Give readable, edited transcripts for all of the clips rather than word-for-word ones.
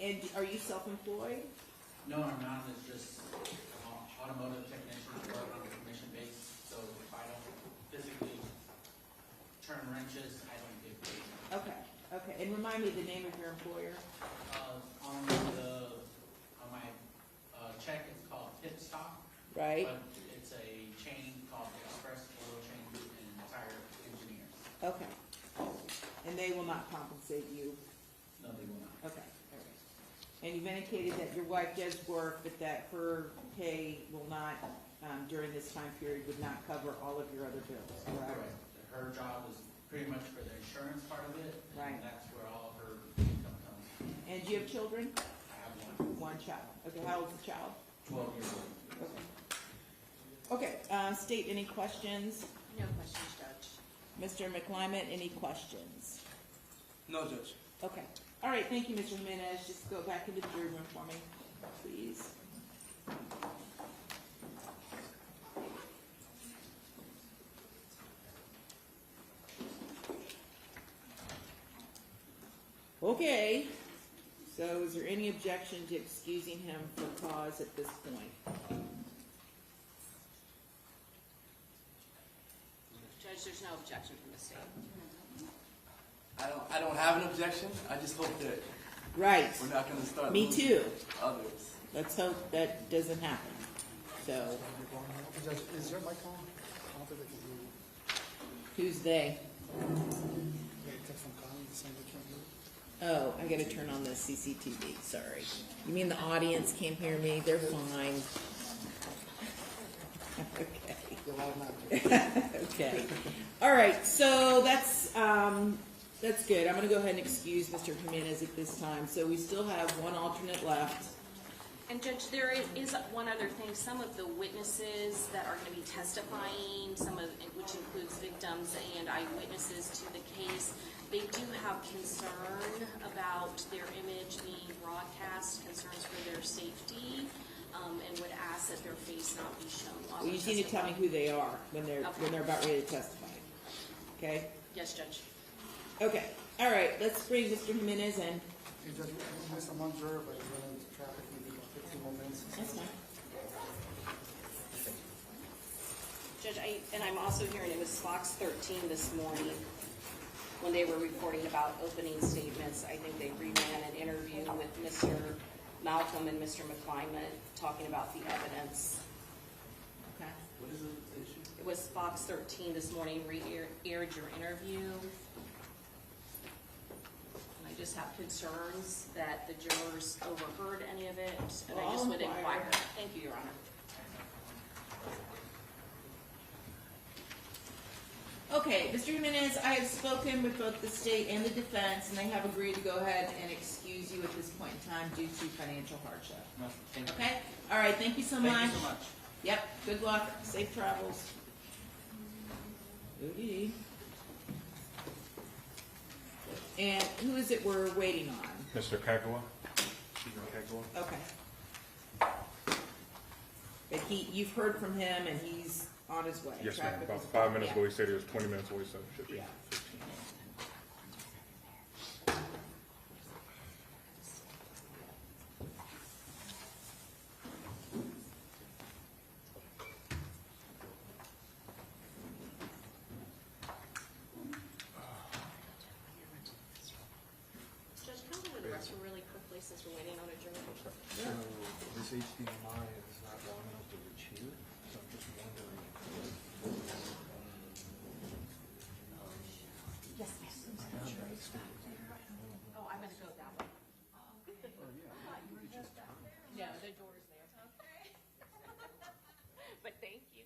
And are you self-employed? No, I'm not. It's just automotive technician. I work on a commission base. So if I don't physically turn wrenches, I don't get paid. Okay, okay. And remind me the name of your employer? On my check, it's called Pit Stop. Right. But it's a chain called Express Oil Change and Tire Engineers. Okay. And they will not compensate you? No, they will not. Okay, all right. And you've indicated that your wife does work, but that her pay will not, during this time period, would not cover all of your other bills, correct? Correct. Her job is pretty much for the insurance part of it. Right. And that's where all of her income comes from. And do you have children? I have one. One child. Okay, how old's the child? 12 years old. Okay. Okay, state any questions? No questions, Judge. Mr. McClymonds, any questions? No, Judge. Okay. All right, thank you, Mr. Jimenez. Just go back into the jury room for me, please. Okay, so is there any objection to excusing him for cause at this point? Judge, there's no objection from the state. I don't have an objection. I just hope that Right. we're not going to start Me losing too. others. Let's hope that doesn't happen. So, Is your mic on? I don't think they can hear you. who's they? They text from Connie saying they can't hear you. Oh, I gotta turn on the CCTV, sorry. You mean the audience can't hear me? They're fine. Okay. They're automatic. Okay. All right, so that's good. I'm gonna go ahead and excuse Mr. Jimenez at this time. So we still have one alternate left. And Judge, there is one other thing. Some of the witnesses that are going to be testifying, which includes victims and eyewitnesses to the case, they do have concern about their image being broadcast, concerns for their safety, and would ask that their face not be shown while Well, you they're just need to tell me testifying. who they are when they're about ready to testify. Okay? Yes, Judge. Okay. All right, let's bring Mr. Jimenez in. Hey, Judge, we missed one juror, but he's running into traffic, maybe about 15 more minutes. That's fine. Judge, I'm also hearing it was Fox 13 this morning when they were reporting about opening statements. I think they reran an interview with Mr. Malcolm and Mr. McClymonds talking about the evidence. Okay. What is the issue? It was Fox 13 this morning, aired your interview. And I just have concerns that the jurors overheard any of it, and Well, I just I'll would inquire. inquire. Thank you, Your Honor. Okay, Mr. Jimenez, I have spoken with both the state and the defense, and they have agreed to go ahead and excuse you at this point in time due to financial hardship. No, thank you. Okay? All right, thank you so much. Thank you so much. Yep, good luck, safe travels. Goody. And who is it we're waiting on? Mr. Kagawa? Stephen Kagawa? Okay. But you've heard from him and he's on his way. Yes, ma'am. Traffic About is- 5 minutes yeah. ago, he said he was 20 minutes away, so it should be Yeah. 15. Judge, can I go to the restroom really quickly since we're waiting on a jury? So this HDMI is not long enough to reach here, so I'm just wondering. Yes, yes. Oh, I'm gonna go that way. No, the door's there. Okay. But thank you.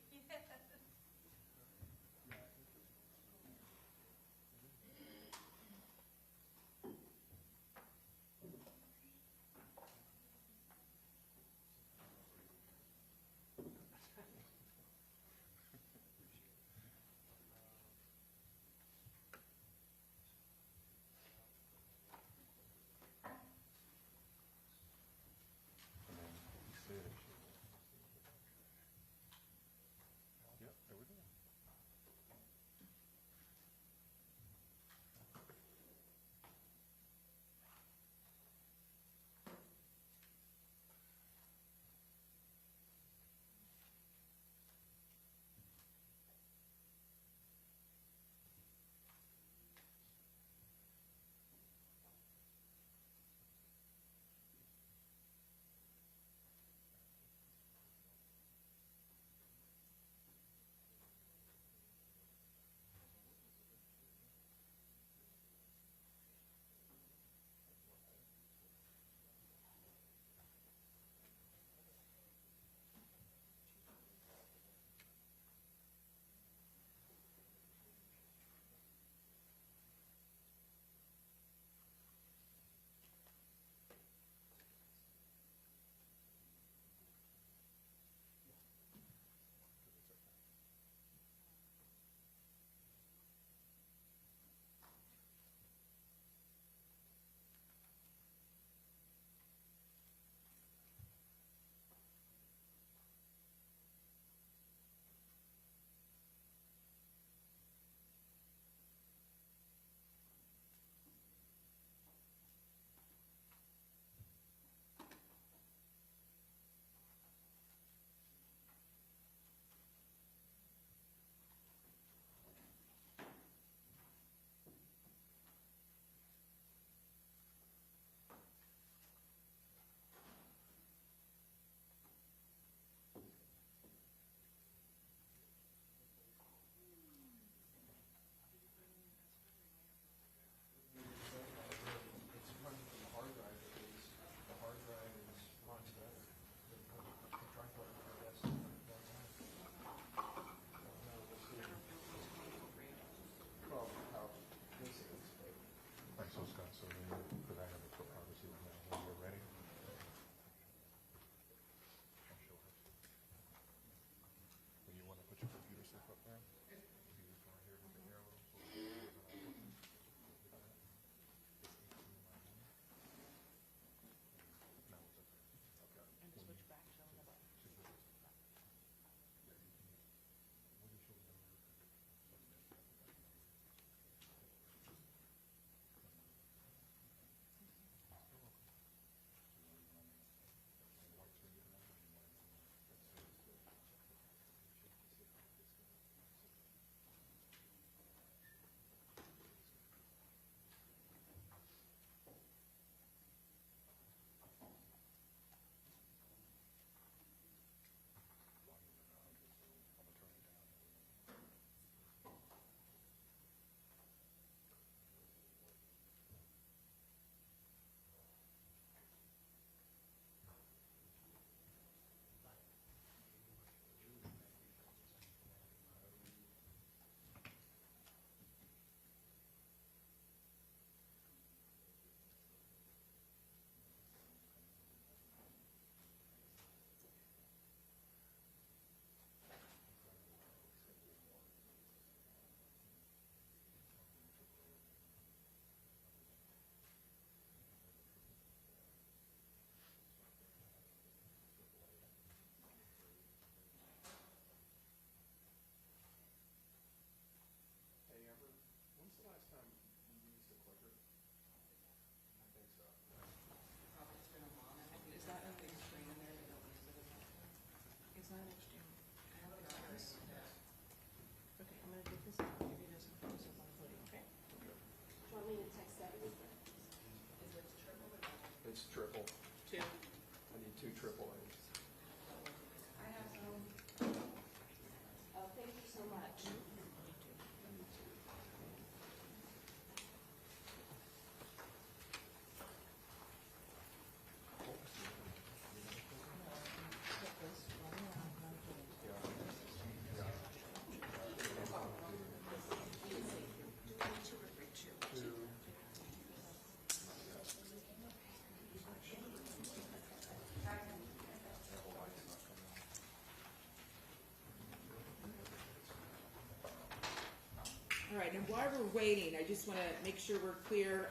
All right, and while we're waiting, I just want to make sure we're clear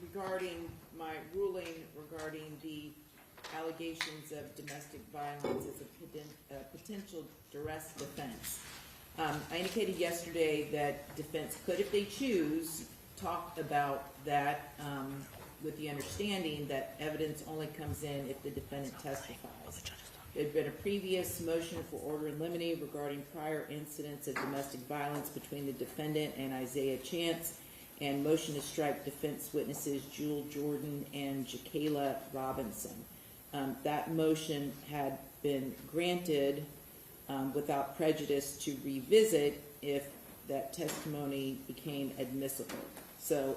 regarding my ruling regarding the allegations of domestic violence as a potential duress defense. I indicated yesterday that defense could, if they choose, talk about that with the understanding that evidence only comes in if the defendant testifies. There had been a previous motion for order in limine regarding prior incidents of domestic violence between the defendant and Isaiah Chance, and motion to strike defense witnesses Jewel Jordan and Jakayla Robinson. That motion had been granted without prejudice to revisit if that testimony became admissible. So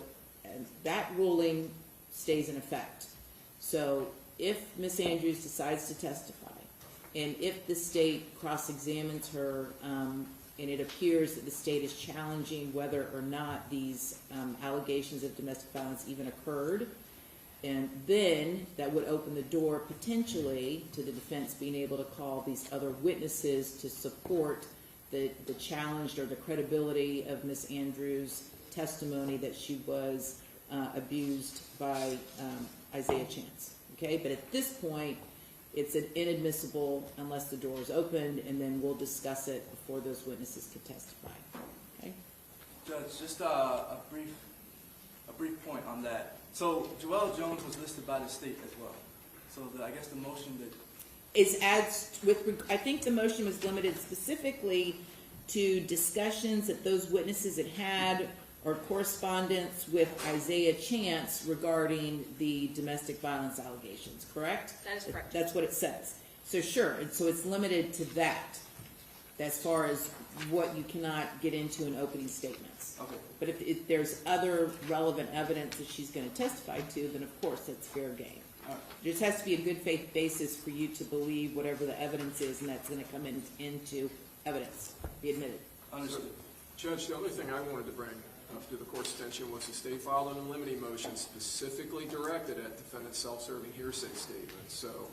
that ruling stays in effect. So if Ms. Andrews decides to testify, and if the state cross-examines her, and it appears that the state is challenging whether or not these allegations of domestic violence even occurred, and then that would open the door potentially to the defense being able to call these other witnesses to support the challenged or the credibility of Ms. Andrews' testimony that she was abused by Isaiah Chance. Okay, but at this point, it's an inadmissible unless the door is opened, and then we'll discuss it before those witnesses can testify. Okay. Judge, just a brief point on that. So Joelle Jones was listed by the state as well. So I guess the motion that Is as with, I think the motion was limited specifically to discussions that those witnesses had had or correspondence with Isaiah Chance regarding the domestic violence allegations, correct? That is correct. That's what it says. So sure, and so it's limited to that as far as what you cannot get into in opening statements. okay. But if there's other relevant evidence that she's going to testify to, then of course it's fair game. There just has to be a good faith basis for you to believe whatever the evidence is, and that's going to come into evidence, be admitted. Understood. Judge, the other thing I wanted to bring up to the court's attention was the state filed an in limine motion specifically directed at defendant's self-serving hearsay statement. So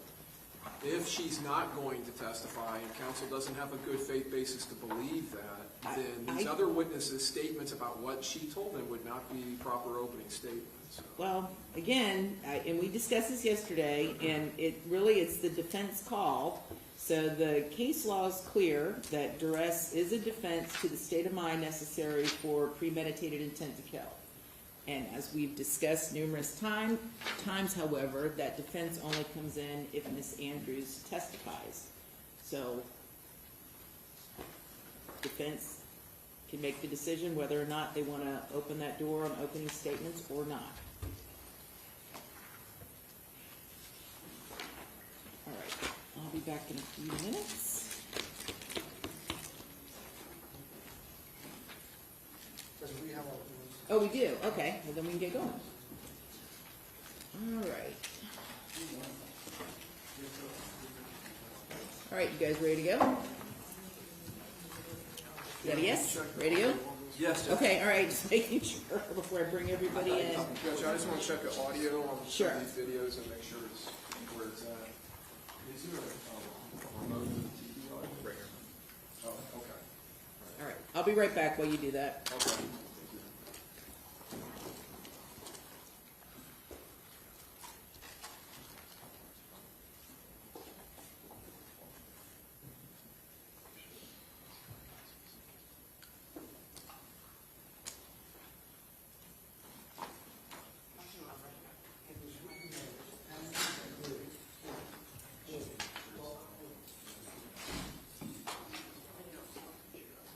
if she's not going to testify and counsel doesn't have a good faith basis to believe that, then these other witnesses' statements about what she told them would not be proper opening statements. So. Well, again, and we discussed this yesterday, and it's the defense call. So the case law is clear that duress is a defense to the state of mind necessary for premeditated intent to kill. And as we've discussed numerous times, however, that defense only comes in if Ms. Andrews testifies. So defense can make the decision whether or not they want to open that door on opening statements or not. All right, I'll be back in a few minutes. Oh, we do? Okay, well then we can get going. All right. All right, you guys ready to go? Is that a yes? Ready to go? Yes, Judge. Okay, all right, just making sure before I bring everybody in. Judge, I just want to check the audio on Sure. some of these videos and make sure it's where it's at. Is there a remote to the TV audio? Right here. Oh, okay. All right, I'll be right back while you do that. Okay. Thank you.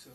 So,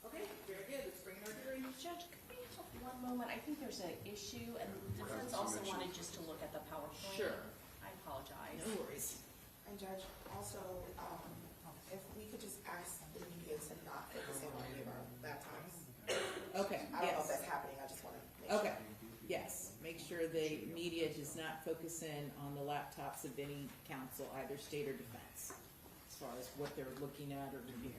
Okay, very good, let's bring in our jury. Judge, could we have one moment? I think there's an issue, and the defense also wanted just to look at the PowerPoint. Sure. I apologize. No worries. And Judge, also, if we could just ask the media to not focus in on any of our laptops. Okay, I don't know yes. if that's happening, I just want to make sure. Okay, yes, make sure the media does not focus in on the laptops of any counsel, either state or defense, as far as what they're looking at or reviewing.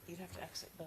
You'd have to exit the.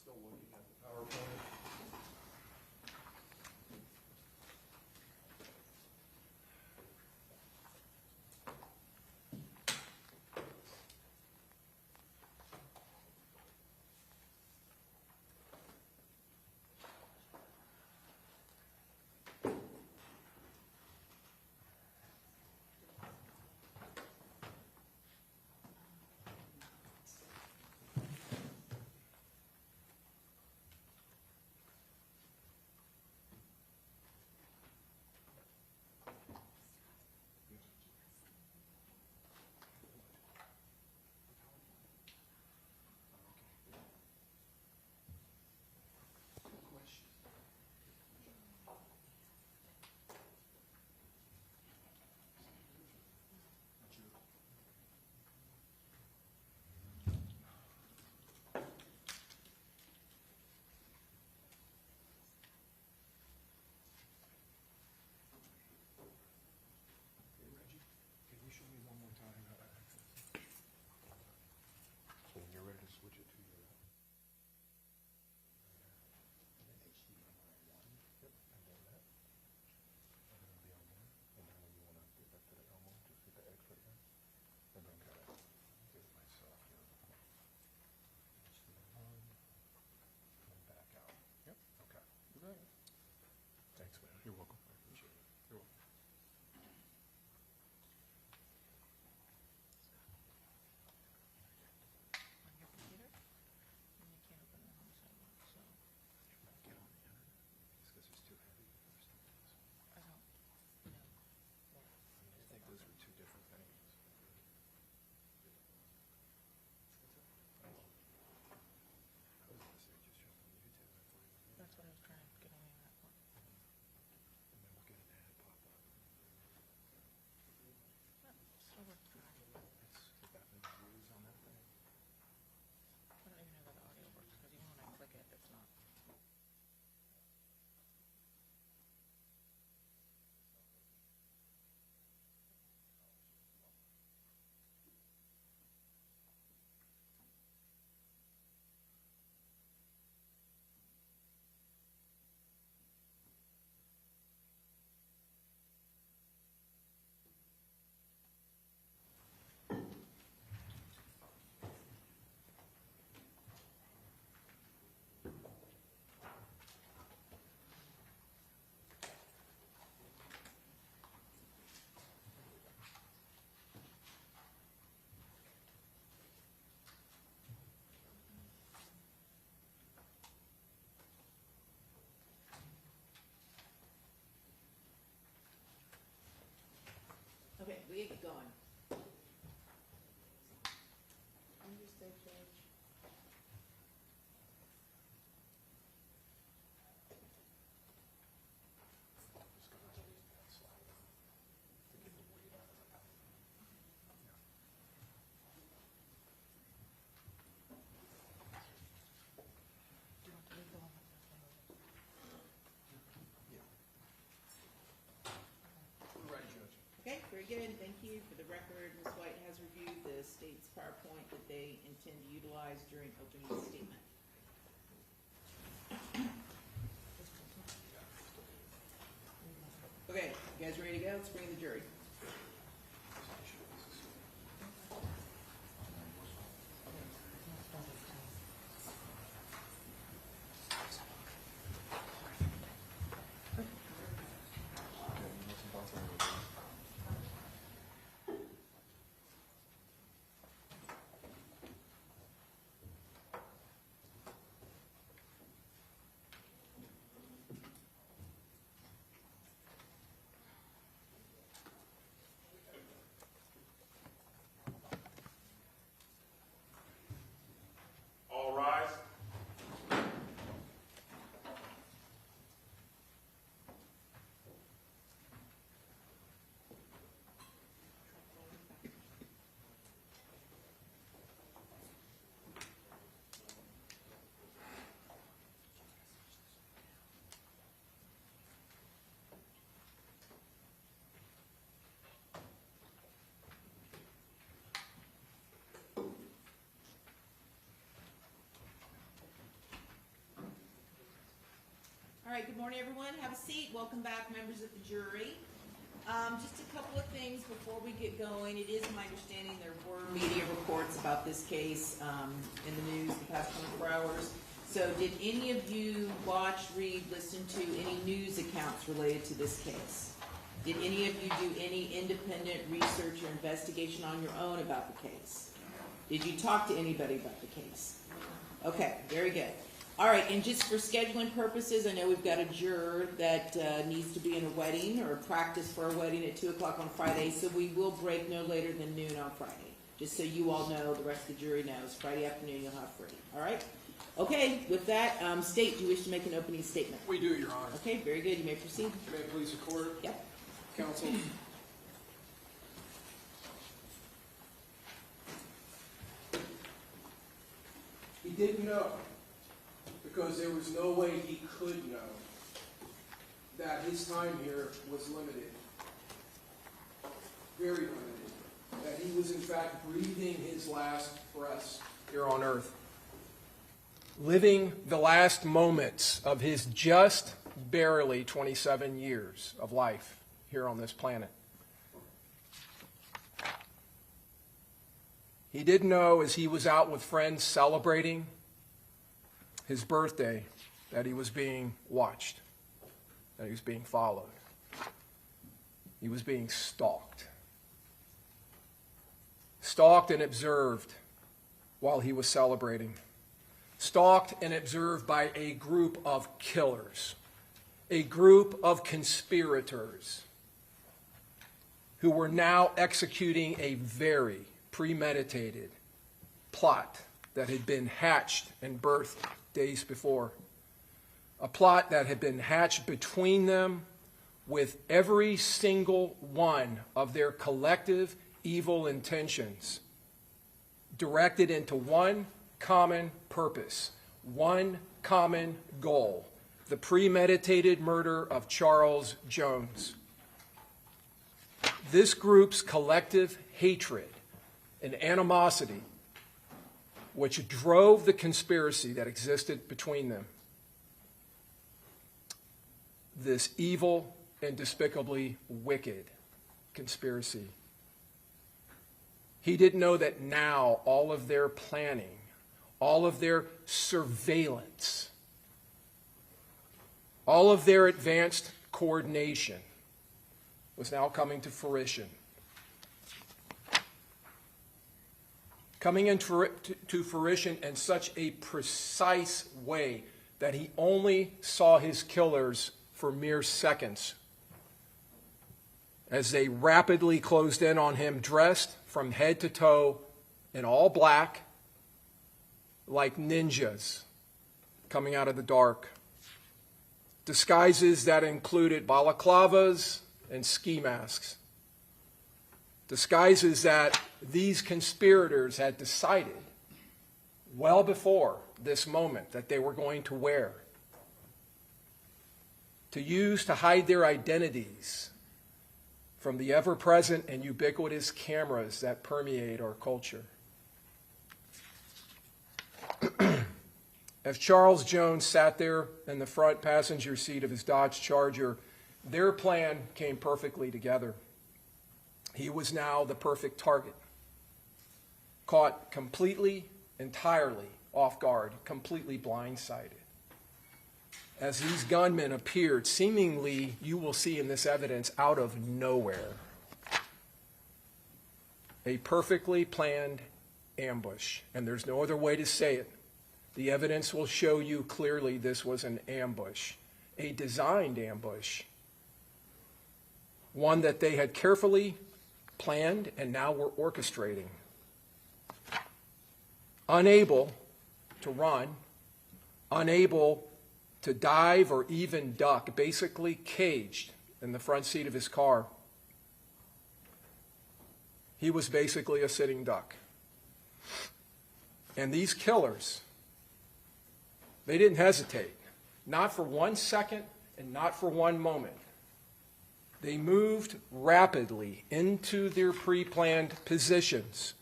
Still looking at the PowerPoint. Can you show me one more time how to access it? So when you're ready to switch it to your HDMI 1, yep, and then that. And then it'll be on there. And then when you want to get back to the Elmo, just hit the X right there. And then kind of give myself your HDMI 1. And then back out. Yep, okay. You got it. Thanks, man. You're welcome. I appreciate it. You're welcome. On your computer, and you can't open it on the sidewalk, so Get on the internet. It's because it's too heavy. I don't know what. I think those are two different things. I was gonna say just jump on YouTube. I thought it was That's what I was trying to get on the internet for. and then we'll get an ad pop up. So we're It's got no views on that thing. I don't even know how the audio works, because even when I click it, it's not. Okay, we get going. Understood, Judge. Just gonna delete that slide to get the weight out of the power. Yeah. Do you want to leave the one that says no? Yeah. We're ready, Judge. Okay, very good, thank you. For the record, Ms. White has reviewed the state's PowerPoint that they intend to utilize during opening statement. Okay, you guys ready to go? Let's bring in the jury. All right, good morning, everyone. Have a seat. Welcome back, members of the jury. Just a couple of things before we get going. It is my understanding there were media reports about this case in the news the past 24 hours. So did any of you watch, read, listen to any news accounts related to this case? Did any of you do any independent research or investigation on your own about the case? Did you talk to anybody about the case? Okay, very good. All right, and just for scheduling purposes, I know we've got a juror that needs to be in a wedding or practice for a wedding at 2 o'clock on Friday, so we will break no later than noon on Friday. Just so you all know, the rest of the jury knows, Friday afternoon you'll have free. All right? Okay, with that, State, do you wish to make an opening statement? We do, Your Honor. Okay, very good. You may proceed. May it please the court? Yep. Counsel? He didn't know, because there was no way he could know, that his time here was limited. Very limited. That he was in fact breathing his last breaths here on earth. Living the last moments of his just barely 27 years of life here on this planet. He didn't know, as he was out with friends celebrating his birthday, that he was being watched, that he was being followed. He was being stalked. Stalked and observed while he was celebrating. Stalked and observed by a group of killers, a group of conspirators who were now executing a very premeditated plot that had been hatched and birthed days before. A plot that had been hatched between them with every single one of their collective evil intentions directed into one common purpose, one common goal: the premeditated murder of Charles Jones. This group's collective hatred and animosity, which drove the conspiracy that existed between them, this evil and despicably wicked conspiracy. He didn't know that now all of their planning, all of their surveillance, all of their advanced coordination was now coming to fruition. Coming into fruition in such a precise way that he only saw his killers for mere seconds as they rapidly closed in on him, dressed from head to toe in all black, like ninjas coming out of the dark. Disguises that included balaclavas and ski masks. Disguises that these conspirators had decided well before this moment that they were going to wear, to use to hide their identities from the ever-present and ubiquitous cameras that permeate our culture. As Charles Jones sat there in the front passenger seat of his Dodge Charger, their plan came perfectly together. He was now the perfect target, caught completely, entirely off guard, completely blindsided. As these gunmen appeared, seemingly, you will see in this evidence, out of nowhere. A perfectly planned ambush, and there's no other way to say it. The evidence will show you clearly this was an ambush, a designed ambush, one that they had carefully planned and now were orchestrating. Unable to run, unable to dive or even duck, basically caged in the front seat of his car. He was basically a sitting duck. And these killers, they didn't hesitate, not for 1 second and not for one moment. They moved rapidly into their pre-planned positions,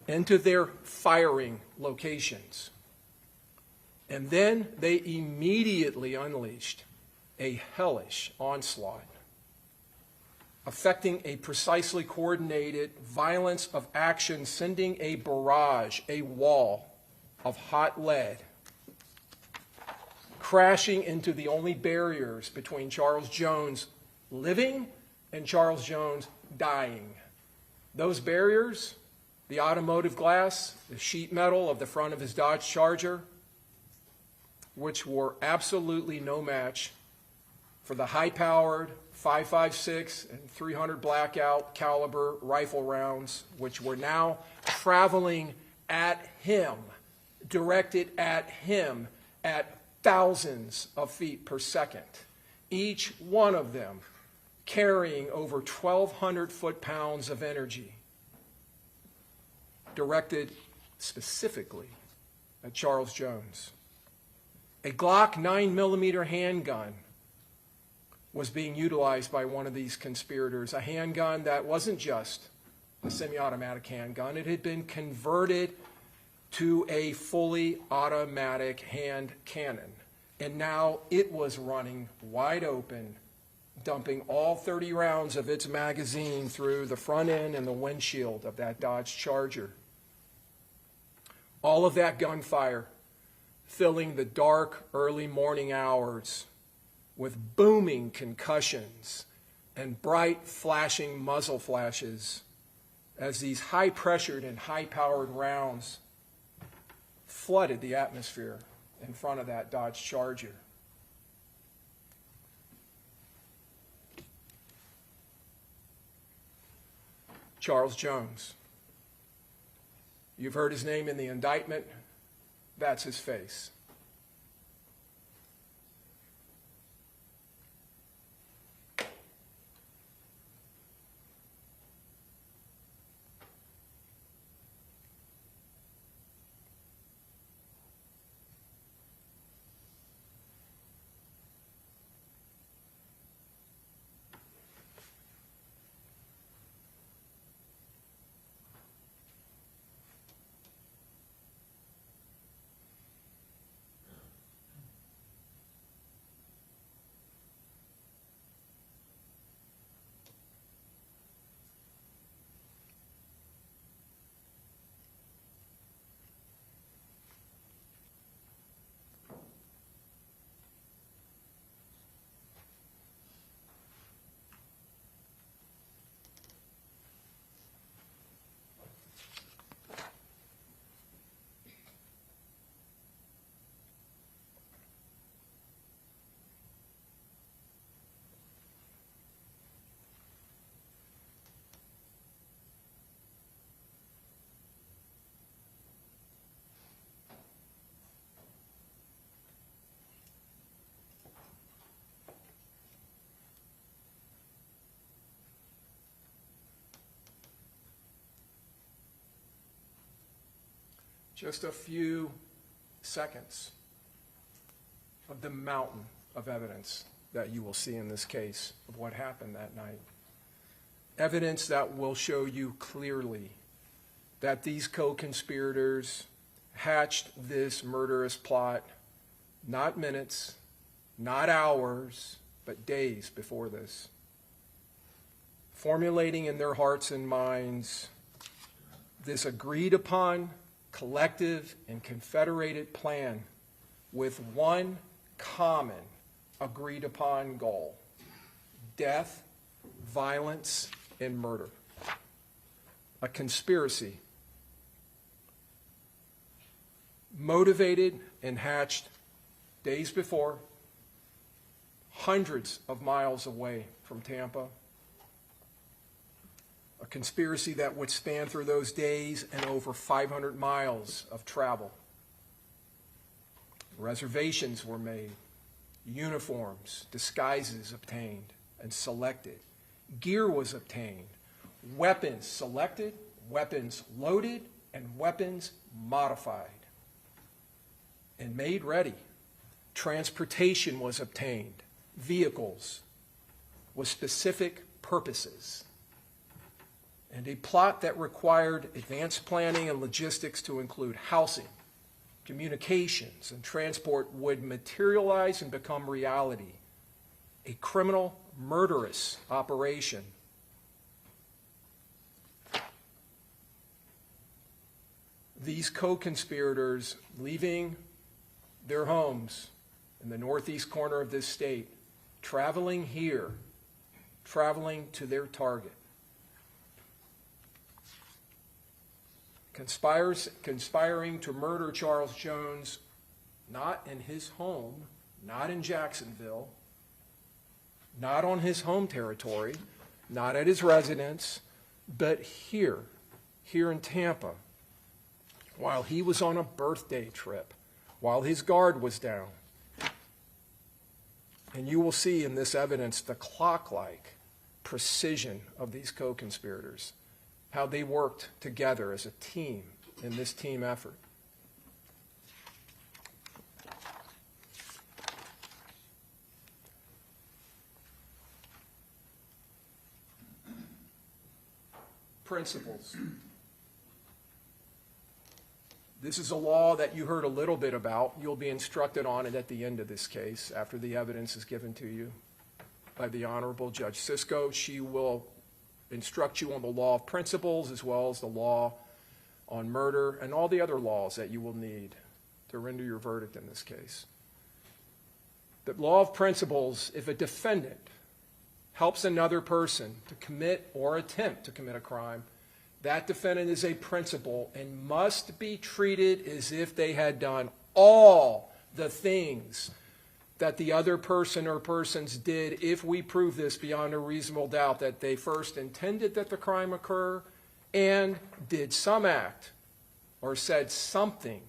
into their firing locations. And then they immediately unleashed a hellish onslaught, affecting a precisely coordinated violence of action, sending a barrage, a wall of hot lead, crashing into the only barriers between Charles Jones living and Charles Jones dying. Those barriers, the automotive glass, the sheet metal of the front of his Dodge Charger, which were absolutely no match for the high-powered 5.56 and 300 blackout caliber rifle rounds, which were now traveling at him, directed at him at thousands of feet per second, each one of them carrying over 1,200 foot-pounds of energy, directed specifically at Charles Jones. A Glock 9mm handgun was being utilized by one of these conspirators, a handgun that wasn't just a semi-automatic handgun. It had been converted to a fully automatic hand cannon, and now it was running wide open, dumping all 30 rounds of its magazine through the front end and the windshield of that Dodge Charger. All of that gunfire filling the dark early morning hours with booming concussions and bright flashing muzzle flashes as these high-pressured and high-powered rounds flooded the atmosphere in front of that Dodge Charger. Charles Jones. You've heard his name in the indictment. That's his face. Just a few seconds of the mountain of evidence that you will see in this case of what happened that night. Evidence that will show you clearly that these co-conspirators hatched this murderous plot not minutes, not hours, but days before this, formulating in their hearts and minds this agreed upon collective and confederated plan with one common agreed upon goal: death, violence, and murder. A conspiracy motivated and hatched days before, hundreds of miles away from Tampa. A conspiracy that would span through those days and over 500 miles of travel. Reservations were made, uniforms, disguises obtained and selected, gear was obtained, weapons selected, weapons loaded, and weapons modified and made ready. Transportation was obtained, vehicles with specific purposes, and a plot that required advanced planning and logistics to include housing, communications, and transport would materialize and become reality. A criminal, murderous operation. These co-conspirators leaving their homes in the northeast corner of this state, traveling here, traveling to their target. Conspiring to murder Charles Jones, not in his home, not in Jacksonville, not on his home territory, not at his residence, but here in Tampa, while he was on a birthday trip, while his guard was down. And you will see in this evidence the clock-like precision of these co-conspirators, how they worked together as a team in this team effort. Principles. This is a law that you heard a little bit about. You'll be instructed on it at the end of this case, after the evidence is given to you by the Honorable Judge Sisko. She will instruct you on the law of principles, as well as the law on murder and all the other laws that you will need to render your verdict in this case. The law of principles: if a defendant helps another person to commit or attempt to commit a crime, that defendant is a principal and must be treated as if they had done all the things that the other person or persons did, if we prove this beyond a reasonable doubt, that they first intended that the crime occur and did some act or said something,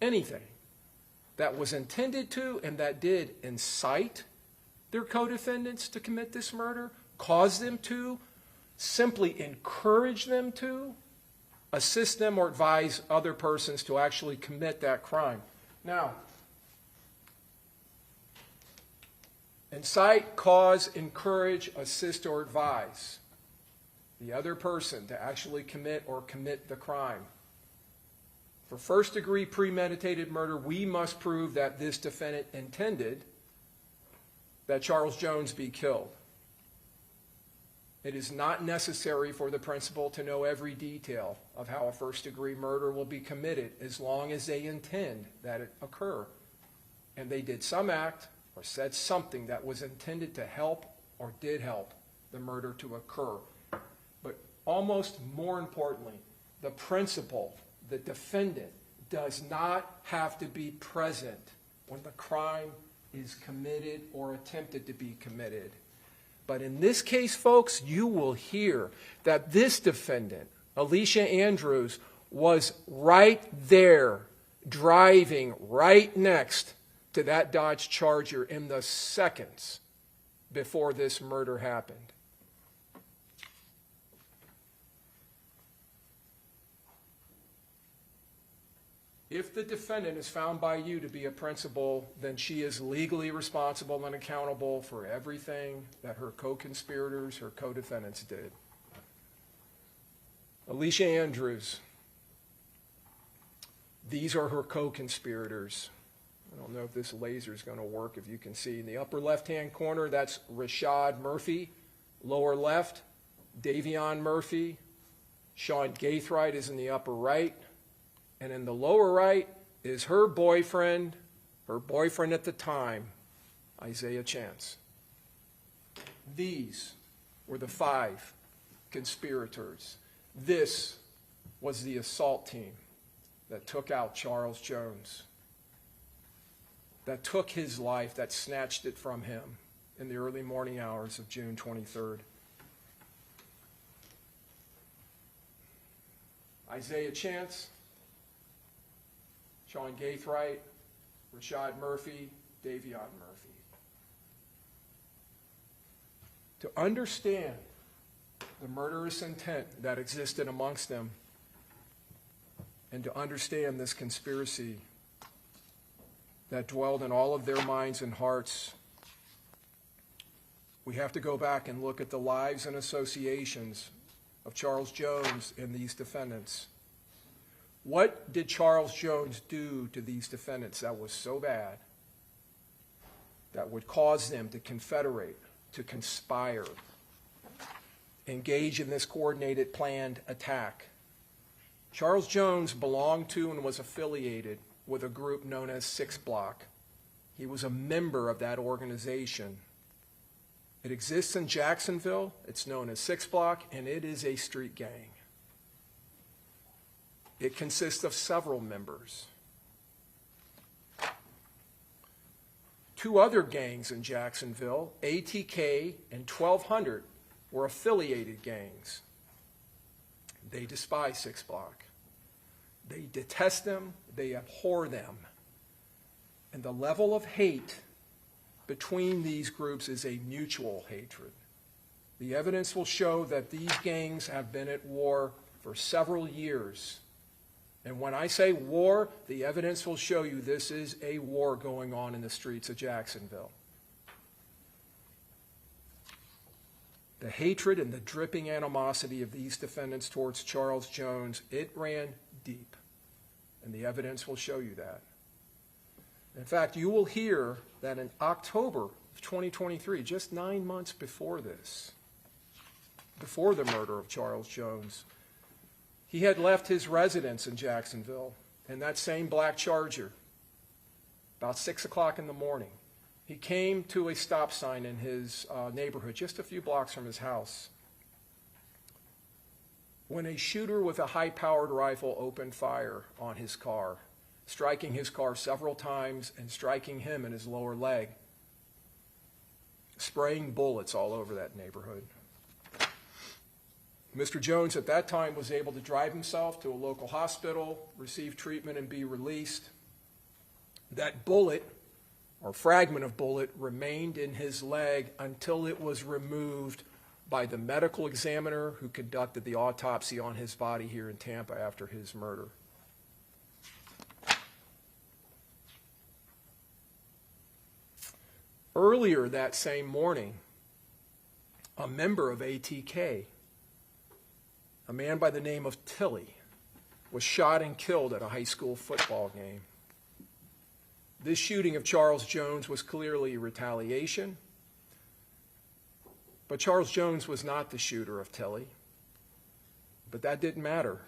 anything, that was intended to and that did incite their co-defendants to commit this murder, cause them to, simply encourage them to, assist them, or advise other persons to actually commit that crime. Now, incite, cause, encourage, assist, or advise the other person to actually commit or commit the crime. For first-degree premeditated murder, we must prove that this defendant intended that Charles Jones be killed. It is not necessary for the principal to know every detail of how a first-degree murder will be committed, as long as they intend that it occur. And they did some act or said something that was intended to help or did help the murder to occur. But almost more importantly, the principal, the defendant, does not have to be present when the crime is committed or attempted to be committed. But in this case, folks, you will hear that this defendant, Alicia Andrews, was right there, driving right next to that Dodge Charger in the seconds before this murder happened. If the defendant is found by you to be a principal, then she is legally responsible and accountable for everything that her co-conspirators, her co-defendants did. Alicia Andrews, these are her co-conspirators. I don't know if this laser is going to work, if you can see. In the upper left-hand corner, that's Rashad Murphy. Lower left, Davion Murphy. Sean Gaithright is in the upper right. And in the lower right is her boyfriend at the time, Isaiah Chance. These were the 5 conspirators. This was the assault team that took out Charles Jones, that took his life, that snatched it from him in the early morning hours of June 23rd. Isaiah Chance, Sean Gaithright, Rashad Murphy, Davion Murphy. To understand the murderous intent that existed amongst them, and to understand this conspiracy that dwelled in all of their minds and hearts, we have to go back and look at the lives and associations of Charles Jones and these defendants. What did Charles Jones do to these defendants that was so bad that would cause them to confederate, to conspire, engage in this coordinated, planned attack? Charles Jones belonged to and was affiliated with a group known as 6 Block. He was a member of that organization. It exists in Jacksonville. It's known as 6 Block, and it is a street gang. It consists of several members. 2 other gangs in Jacksonville, ATK and 1200, were affiliated gangs. They despise 6 Block. They detest them. They abhor them. And the level of hate between these groups is a mutual hatred. The evidence will show that these gangs have been at war for several years. And when I say war, the evidence will show you this is a war going on in the streets of Jacksonville. The hatred and the dripping animosity of these defendants towards Charles Jones, it ran deep. And the evidence will show you that. In fact, you will hear that in October of 2023, just 9 months before this, before the murder of Charles Jones, he had left his residence in Jacksonville in that same black Charger about 6 o'clock in the morning. He came to a stop sign in his neighborhood, just a few blocks from his house, when a shooter with a high-powered rifle opened fire on his car, striking his car several times and striking him in his lower leg, spraying bullets all over that neighborhood. Mr. Jones at that time was able to drive himself to a local hospital, receive treatment, and be released. That bullet, or fragment of bullet, remained in his leg until it was removed by the medical examiner who conducted the autopsy on his body here in Tampa after his murder. Earlier that same morning, a member of ATK, a man by the name of Tilly, was shot and killed at a high school football game. This shooting of Charles Jones was clearly retaliation, but Charles Jones was not the shooter of Tilly. But that didn't matter.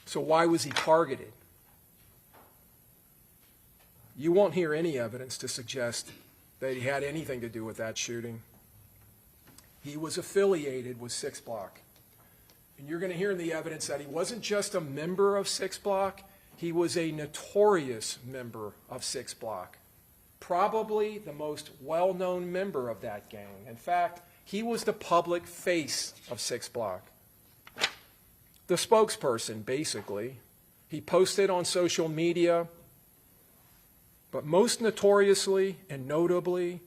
So why was he targeted? You won't hear any evidence to suggest that he had anything to do with that shooting. He was affiliated with 6 Block. And you're going to hear in the evidence that he wasn't just a member of 6 Block, he was a notorious member of 6 Block. Probably the most well-known member of that gang. In fact, he was the public face of 6 Block. The spokesperson, basically. He posted on social media, but most notoriously and notably,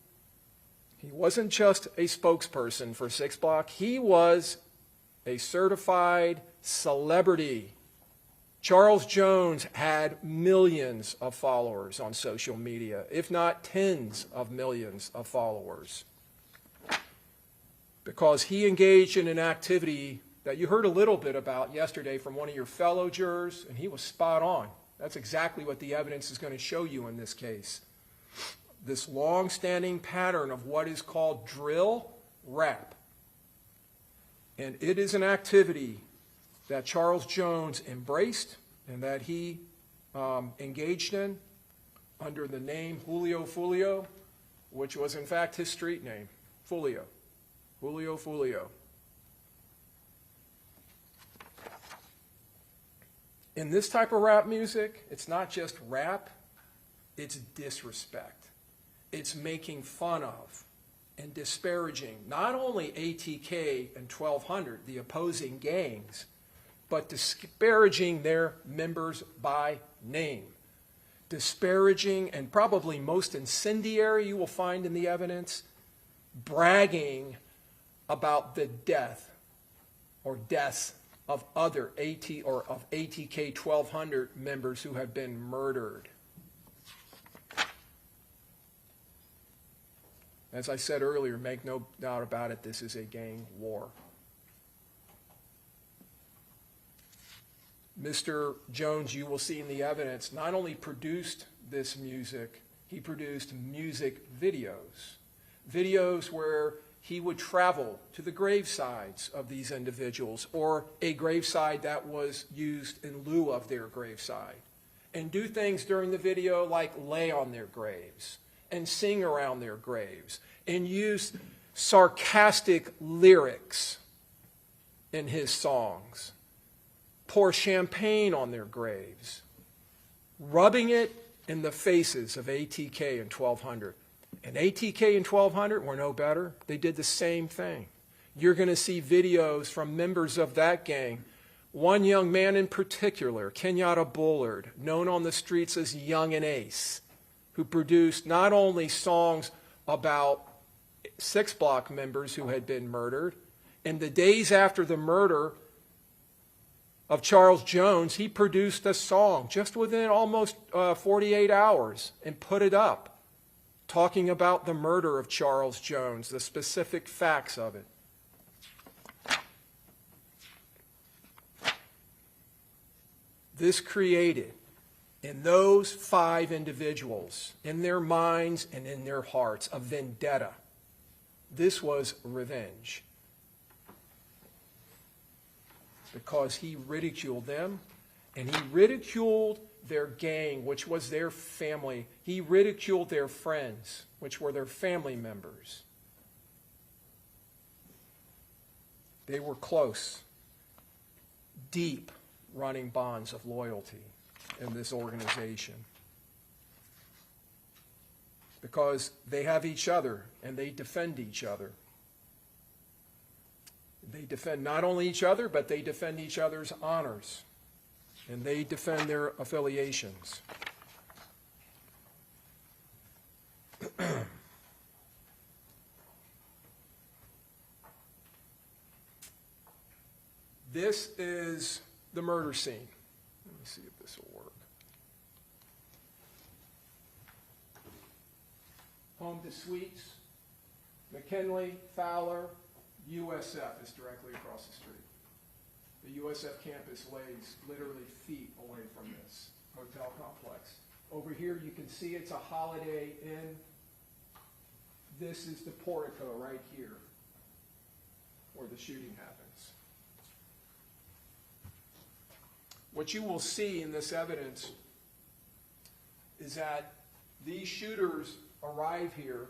he wasn't just a spokesperson for 6 Block, he was a certified celebrity. Charles Jones had millions of followers on social media, if not tens of millions of followers, because he engaged in an activity that you heard a little bit about yesterday from one of your fellow jurors, and he was spot on. That's exactly what the evidence is going to show you in this case. This long-standing pattern of what is called drill rap. And it is an activity that Charles Jones embraced and that he engaged in under the name Julio Foolio, which was in fact his street name, Foolio. Julio Foolio. In this type of rap music, it's not just rap, it's disrespect. It's making fun of and disparaging not only ATK and 1200, the opposing gangs, but disparaging their members by name. Disparaging, and probably most incendiary you will find in the evidence, bragging about the death or deaths of other ATK 1200 members who have been murdered. As I said earlier, make no doubt about it, this is a gang war. Mr. Jones, you will see in the evidence, not only produced this music, he produced music videos. Videos where he would travel to the gravesides of these individuals, or a graveside that was used in lieu of their graveside, and do things during the video like lay on their graves and sing around their graves and use sarcastic lyrics in his songs, pour champagne on their graves, rubbing it in the faces of ATK and 1200. And ATK and 1200 were no better. They did the same thing. You're going to see videos from members of that gang. One young man in particular, Kenyatta Bullard, known on the streets as Young and Ace, who produced not only songs about 6 Block members who had been murdered, in the days after the murder of Charles Jones, he produced a song just within almost 48 hours and put it up, talking about the murder of Charles Jones, the specific facts of it. This created in those 5 individuals, in their minds and in their hearts, a vendetta. This was revenge. Because he ridiculed them, and he ridiculed their gang, which was their family. He ridiculed their friends, which were their family members. They were close, deep running bonds of loyalty in this organization. Because they have each other and they defend each other. They defend not only each other, but they defend each other's honors. And they defend their affiliations. This is the murder scene. Let me see if this will work. Home to Suites, McKinley, Fowler, USF is directly across the street. The USF campus lays literally feet away from this hotel complex. Over here you can see it's a Holiday Inn. This is the portico right here where the shooting happens. What you will see in this evidence is that these shooters arrive here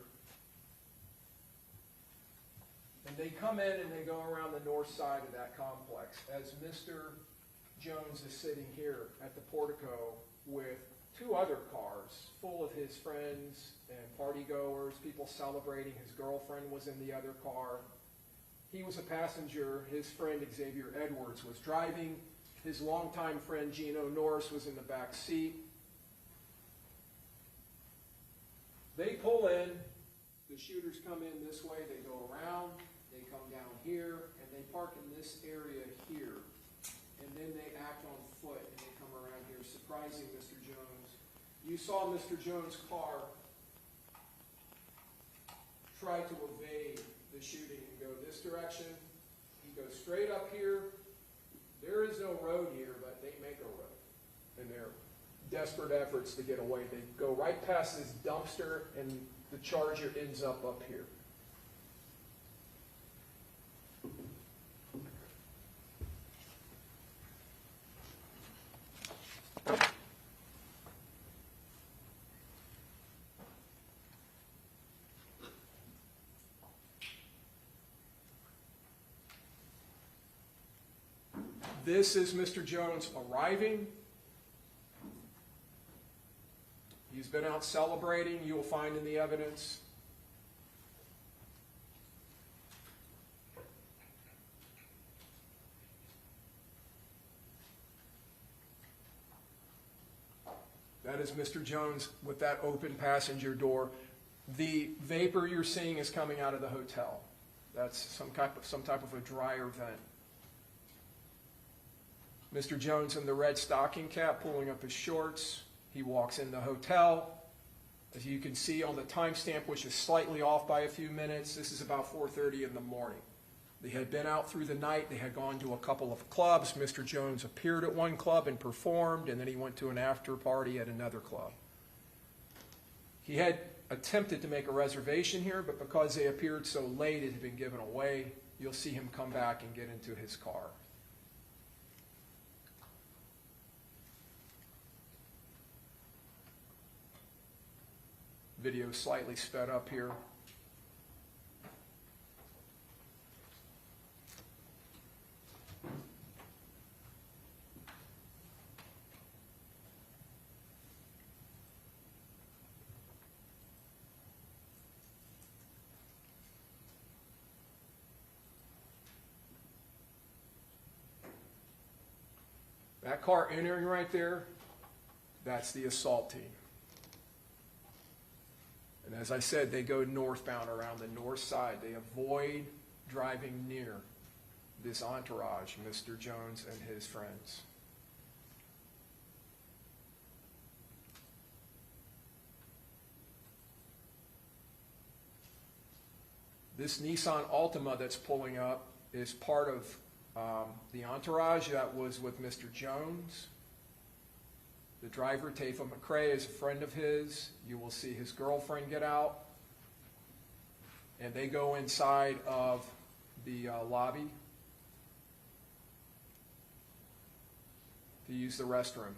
and they come in and they go around the north side of that complex as Mr. Jones is sitting here at the portico with 2 other cars full of his friends and partygoers, people celebrating. His girlfriend was in the other car. He was a passenger. His friend Xavier Edwards was driving. His longtime friend Gino Norris was in the back seat. They pull in. The shooters come in this way. They go around. They come down here, and they park in this area here. And then they act on foot, and they come around here, surprising Mr. Jones. You saw Mr. Jones' car try to evade the shooting and go this direction. He goes straight up here. There is no road here, but they make a road in their desperate efforts to get away. They go right past this dumpster, and the Charger ends up here. This is Mr. Jones arriving. He's been out celebrating, you will find in the evidence. That is Mr. Jones with that open passenger door. The vapor you're seeing is coming out of the hotel. That's some type of a dryer vent. Mr. Jones in the red stocking cap pulling up his shorts. He walks in the hotel. As you can see on the timestamp, which is slightly off by a few minutes, this is about 4:30 in the morning. They had been out through the night. They had gone to a couple of clubs. Mr. Jones appeared at one club and performed, and then he went to an after party at another club. He had attempted to make a reservation here, but because they appeared so late, it had been given away. You'll see him come back and get into his car. Video slightly sped up here. That car entering right there, that's the assault team. And as I said, they go northbound around the north side. They avoid driving near this entourage, Mr. Jones and his friends. This Nissan Altima that's pulling up is part of the entourage that was with Mr. Jones. The driver, Tafa McCrae, is a friend of his. You will see his girlfriend get out. And they go inside of the lobby to use the restroom.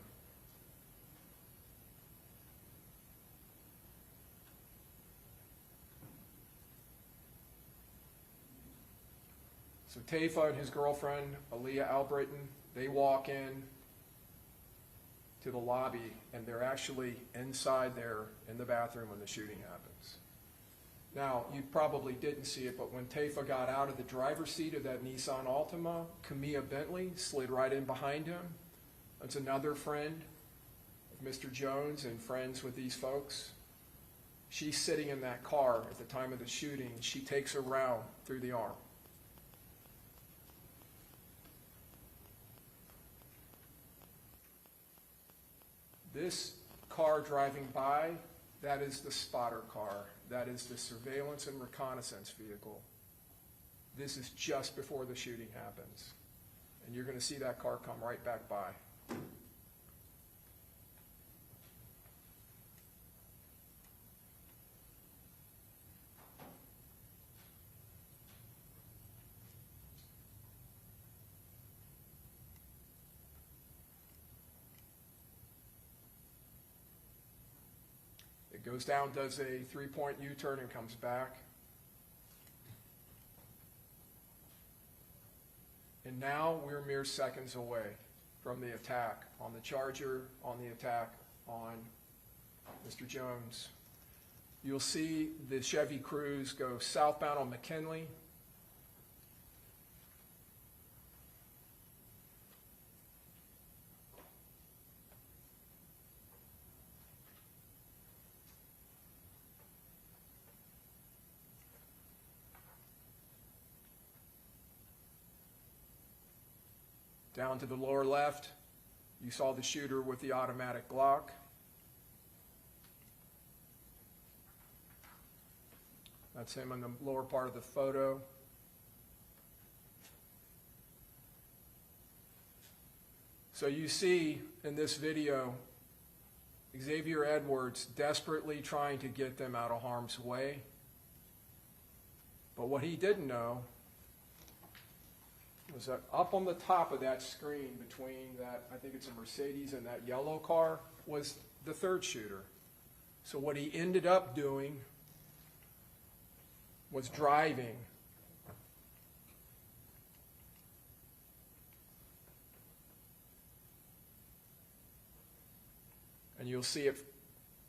So Tafa and his girlfriend, Aaliyah Albritton, they walk in to the lobby, and they're actually inside there in the bathroom when the shooting happens. Now, you probably didn't see it, but when Tafa got out of the driver's seat of that Nissan Altima, Camilla Bentley slid right in behind him. That's another friend of Mr. Jones and friends with these folks. She's sitting in that car at the time of the shooting. She takes a round through the arm. This car driving by, that is the spotter car. That is the surveillance and reconnaissance vehicle. This is just before the shooting happens. And you're going to see that car come right back by. It goes down, does a three-point U-turn, and comes back. And now we're mere seconds away from the attack on the Charger, on the attack on Mr. Jones. You'll see the Chevy Cruze go southbound on McKinley. Down to the lower left, you saw the shooter with the automatic Glock. That's him in the lower part of the photo. So you see in this video, Xavier Edwards desperately trying to get them out of harm's way. But what he didn't know was that up on the top of that screen between that, I think it's a Mercedes and that yellow car, was the third shooter. So what he ended up doing was driving and you'll see it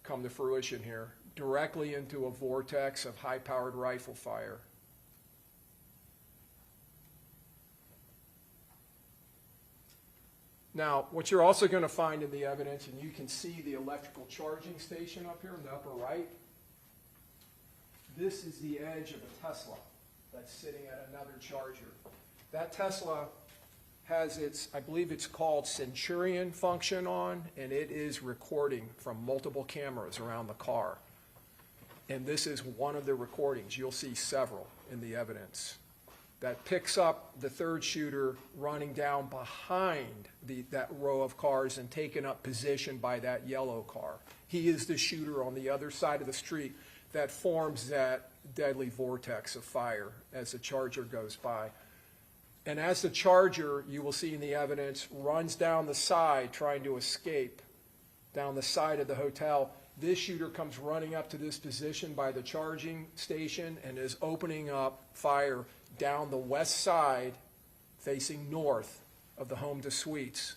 come to fruition here, directly into a vortex of high-powered rifle fire. Now, what you're also going to find in the evidence, and you can see the electrical charging station up here in the upper right, this is the edge of a Tesla that's sitting at another Charger. That Tesla has its, I believe it's called Centurion function on, and it is recording from multiple cameras around the car. And this is one of the recordings. You'll see several in the evidence. that picks up the third shooter running down behind that row of cars and taking up position by that yellow car. He is the shooter on the other side of the street that forms that deadly vortex of fire as the Charger goes by. And as the Charger, you will see in the evidence, runs down the side trying to escape down the side of the hotel, this shooter comes running up to this position by the charging station and is opening up fire down the west side facing north of the home to suites.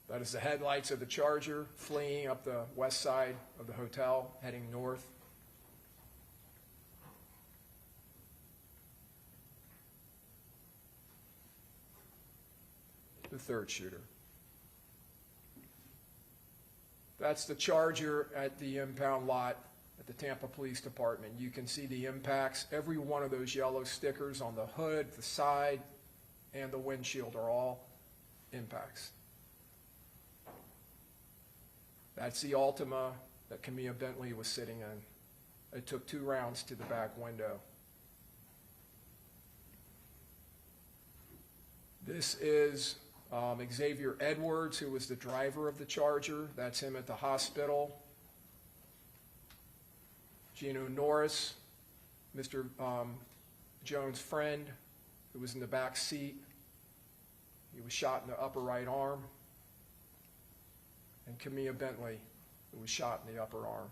That is the headlights of the Charger fleeing up the west side of the hotel, heading north. The third shooter. That's the Charger at the impound lot at the Tampa Police Department. You can see the impacts. Every one of those yellow stickers on the hood, the side, and the windshield are all impacts. That's the Altima that Camilla Bentley was sitting in. It took 2 rounds to the back window. This is Xavier Edwards, who was the driver of the Charger. That's him at the hospital. Gino Norris, Mr. Jones' friend, who was in the back seat. He was shot in the upper right arm. And Camilla Bentley, who was shot in the upper arm.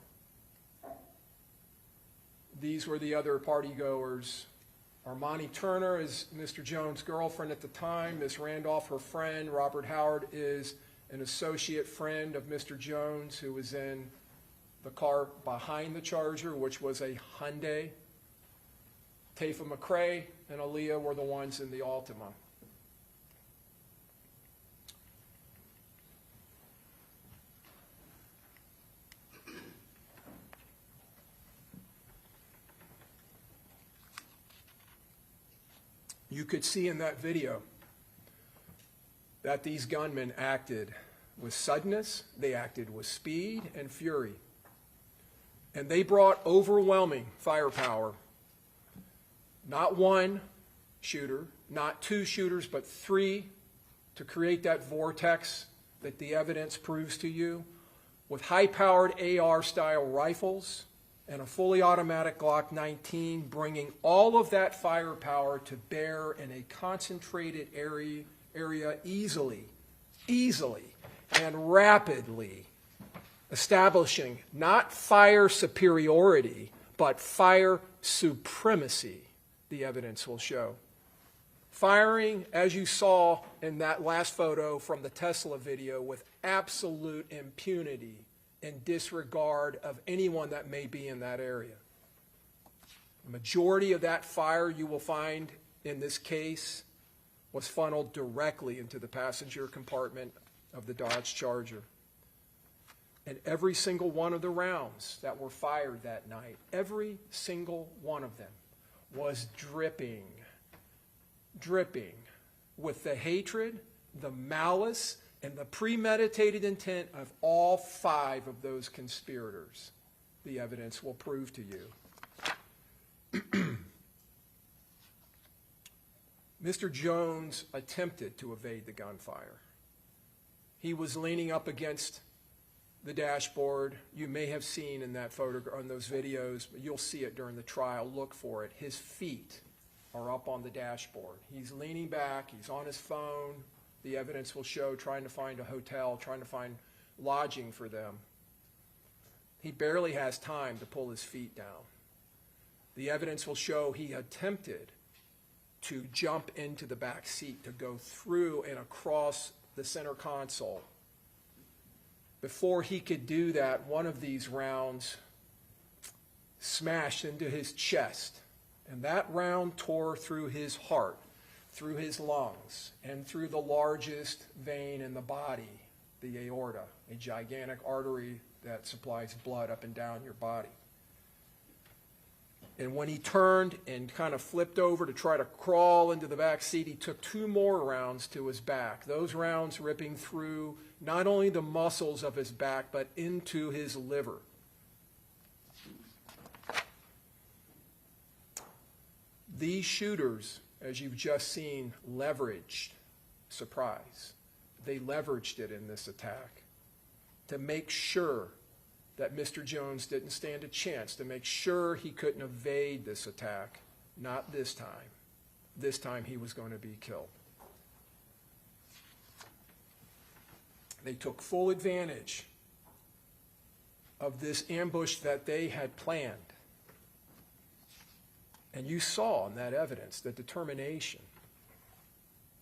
These were the other partygoers. Armani Turner is Mr. Jones' girlfriend at the time. Miss Randolph, her friend. Robert Howard is an associate friend of Mr. Jones, who was in the car behind the Charger, which was a Hyundai. Tafa McCrae and Aaliyah were the ones in the Altima. You could see in that video that these gunmen acted with suddenness, they acted with speed and fury, and they brought overwhelming firepower. Not one shooter, not 2 shooters, but 3 to create that vortex that the evidence proves to you, with high-powered AR-style rifles and a fully automatic Glock 19, bringing all of that firepower to bear in a concentrated area easily, and rapidly, establishing not fire superiority, but fire supremacy, the evidence will show. Firing, as you saw in that last photo from the Tesla video, with absolute impunity and disregard of anyone that may be in that area. The majority of that fire you will find in this case was funneled directly into the passenger compartment of the Dodge Charger. And every single one of the rounds that were fired that night, every single one of them was dripping with the hatred, the malice, and the premeditated intent of all 5 of those conspirators. The evidence will prove to you. Mr. Jones attempted to evade the gunfire. He was leaning up against the dashboard. You may have seen in that photo, on those videos, but you'll see it during the trial. Look for it. His feet are up on the dashboard. He's leaning back. He's on his phone. The evidence will show trying to find a hotel, trying to find lodging for them. He barely has time to pull his feet down. The evidence will show he attempted to jump into the back seat, to go through and across the center console. Before he could do that, one of these rounds smashed into his chest, and that round tore through his heart, through his lungs and through the largest vein in the body, the aorta, a gigantic artery that supplies blood up and down your body. And when he turned and kind of flipped over to try to crawl into the back seat, he took 2 more rounds to his back, those rounds ripping through not only the muscles of his back, but into his liver. These shooters, as you've just seen, leveraged, surprise, they leveraged it in this attack to make sure that Mr. Jones didn't stand a chance, to make sure he couldn't evade this attack. Not this time. This time he was going to be killed. They took full advantage of this ambush that they had planned. And you saw in that evidence the determination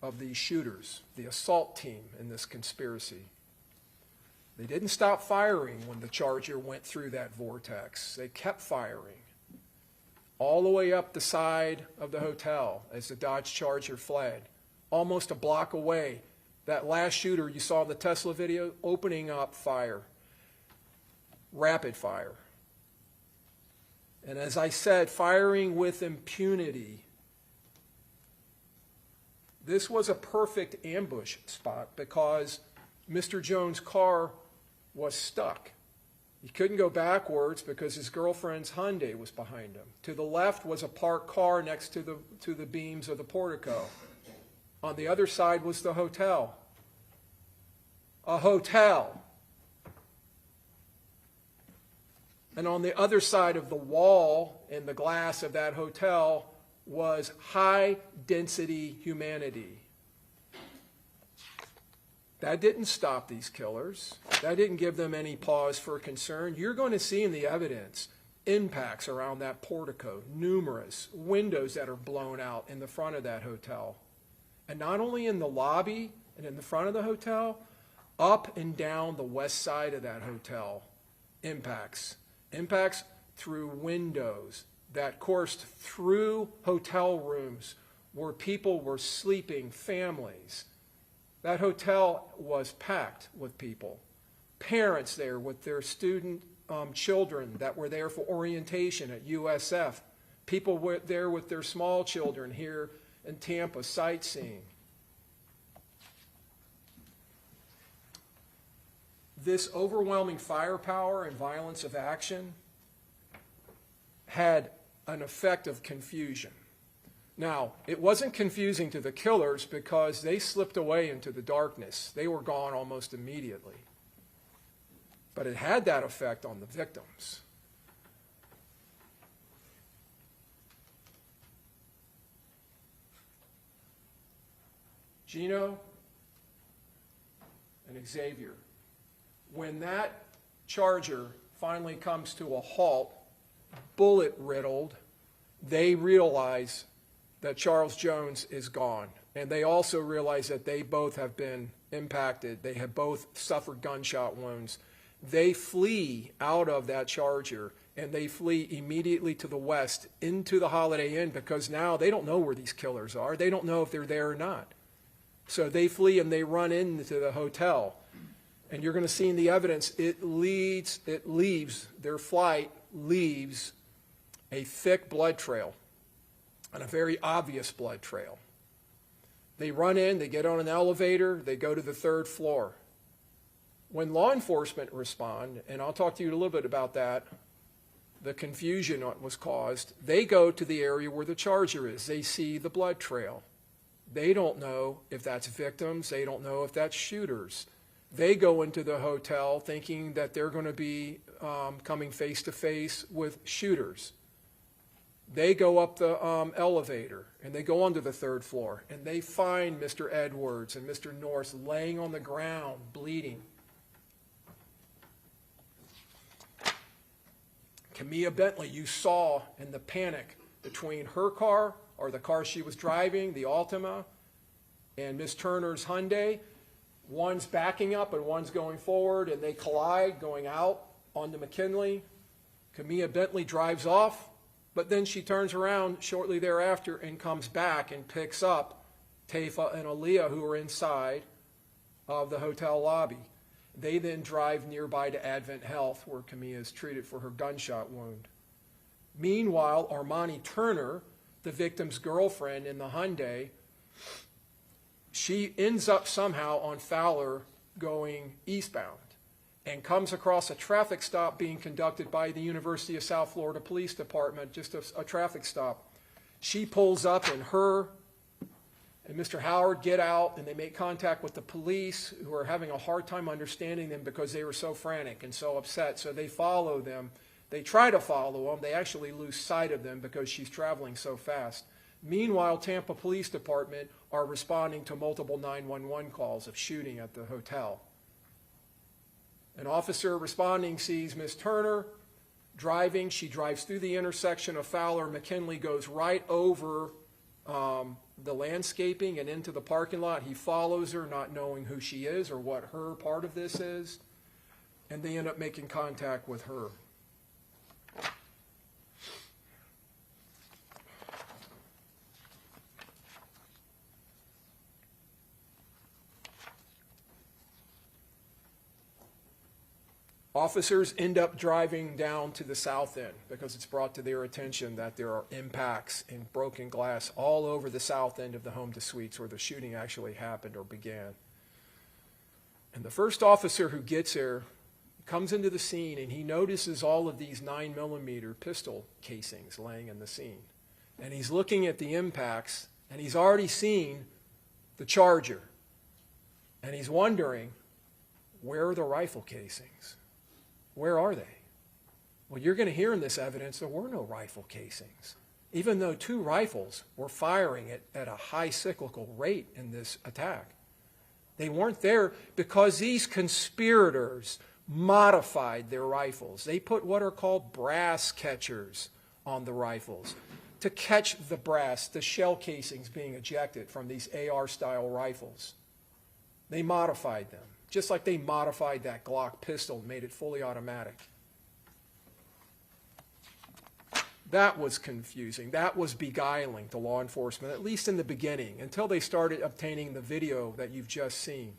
of these shooters, the assault team in this conspiracy. They didn't stop firing when the Charger went through that vortex. They kept firing all the way up the side of the hotel as the Dodge Charger fled, almost a block away. That last shooter you saw in the Tesla video, opening up fire, rapid fire. And as I said, firing with impunity. This was a perfect ambush spot because Mr. Jones' car was stuck. He couldn't go backwards because his girlfriend's Hyundai was behind him. To the left was a parked car next to the beams of the portico. On the other side was the hotel. A hotel. And on the other side of the wall in the glass of that hotel was high-density humanity. That didn't stop these killers. That didn't give them any pause for concern. You're going to see in the evidence impacts around that portico, numerous windows that are blown out in the front of that hotel. And not only in the lobby and in the front of the hotel, up and down the west side of that hotel, impacts. Impacts through windows that coursed through hotel rooms where people were sleeping, families. That hotel was packed with people. Parents there with their student children that were there for orientation at USF. People were there with their small children here in Tampa sightseeing. This overwhelming firepower and violence of action had an effect of confusion. Now, it wasn't confusing to the killers because they slipped away into the darkness. They were gone almost immediately. But it had that effect on the victims. Gino and Xavier, when that Charger finally comes to a halt, bullet riddled, they realize that Charles Jones is gone. And they also realize that they both have been impacted. They have both suffered gunshot wounds. They flee out of that Charger, and they flee immediately to the west into the Holiday Inn because now they don't know where these killers are. They don't know if they're there or not. So they flee and they run into the hotel. And you're going to see in the evidence, their flight leaves a thick blood trail. And a very obvious blood trail. They run in, they get on an elevator, they go to the 3rd floor. When law enforcement respond, and I'll talk to you a little bit about that, the confusion that was caused, they go to the area where the Charger is. They see the blood trail. They don't know if that's victims. They don't know if that's shooters. They go into the hotel thinking that they're going to be coming face to face with shooters. They go up the elevator, and they go onto the 3rd floor, and they find Mr. Edwards and Mr. Norris laying on the ground, bleeding. Camilla Bentley, you saw in the panic between her car, or the car she was driving, the Altima, and Miss Turner's Hyundai. One's backing up and one's going forward, and they collide going out onto McKinley. Camilla Bentley drives off. But then she turns around shortly thereafter and comes back and picks up Tafa and Aaliyah, who are inside of the hotel lobby. They then drive nearby to Advent Health, where Camilla is treated for her gunshot wound. Meanwhile, Armani Turner, the victim's girlfriend in the Hyundai, she ends up somehow on Fowler going eastbound and comes across a traffic stop being conducted by the University of South Florida Police Department, just a traffic stop. She pulls up, and her and Mr. Howard get out, and they make contact with the police, who are having a hard time understanding them because they were so frantic and so upset. So they follow them. They try to follow them. They actually lose sight of them because she's traveling so fast. Meanwhile, Tampa Police Department are responding to multiple 911 calls of shooting at the hotel. An officer responding sees Miss Turner driving. She drives through the intersection of Fowler. McKinley goes right over the landscaping and into the parking lot. He follows her, not knowing who she is or what her part of this is, and they end up making contact with her. Officers end up driving down to the south end because it's brought to their attention that there are impacts and broken glass all over the south end of the home to suites where the shooting actually happened or began. And the first officer who gets there comes into the scene, and he notices all of these 9mm pistol casings laying in the scene. And he's looking at the impacts, and he's already seen the Charger. And he's wondering, where are the rifle casings? Where are they? Well, you're going to hear in this evidence there were no rifle casings, even though 2 rifles were firing at a high cyclical rate in this attack. They weren't there because these conspirators modified their rifles. They put what are called brass catchers on the rifles to catch the brass, the shell casings being ejected from these AR-style rifles. They modified them, just like they modified that Glock pistol and made it fully automatic. That was confusing. That was beguiling to law enforcement, at least in the beginning, until they started obtaining the video that you've just seen.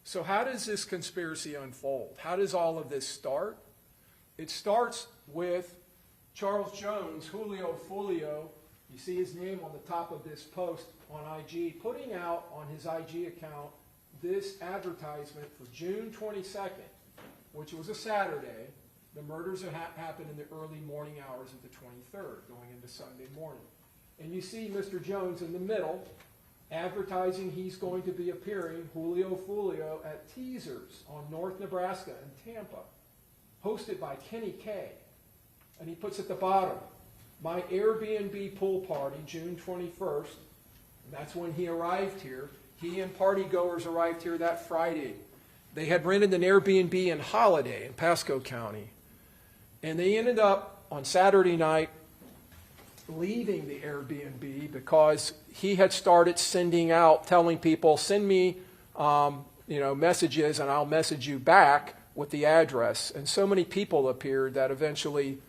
So how does this conspiracy unfold? How does all of this start? It starts with Charles Jones, Julio Foolio, you see his name on the top of this post on IG, putting out on his IG account this advertisement for June 22nd, which was a Saturday. The murders happened in the early morning hours of the 23rd, going into Sunday morning. And you see Mr. Jones in the middle, advertising he's going to be appearing, Julio Foolio, at Teasers on North Nebraska in Tampa, hosted by Kenny Kay. And he puts at the bottom, my Airbnb pool party, June 21st. And that's when he arrived here. He and party goers arrived here that Friday. They had rented an Airbnb in Holiday in Pasco County. And they ended up on Saturday night leaving the Airbnb because he had started sending out, telling people, send me messages and I'll message you back with the address. And so many people appeared that eventually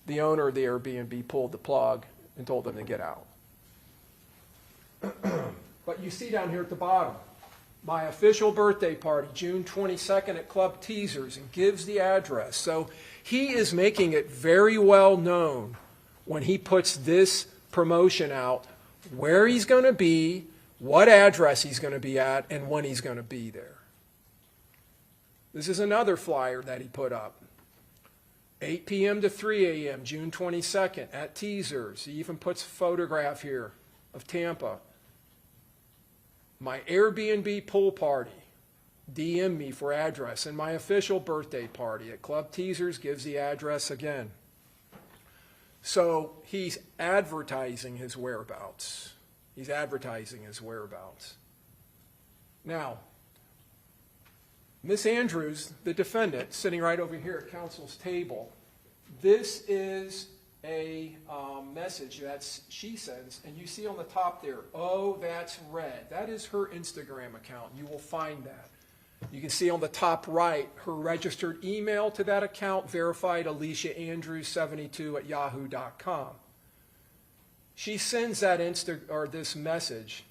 the owner of the Airbnb pulled the plug and told them to get out. But you see down here at the bottom, my official birthday party, June 22nd at Club Teasers, and gives the address. So he is making it very well known when he puts this promotion out, where he's going to be, what address he's going to be at, and when he's going to be there. This is another flyer that he put up. 8 p.m. to 3 a.m., June 22nd, at Teasers. He even puts a photograph here of Tampa. My Airbnb pool party. DM me for address. And my official birthday party at Club Teasers gives the address again. So he's advertising his whereabouts. He's advertising his whereabouts. Now, Miss Andrews, the defendant, sitting right over here at counsel's table, this is a message that she sends, and you see on the top there, "Oh, that's red." That is her Instagram account. You will find that. You can see on the top right her registered email to that account, verified Alicia Andrews 72 at yahoo.com. She sends that this message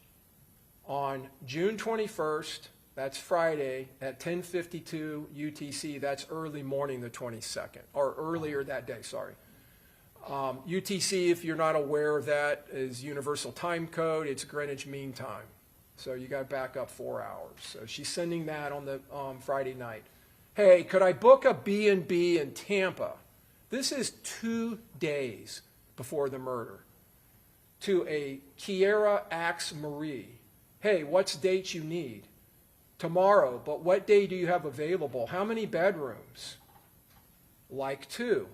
on June 21st. That's Friday at 10:52 UTC. That's early morning the 22nd, or earlier that day, sorry. UTC, if you're not aware of that, is Universal Time Code. It's Greenwich Mean Time. So you got to back up 4 hours. So she's sending that on the Friday night. "Hey, could I book a B&B in Tampa?" This is 2 days before the murder. To a Kiera Axe Marie. "Hey, what's dates you need?" "Tomorrow, but what day do you have available? How many bedrooms?" "Like 2.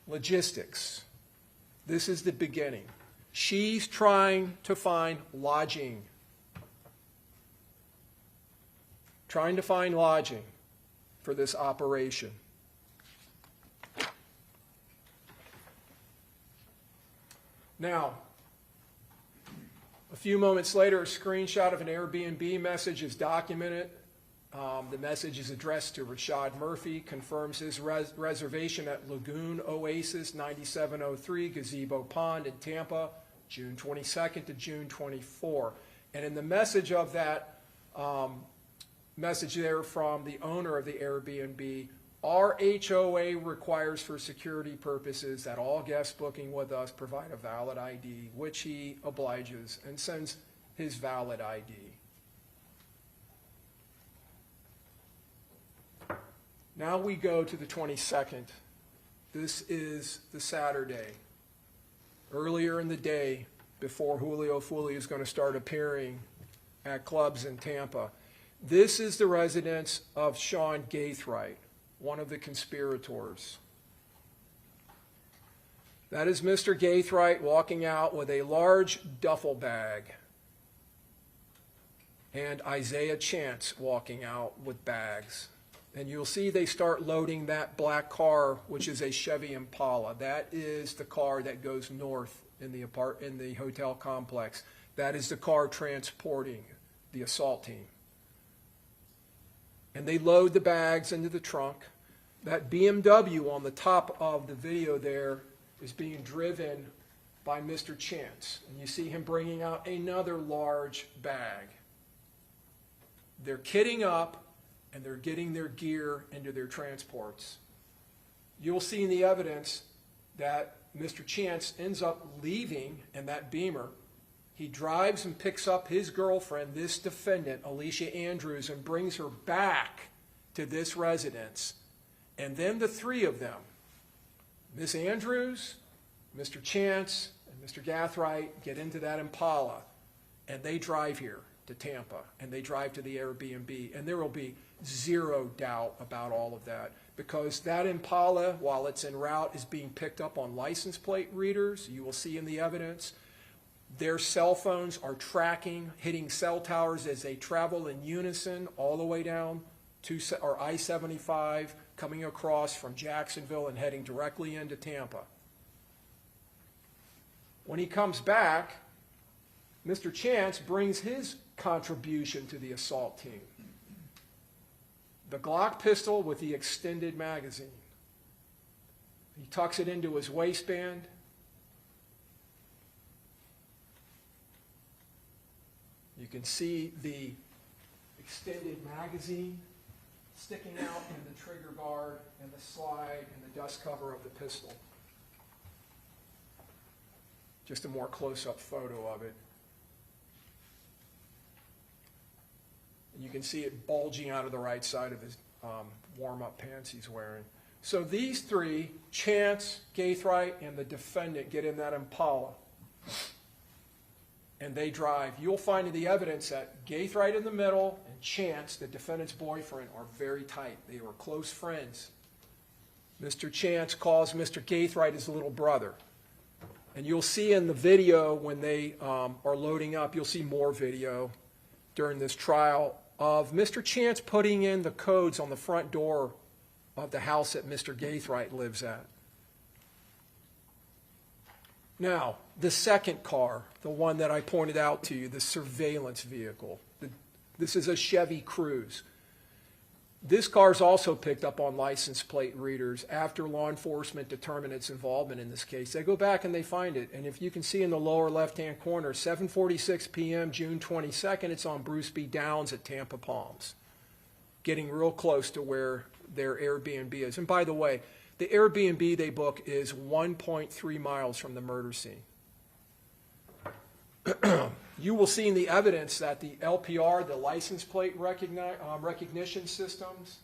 Logistics. This is the beginning. She's trying to find lodging. Trying to find lodging for this operation. Now, a few moments later, a screenshot of an Airbnb message is documented. The message is addressed to Rashad Murphy, confirms his reservation at Lagoon Oasis 9703 Gazebo Pond in Tampa, June 22nd to June 24. And in the message of that message there from the owner of the Airbnb, "Our HOA requires for security purposes that all guests booking with us provide a valid ID," which he obliges and sends his valid ID. Now we go to the 22nd. This is the Saturday. Earlier in the day, before Julio Foolio is going to start appearing at clubs in Tampa. This is the residence of Sean Gaithright, one of the conspirators. That is Mr. Gaithright walking out with a large duffel bag, and Isaiah Chance walking out with bags. And you'll see they start loading that black car, which is a Chevy Impala. That is the car that goes north in the hotel complex. That is the car transporting the assault team. And they load the bags into the trunk. That BMW on the top of the video there is being driven by Mr. Chance. And you see him bringing out another large bag. They're kitting up, and they're getting their gear into their transports. You'll see in the evidence that Mr. Chance ends up leaving in that Beamer. He drives and picks up his girlfriend, this defendant, Alicia Andrews, and brings her back to this residence. And then the three of them, Miss Andrews, Mr. Chance, and Mr. Gaithright, get into that Impala, and they drive here to Tampa, and they drive to the Airbnb, and there will be zero doubt about all of that, because that Impala, while it's en route, is being picked up on license plate readers. You will see in the evidence their cell phones are tracking, hitting cell towers as they travel in unison all the way down to I-75, coming across from Jacksonville and heading directly into Tampa. When he comes back, Mr. Chance brings his contribution to the assault team. The Glock pistol with the extended magazine. He tucks it into his waistband. You can see the extended magazine sticking out in the trigger guard and the slide and the dust cover of the pistol. Just a more close-up photo of it. You can see it bulging out of the right side of his warm-up pants he's wearing. So these three, Chance, Gaithright, and the defendant, get in that Impala. And they drive. You'll find in the evidence that Gaithright in the middle and Chance, the defendant's boyfriend, are very tight. They were close friends. Mr. Chance calls Mr. Gaithright his little brother. And you'll see in the video when they are loading up, you'll see more video during this trial of Mr. Chance putting in the codes on the front door of the house that Mr. Gaithright lives at. Now, the second car, the one that I pointed out to you, the surveillance vehicle. This is a Chevy Cruze. This car is also picked up on license plate readers after law enforcement determined its involvement in this case. They go back and they find it. And if you can see in the lower left-hand corner, 7:46 p.m., June 22nd, it's on Bruce B. Downs at Tampa Palms, getting real close to where their Airbnb is. And by the way, the Airbnb they book is 1.3 miles from the murder scene. You will see in the evidence that the LPR, the license plate recognition systems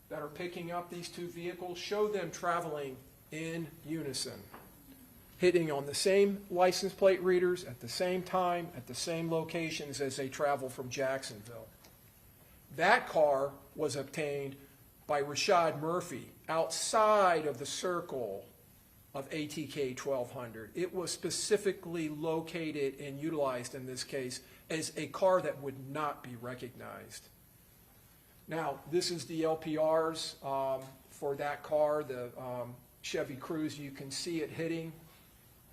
that are picking up these two vehicles, show them traveling in unison, hitting on the same license plate readers at the same time, at the same locations as they travel from Jacksonville. That car was obtained by Rashad Murphy outside of the circle of ATK 1200. It was specifically located and utilized in this case as a car that would not be recognized. Now, this is the LPRs for that car, the Chevy Cruze. You can see it hitting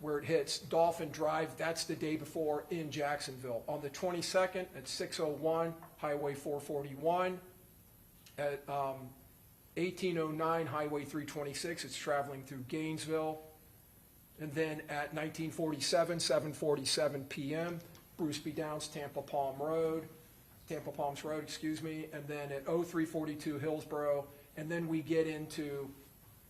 where it hits Dolphin Drive. That's the day before in Jacksonville. On the 22nd at 6:01, Highway 441. At 1809 Highway 326, it's traveling through Gainesville. And then at 1947, 7:47 p.m., Bruce B. Downs, Tampa Palms Road, and then at 0342 Hillsborough, and then we get into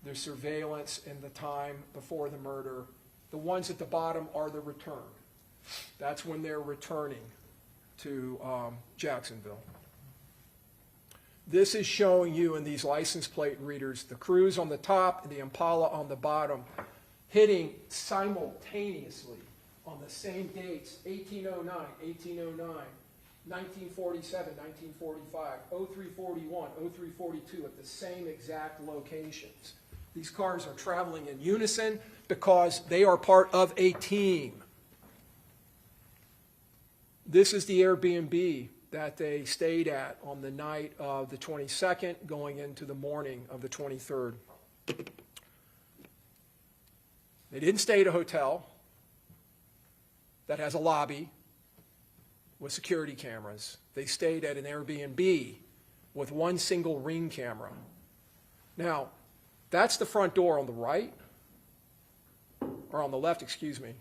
the surveillance and the time before the murder. The ones at the bottom are the return. That's when they're returning to Jacksonville. This is showing you in these license plate readers the Cruze on the top and the Impala on the bottom, hitting simultaneously on the same dates, 1809, 1947, 1945, 0341, 0342, at the same exact locations. These cars are traveling in unison because they are part of a team. This is the Airbnb that they stayed at on the night of the 22nd, going into the morning of the 23rd. They didn't stay at a hotel that has a lobby with security cameras. They stayed at an Airbnb with one single Ring camera. Now, that's the front door on the right, or on the left, excuse me.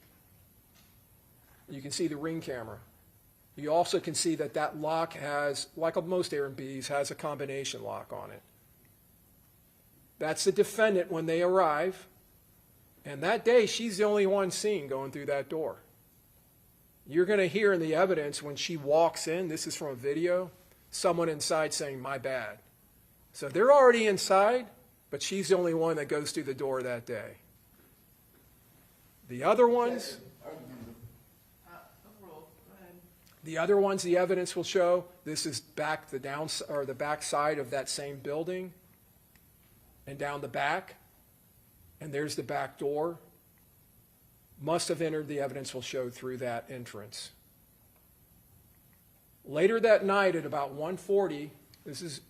You can see the Ring camera. You also can see that that lock has, like most Airbnbs, has a combination lock on it. That's the defendant when they arrive, and that day she's the only one seen going through that door. You're going to hear in the evidence when she walks in, this is from a video, someone inside saying, "My bad." So they're already inside, but she's the only one that goes through the door that day. The other ones, the evidence will show, this is back the back side of that same building, and down the back, and there's the back door. Must have entered, the evidence will show, through that entrance. Later that night at about 1:40, this is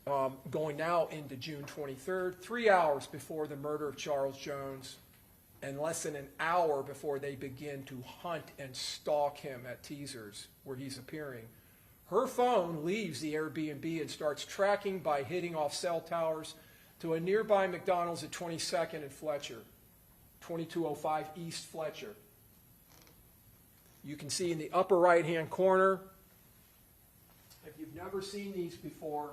going now into June 23rd, 3 hours before the murder of Charles Jones, and less than an hour before they begin to hunt and stalk him at Teasers, where he's appearing. Her phone leaves the Airbnb and starts tracking by hitting off cell towers to a nearby McDonald's at 22nd and Fletcher, 2205 East Fletcher. You can see in the upper right-hand corner, if you've never seen these before,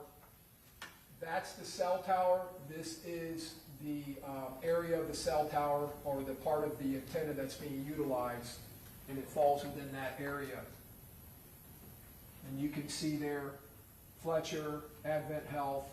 that's the cell tower. This is the area of the cell tower, or the part of the antenna that's being utilized, and it falls within that area. And you can see there Fletcher, Advent Health.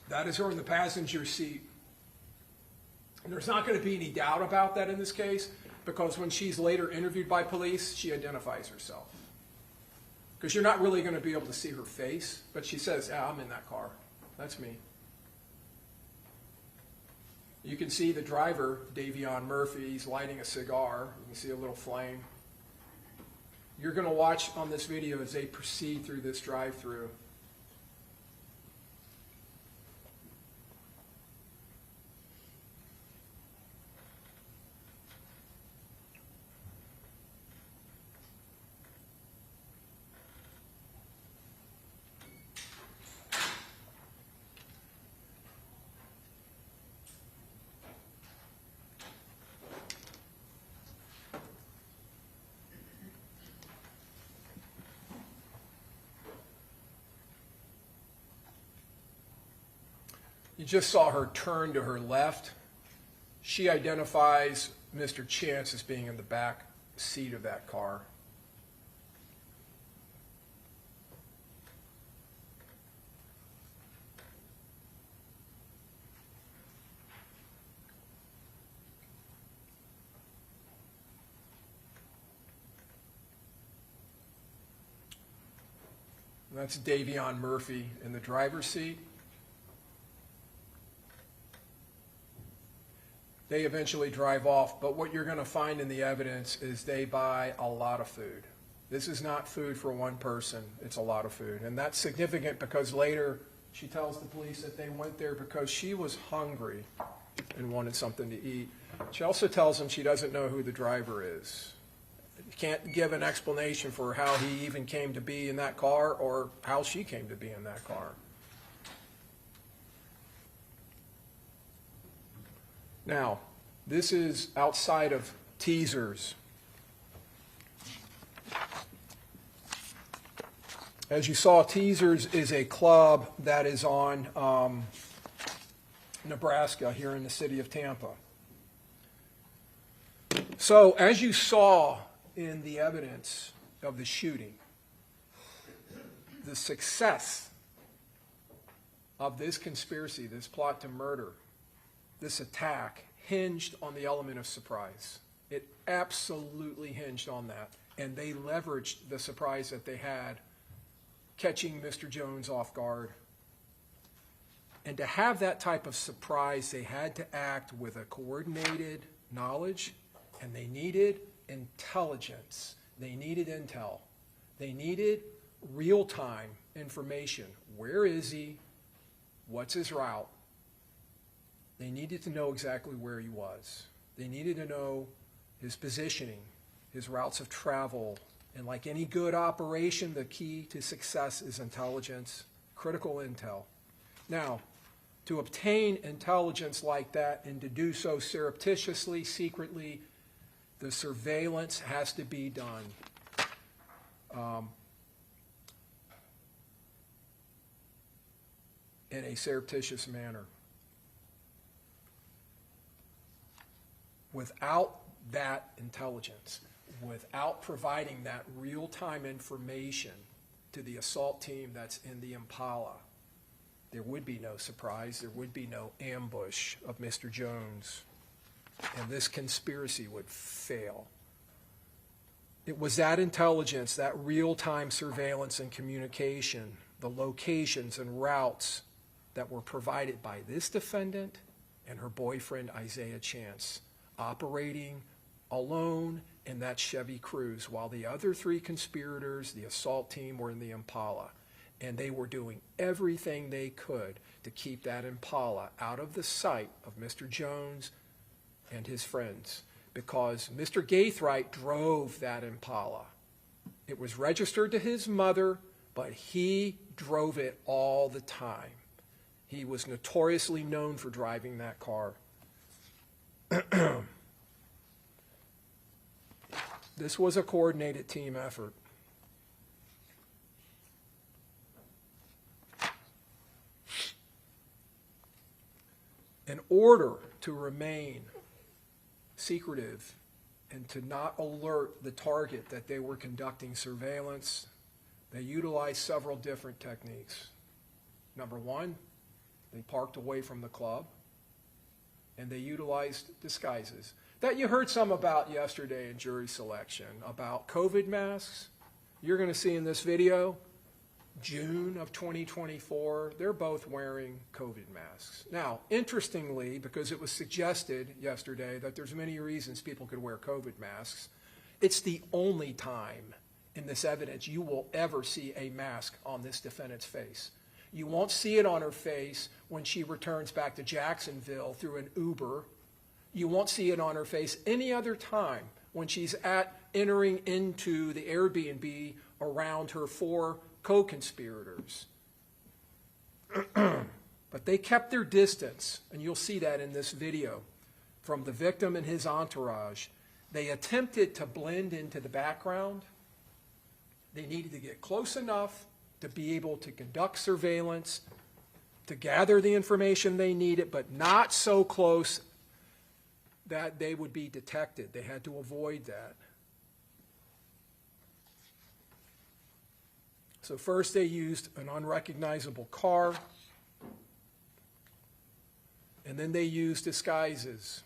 That is her in the passenger seat. And there's not going to be any doubt about that in this case, because when she's later interviewed by police, she identifies herself. Because you're not really going to be able to see her face, but she says, yeah, I'm in that car. That's me. You can see the driver, Davion Murphy, he's lighting a cigar. You can see a little flame. You're going to watch on this video as they proceed through this drive-through. You just saw her turn to her left. She identifies Mr. Chance as being in the back seat of that car. That's Davion Murphy in the driver's seat. They eventually drive off, but what you're going to find in the evidence is they buy a lot of food. This is not food for one person, it's a lot of food. And that's significant because later she tells the police that they went there because she was hungry and wanted something to eat. She also tells them she doesn't know who the driver is. You can't give an explanation for how he even came to be in that car or how she came to be in that car. Now, this is outside of Teasers. As you saw, Teasers is a club that is on Nebraska here in the city of Tampa. So, as you saw in the evidence of the shooting, the success of this conspiracy, this plot to murder, this attack hinged on the element of surprise. It absolutely hinged on that. And they leveraged the surprise that they had, catching Mr. Jones off guard. And to have that type of surprise, they had to act with a coordinated knowledge, and they needed intelligence. They needed intel. They needed real-time information. Where is he? What's his route? They needed to know exactly where he was. They needed to know his positioning, his routes of travel. And like any good operation, the key to success is intelligence, critical intel. Now, to obtain intelligence like that and to do so surreptitiously, secretly, the surveillance has to be done. In a surreptitious manner. Without that intelligence, without providing that real-time information to the assault team that's in the Impala, there would be no surprise, there would be no ambush of Mr. Jones, and this conspiracy would fail. It was that intelligence, that real-time surveillance and communication, the locations and routes that were provided by this defendant and her boyfriend, Isaiah Chance, operating alone in that Chevy Cruze while the other three conspirators, the assault team, were in the Impala. And they were doing everything they could to keep that Impala out of the sight of Mr. Jones and his friends, because Mr. Gaithright drove that Impala. It was registered to his mother, but he drove it all the time. He was notoriously known for driving that car. This was a coordinated team effort. In order to remain secretive and to not alert the target that they were conducting surveillance, they utilized several different techniques. Number one, they parked away from the club, and they utilized disguises that you heard some about yesterday in jury selection, about COVID masks, you're going to see in this video, June of 2024, they're both wearing COVID masks. Now, interestingly, because it was suggested yesterday that there's many reasons people could wear COVID masks, it's the only time in this evidence you will ever see a mask on this defendant's face. You won't see it on her face when she returns back to Jacksonville through an Uber. You won't see it on her face any other time when she's entering into the Airbnb around her 4 co-conspirators. But they kept their distance, and you'll see that in this video, from the victim and his entourage. They attempted to blend into the background. They needed to get close enough to be able to conduct surveillance, to gather the information they needed, but not so close that they would be detected. They had to avoid that. So first they used an unrecognizable car, and then they used disguises.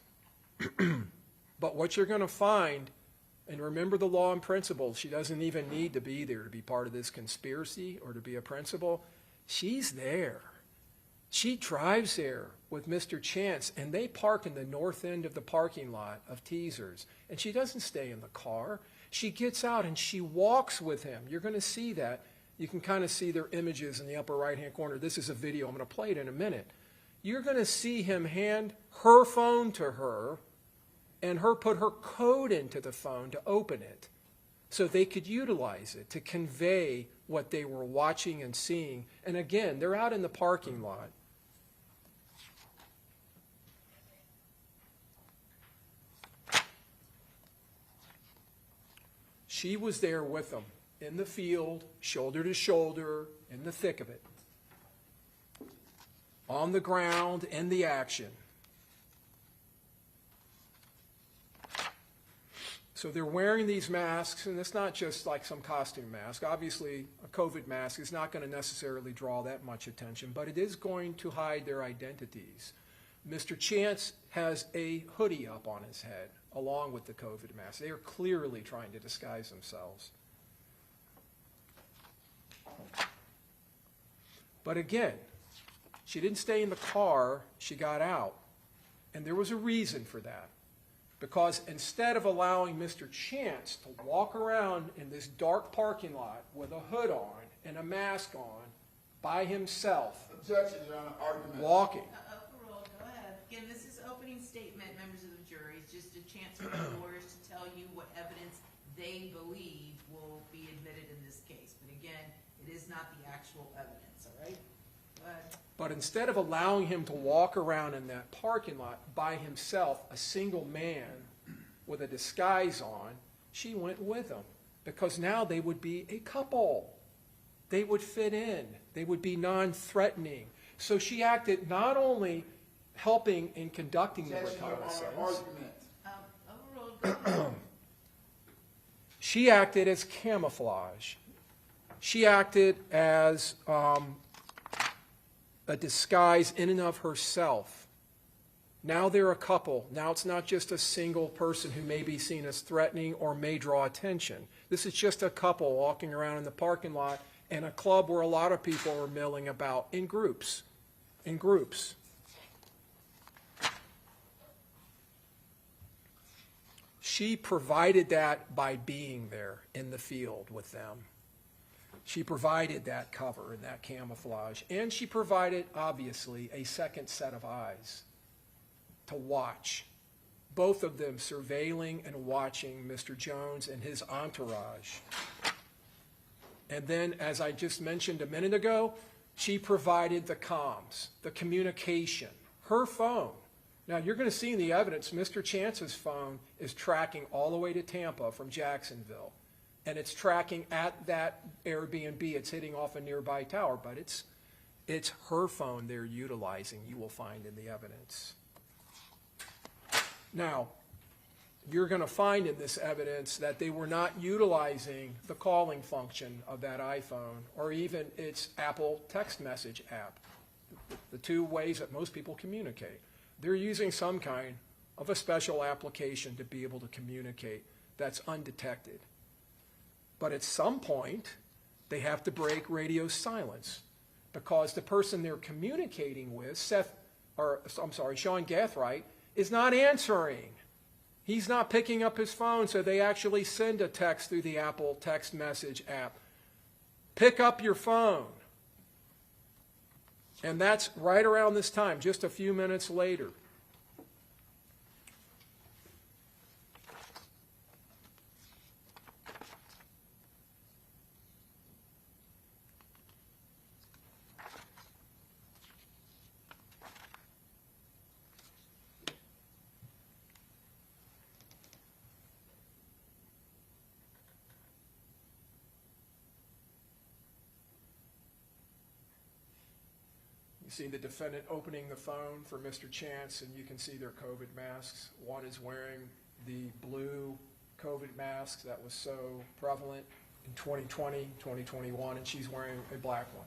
But what you're going to find, and remember the law and principles, she doesn't even need to be there to be part of this conspiracy or to be a principal. She's there. She drives there with Mr. Chance, and they park in the north end of the parking lot of Teasers. And she doesn't stay in the car. She gets out and she walks with him. You're going to see that. You can kind of see their images in the upper right-hand corner. This is a video. I'm going to play it in a minute. You're going to see him hand her phone to her and her put her code into the phone to open it so they could utilize it to convey what they were watching and seeing. And again, they're out in the parking lot. She was there with them in the field, shoulder to shoulder, in the thick of it, on the ground, in the action. So they're wearing these masks, and it's not just like some costume mask. Obviously, a COVID mask is not going to necessarily draw that much attention, but it is going to hide their identities. Mr. Chance has a hoodie up on his head, along with the COVID mask. They are clearly trying to disguise themselves. But again, she didn't stay in the car, she got out. And there was a reason for that. Because instead of allowing Mr. Chance to walk around in this dark parking lot with a hood on and a mask on by himself, Objection, Your Honor. Argument. walking. Overruled, go ahead. Again, this is opening statement, members of the jury. It's just a chance for the lawyers to tell you what evidence they believe will be admitted in this case. But again, it is not the actual evidence, all right? Go ahead. But instead of allowing him to walk around in that parking lot by himself, a single man with a disguise on, she went with him. Because now they would be a couple. They would fit in. They would be non-threatening. So she acted not only helping in conducting the Objection, Your Honor. reconnaissance, Argument. Overruled, go ahead. she acted as camouflage. She acted as a disguise in and of herself. Now they're a couple. Now it's not just a single person who may be seen as threatening or may draw attention. This is just a couple walking around in the parking lot in a club where a lot of people are milling about in groups. In groups. She provided that by being there in the field with them. She provided that cover and that camouflage. And she provided, obviously, a second set of eyes to watch. Both of them surveilling and watching Mr. Jones and his entourage. And then, as I just mentioned a minute ago, she provided the comms, the communication, her phone. Now, you're going to see in the evidence, Mr. Chance's phone is tracking all the way to Tampa from Jacksonville. And it's tracking at that Airbnb. It's hitting off a nearby tower, but it's her phone they're utilizing, you will find in the evidence. Now, you're going to find in this evidence that they were not utilizing the calling function of that iPhone or even its Apple text message app, the two ways that most people communicate. They're using some kind of a special application to be able to communicate that's undetected. But at some point, they have to break radio silence because the person they're communicating with, Sean Gathright, is not answering. He's not picking up his phone, so they actually send a text through the Apple text message app. Pick up your phone. And that's right around this time, just a few minutes later. You see the defendant opening the phone for Mr. Chance, and you can see their COVID masks. One is wearing the blue COVID mask that was so prevalent in 2020, 2021, and she's wearing a black one.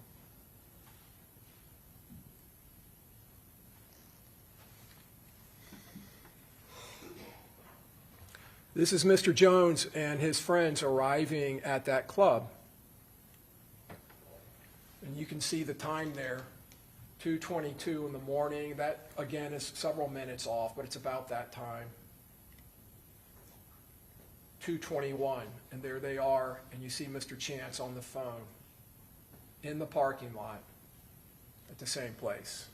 This is Mr. Jones and his friends arriving at that club. And you can see the time there. 2:22 in the morning. That, again, is several minutes off, but it's about that time. 2:21, and there they are, and you see Mr. Chance on the phone in the parking lot at the same place.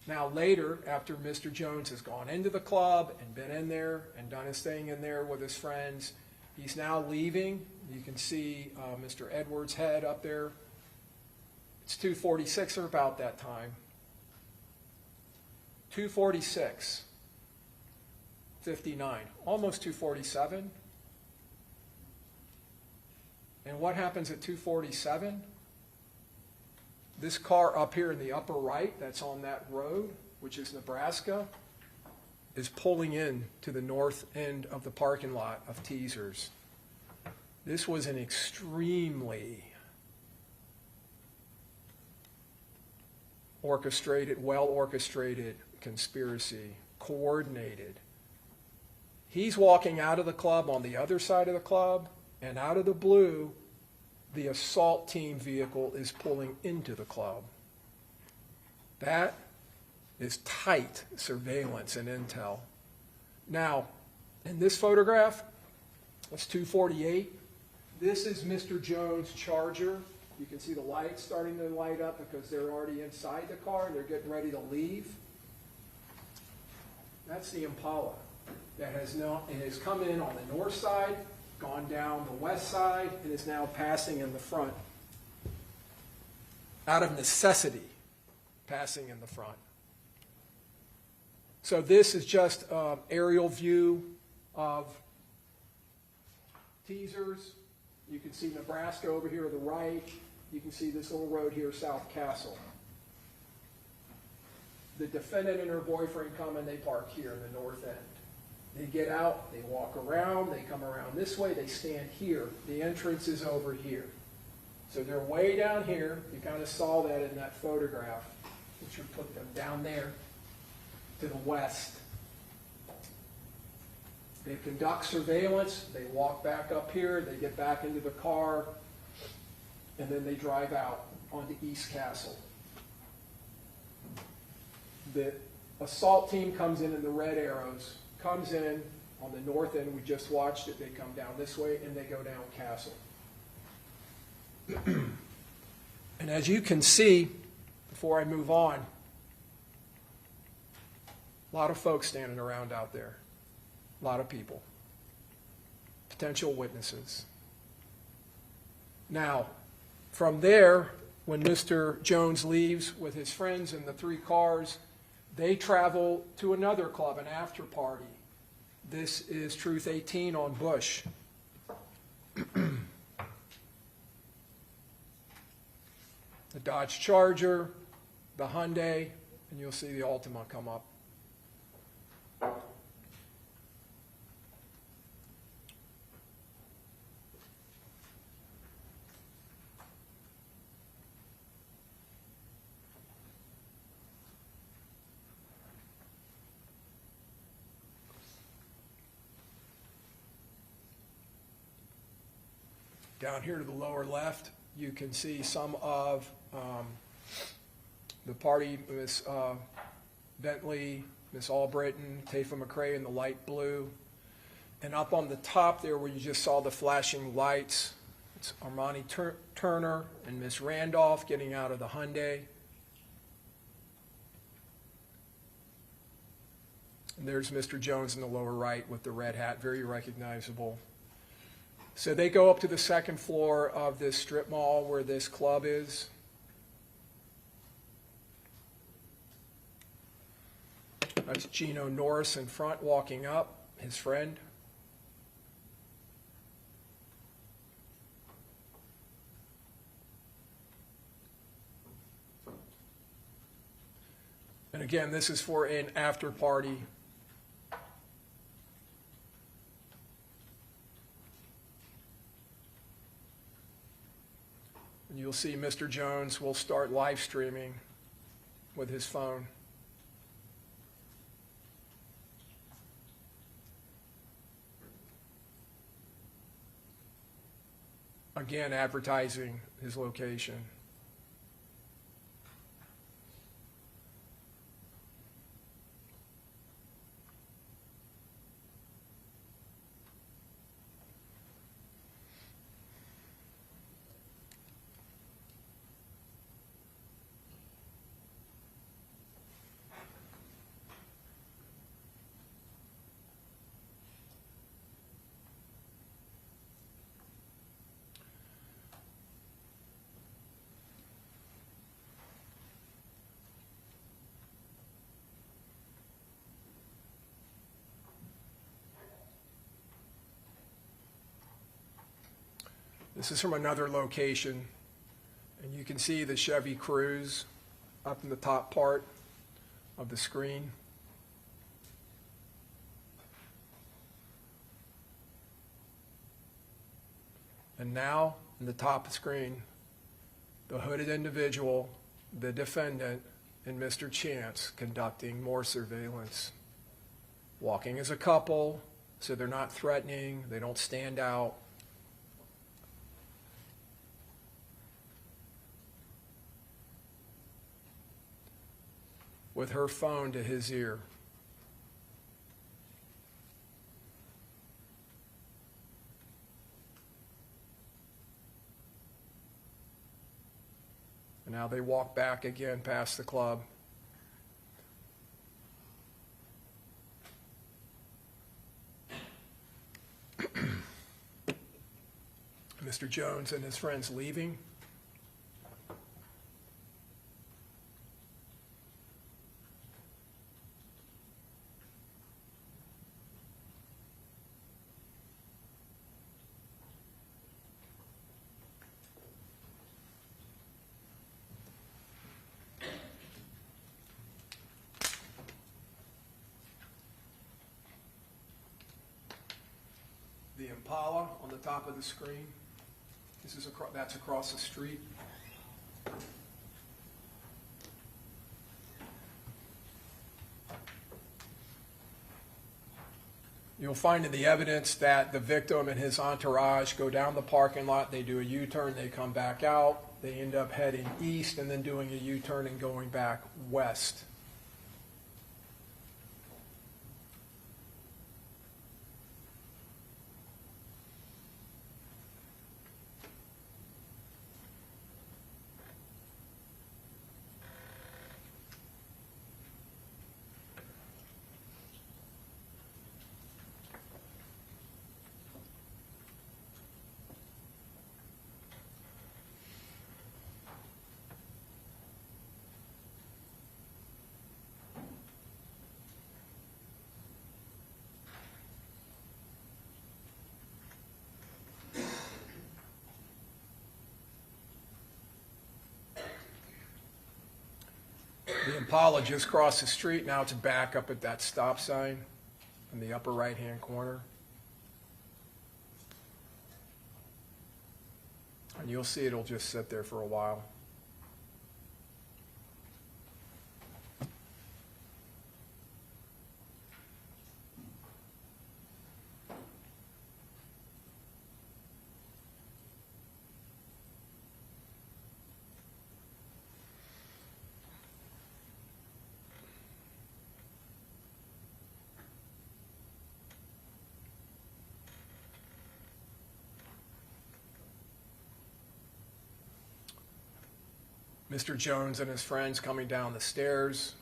Now later, after Mr. Jones has gone into the club and been in there and done his thing in there with his friends, he's now leaving. You can see Mr. Edwards' head up there. It's 2:46 or about that time. 2:46, 59, almost 2:47. And what happens at 2:47? This car up here in the upper right, that's on that road, which is Nebraska, is pulling in to the north end of the parking lot of Teasers. This was an extremely orchestrated, well-orchestrated conspiracy, coordinated. He's walking out of the club on the other side of the club, and out of the blue, the assault team vehicle is pulling into the club. That is tight surveillance and intel. Now, in this photograph, it's 2:48. This is Mr. Jones' Charger. You can see the lights starting to light up because they're already inside the car. They're getting ready to leave. That's the Impala that has come in on the north side, gone down the west side, and is now passing in the front. Out of necessity, passing in the front. So this is just an aerial view of Teasers. You can see Nebraska over here to the right. You can see this little road here, South Castle. The defendant and her boyfriend come and they park here in the north end. They get out, they walk around, they come around this way, they stand here. The entrance is over here. So they're way down here. You kind of saw that in that photograph, which would put them down there to the west. They conduct surveillance, they walk back up here, they get back into the car, and then they drive out onto East Castle. The assault team comes in the red arrows, comes in on the north end. We just watched it. They come down this way, and they go down Castle. And as you can see, before I move on, a lot of folks standing around out there. A lot of people. Potential witnesses. Now, from there, when Mr. Jones leaves with his friends in the 3 cars, they travel to another club, an after party. This is Truth 18 on Bush. The Dodge Charger, the Hyundai, and you'll see the Altima come up. Down here to the lower left, you can see some of the party, Miss Bentley, Miss Albritton, Tafa McRae in the light blue. And up on the top there where you just saw the flashing lights, it's Armani Turner and Miss Randolph getting out of the Hyundai. And there's Mr. Jones in the lower right with the red hat, very recognizable. So they go up to the second floor of this strip mall where this club is. That's Gino Norris in front walking up, his friend. And again, this is for an after party. And you'll see Mr. Jones will start live streaming with his phone. Again, advertising his location. This is from another location, and you can see the Chevy Cruze up in the top part of the screen. And now, in the top of the screen, the hooded individual, the defendant, and Mr. Chance conducting more surveillance. Walking as a couple, so they're not threatening, they don't stand out. With her phone to his ear. And now they walk back again past the club. Mr. Jones and his friends leaving. The Impala on the top of the screen. This is that's across the street. You'll find in the evidence that the victim and his entourage go down the parking lot, they do a U-turn, they come back out, they end up heading east and then doing a U-turn and going back west. The Impala just crossed the street. Now it's back up at that stop sign in the upper right-hand corner. And you'll see it'll just sit there for a while. Mr. Jones and his friends coming down the stairs.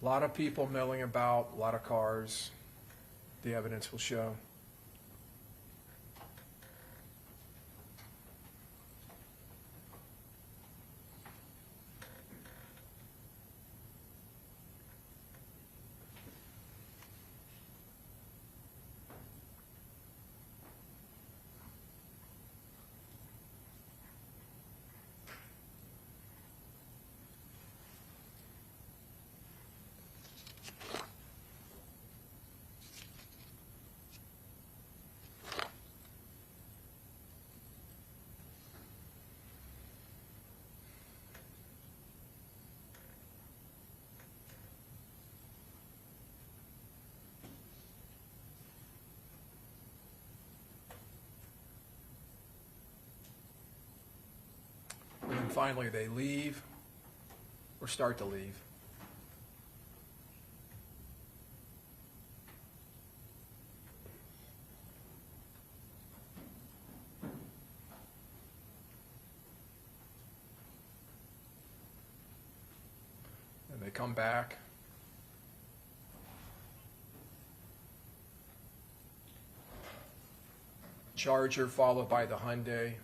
A lot of people milling about, a lot of cars, the evidence will show. And then finally, they leave or start to leave. And they come back. Charger followed by the Hyundai.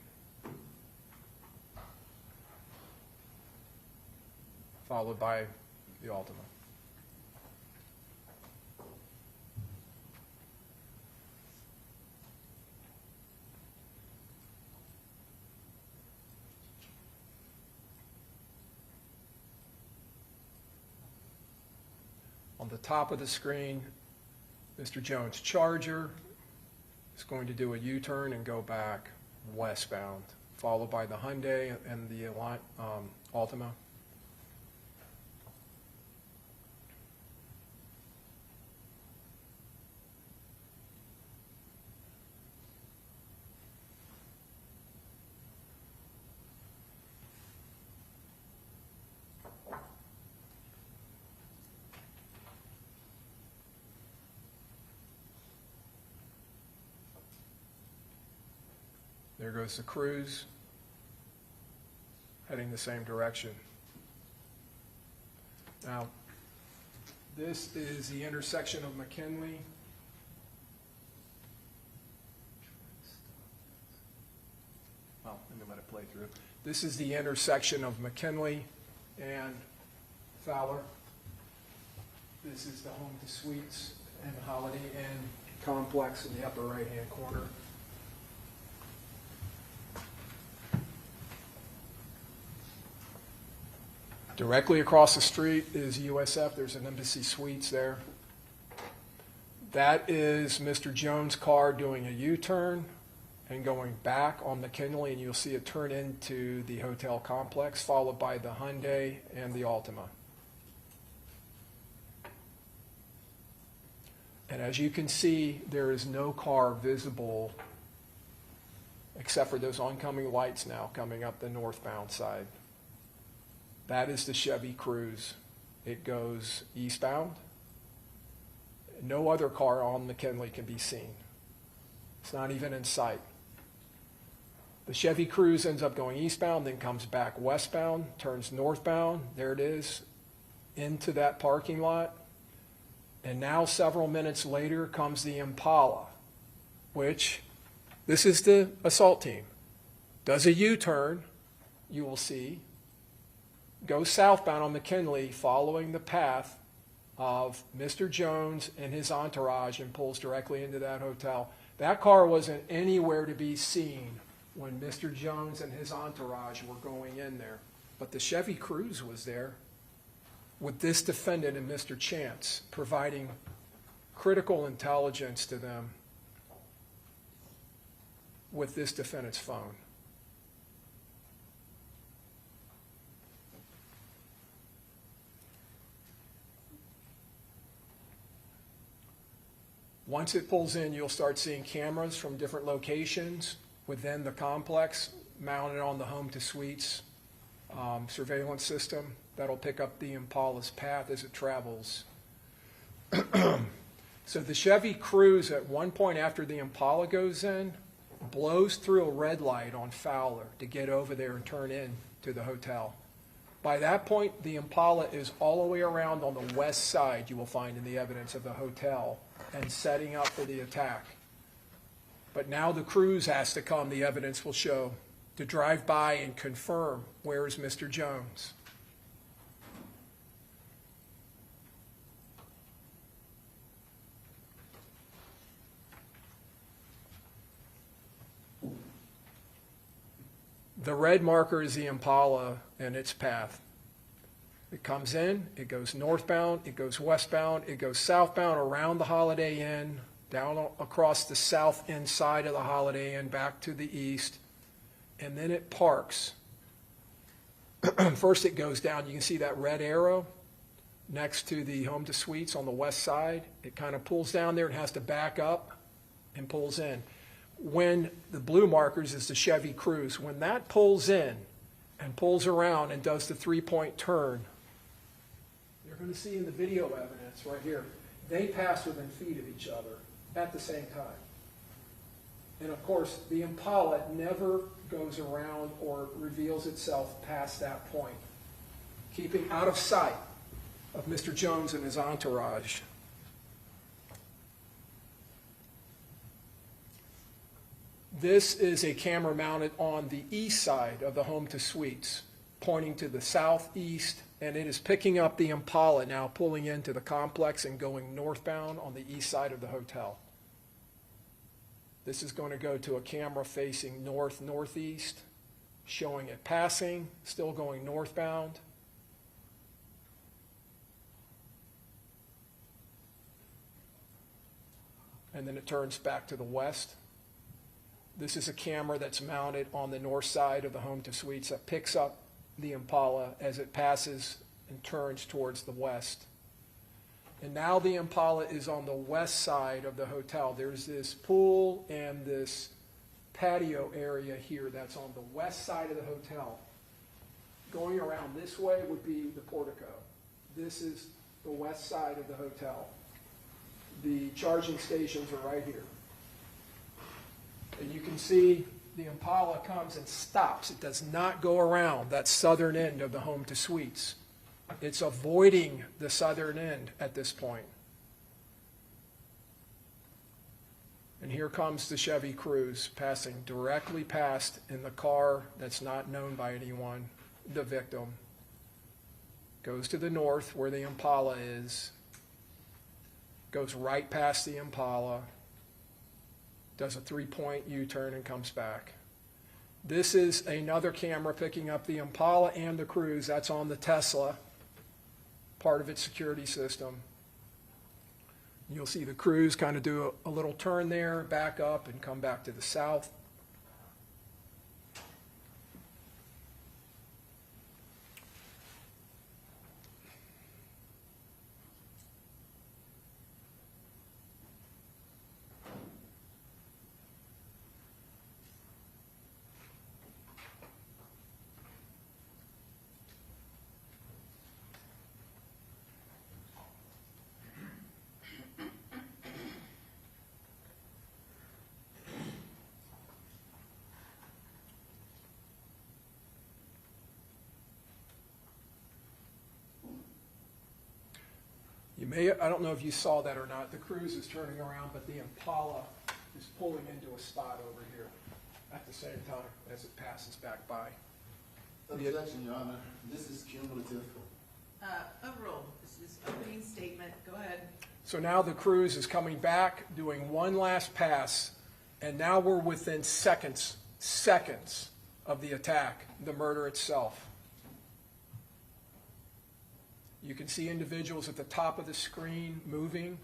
Followed by the Altima. On the top of the screen, Mr. Jones' Charger is going to do a U-turn and go back westbound, followed by the Hyundai and the Altima. There goes the Cruise, heading the same direction. Now, this is the intersection of McKinley. Well, let me let it play through. This is the intersection of McKinley and Fowler. This is the Home to Suites and Holiday Inn complex in the upper right-hand corner. Directly across the street is USF. There's an Embassy Suites there. That is Mr. Jones' car doing a U-turn and going back on McKinley, and you'll see it turn into the hotel complex, followed by the Hyundai and the Altima. And as you can see, there is no car visible except for those oncoming lights now coming up the northbound side. That is the Chevy Cruise. It goes eastbound. No other car on McKinley can be seen. It's not even in sight. The Chevy Cruise ends up going eastbound, then comes back westbound, turns northbound. There it is, into that parking lot. And now, several minutes later, comes the Impala, which, this is the assault team. Does a U-turn, you will see, goes southbound on McKinley, following the path of Mr. Jones and his entourage, and pulls directly into that hotel. That car wasn't anywhere to be seen when Mr. Jones and his entourage were going in there. But the Chevy Cruise was there with this defendant and Mr. Chance, providing critical intelligence to them with this defendant's phone. Once it pulls in, you'll start seeing cameras from different locations within the complex mounted on the home to suites surveillance system that'll pick up the Impala's path as it travels. So the Chevy Cruze, at one point after the Impala goes in, blows through a red light on Fowler to get over there and turn in to the hotel. By that point, the Impala is all the way around on the west side, you will find in the evidence, of the hotel, and setting up for the attack. But now the Cruze has to come, the evidence will show, to drive by and confirm where is Mr. Jones. The red marker is the Impala and its path. It comes in, it goes northbound, it goes westbound, it goes southbound around the Holiday Inn, down across the south end side of the Holiday Inn, back to the east, and then it parks. First it goes down, you can see that red arrow next to the home to suites on the west side. It kind of pulls down there and has to back up and pulls in. When the blue markers is the Chevy Cruze, when that pulls in and pulls around and does the three-point turn, you're going to see in the video evidence right here, they pass within feet of each other at the same time. And of course, the Impala never goes around or reveals itself past that point, keeping out of sight of Mr. Jones and his entourage. This is a camera mounted on the east side of the home to suites, pointing to the southeast, and it is picking up the Impala now, pulling into the complex and going northbound on the east side of the hotel. This is going to go to a camera facing north-northeast, showing it passing, still going northbound. And then it turns back to the west. This is a camera that's mounted on the north side of the home to suites that picks up the Impala as it passes and turns towards the west. And now the Impala is on the west side of the hotel. There's this pool and this patio area here that's on the west side of the hotel. Going around this way would be the portico. This is the west side of the hotel. The charging stations are right here. And you can see the Impala comes and stops. It does not go around that southern end of the home to suites. It's avoiding the southern end at this point. And here comes the Chevy Cruze passing directly past in the car that's not known by anyone, the victim. Goes to the north where the Impala is. Goes right past the Impala. Does a three-point U-turn and comes back. This is another camera picking up the Impala and the Cruze. That's on the Tesla, part of its security system. You'll see the Cruze kind of do a little turn there, back up, and come back to the south. You may, I don't know if you saw that or not, the Cruze is turning around, but the Impala is pulling into a spot over here at the same time as it passes back by. Objection, Your Honor. This is cumulative. Overruled. This is opening statement. Go ahead. So now the Cruze is coming back, doing one last pass, and now we're within seconds of the attack, the murder itself. You can see individuals at the top of the screen moving.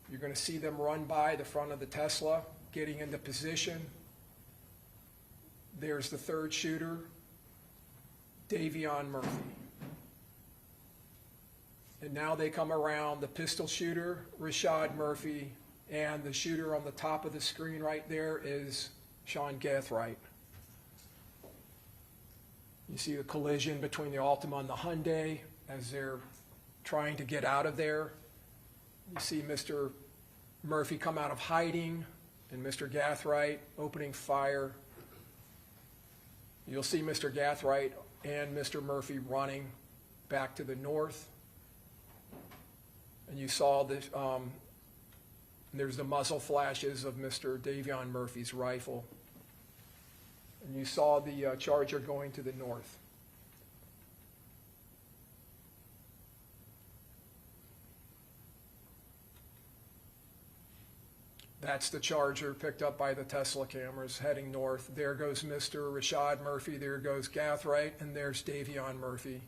You're going to see them run by the front of the Tesla, getting into position. There's the third shooter, Davion Murphy. And now they come around the pistol shooter, Rashad Murphy, and the shooter on the top of the screen right there is Sean Gathright. You see the collision between the Altima and the Hyundai as they're trying to get out of there. You see Mr. Murphy come out of hiding and Mr. Gathright opening fire. You'll see Mr. Gathright and Mr. Murphy running back to the north. And you saw this, there's the muzzle flashes of Mr. Davion Murphy's rifle. And you saw the Charger going to the north. That's the Charger picked up by the Tesla cameras heading north. There goes Mr. Rashad Murphy, there goes Gathright, and there's Davion Murphy.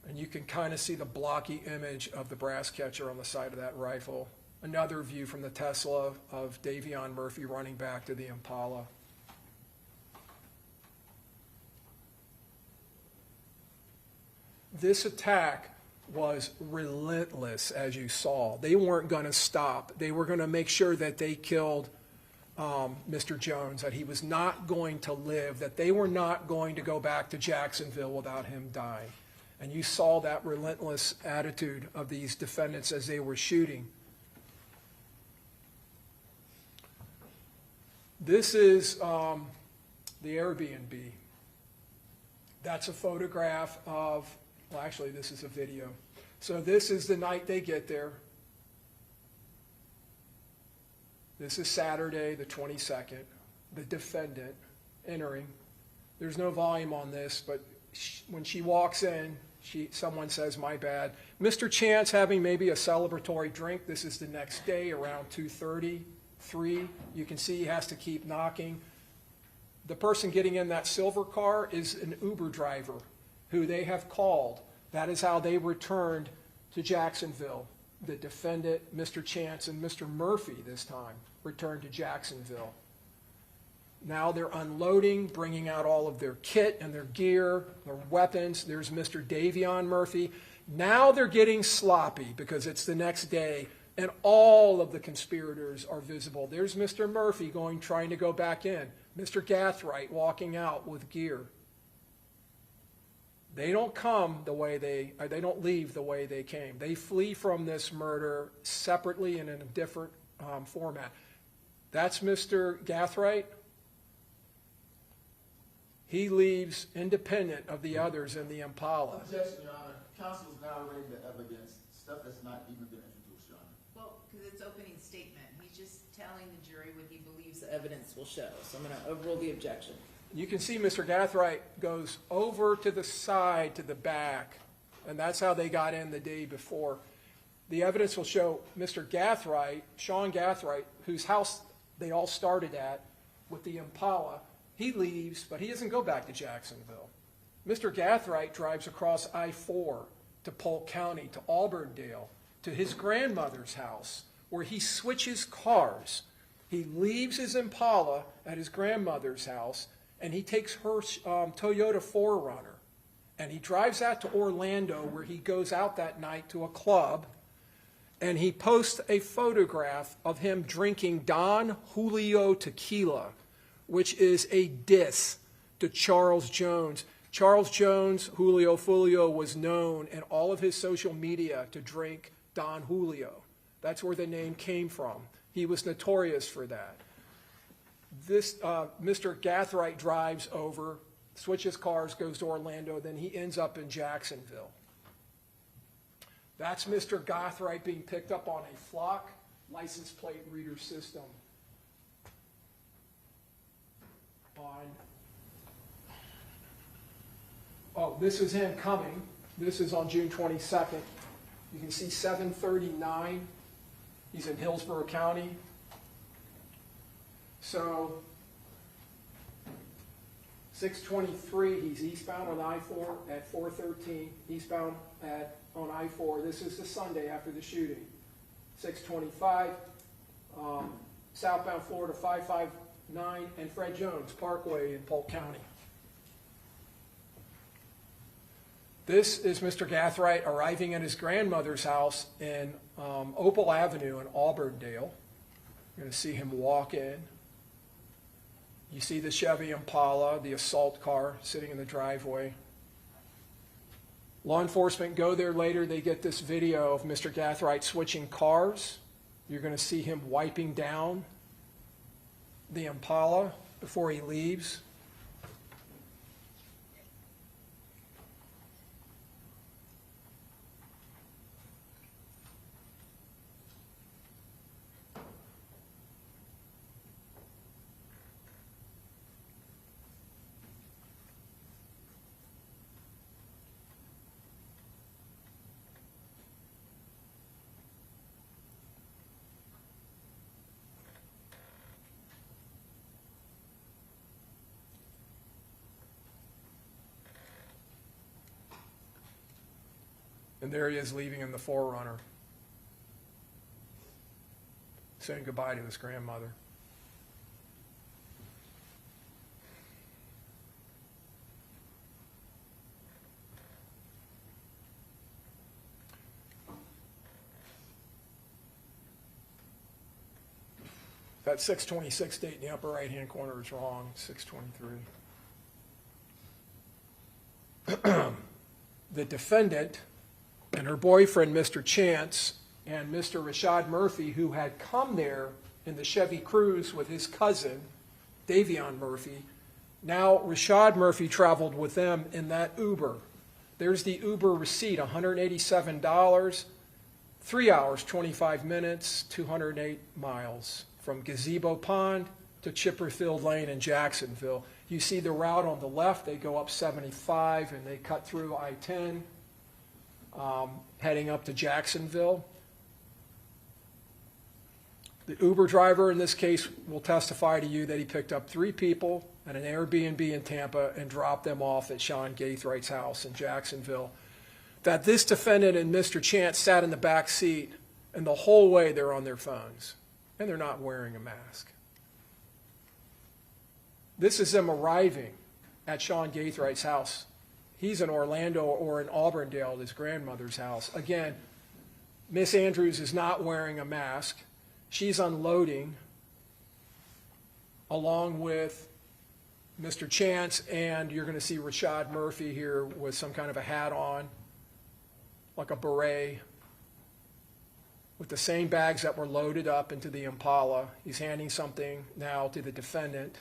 And you can kind of see the blocky image of the brass catcher on the side of that rifle. Another view from the Tesla of Davion Murphy running back to the Impala. This attack was relentless, as you saw. They weren't going to stop. They were going to make sure that they killed Mr. Jones, that he was not going to live, that they were not going to go back to Jacksonville without him dying. And you saw that relentless attitude of these defendants as they were shooting. This is the Airbnb. That's a photograph of, well, actually, this is a video. So this is the night they get there. This is Saturday, the 22nd. The defendant entering. There's no volume on this, but when she walks in, someone says, "My bad." Mr. Chance having maybe a celebratory drink. This is the next day around 2:30, 3. You can see he has to keep knocking. The person getting in that silver car is an Uber driver who they have called. That is how they returned to Jacksonville. The defendant, Mr. Chance, and Mr. Murphy this time returned to Jacksonville. Now they're unloading, bringing out all of their kit and their gear, their weapons. There's Mr. Davion Murphy. Now they're getting sloppy because it's the next day and all of the conspirators are visible. There's Mr. Murphy trying to go back in. Mr. Gathright walking out with gear. They don't they don't leave the way they came. They flee from this murder separately and in a different format. That's Mr. Gathright. He leaves independent of the others in the Impala. Objection, Your Honor. Counsel is now reading the evidence, stuff that's not even been introduced, Your Honor. Well, because it's opening statement. He's just telling the jury what he believes the evidence will show. So I'm going to overrule the objection. You can see Mr. Gathright goes over to the side, to the back, and that's how they got in the day before. The evidence will show Mr. Gathright, Sean Gathright, whose house they all started at with the Impala. He leaves, but he doesn't go back to Jacksonville. Mr. Gathright drives across I-4 to Polk County, to Auburndale, to his grandmother's house, where he switches cars. He leaves his Impala at his grandmother's house, and he takes her Toyota 4Runner, and he drives that to Orlando, where he goes out that night to a club, and he posts a photograph of him drinking Don Julio tequila, which is a diss to Charles Jones. Charles Jones, Julio Foolio, was known in all of his social media to drink Don Julio. That's where the name came from. He was notorious for that. This Mr. Gathright drives over, switches cars, goes to Orlando, then he ends up in Jacksonville. That's Mr. Gathright being picked up on a Flock license plate reader system. This is him coming. This is on June 22nd. You can see 7:39. He's in Hillsborough County. So 6:23, he's eastbound on I-4 at 4:13. Eastbound on I-4. This is the Sunday after the shooting. 6:25, southbound Florida 559 and Fred Jones Parkway in Polk County. This is Mr. Gathright arriving at his grandmother's house in Opal Avenue in Auburndale. You're going to see him walk in. You see the Chevy Impala, the assault car, sitting in the driveway. Law enforcement go there later. They get this video of Mr. Gathright switching cars. You're going to see him wiping down the Impala before he leaves. And there he is leaving in the Forerunner, saying goodbye to his grandmother. That 626 date in the upper right-hand corner is wrong, 623. The defendant and her boyfriend, Mr. Chance, and Mr. Rashad Murphy, who had come there in the Chevy Cruze with his cousin, Davion Murphy. Now Rashad Murphy traveled with them in that Uber. There's the Uber receipt, $187, 3 hours, 25 minutes, 208 miles, from Gazebo Pond to Chipperfield Lane in Jacksonville. You see the route on the left, they go up 75 and they cut through I-10. Heading up to Jacksonville. The Uber driver in this case will testify to you that he picked up 3 people at an Airbnb in Tampa and dropped them off at Sean Gaithright's house in Jacksonville. That this defendant and Mr. Chance sat in the back seat, and the whole way they're on their phones, and they're not wearing a mask. This is them arriving at Sean Gaithright's house. He's in Orlando or in Auburndale at his grandmother's house. Again, Miss Andrews is not wearing a mask. She's unloading along with Mr. Chance, and you're going to see Rashad Murphy here with some kind of a hat on, like a beret, with the same bags that were loaded up into the Impala. He's handing something now to the defendant.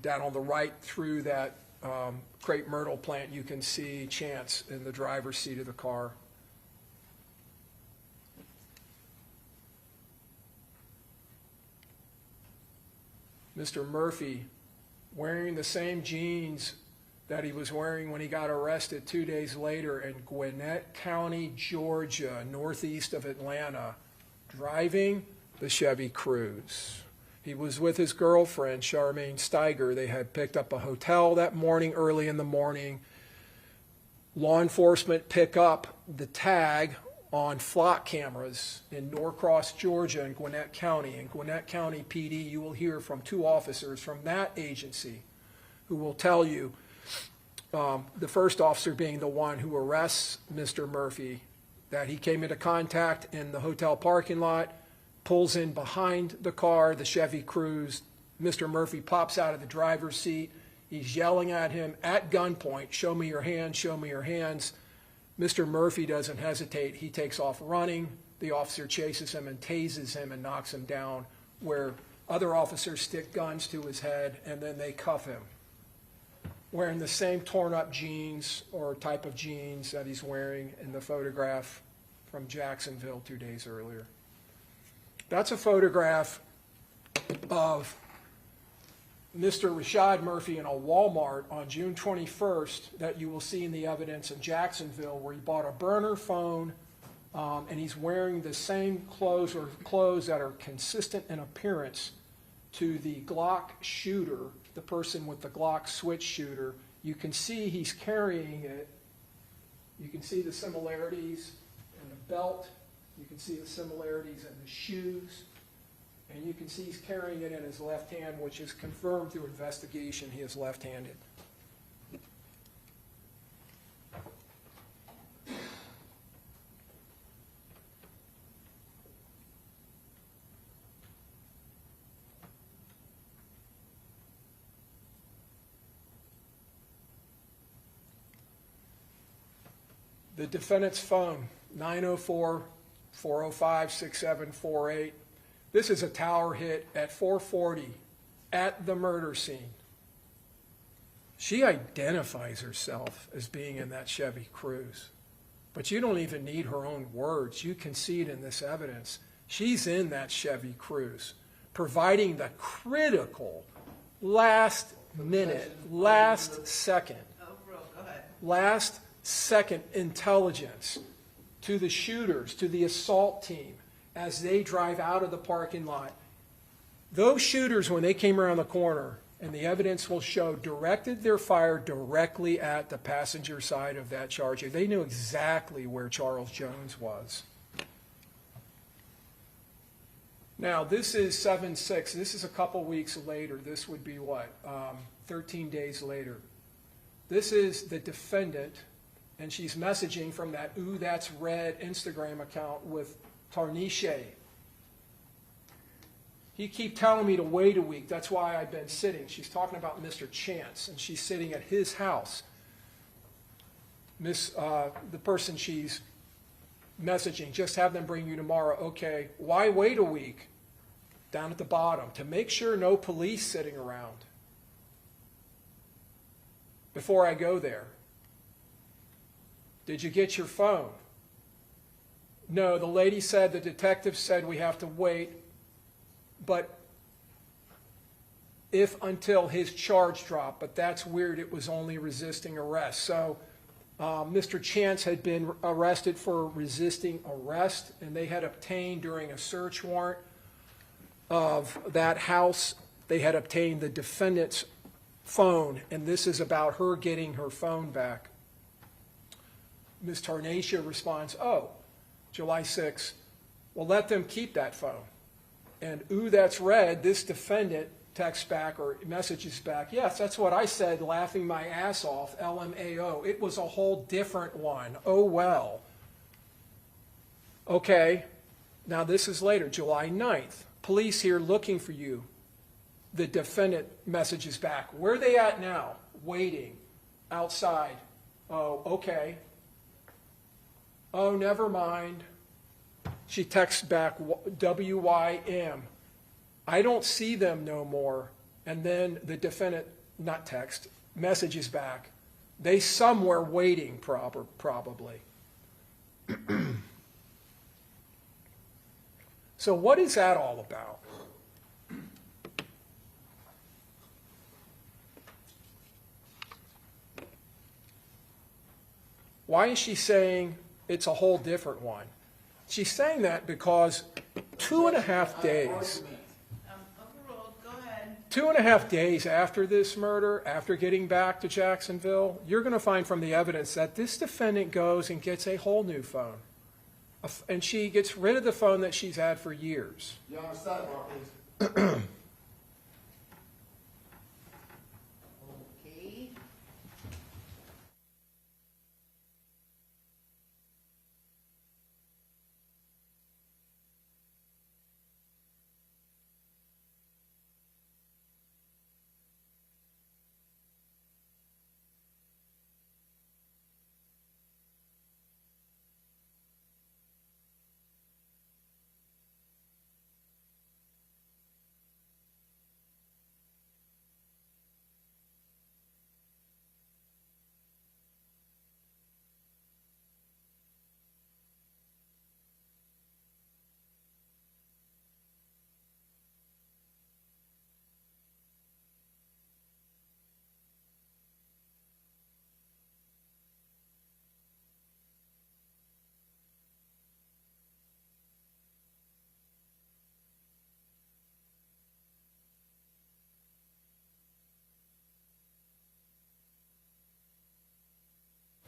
Down on the right through that crepe myrtle plant, you can see Chance in the driver's seat of the car. Mr. Murphy wearing the same jeans that he was wearing when he got arrested 2 days later in Gwinnett County, Georgia, northeast of Atlanta, driving the Chevy Cruze. He was with his girlfriend, Charmaine Steiger. They had picked up a hotel that morning, early in the morning. Law enforcement pick up the tag on flock cameras in Norcross, Georgia, and Gwinnett County. In Gwinnett County PD, you will hear from 2 officers from that agency who will tell you, the first officer being the one who arrests Mr. Murphy, that he came into contact in the hotel parking lot, pulls in behind the car, the Chevy Cruze. Mr. Murphy pops out of the driver's seat. He's yelling at him at gunpoint, "Show me your hands, show me your hands." Mr. Murphy doesn't hesitate. He takes off running. The officer chases him and tases him and knocks him down, where other officers stick guns to his head, and then they cuff him, wearing the same torn-up jeans or type of jeans that he's wearing in the photograph from Jacksonville 2 days earlier. That's a photograph of Mr. Rashad Murphy in a Walmart on June 21st that you will see in the evidence in Jacksonville, where he bought a burner phone, and he's wearing the same clothes or clothes that are consistent in appearance to the Glock shooter, the person with the Glock switch shooter. You can see he's carrying it. You can see the similarities in the belt. You can see the similarities in the shoes. And you can see he's carrying it in his left hand, which is confirmed through investigation he is left-handed. The defendant's phone, 904-405-6748. This is a tower hit at 4:40 at the murder scene. She identifies herself as being in that Chevy Cruze, but you don't even need her own words. You can see it in this evidence. She's in that Chevy Cruze, providing the critical last minute, last second intelligence to the shooters, to the assault team, as they drive out of the parking lot. Those shooters, when they came around the corner, and the evidence will show, directed their fire directly at the passenger side of that Charger. They knew exactly where Charles Jones was. Now, this is 7/6. This is a couple weeks later. This would be what? 13 days later. This is the defendant, and she's messaging from that Ooh, That's Red Instagram account with Tarnisha. He keep telling me to wait a week. That's why I've been sitting. She's talking about Mr. Chance, and she's sitting at his house. The person she's messaging, just have them bring you tomorrow. Okay, why wait a week? Down at the bottom, to make sure no police sitting around before I go there. Did you get your phone? No, the lady said, the detective said we have to wait, but until his charge dropped. But that's weird, it was only resisting arrest. So Mr. Chance had been arrested for resisting arrest, and they had obtained during a search warrant of that house, they had obtained the defendant's phone, and this is about her getting her phone back. Ms. Tarnisha responds, oh, July 6th, well, let them keep that phone. And Ooh, That's Red, this defendant texts back or messages back, yes, that's what I said, laughing my ass off, LMAO. It was a whole different one. Oh, well. Okay, now this is later, July 9th. Police here looking for you. The defendant messages back. Where are they at now? Waiting. Outside. Oh, okay. Oh, never mind. She texts back, WYM. I don't see them no more. And then the defendant, not text, messages back. They somewhere waiting, probably. So what is that all about? Why is she saying it's a whole different one? She's saying that because 2.5 days, 2.5 days after this murder, after getting back to Jacksonville, you're going to find from the evidence that this defendant goes and gets a whole new phone. And she gets rid of the phone that she's had for years. You're on the sidebar, please. Okay.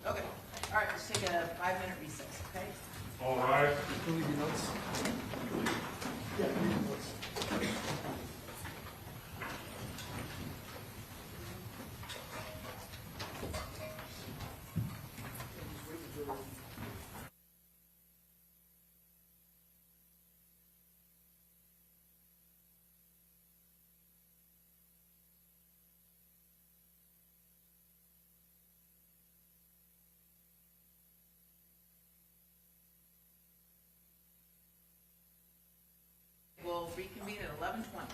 Okay, all right, let's take a 5-minute recess, okay? All right. Can we do notes? Yeah, we do notes. 11:20.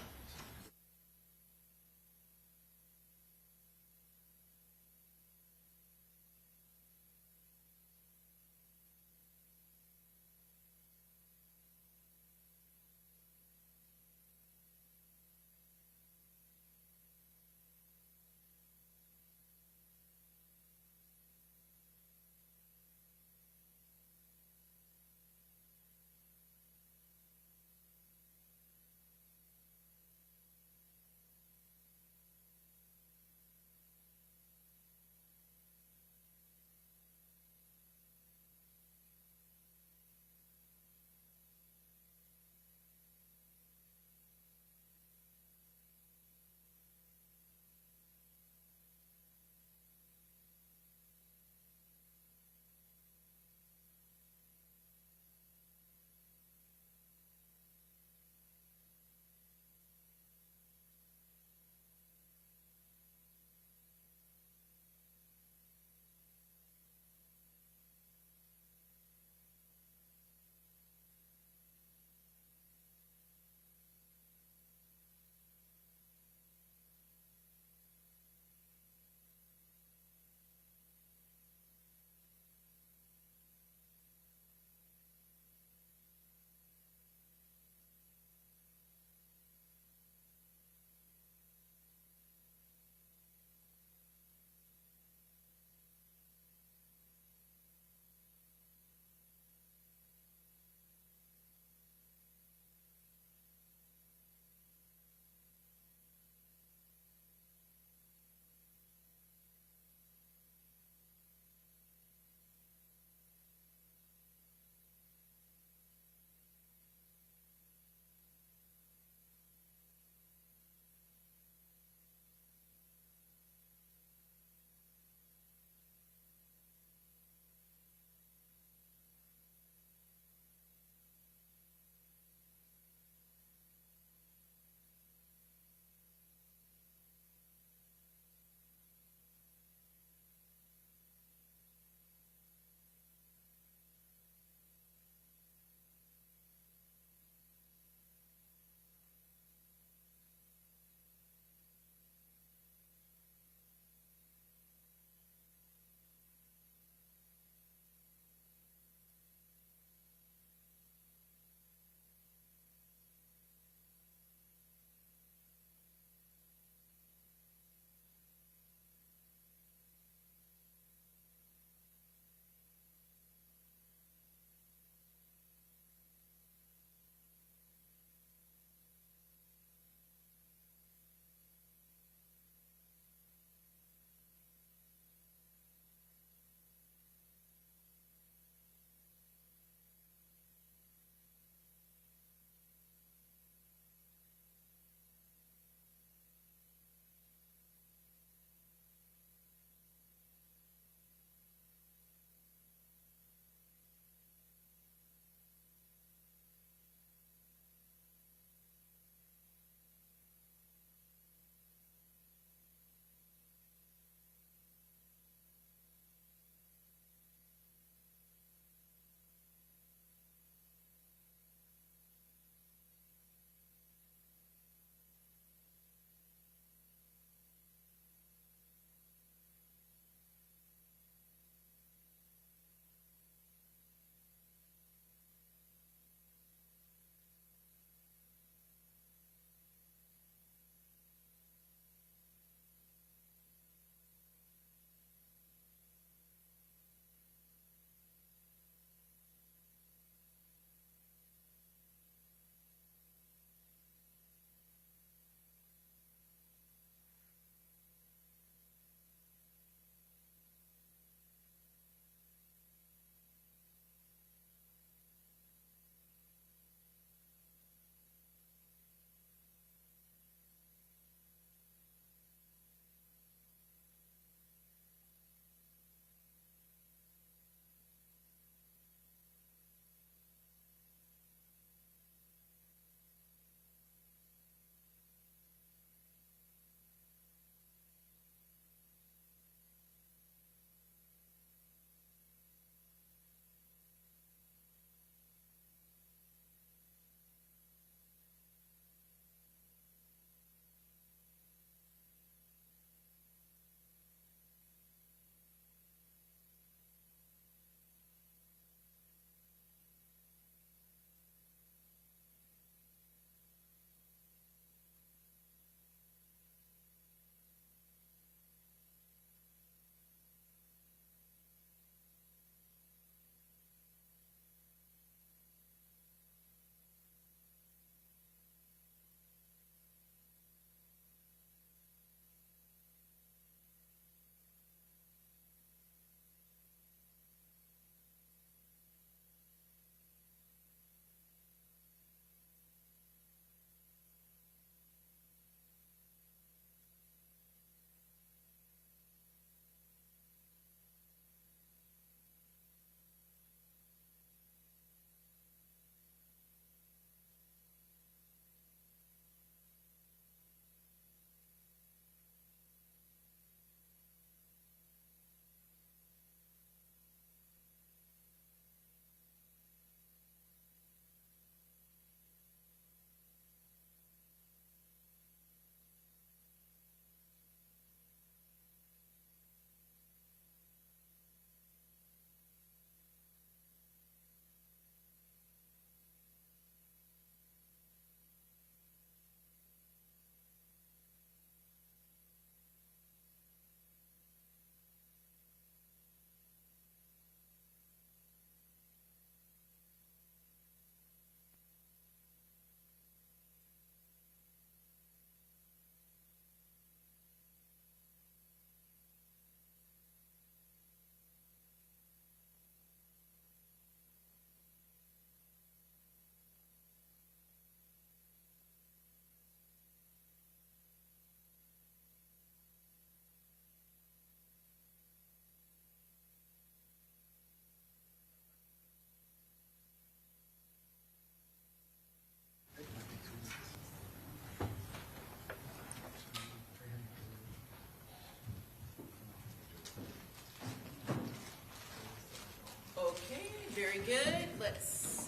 good.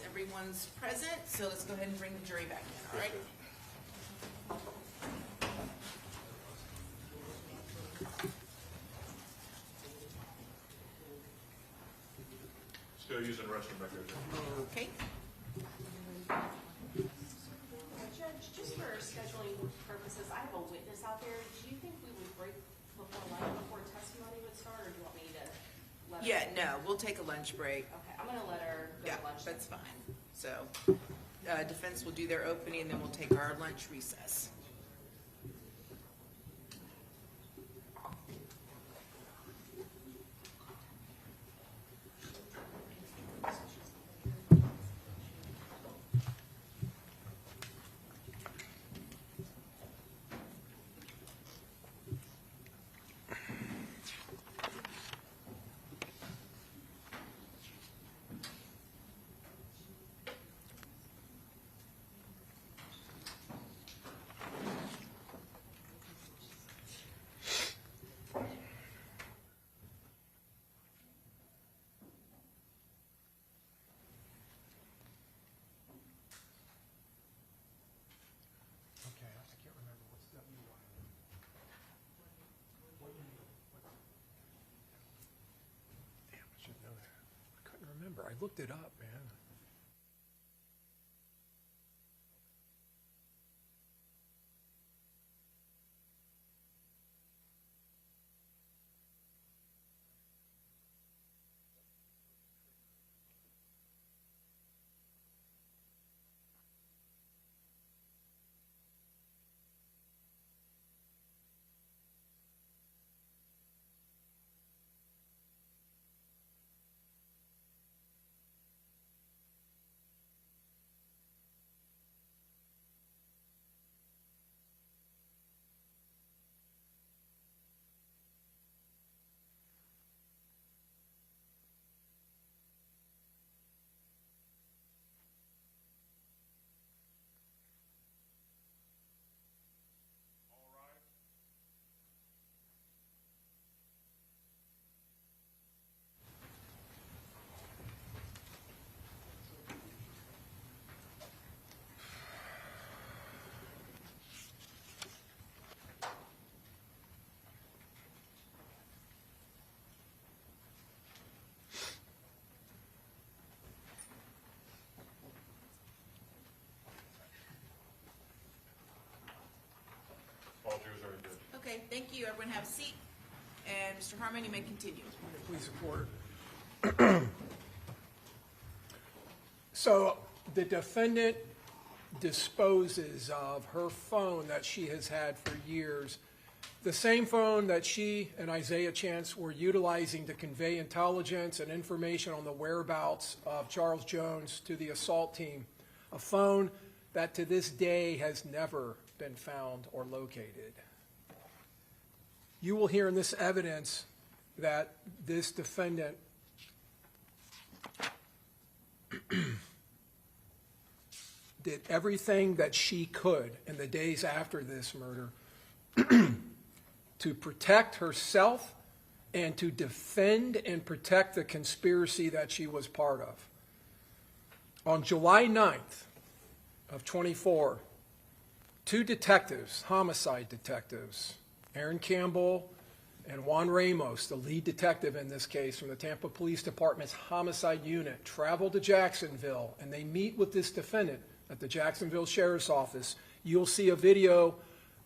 Everyone's present, so let's go ahead and bring the jury back in, all right? Still using restroom back there. Okay. Judge, just for scheduling purposes, I have a witness out there. Do you think we would break before lunch, before testimony would start, or do you want me to let her? Yeah, no, we'll take a lunch break. Okay, I'm gonna let her go Yeah, to lunch. that's fine. So, defense will do their opening, and then we'll take our lunch recess. Okay, I can't remember what's WY. Damn, I should know that. I couldn't remember. I looked it up, man. All juries are good. Okay, thank you. Everyone have a seat. And Mr. Harmon, you may continue. Please support. So the defendant disposes of her phone that she has had for years, the same phone that she and Isaiah Chance were utilizing to convey intelligence and information on the whereabouts of Charles Jones to the assault team, a phone that to this day has never been found or located. You will hear in this evidence that this defendant did everything that she could in the days after this murder to protect herself and to defend and protect the conspiracy that she was part of. On July 9th of 24, two detectives, homicide detectives, Aaron Campbell and Juan Ramos, the lead detective in this case from the Tampa Police Department's homicide unit, travel to Jacksonville, and they meet with this defendant at the Jacksonville Sheriff's Office. You'll see a video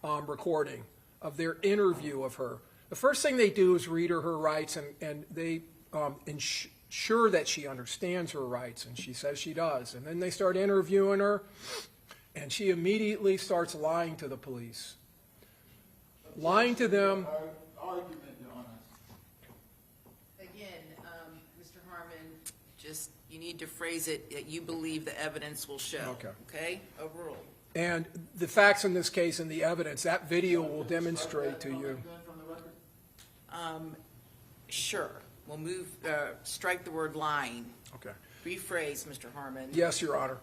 recording of their interview of her. The first thing they do is read her rights, and they ensure that she understands her rights, and she says she does. And then they start interviewing her, and she immediately starts lying to the police. Lying to them. Argument, Your Honor. Again, Mr. Harmon, just, you need to phrase it that you believe the evidence will show. Okay. Okay? Overruled. And the facts in this case and the evidence, that video will demonstrate to you. From the record? Sure. We'll move, strike the word lying. Okay. Rephrase, Mr. Harmon. Yes, Your Honor.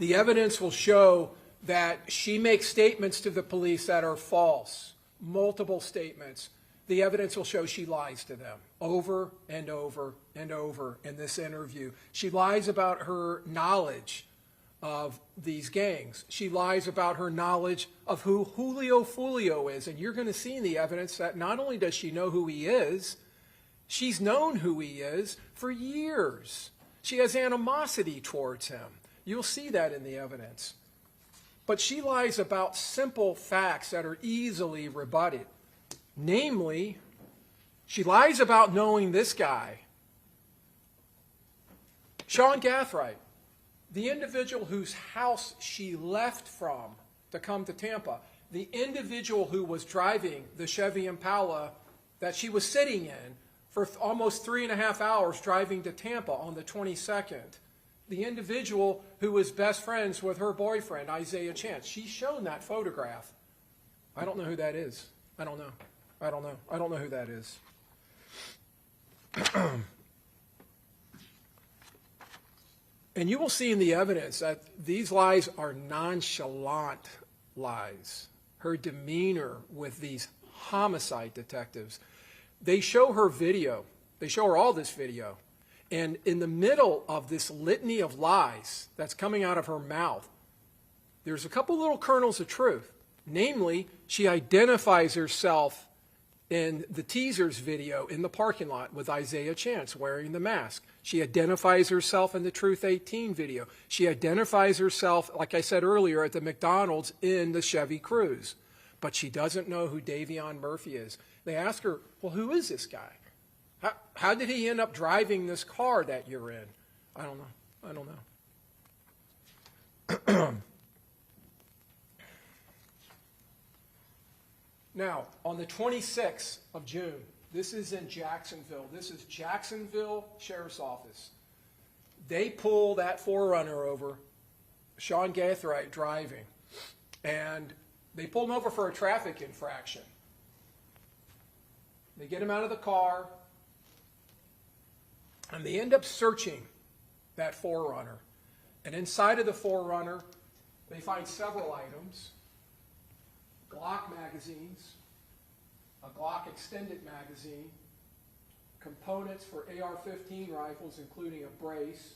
The evidence will show that she makes statements to the police that are false, multiple statements, the evidence will show she lies to them over and over and over in this interview. She lies about her knowledge of these gangs. She lies about her knowledge of who Julio Foolio is. And you're going to see in the evidence that not only does she know who he is, she's known who he is for years. She has animosity towards him. You'll see that in the evidence. But she lies about simple facts that are easily rebutted. Namely, she lies about knowing this guy, Sean Gathright, the individual whose house she left from to come to Tampa, the individual who was driving the Chevy Impala that she was sitting in for almost 3.5 hours driving to Tampa on the 22nd, the individual who was best friends with her boyfriend, Isaiah Chance. She's shown that photograph. I don't know who that is. I don't know. I don't know. I don't know who that is. And you will see in the evidence that these lies are nonchalant lies. Her demeanor with these homicide detectives. They show her video. They show her all this video. And in the middle of this litany of lies that's coming out of her mouth, there's a couple little kernels of truth. Namely, she identifies herself in the teaser's video in the parking lot with Isaiah Chance wearing the mask. She identifies herself in the Truth 18 video. She identifies herself, like I said earlier, at the McDonald's in the Chevy Cruze. But she doesn't know who Davion Murphy is. They ask her, well, who is this guy? How did he end up driving this car that you're in? I don't know. I don't know. Now, on the 26th of June, this is in Jacksonville. This is Jacksonville Sheriff's Office. They pull that 4Runner over, Sean Gathright driving, and they pull him over for a traffic infraction. They get him out of the car, and they end up searching that 4Runner. And inside of the 4Runner, they find several items. Glock magazines, a Glock extended magazine, components for AR-15 rifles, including a brace,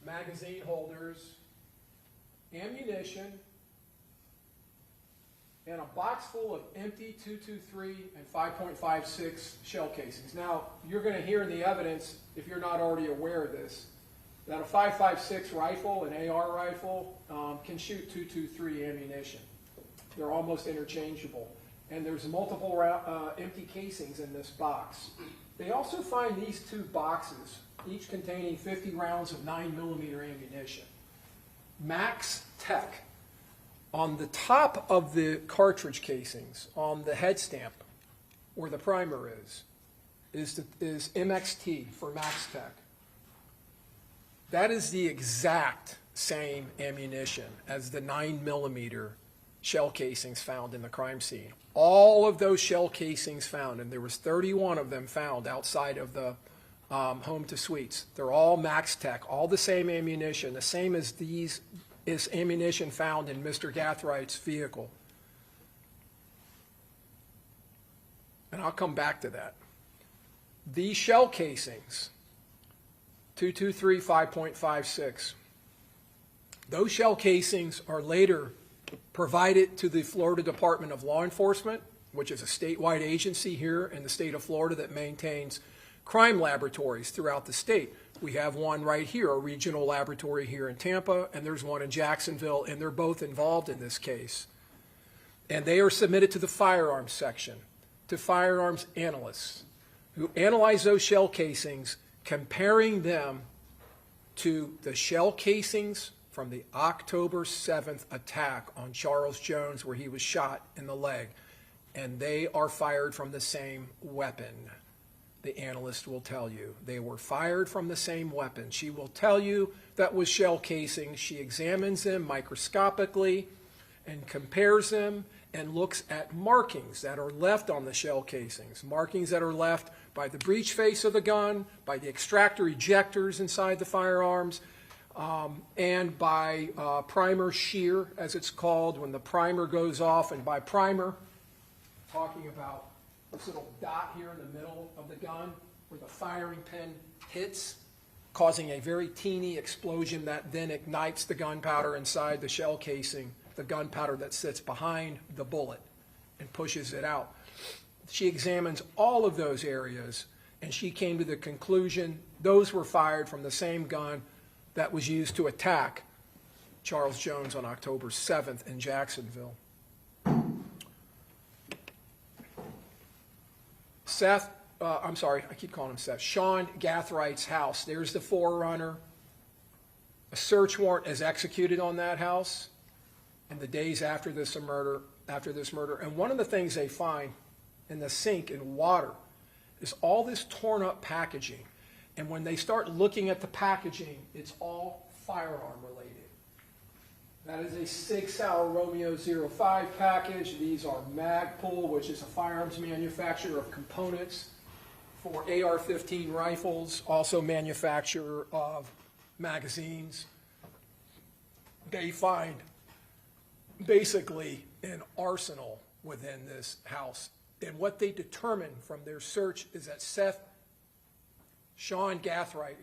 magazine holders, ammunition, and a box full of empty .223 and 5.56 shell casings. Now, you're going to hear in the evidence, if you're not already aware of this, that a 5.56 rifle, an AR rifle, can shoot .223 ammunition. They're almost interchangeable. And there's multiple empty casings in this box. They also find these two boxes, each containing 50 rounds of 9mm ammunition. Max Tech. On the top of the cartridge casings, on the head stamp, where the primer is MXT for Max Tech. That is the exact same ammunition as the 9mm shell casings found in the crime scene. All of those shell casings found, and there was 31 of them found outside of the home to suites. They're all Max Tech, all the same ammunition, the same as these is ammunition found in Mr. Gathwright's vehicle. And I'll come back to that. These shell casings, 223 5.56, those shell casings are later provided to the Florida Department of Law Enforcement, which is a statewide agency here in the state of Florida that maintains crime laboratories throughout the state. We have one right here, a regional laboratory here in Tampa, and there's one in Jacksonville, and they're both involved in this case. And they are submitted to the firearms section, to firearms analysts, who analyze those shell casings, comparing them to the shell casings from the October 7th attack on Charles Jones, where he was shot in the leg. And they are fired from the same weapon. The analyst will tell you. They were fired from the same weapon. She will tell you that was shell casings. She examines them microscopically and compares them and looks at markings that are left on the shell casings. Markings that are left by the breech face of the gun, by the extractor ejectors inside the firearms, and by primer shear, as it's called, when the primer goes off. And by primer, talking about this little dot here in the middle of the gun where the firing pin hits, causing a very teeny explosion that then ignites the gunpowder inside the shell casing, the gunpowder that sits behind the bullet, and pushes it out. She examines all of those areas, and she came to the conclusion those were fired from the same gun that was used to attack Charles Jones on October 7th in Jacksonville. Sean Gathwright's house. There's the forerunner. A search warrant is executed on that house in the days after this murder. And one of the things they find in the sink in water is all this torn up packaging. And when they start looking at the packaging, it's all firearm related. That is a Sig Sauer Romeo 05 package. These are Magpul, which is a firearms manufacturer of components for AR-15 rifles, also manufacturer of magazines. They find basically an arsenal within this house. And what they determined from their search is that Sean Gathwright,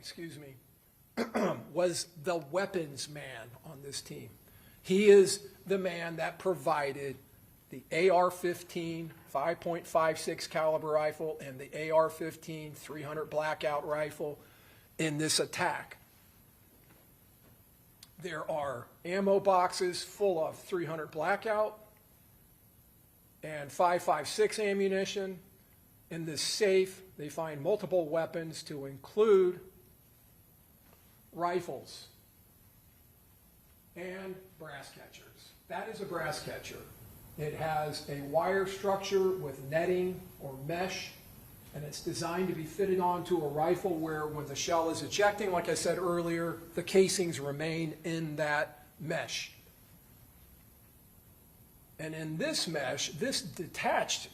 was the weapons man on this team. He is the man that provided the AR-15 5.56 caliber rifle and the AR-15 300 blackout rifle in this attack. There are ammo boxes full of 300 blackout and 5.56 ammunition. In this safe, they find multiple weapons to include rifles and brass catchers. That is a brass catcher. It has a wire structure with netting or mesh, and it's designed to be fitted onto a rifle where when the shell is ejecting, like I said earlier, the casings remain in that mesh. And in this mesh, this detached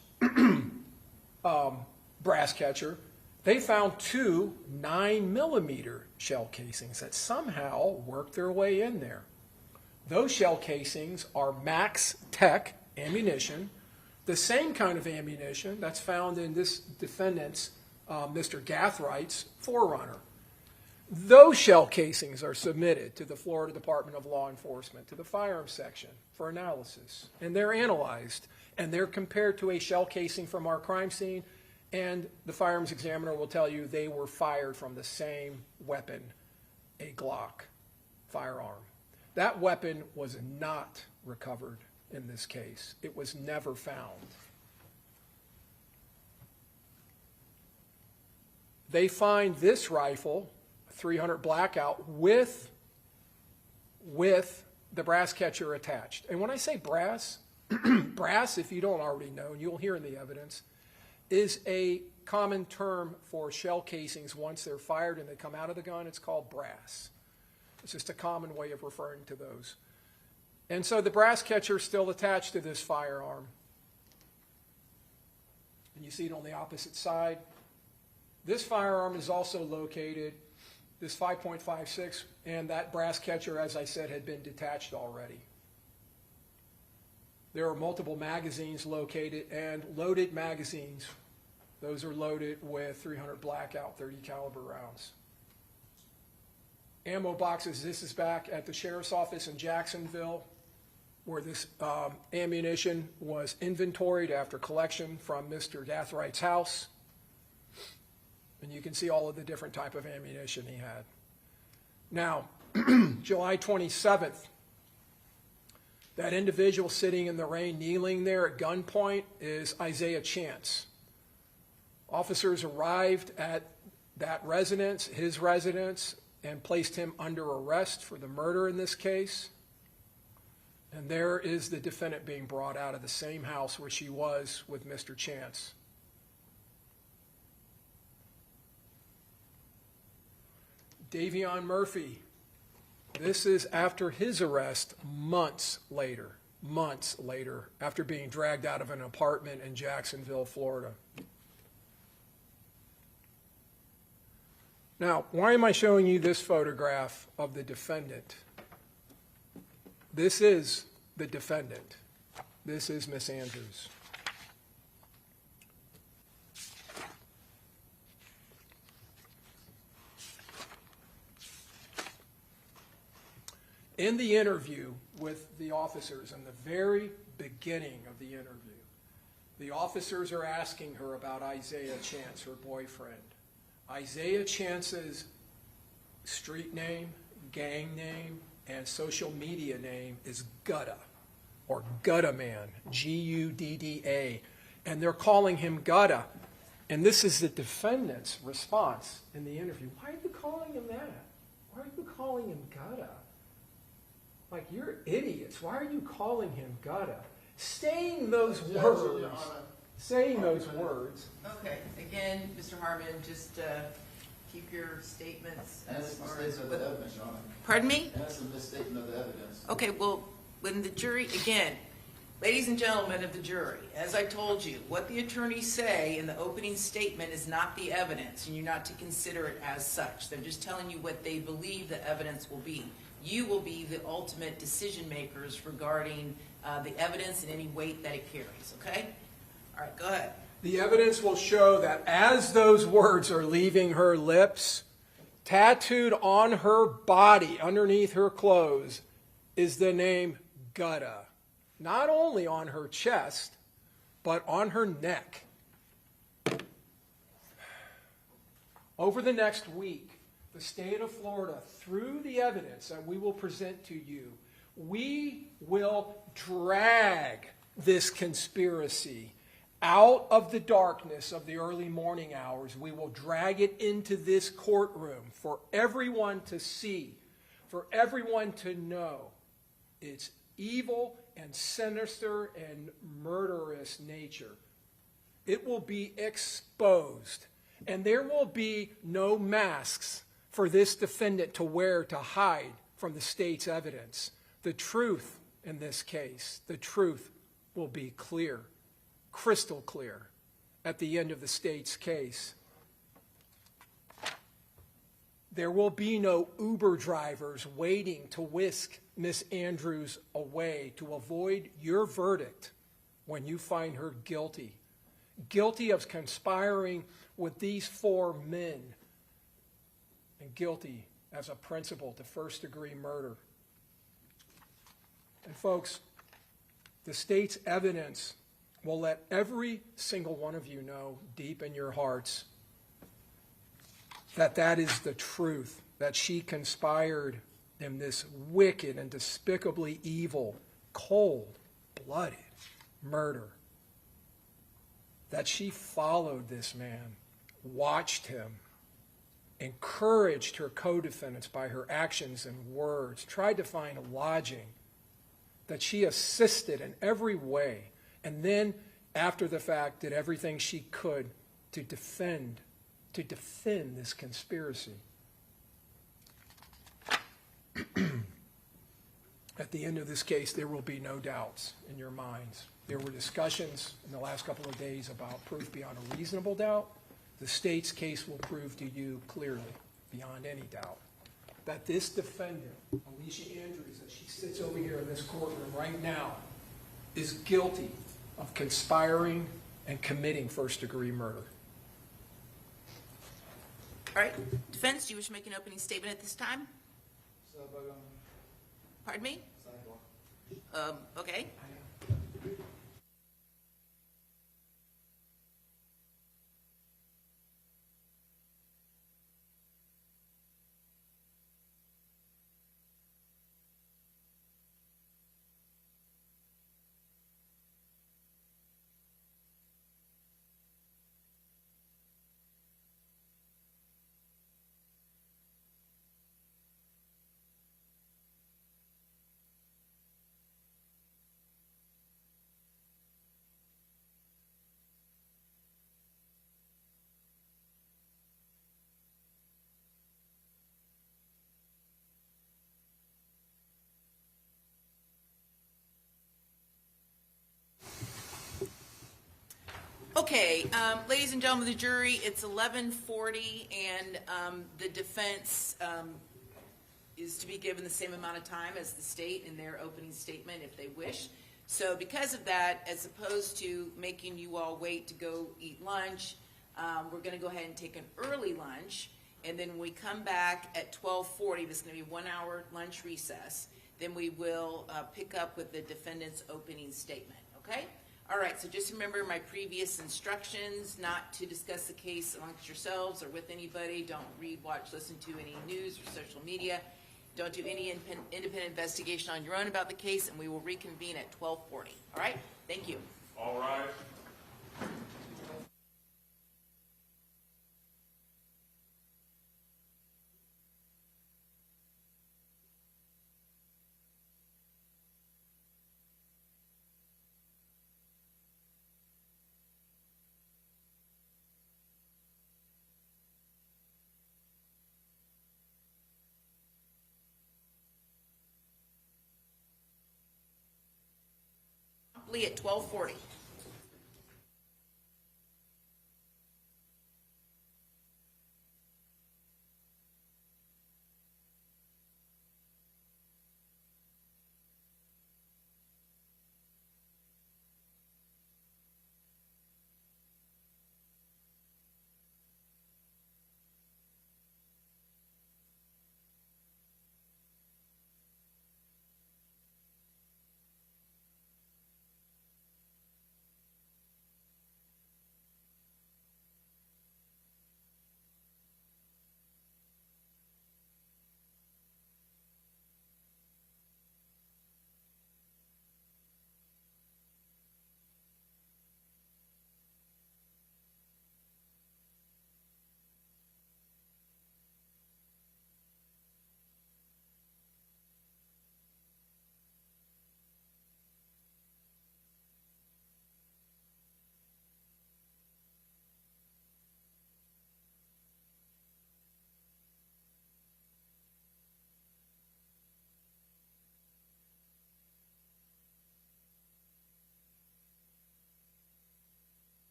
brass catcher, they found 2 9mm shell casings that somehow worked their way in there. Those shell casings are Max Tech ammunition, the same kind of ammunition that's found in this defendant's, Mr. Gathwright's forerunner. Those shell casings are submitted to the Florida Department of Law Enforcement, to the firearms section for analysis. And they're analyzed, and they're compared to a shell casing from our crime scene, and the firearms examiner will tell you they were fired from the same weapon, a Glock firearm. That weapon was not recovered in this case. It was never found. They find this rifle, 300 blackout, with the brass catcher attached. And when I say brass, brass, if you don't already know, and you'll hear in the evidence, is a common term for shell casings. Once they're fired and they come out of the gun, it's called brass. It's just a common way of referring to those. And so the brass catcher is still attached to this firearm. And you see it on the opposite side. This firearm is also located, this 5.56, and that brass catcher, as I said, had been detached already. There are multiple magazines located, and loaded magazines. Those are loaded with 300 blackout 30 caliber rounds. Ammo boxes, this is back at the sheriff's office in Jacksonville, where this ammunition was inventoried after collection from Mr. Gathwright's house. And you can see all of the different type of ammunition he had. Now, July 27th, that individual sitting in the rain, kneeling there at gunpoint, is Isaiah Chance. Officers arrived at that residence, his residence, and placed him under arrest for the murder in this case. And there is the defendant being brought out of the same house where she was with Mr. Chance. Davion Murphy. This is after his arrest months later, after being dragged out of an apartment in Jacksonville, Florida. Now, why am I showing you this photograph of the defendant? This is the defendant. This is Miss Andrews. In the interview with the officers, in the very beginning of the interview, the officers are asking her about Isaiah Chance, her boyfriend. Isaiah Chance's street name, gang name, and social media name is Gutta, or Gutta Man, Gudda. And they're calling him Gutta. And this is the defendant's response in the interview. Why are you calling him that? Why are you calling him Gutta? Like, you're idiots. Why are you calling him Gutta? Saying those words. Saying those words. Okay, again, Mr. Harmon, just keep your statements And as it's a far as misstatement of the evidence, Your Honor. Pardon me? And it's a misstatement of the evidence. Okay, well, when the jury, again, ladies and gentlemen of the jury, as I told you, what the attorneys say in the opening statement is not the evidence, and you're not to consider it as such. They're just telling you what they believe the evidence will be. You will be the ultimate decision makers regarding the evidence and any weight that it carries, okay? All right, go ahead. The evidence will show that as those words are leaving her lips, tattooed on her body, underneath her clothes, is the name Gutta. Not only on her chest, but on her neck. Over the next week, the state of Florida, through the evidence that we will present to you, we will drag this conspiracy out of the darkness of the early morning hours. We will drag it into this courtroom for everyone to see, for everyone to know its evil and sinister and murderous nature. It will be exposed, and there will be no masks for this defendant to wear to hide from the state's evidence. The truth in this case, the truth will be clear, crystal clear, at the end of the state's case. There will be no Uber drivers waiting to whisk Miss Andrews away to avoid your verdict when you find her guilty. Guilty of conspiring with these 4 men, and guilty as a principal to first-degree murder. And folks, the state's evidence will let every single one of you know deep in your hearts that that is the truth, that she conspired in this wicked and despicably evil, cold-blooded murder. That she followed this man, watched him, encouraged her co-defendants by her actions and words, tried to find lodging, that she assisted in every way, and then, after the fact, did everything she could to defend this conspiracy. At the end of this case, there will be no doubts in your minds. There were discussions in the last couple of days about proof beyond a reasonable doubt. The state's case will prove to you clearly, beyond any doubt, that this defendant, Alicia Andrews, as she sits over here in this courtroom right now, is guilty of conspiring and committing first-degree murder. All right, defense, do you wish to make an opening statement at this time? Pardon me? Okay. Okay, ladies and gentlemen of the jury, it's 11:40, and the defense is to be given the same amount of time as the state in their opening statement if they wish. So because of that, as opposed to making you all wait to go eat lunch, we're going to go ahead and take an early lunch, and then when we come back at 12:40, this is going to be a 1-hour lunch recess. then we will pick up with the defendant's opening statement, okay? All right, so just remember my previous instructions, not to discuss the case amongst yourselves or with anybody. Don't read, watch, listen to any news or social media. Don't do any independent investigation on your own about the case, and we will reconvene at 12:40. All right? Thank you. All right. At 12:40.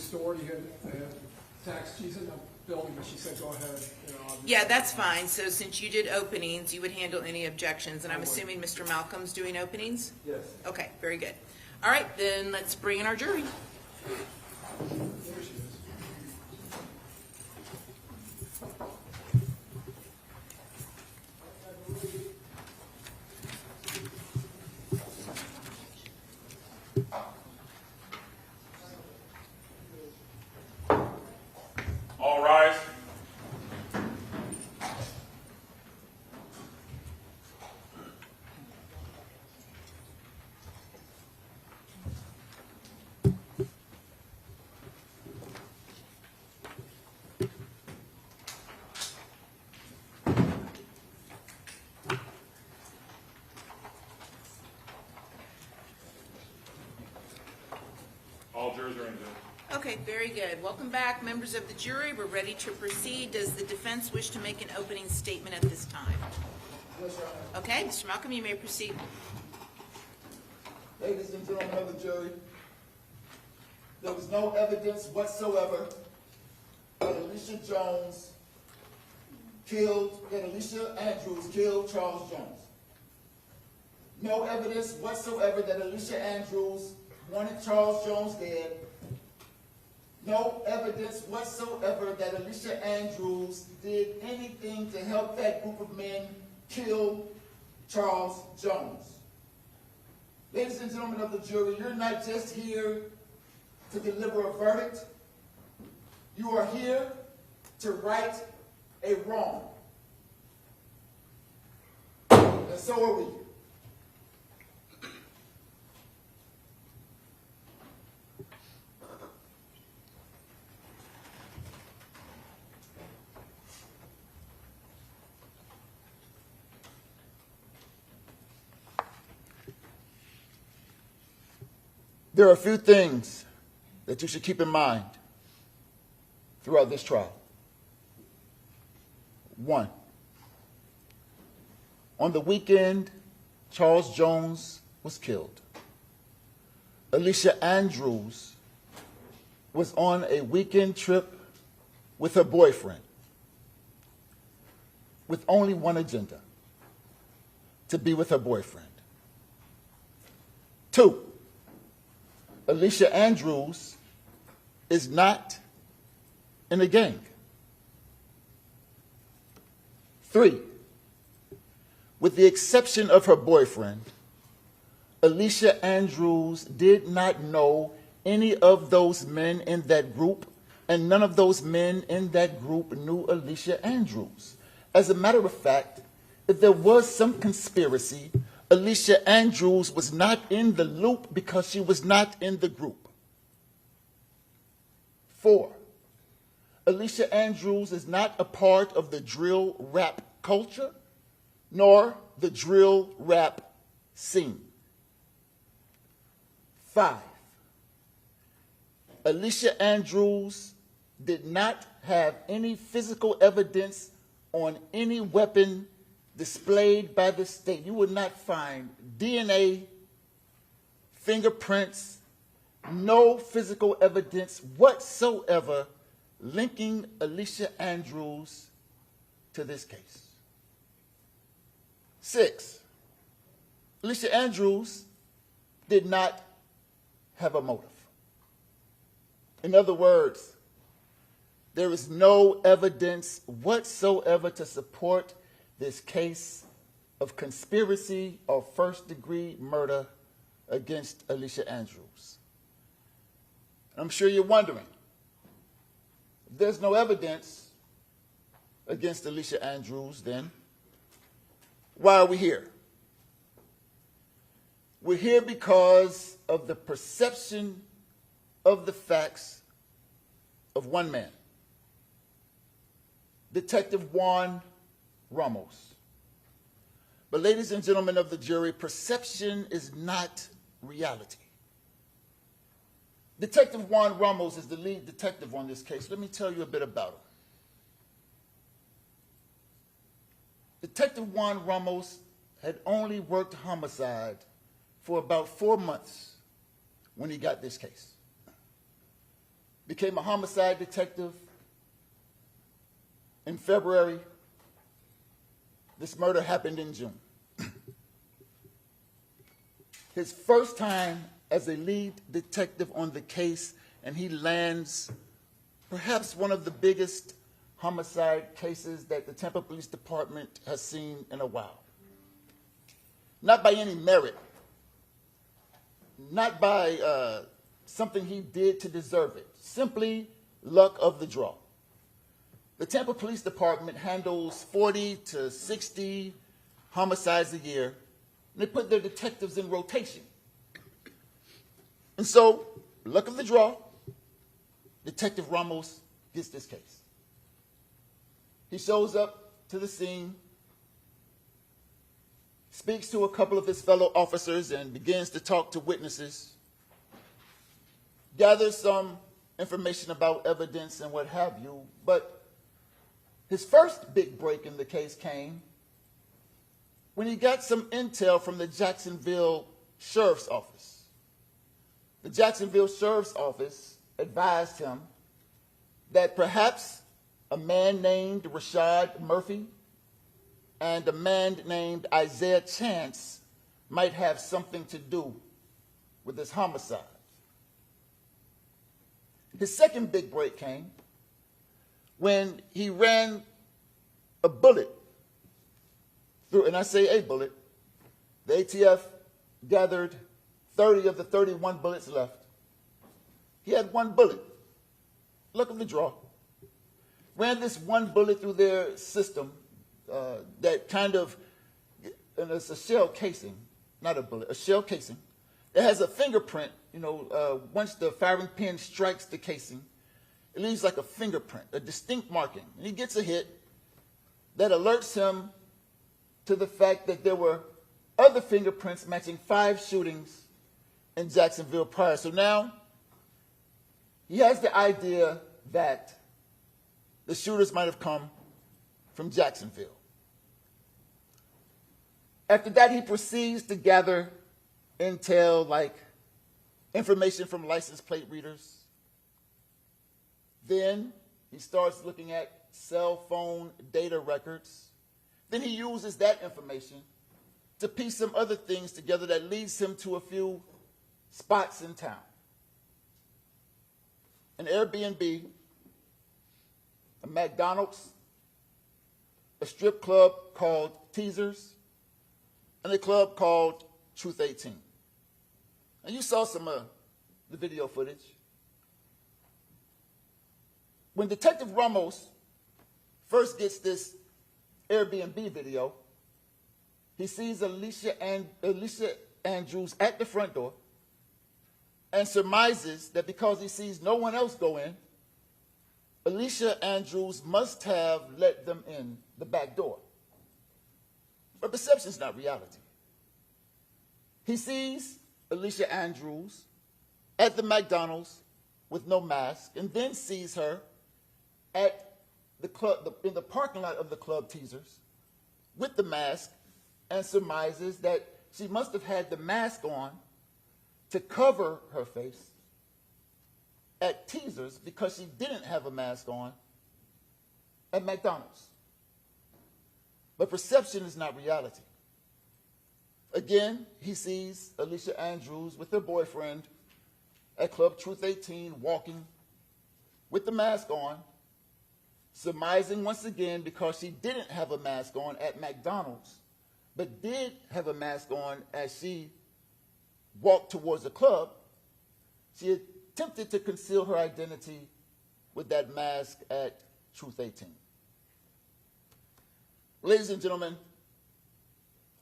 restored. He had tax, she's in the building, but she said, go ahead. You know, Yeah, that's fine. So since you did openings, you would handle any objections, and I'm assuming Mr. Malcolm's doing openings? Yes. Okay, very good. All right, then let's bring in our jury. There she is. All rise. All jurors are in jail. Okay, very good. Welcome back, members of the jury. We're ready to proceed. Does the defense wish to make an opening statement at this time? Yes, Your Honor. Okay, Mr. Malcolm, you may proceed. Ladies and gentlemen of the jury, there was no evidence whatsoever that Alicia Andrews killed Charles Jones. No evidence whatsoever that Alicia Andrews wanted Charles Jones dead. No evidence whatsoever that Alicia Andrews did anything to help that group of men kill Charles Jones. Ladies and gentlemen of the jury, you're not just here to deliver a verdict. You are here to right a wrong. And so are we. There are a few things that you should keep in mind throughout this trial. 1, on the weekend Charles Jones was killed, Alicia Andrews was on a weekend trip with her boyfriend with only one agenda: to be with her boyfriend. 2, Alicia Andrews is not in a gang. 3, with the exception of her boyfriend, Alicia Andrews did not know any of those men in that group, and none of those men in that group knew Alicia Andrews. As a matter of fact, if there was some conspiracy, Alicia Andrews was not in the loop because she was not in the group. 4, Alicia Andrews is not a part of the drill rap culture, nor the drill rap scene. 5, Alicia Andrews did not have any physical evidence on any weapon displayed by the state. You would not find DNA, fingerprints, no physical evidence whatsoever linking Alicia Andrews to this case. 6, Alicia Andrews did not have a motive. In other words, there is no evidence whatsoever to support this case of conspiracy or first-degree murder against Alicia Andrews. I'm sure you're wondering, if there's no evidence against Alicia Andrews, then why are we here? We're here because of the perception of the facts of one man, Detective Juan Ramos. But ladies and gentlemen of the jury, perception is not reality. Detective Juan Ramos is the lead detective on this case. Let me tell you a bit about him. Detective Juan Ramos had only worked homicide for about 4 months when he got this case. became a homicide detective in February. This murder happened in June. His first time as a lead detective on the case, and he lands perhaps one of the biggest homicide cases that the Tampa Police Department has seen in a while. Not by any merit, not by something he did to deserve it, simply luck of the draw. The Tampa Police Department handles 40 to 60 homicides a year, and they put their detectives in rotation. And so, luck of the draw, Detective Ramos gets this case. He shows up to the scene, speaks to a couple of his fellow officers, and begins to talk to witnesses, gathers some information about evidence and what have you. But his first big break in the case came when he got some intel from the Jacksonville Sheriff's Office. The Jacksonville Sheriff's Office advised him that perhaps a man named Rashad Murphy and a man named Isaiah Chance might have something to do with this homicide. His second big break came when he ran a bullet through, and I say a bullet, the ATF gathered 30 of the 31 bullets left. He had one bullet, luck of the draw. Ran this one bullet through their system that kind of, and it's a shell casing, not a bullet, a shell casing. It has a fingerprint, once the firing pin strikes the casing, it leaves like a fingerprint, a distinct marking. And he gets a hit that alerts him to the fact that there were other fingerprints matching 5 shootings in Jacksonville prior. So now he has the idea that the shooters might have come from Jacksonville. After that, he proceeds to gather intel like information from license plate readers. Then he starts looking at cell phone data records. Then he uses that information to piece some other things together that leads him to a few spots in town. An Airbnb, a McDonald's, a strip club called Teasers, and a club called Truth 18. And you saw some of the video footage. When Detective Ramos first gets this Airbnb video, he sees Alicia Andrews at the front door and surmises that because he sees no one else go in, Alicia Andrews must have let them in the back door. But perception is not reality. He sees Alicia Andrews at the McDonald's with no mask, and then sees her at the club, in the parking lot of the club Teasers with the mask, and surmises that she must have had the mask on to cover her face at Teasers because she didn't have a mask on at McDonald's. But perception is not reality. Again, he sees Alicia Andrews with her boyfriend at Club Truth 18 walking with the mask on, surmising once again because she didn't have a mask on at McDonald's, but did have a mask on as she walked towards the club. She attempted to conceal her identity with that mask at Truth 18. Ladies and gentlemen,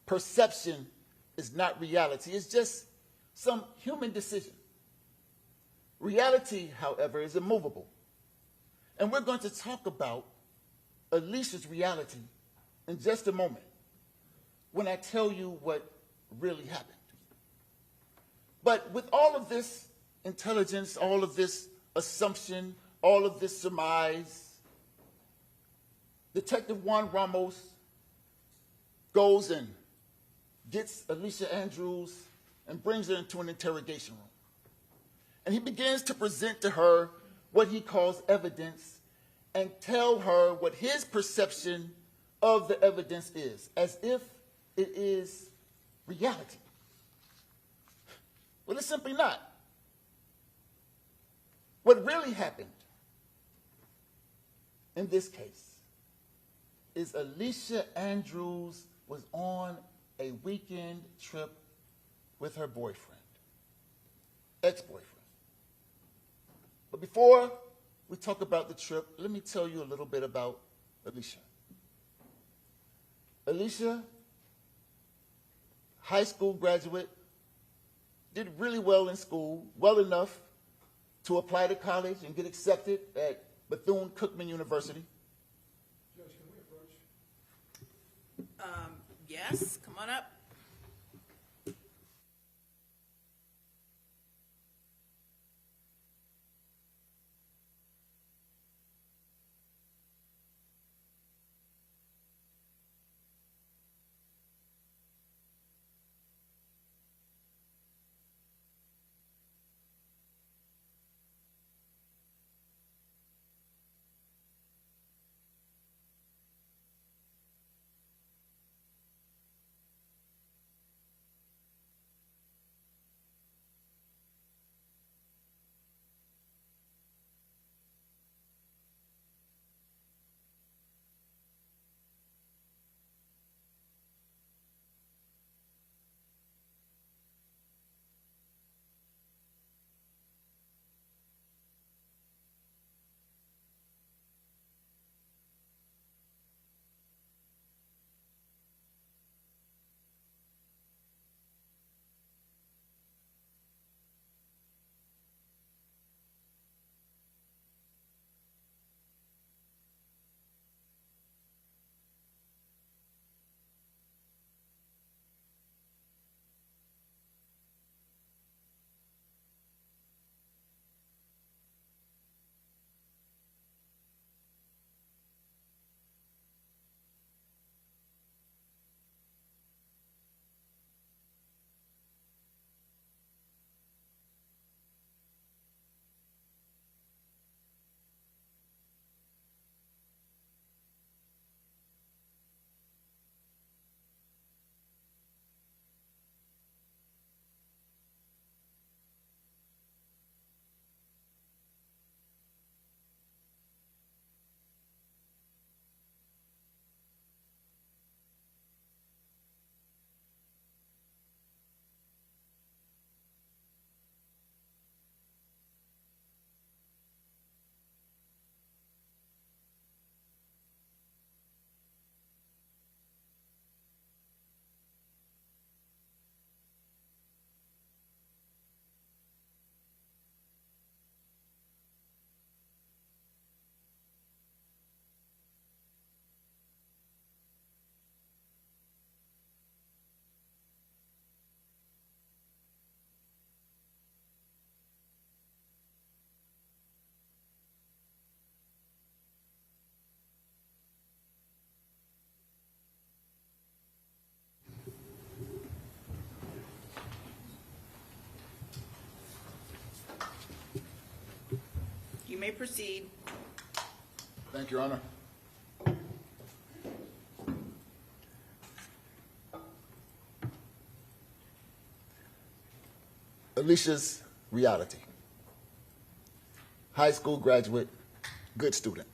perception is not reality. It's just some human decision. Reality, however, is immovable. And we're going to talk about Alicia's reality in just a moment when I tell you what really happened. But with all of this intelligence, all of this assumption, all of this surmise, Detective Juan Ramos goes and gets Alicia Andrews and brings her into an interrogation room. And he begins to present to her what he calls evidence and tell her what his perception of the evidence is, as if it is reality. Well, it's simply not. What really happened in this case is Alicia Andrews was on a weekend trip with her boyfriend, ex-boyfriend. But before we talk about the trip, let me tell you a little bit about Alicia. Alicia, high school graduate, did really well in school, well enough to apply to college and get accepted at Bethune-Cookman University. Judge, can we approach? Yes, come on up. You may proceed. Thank you, Your Honor. Alicia's reality. High school graduate, good student.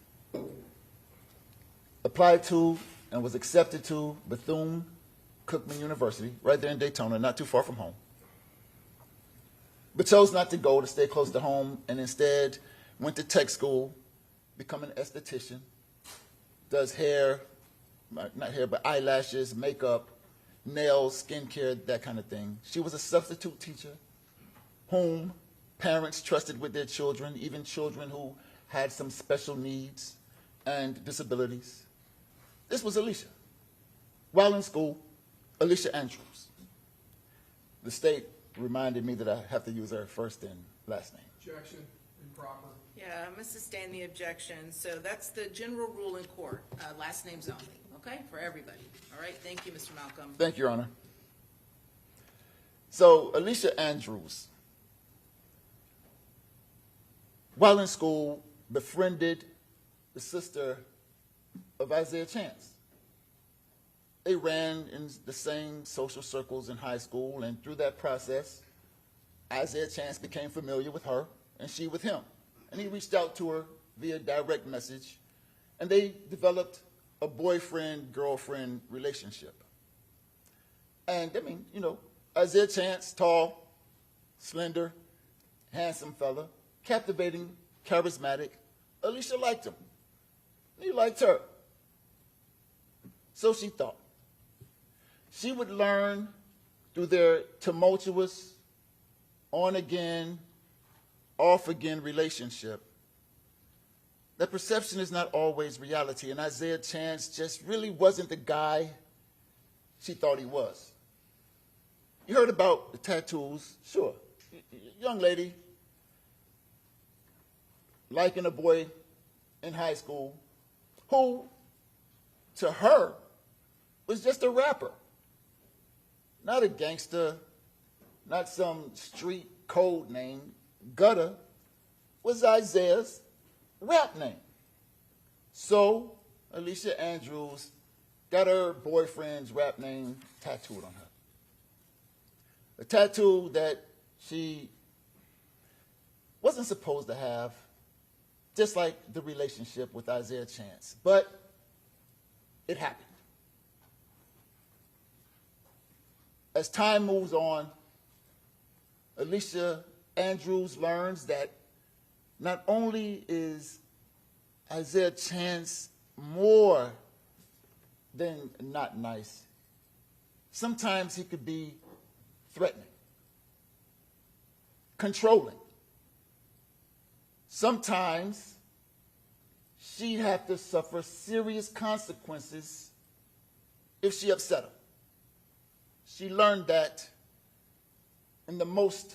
Applied to and was accepted to Bethune-Cookman University, right there in Daytona, not too far from home. But chose not to go, to stay close to home, and instead went to tech school, become an esthetician, does hair, not hair, but eyelashes, makeup, nails, skincare, that kind of thing. She was a substitute teacher whom parents trusted with their children, even children who had some special needs and disabilities. This was Alicia. While in school, Alicia Andrews. The state reminded me that I have to use her first and last name. Objection, improper. Yeah, I must sustain the objection. So that's the general rule in court, last names only, okay, for everybody. All right, thank you, Mr. Malcolm. Thank you, Your Honor. So, Alicia Andrews while in school, befriended the sister of Isaiah Chance. They ran in the same social circles in high school, and through that process, Isaiah Chance became familiar with her, and she with him. And he reached out to her via direct message, and they developed a boyfriend-girlfriend relationship. And, I mean, you know, Isaiah Chance, tall, slender, handsome fella, captivating, charismatic. Alicia liked him. He liked her. So she thought. She would learn through their tumultuous, on-again, off-again relationship that perception is not always reality, and Isaiah Chance just really wasn't the guy she thought he was. You heard about the tattoos, sure. Young lady liking a boy in high school who, to her, was just a rapper. Not a gangster, not some street code name. Gutter was Isaiah's rap name. So Alicia Andrews got her boyfriend's rap name tattooed on her. A tattoo that she wasn't supposed to have, just like the relationship with Isaiah Chance. But it happened. As time moves on, Alicia Andrews learns that not only is Isaiah Chance more than not nice, sometimes he could be threatening, controlling. Sometimes she'd have to suffer serious consequences if she upset him. She learned that in the most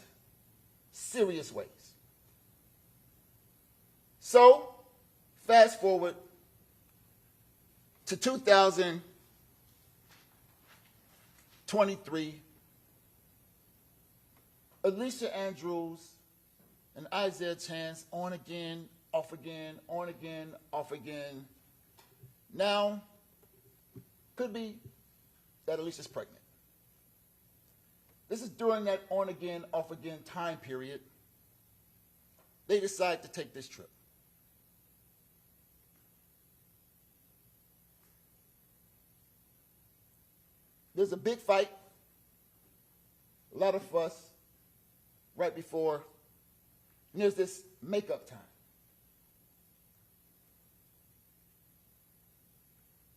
serious ways. So, fast forward to 2023, Alicia Andrews and Isaiah Chance on again, off again, on again, off again. Now, could be that Alicia's pregnant. This is during that on again, off again time period. They decide to take this trip. There's a big fight, a lot of fuss right before, and there's this makeup time.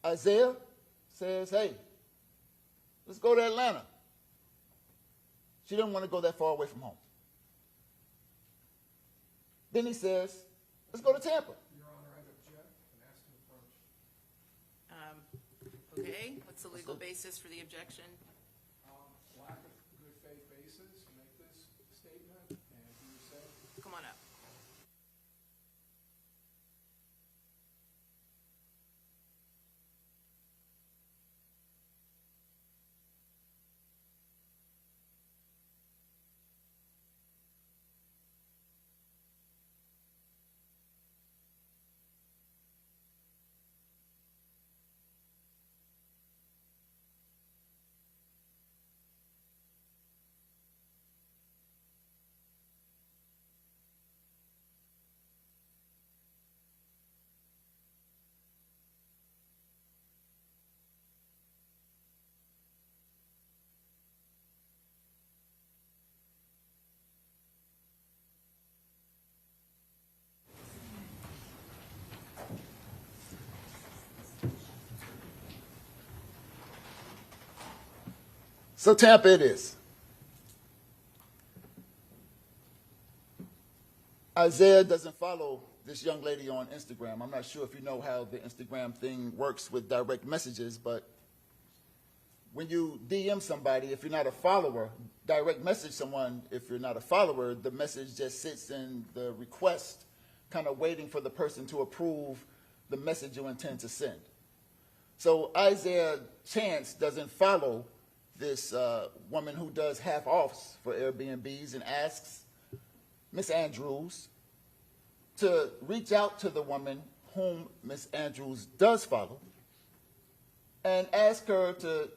Isaiah says, hey, let's go to Atlanta. She didn't want to go that far away from home. Then he says, let's go to Tampa. Your Honor, I object and ask to approach. Okay, what's the legal basis for the objection? Lack of good faith basis to make this statement, and you said. Come on up. So Tampa it is. Isaiah doesn't follow this young lady on Instagram. I'm not sure if you know how the Instagram thing works with direct messages, but when you DM somebody, if you're not a follower, direct message someone, if you're not a follower, the message just sits in the request, kind of waiting for the person to approve the message you intend to send. So Isaiah Chance doesn't follow this woman who does half-offs for Airbnbs and asks Miss Andrews, to reach out to the woman whom Ms. Andrews does follow and ask her to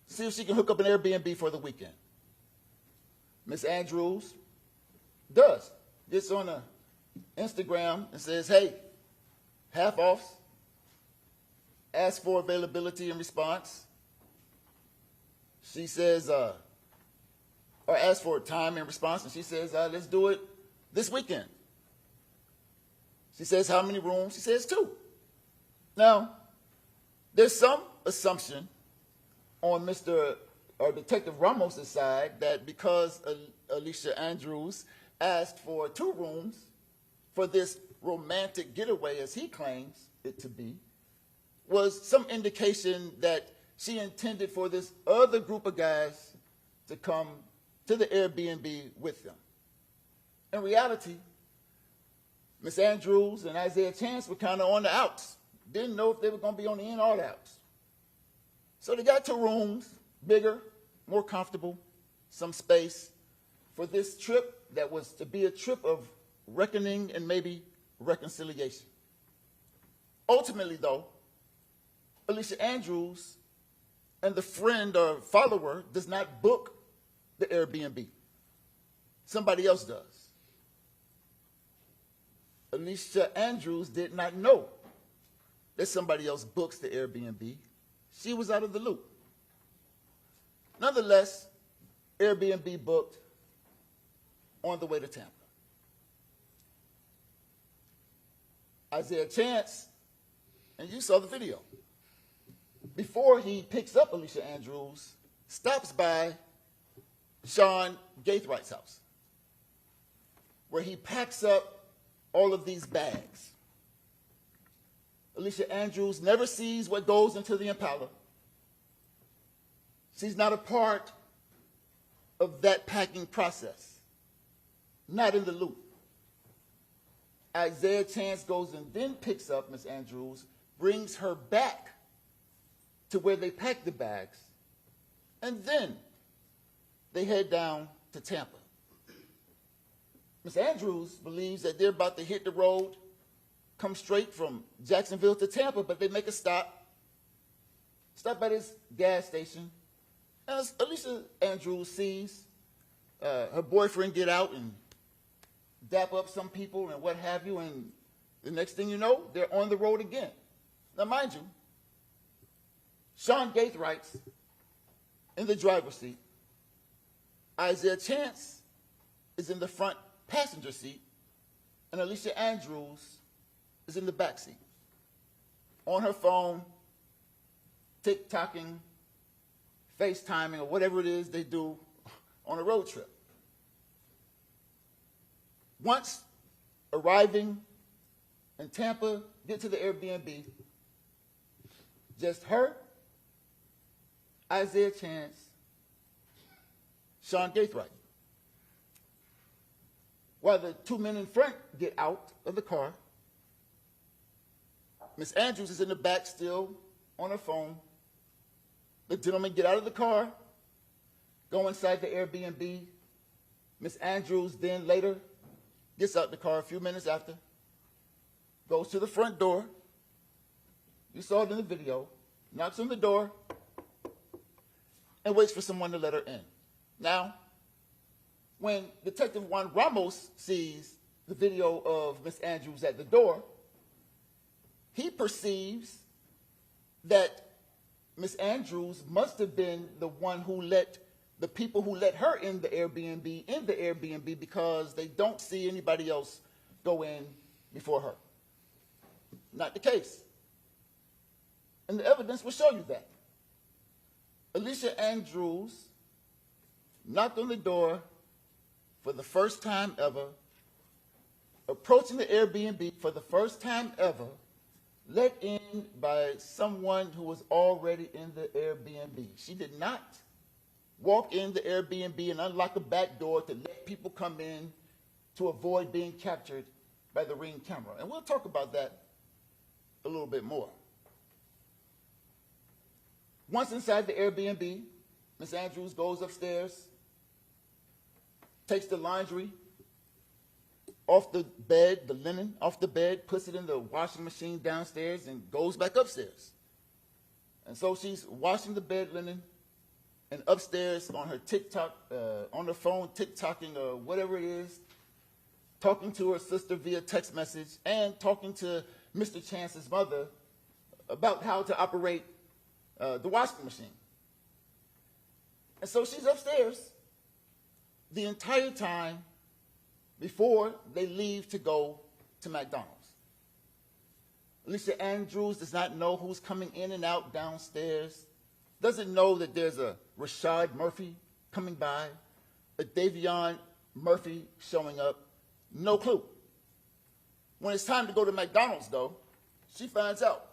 see if she can hook up an Airbnb for the weekend. Ms. Andrews does. Gets on Instagram and says, hey, half offs. Asks for availability in response. She says, or asks for a time in response, and she says, let's do it this weekend. She says, how many rooms? She says 2. Now, there's some assumption on Detective Ramos' side that because Alicia Andrews asked for 2 rooms for this romantic getaway, as he claims it to be, was some indication that she intended for this other group of guys to come to the Airbnb with them. In reality, Miss Andrews and Isaiah Chance were kind of on the outs. Didn't know if they were going to be on the in or the outs. So they got 2 rooms, bigger, more comfortable, some space for this trip that was to be a trip of reckoning and maybe reconciliation. Ultimately, though, Alicia Andrews and the friend or follower does not book the Airbnb. Somebody else does. Alicia Andrews did not know that somebody else books the Airbnb. She was out of the loop. Nonetheless, Airbnb booked on the way to Tampa. Isaiah Chance, and you saw the video, before he picks up Alicia Andrews, stops by Sean Gaithwright's house, where he packs up all of these bags. Alicia Andrews never sees what goes into the Impala. She's not a part of that packing process, not in the loop. Isaiah Chance goes and then picks up Miss Andrews, brings her back to where they pack the bags, and then they head down to Tampa. Miss Andrews believes that they're about to hit the road, come straight from Jacksonville to Tampa, but they make a stop by this gas station. As Alicia Andrews sees her boyfriend get out and dap up some people and what have you, and the next thing you know, they're on the road again. Now, mind you, Sean Gaithwright's in the driver's seat. Isaiah Chance is in the front passenger seat, and Alicia Andrews is in the back seat, on her phone, TikToking, FaceTiming, or whatever it is they do on a road trip. Once arriving in Tampa, get to the Airbnb, just her, Isaiah Chance, Sean Gaithwright. While the 2 men in front get out of the car, Miss Andrews is in the back still on her phone. The gentlemen get out of the car, go inside the Airbnb. Miss Andrews then later gets out the car a few minutes after, goes to the front door. You saw it in the video. Knocks on the door and waits for someone to let her in. Now, when Detective Juan Ramos sees the video of Miss Andrews at the door, he perceives that Miss Andrews must have been the one who let the people who let her in the Airbnb because they don't see anybody else go in before her. Not the case. And the evidence will show you that. Alicia Andrews knocked on the door for the first time ever, approaching the Airbnb for the first time ever, let in by someone who was already in the Airbnb. She did not walk in the Airbnb and unlock a back door to let people come in to avoid being captured by the Ring camera. And we'll talk about that a little bit more. Once inside the Airbnb, Miss Andrews goes upstairs, takes the laundry off the bed, the linen off the bed, puts it in the washing machine downstairs, and goes back upstairs. And so she's washing the bed linen and upstairs on her TikTok, on her phone, TikToking or whatever it is, talking to her sister via text message and talking to Mr. Chance's mother about how to operate the washing machine. And so she's upstairs the entire time before they leave to go to McDonald's. Alicia Andrews does not know who's coming in and out downstairs, doesn't know that there's a Rashad Murphy coming by, a Davion Murphy showing up, no clue. When it's time to go to McDonald's, though, she finds out.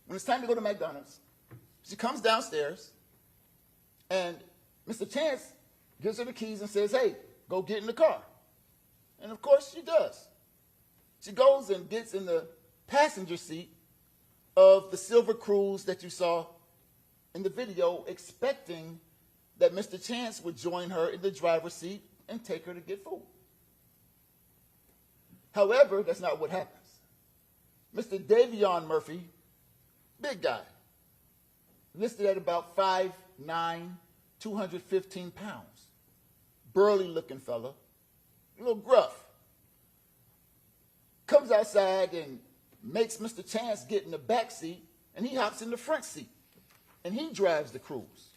When it's time to go to McDonald's, she comes downstairs, and Mr. Chance gives her the keys and says, hey, go get in the car. And of course she does. She goes and gets in the passenger seat of the silver Cruise that you saw in the video, expecting that Mr. Chance would join her in the driver's seat and take her to get food. However, that's not what happens. Mr. Davion Murphy, big guy, listed at about 5'9", 215 pounds, burly-looking fella, a little gruff, comes outside and makes Mr. Chance get in the back seat, and he hops in the front seat, and he drives the Cruise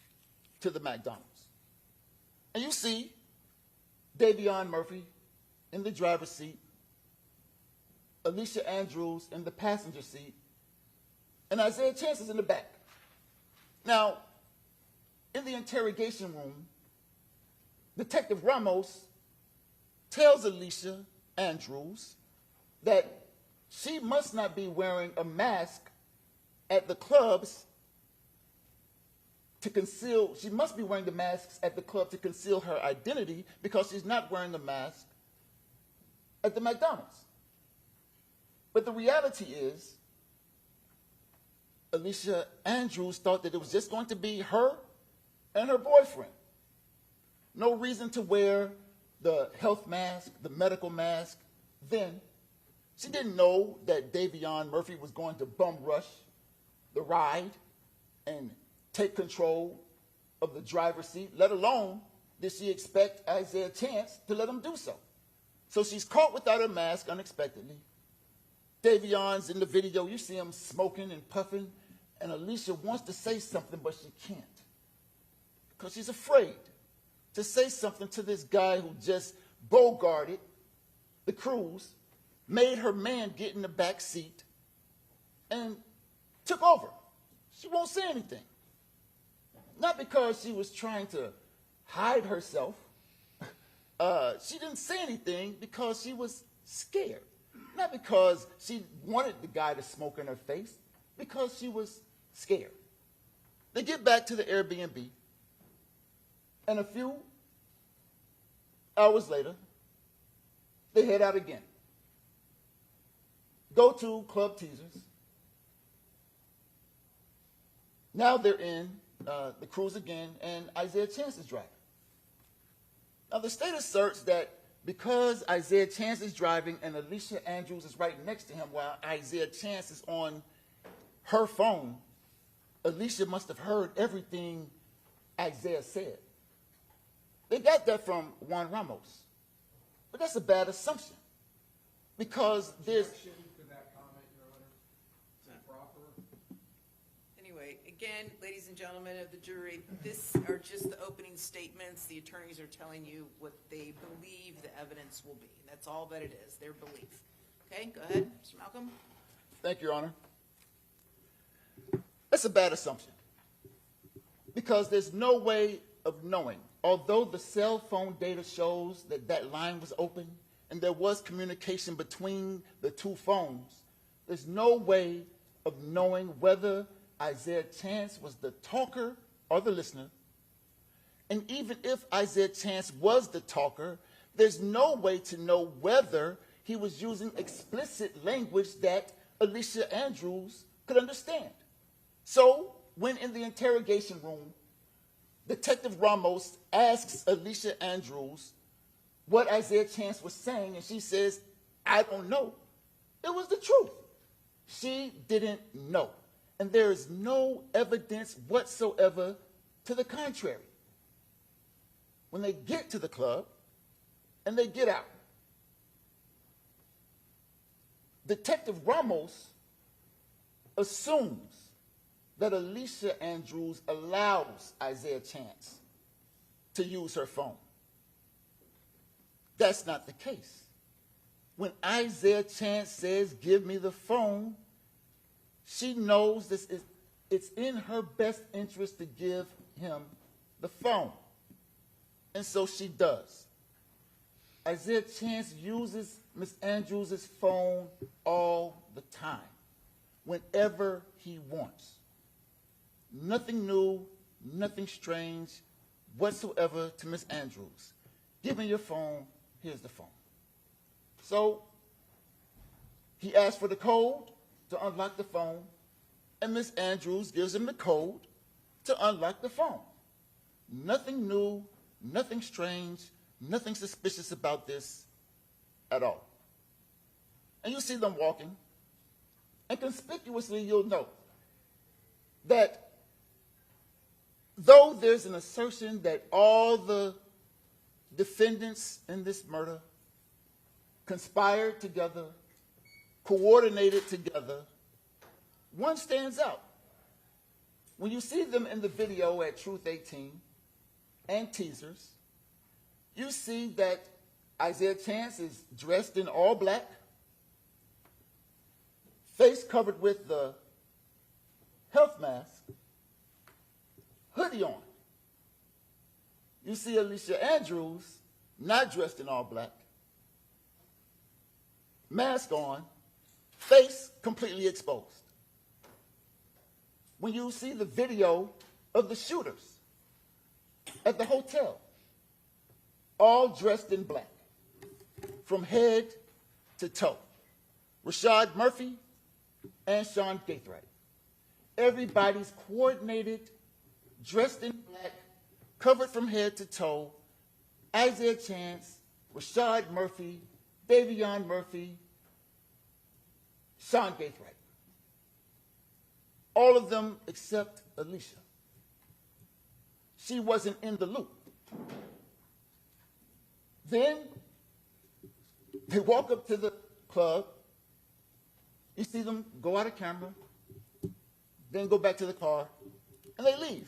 to the McDonald's. And you see Davion Murphy in the driver's seat, Alicia Andrews in the passenger seat, and Isaiah Chance is in the back. Now, in the interrogation room, Detective Ramos tells Alicia Andrews that she must not be wearing a mask at the clubs to conceal, she must be wearing the masks at the club to conceal her identity because she's not wearing the mask at the McDonald's. But the reality is, Alicia Andrews thought that it was just going to be her and her boyfriend. No reason to wear the health mask, the medical mask. Then, she didn't know that Davion Murphy was going to bum rush the ride and take control of the driver's seat, let alone did she expect Isaiah Chance to let him do so. So she's caught without her mask unexpectedly. Davion's in the video, you see him smoking and puffing, and Alicia wants to say something, but she can't because she's afraid to say something to this guy who just bogarted the Cruise, made her man get in the back seat, and took over. She won't say anything. Not because she was trying to hide herself. She didn't say anything because she was scared. Not because she wanted the guy to smoke in her face, because she was scared. They get back to the Airbnb, and a few hours later, they head out again. Go to Club Teasers. Now they're in the Cruise again, and Isaiah Chance is driving. Now the state asserts that because Isaiah Chance is driving and Alicia Andrews is right next to him while Isaiah Chance is on her phone, Alicia must have heard everything Isaiah said. They got that from Juan Ramos. But that's a bad assumption because there's... Objection to that comment, Your Honor. Is that proper? Anyway, again, ladies and gentlemen of the jury, this are just the opening statements. The attorneys are telling you what they believe the evidence will be. That's all that it is, their belief. Okay, go ahead, Mr. Malcolm. Thank you, Your Honor. That's a bad assumption because there's no way of knowing. Although the cell phone data shows that that line was open and there was communication between the two phones, there's no way of knowing whether Isaiah Chance was the talker or the listener. And even if Isaiah Chance was the talker, there's no way to know whether he was using explicit language that Alicia Andrews could understand. So when in the interrogation room, Detective Ramos asks Alicia Andrews what Isaiah Chance was saying, and she says, I don't know. It was the truth. She didn't know. And there is no evidence whatsoever to the contrary. When they get to the club and they get out, Detective Ramos assumes that Alicia Andrews allows Isaiah Chance to use her phone. That's not the case. When Isaiah Chance says, give me the phone, she knows it's in her best interest to give him the phone. And so she does. Isaiah Chance uses Ms. Andrews' phone all the time, whenever he wants. Nothing new, nothing strange whatsoever to Ms. Andrews. Give me your phone, here's the phone. So he asks for the code to unlock the phone, and Ms. Andrews gives him the code to unlock the phone. Nothing new, nothing strange, nothing suspicious about this at all. And you see them walking, and conspicuously you'll note that though there's an assertion that all the defendants in this murder conspired together, coordinated together, one stands out. When you see them in the video at Truth 18 and teasers, you see that Isaiah Chance is dressed in all black, face covered with the health mask, hoodie on. You see Alicia Andrews not dressed in all black, mask on, face completely exposed. When you see the video of the shooters at the hotel, all dressed in black, from head to toe, Rashad Murphy and Sean Gaithright. Everybody's coordinated, dressed in black, covered from head to toe. Isaiah Chance, Rashad Murphy, Davion Murphy, Sean Gaithright. All of them except Alicia. She wasn't in the loop. Then they walk up to the club. You see them go out of camera, then go back to the car, and they leave.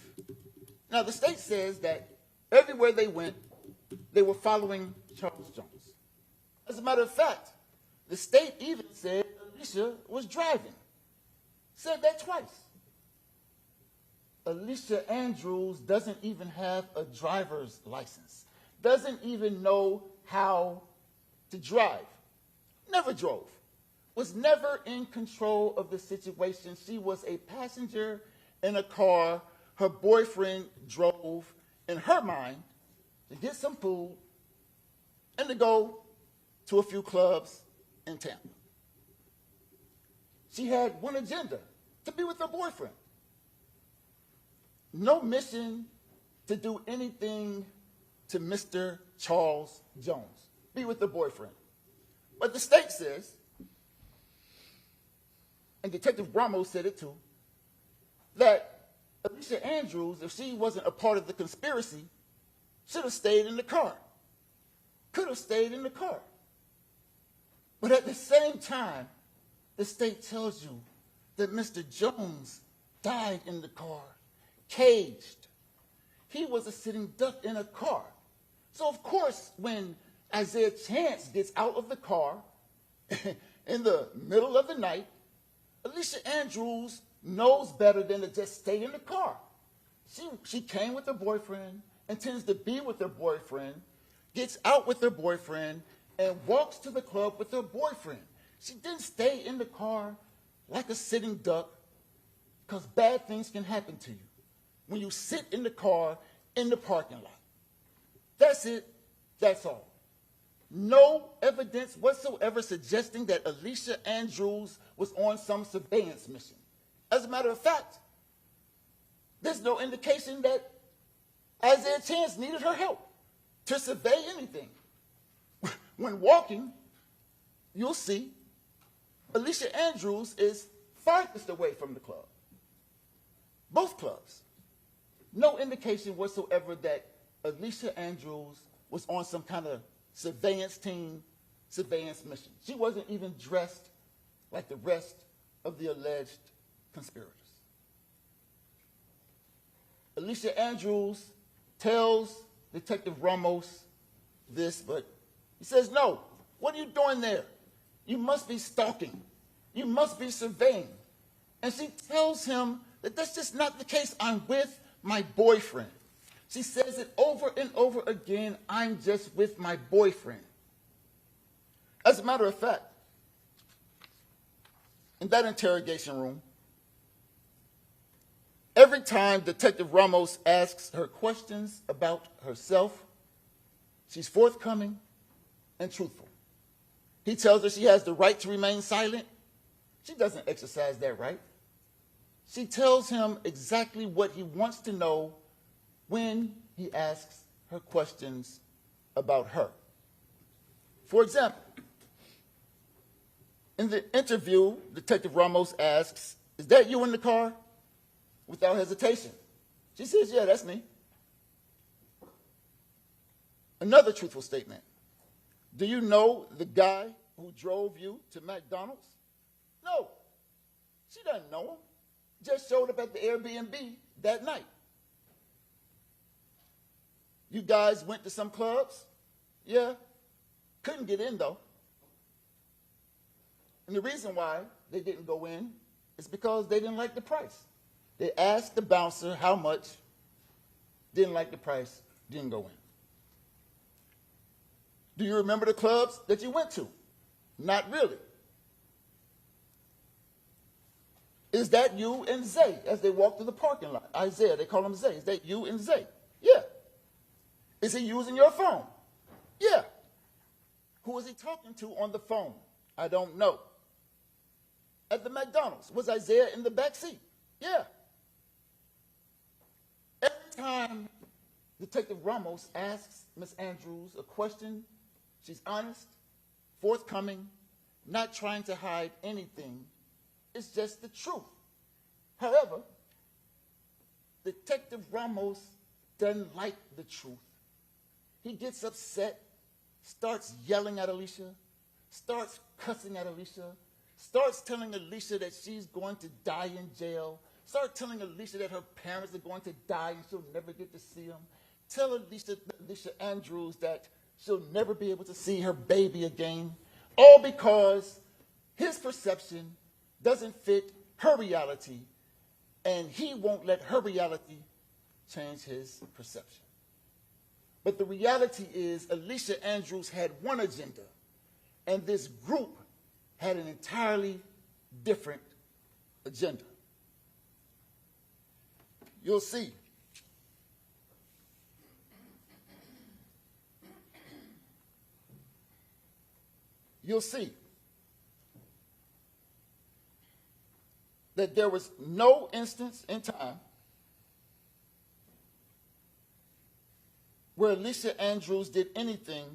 Now, the state says that everywhere they went, they were following Charles Jones. As a matter of fact, the state even said Alicia was driving. Said that twice. Alicia Andrews doesn't even have a driver's license. Doesn't even know how to drive. Never drove. Was never in control of the situation. She was a passenger in a car. Her boyfriend drove, in her mind, to get some food and to go to a few clubs in Tampa. She had one agenda, to be with her boyfriend. No mission to do anything to Mr. Charles Jones. Be with the boyfriend. But the state says, and Detective Ramos said it too, that Alicia Andrews, if she wasn't a part of the conspiracy, should have stayed in the car. Could have stayed in the car. But at the same time, the state tells you that Mr. Jones died in the car, caged. He was a sitting duck in a car. So of course, when Isaiah Chance gets out of the car in the middle of the night, Alicia Andrews knows better than to just stay in the car. She came with her boyfriend, intends to be with her boyfriend, gets out with her boyfriend, and walks to the club with her boyfriend. She didn't stay in the car like a sitting duck, because bad things can happen to you when you sit in the car in the parking lot. That's it. That's all. No evidence whatsoever suggesting that Alicia Andrews was on some surveillance mission. As a matter of fact, There's no indication that Isaiah Chance needed her help to survey anything. When walking, you'll see Alicia Andrews is farthest away from the club. Both clubs. No indication whatsoever that Alicia Andrews was on some kind of surveillance team, surveillance mission. She wasn't even dressed like the rest of the alleged conspirators. Alicia Andrews tells Detective Ramos this, but he says, no, what are you doing there? You must be stalking. You must be surveying. And she tells him that that's just not the case. I'm with my boyfriend. She says it over and over again, I'm just with my boyfriend. As a matter of fact, in that interrogation room, every time Detective Ramos asks her questions about herself, she's forthcoming and truthful. He tells her she has the right to remain silent. She doesn't exercise that right. She tells him exactly what he wants to know when he asks her questions about her. For example, in the interview, Detective Ramos asks, is that you in the car? Without hesitation. She says, yeah, that's me. Another truthful statement. Do you know the guy who drove you to McDonald's? No. She doesn't know him. Just showed up at the Airbnb that night. You guys went to some clubs? Yeah. Couldn't get in, though. And the reason why they didn't go in is because they didn't like the price. They asked the bouncer how much, didn't like the price, didn't go in. Do you remember the clubs that you went to? Not really. Is that you and Zay as they walk through the parking lot? Isaiah, they call him Zay. Is that you and Zay? Yeah. Is he using your phone? Yeah. Who is he talking to on the phone? I don't know. At the McDonald's, was Isaiah in the back seat? Yeah. Every time Detective Ramos asks Ms. Andrews a question, she's honest, forthcoming, not trying to hide anything. It's just the truth. However, Detective Ramos doesn't like the truth. He gets upset, starts yelling at Alicia, starts cussing at Alicia, starts telling Alicia that she's going to die in jail, starts telling Alicia that her parents are going to die and she'll never get to see them, tell Alicia Andrews that she'll never be able to see her baby again, all because his perception doesn't fit her reality, and he won't let her reality change his perception. But the reality is Alicia Andrews had one agenda, and this group had an entirely different agenda. You'll see. You'll see that there was no instance in time where Alicia Andrews did anything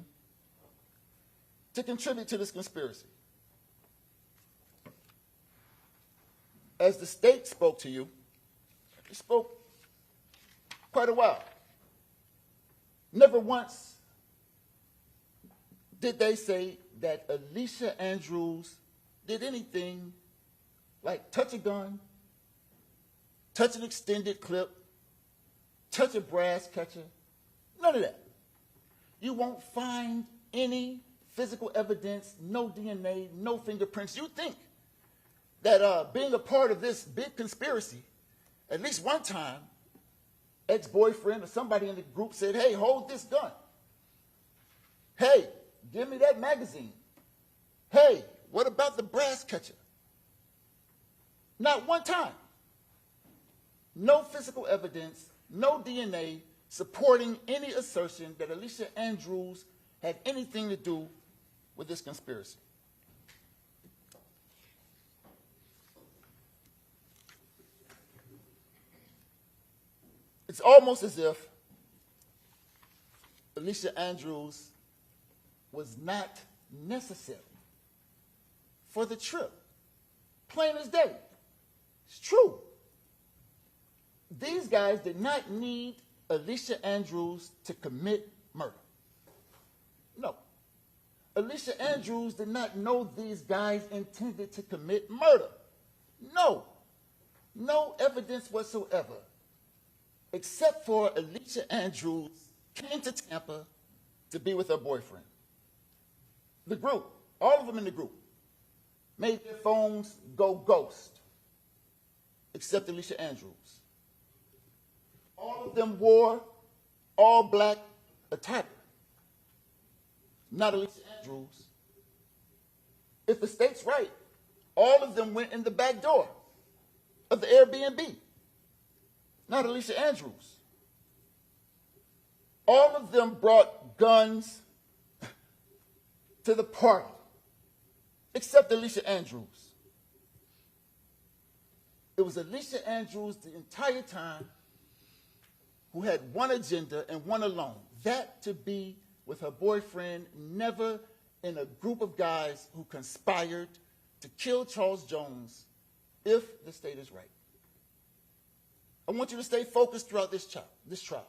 to contribute to this conspiracy. As the state spoke to you, it spoke quite a while. Never once did they say that Alicia Andrews did anything like touch a gun, touch an extended clip, touch a brass catcher. None of that. You won't find any physical evidence, no DNA, no fingerprints. You think that being a part of this big conspiracy, at least one time, ex-boyfriend or somebody in the group said, hey, hold this gun. Hey, give me that magazine. Hey, what about the brass catcher? Not one time. No physical evidence, no DNA supporting any assertion that Alicia Andrews had anything to do with this conspiracy. It's almost as if Alicia Andrews was not necessary for the trip. Plain as day. It's true. These guys did not need Alicia Andrews to commit murder. No. Alicia Andrews did not know these guys intended to commit murder. No. No evidence whatsoever, except for Alicia Andrews came to Tampa to be with her boyfriend. The group, all of them in the group, made their phones go ghost, except Alicia Andrews. All of them wore all black attire. Not Alicia Andrews. If the state's right, all of them went in the back door of the Airbnb. Not Alicia Andrews. All of them brought guns to the party, except Alicia Andrews. It was Alicia Andrews the entire time who had one agenda and one alone, that to be with her boyfriend, never in a group of guys who conspired to kill Charles Jones if the state is right. I want you to stay focused throughout this trial.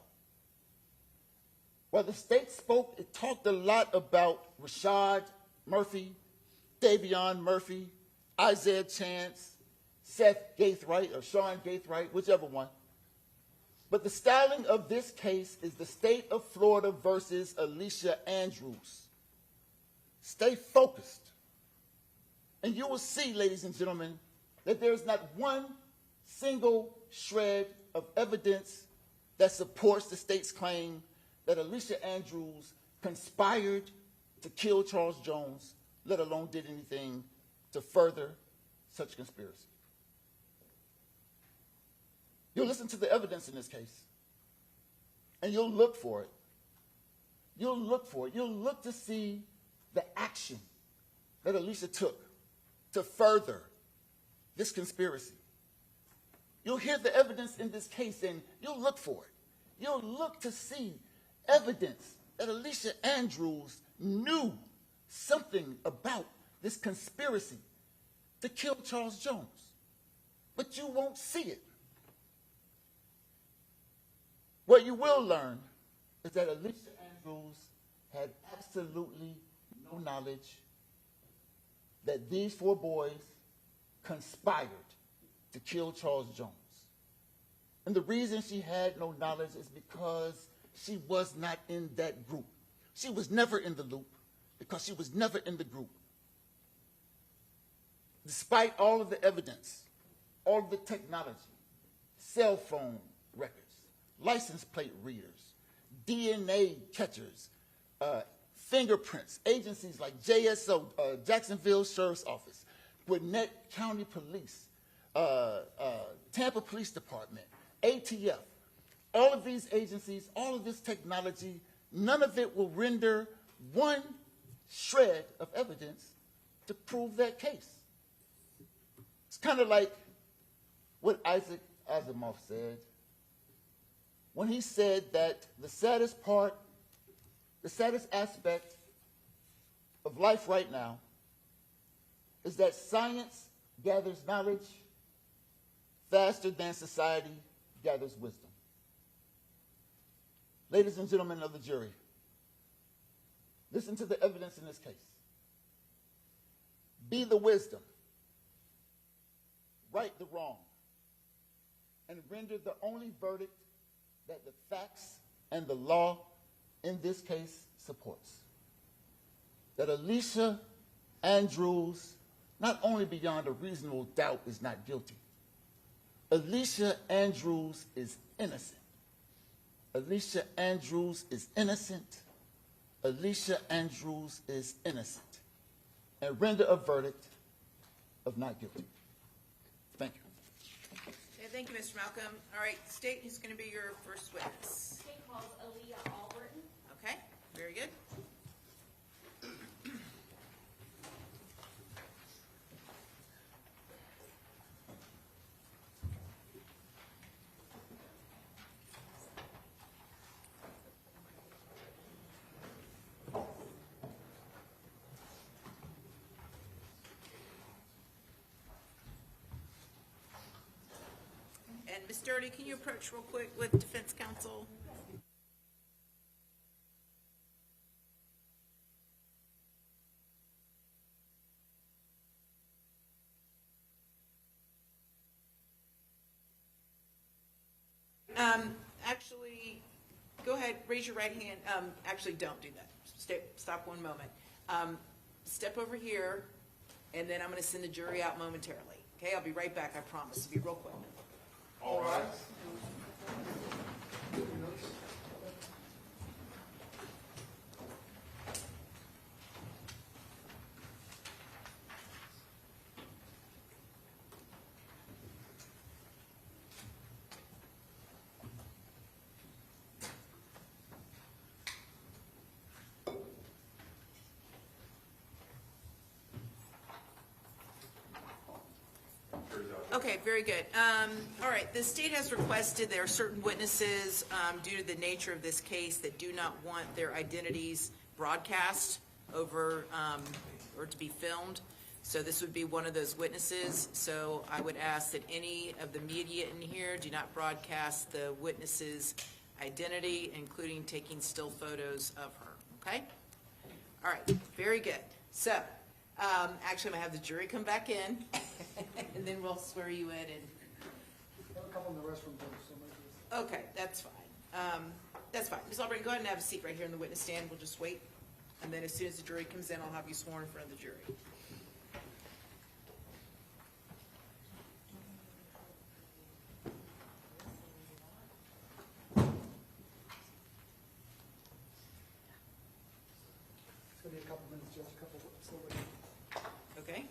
While the state spoke, it talked a lot about Rashad Murphy, Davion Murphy, Isaiah Chance, Seth Gaithright, or Sean Gaithright, whichever one. But the styling of this case is the state of Florida versus Alicia Andrews. Stay focused. And you will see, ladies and gentlemen, that there is not one single shred of evidence that supports the state's claim that Alicia Andrews conspired to kill Charles Jones, let alone did anything to further such conspiracy. You'll listen to the evidence in this case, and you'll look for it. You'll look for it. You'll look to see the action that Alicia took to further this conspiracy. You'll hear the evidence in this case, and you'll look for it. You'll look to see evidence that Alicia Andrews knew something about this conspiracy to kill Charles Jones, but you won't see it. What you will learn is that Alicia Andrews had absolutely no knowledge that these four boys conspired to kill Charles Jones. And the reason she had no knowledge is because she was not in that group. She was never in the loop because she was never in the group. Despite all of the evidence, all of the technology, cell phone records, license plate readers, DNA catchers, fingerprints, agencies like JSO, Jacksonville Sheriff's Office, Gwinnett County Police, Tampa Police Department, ATF, all of these agencies, all of this technology, none of it will render one shred of evidence to prove that case. It's kind of like what Isaac Asimov said when he said that the saddest aspect of life right now is that science gathers knowledge faster than society gathers wisdom. Ladies and gentlemen of the jury, listen to the evidence in this case. Be the wisdom, right the wrong, and render the only verdict that the facts and the law in this case supports. That Alicia Andrews, not only beyond a reasonable doubt, is not guilty. Alicia Andrews is innocent. Alicia Andrews is innocent. Alicia Andrews is innocent. And render a verdict of not guilty. Thank you. Okay, thank you, Mr. Malcolm. All right, State, who's going to be your first witness? State calls Aaliyah Alburton. Okay, very good. Ms. Doherty, can you approach real quick with defense counsel? Actually, go ahead, raise your right hand. Actually, don't do that. Stop one moment. Step over here, and then I'm going to send the jury out momentarily. Okay, I'll be right back, I promise. It'll be real quick. All rise. Okay, very good. All right, the state has requested there are certain witnesses, due to the nature of this case, that do not want their identities broadcast over, or to be filmed. So this would be one of those witnesses. So I would ask that any of the media in here do not broadcast the witness's identity, including taking still photos of her, okay? All right, very good. So, actually, I'm gonna have the jury come back in, and then we'll swear you in and. Have a couple in the restroom, so Okay, that's fine. That's fine. Ms. Albright, go ahead and have a seat right here in the witness stand. We'll just wait. And then as soon as the jury comes in, I'll have you sworn in front of the jury. it's gonna be a couple minutes, Judge, a couple, so wait. Okay?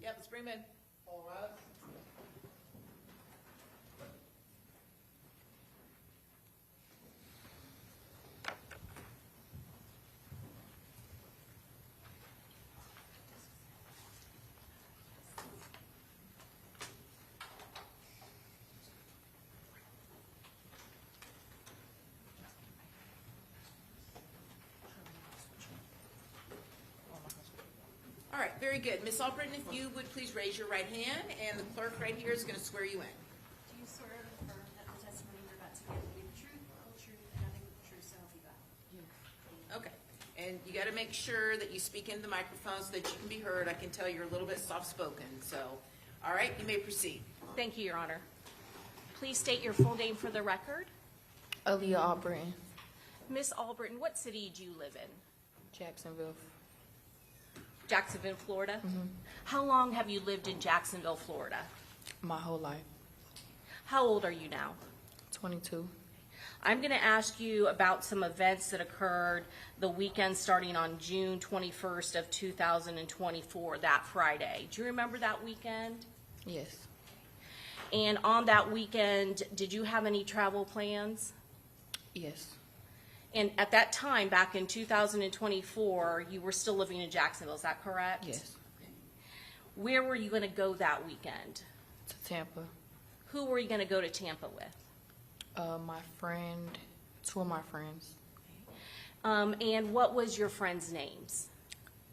Yep, let's bring him in. All rise. All right, very good. Ms. Albritton, if you would please raise your right hand, and the clerk right here is going to swear you in. Do you swear or affirm that the testimony you're about to give will be the truth, the whole truth, and nothing but the truth, so help you God? Yes. Okay. And you got to make sure that you speak into the microphone so that you can be heard. I can tell you're a little bit soft-spoken, so, all right, you may proceed. Thank you, Your Honor. Please state your full name for the record. Aaliyah Albritton, Miss Albritton, what city do you live in? Jacksonville. Jacksonville, Florida? How long have you lived in Jacksonville, Florida? My whole life. How old are you now? 22. I'm going to ask you about some events that occurred the weekend starting on June 21st of 2024, that Friday. Do you remember that weekend? Yes. And on that weekend, did you have any travel plans? Yes. And at that time, back in 2024, you were still living in Jacksonville, is that correct? Yes. Where were you going to go that weekend? To Tampa. Who were you going to go to Tampa with? My friend, 2 of my friends, And what was your friends' names?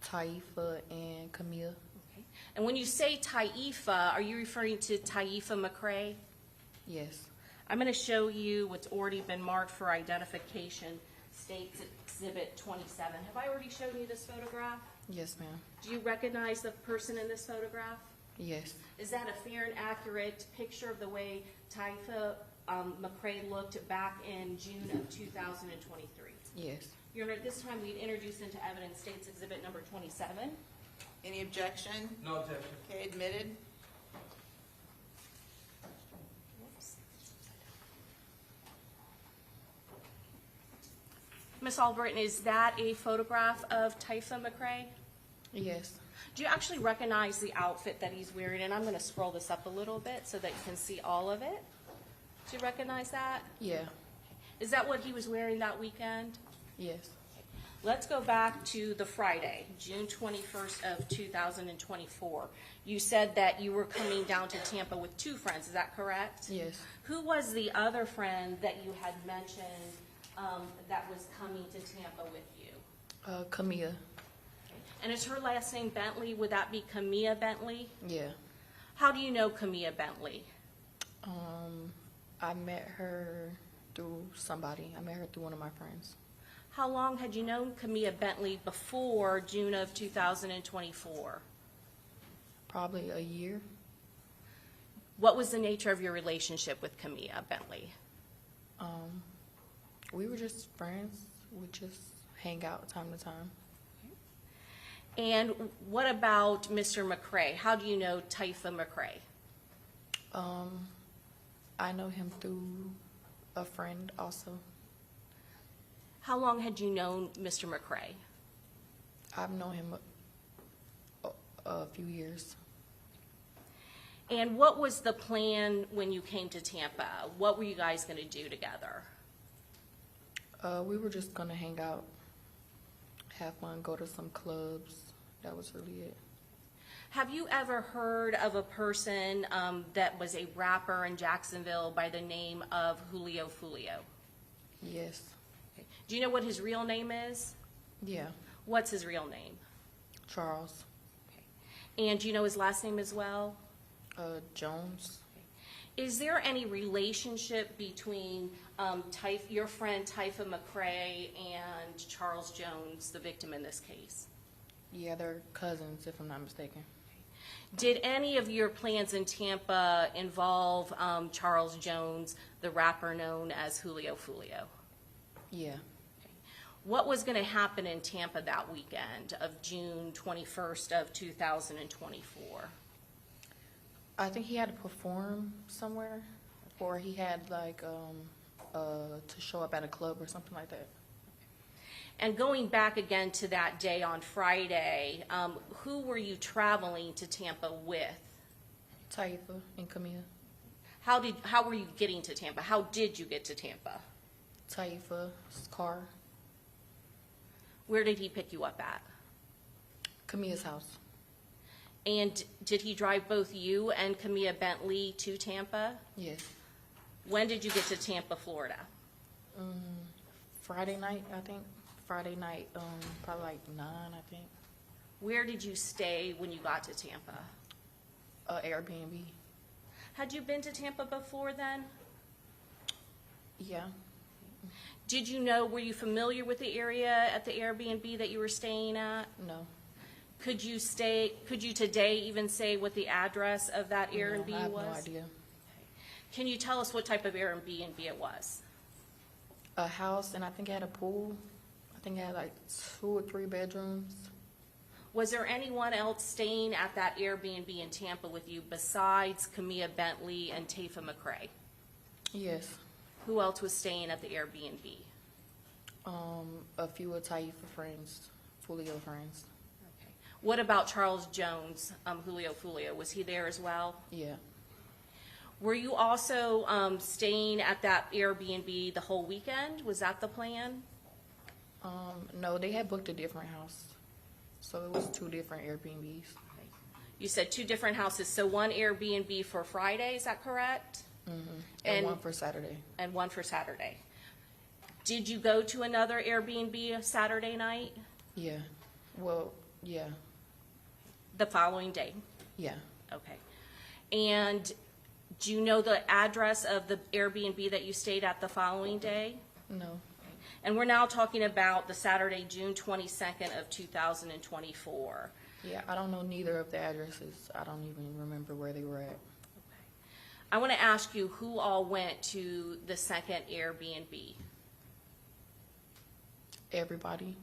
Taifa and Camille. Okay. And when you say Taifa, are you referring to Taifa McCrae? Yes. I'm going to show you what's already been marked for identification, States Exhibit 27. Have I already shown you this photograph? Yes, ma'am. Do you recognize the person in this photograph? Yes. Is that a fair and accurate picture of the way Taifa McCrae looked back in June of 2023? Yes. Your Honor, at this time, we'd introduce into evidence States Exhibit number 27. Any objection? No objection. Okay, admitted. Ms. Albritton, is that a photograph of Taifa McCrae? Yes. Do you actually recognize the outfit that he's wearing? And I'm going to scroll this up a little bit so that you can see all of it. Do you recognize that? Yeah. Is that what he was wearing that weekend? Yes. Let's go back to the Friday, June 21st of 2024. You said that you were coming down to Tampa with 2 friends, is that correct? Yes. Who was the other friend that you had mentioned that was coming to Tampa with you? Camille. And is her last name Bentley? Would that be Camilla Bentley? Yeah. How do you know Camilla Bentley? I met her through somebody. I met her through one of my friends. How long had you known Camilla Bentley before June of 2024? Probably a year. What was the nature of your relationship with Camilla Bentley? We were just friends. We just hang out time to time. And what about Mr. McCrae? How do you know Taifa McCrae? I know him through a friend also. How long had you known Mr. McCrae? I've known him a few years. And what was the plan when you came to Tampa? What were you guys going to do together? We were just gonna hang out, have fun, go to some clubs. That was really it. Have you ever heard of a person that was a rapper in Jacksonville by the name of Julio Foolio? Yes. Okay. Do you know what his real name is? Yeah. What's his real name? Charles. Okay. And do you know his last name as well? Jones. Is there any relationship between your friend Taifa McCrae and Charles Jones, the victim in this case? Yeah, they're cousins, if I'm not mistaken. Did any of your plans in Tampa involve Charles Jones, the rapper known as Julio Foolio? Yeah. What was going to happen in Tampa that weekend of June 21st of 2024? I think he had to perform somewhere, or he had like to show up at a club or something like that. And going back again to that day on Friday, who were you traveling to Tampa with? Taifa and Camille. How were you getting to Tampa? How did you get to Tampa? Taifa's car. Where did he pick you up at? Camille's house. And did he drive both you and Camilla Bentley to Tampa? Yes. When did you get to Tampa, Florida? Friday night, I think. Friday night, probably like 9, I think. Where did you stay when you got to Tampa? Airbnb. Had you been to Tampa before then? Yeah. Did you know, were you familiar with the area at the Airbnb that you were staying at? No. Could you today even say what the address of that Airbnb No, I have was? no idea. Can you tell us what type of Airbnb it was? A house, and I think it had a pool. I think it had like 2 or 3 bedrooms. Was there anyone else staying at that Airbnb in Tampa with you besides Camilla Bentley and Tafa McCrae? Yes. Who else was staying at the Airbnb? A few of Taifa friends, Julio friends. Okay. What about Charles Jones, Julio Foolio? Was he there as well? Yeah. Were you also staying at that Airbnb the whole weekend? Was that the plan? No, they had booked a different house. So it was 2 different Airbnbs. You said 2 different houses, so one Airbnb for Friday, is that correct? Mm-hmm. And 1 for Saturday. And 1 for Saturday. Did you go to another Airbnb Saturday night? Yeah. Well, yeah. The following day? Yeah. Okay. And do you know the address of the Airbnb that you stayed at the following day? No. And we're now talking about the Saturday, June 22nd of 2024. Yeah, I don't know neither of the addresses. I don't even remember where they were at. I want to ask you who all went to the second Airbnb. Everybody.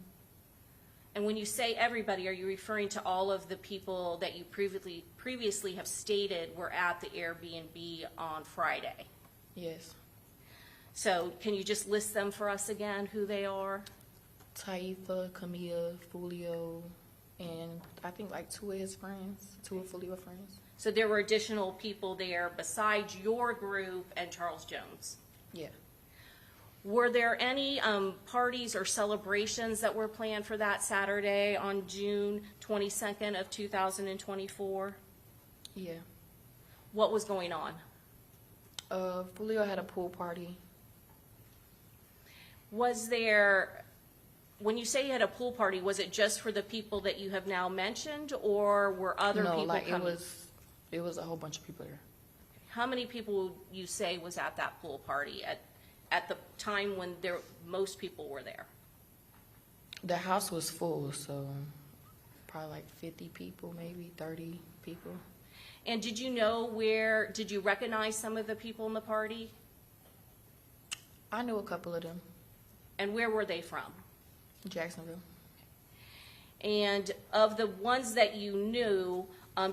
And when you say everybody, are you referring to all of the people that you previously have stated were at the Airbnb on Friday? Yes. So can you just list them for us again, who they are? Taifa, Camilla, Julio, and I think like 2 of his friends, 2 of Julio's friends. So there were additional people there besides your group and Charles Jones? Yeah. Were there any parties or celebrations that were planned for that Saturday on June 22nd of 2024? Yeah. What was going on? Julio had a pool party. Was there, when you say you had a pool party, was it just for the people that you have now mentioned, or were other people coming? It was a whole bunch of people there. How many people would you say was at that pool party at the time when most people were there? The house was full, so probably like 50 people, maybe 30 people. And did you recognize some of the people in the party? I knew a couple of them. And where were they from? Jacksonville. And of the ones that you knew,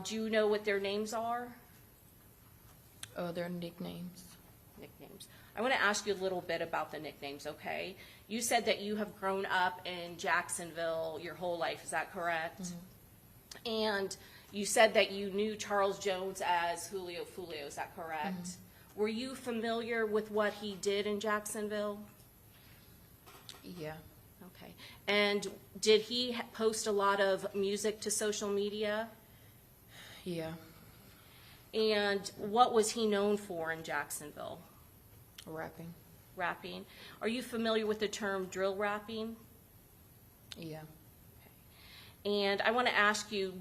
do you know what their names are? Their nicknames. Nicknames. I want to ask you a little bit about the nicknames, okay? You said that you have grown up in Jacksonville your whole life, is that correct? Mm-hmm. And you said that you knew Charles Jones as Julio Foolio, is that correct? Mm-hmm. Were you familiar with what he did in Jacksonville? Yeah. Okay. And did he post a lot of music to social media? Yeah. And what was he known for in Jacksonville? Rapping. Rapping. Are you familiar with the term drill rapping? Yeah. Okay. And I want to ask you,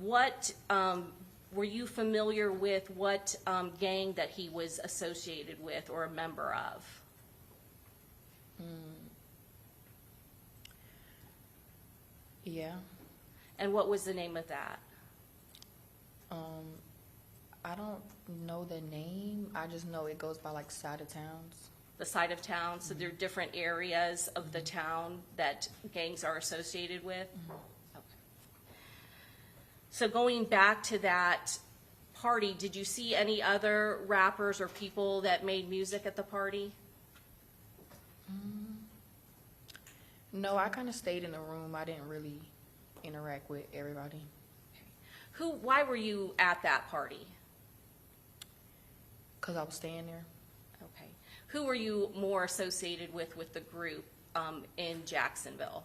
were you familiar with what gang that he was associated with or a member of? Yeah. And what was the name of that? I don't know the name. I just know it goes by like side of towns. The side of town, so there are different areas of the town that gangs are associated with? Okay. So going back to that party, did you see any other rappers or people that made music at the party? No, I kind of stayed in the room. I didn't really interact with everybody. Why were you at that party? Because I was staying there. Okay. Who were you more associated with the group in Jacksonville?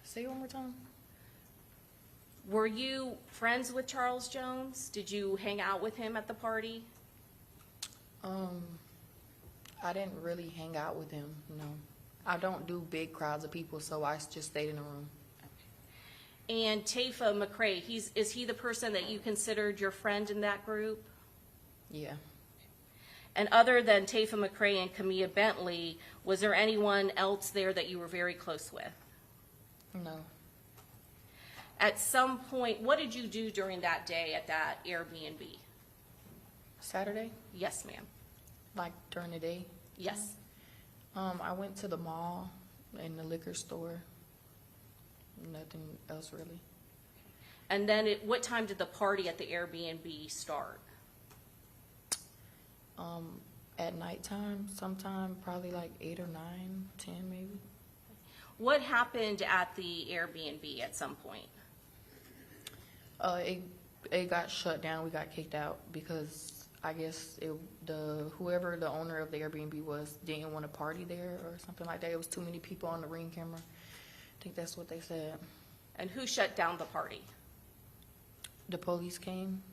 Say it one more time. Were you friends with Charles Jones? Did you hang out with him at the party? I didn't really hang out with him, no. I don't do big crowds of people, so I just stayed in the room. And Tafa McCray, is he the person that you considered your friend in that group? Yeah. And other than Tafa McCray and Camilla Bentley, was there anyone else there that you were very close with? No. At some point, what did you do during that day at that Airbnb? Saturday? Yes, ma'am. Like during the day? Yes. I went to the mall and the liquor store. Nothing else really. And then what time did the party at the Airbnb start? At nighttime, sometime probably like 8 or 9, 10 maybe. What happened at the Airbnb at some point? It got shut down. We got kicked out because I guess whoever the owner of the Airbnb was didn't want to party there or something like that. It was too many people on the Ring camera. I think that's what they said. And who shut down the party? The police came.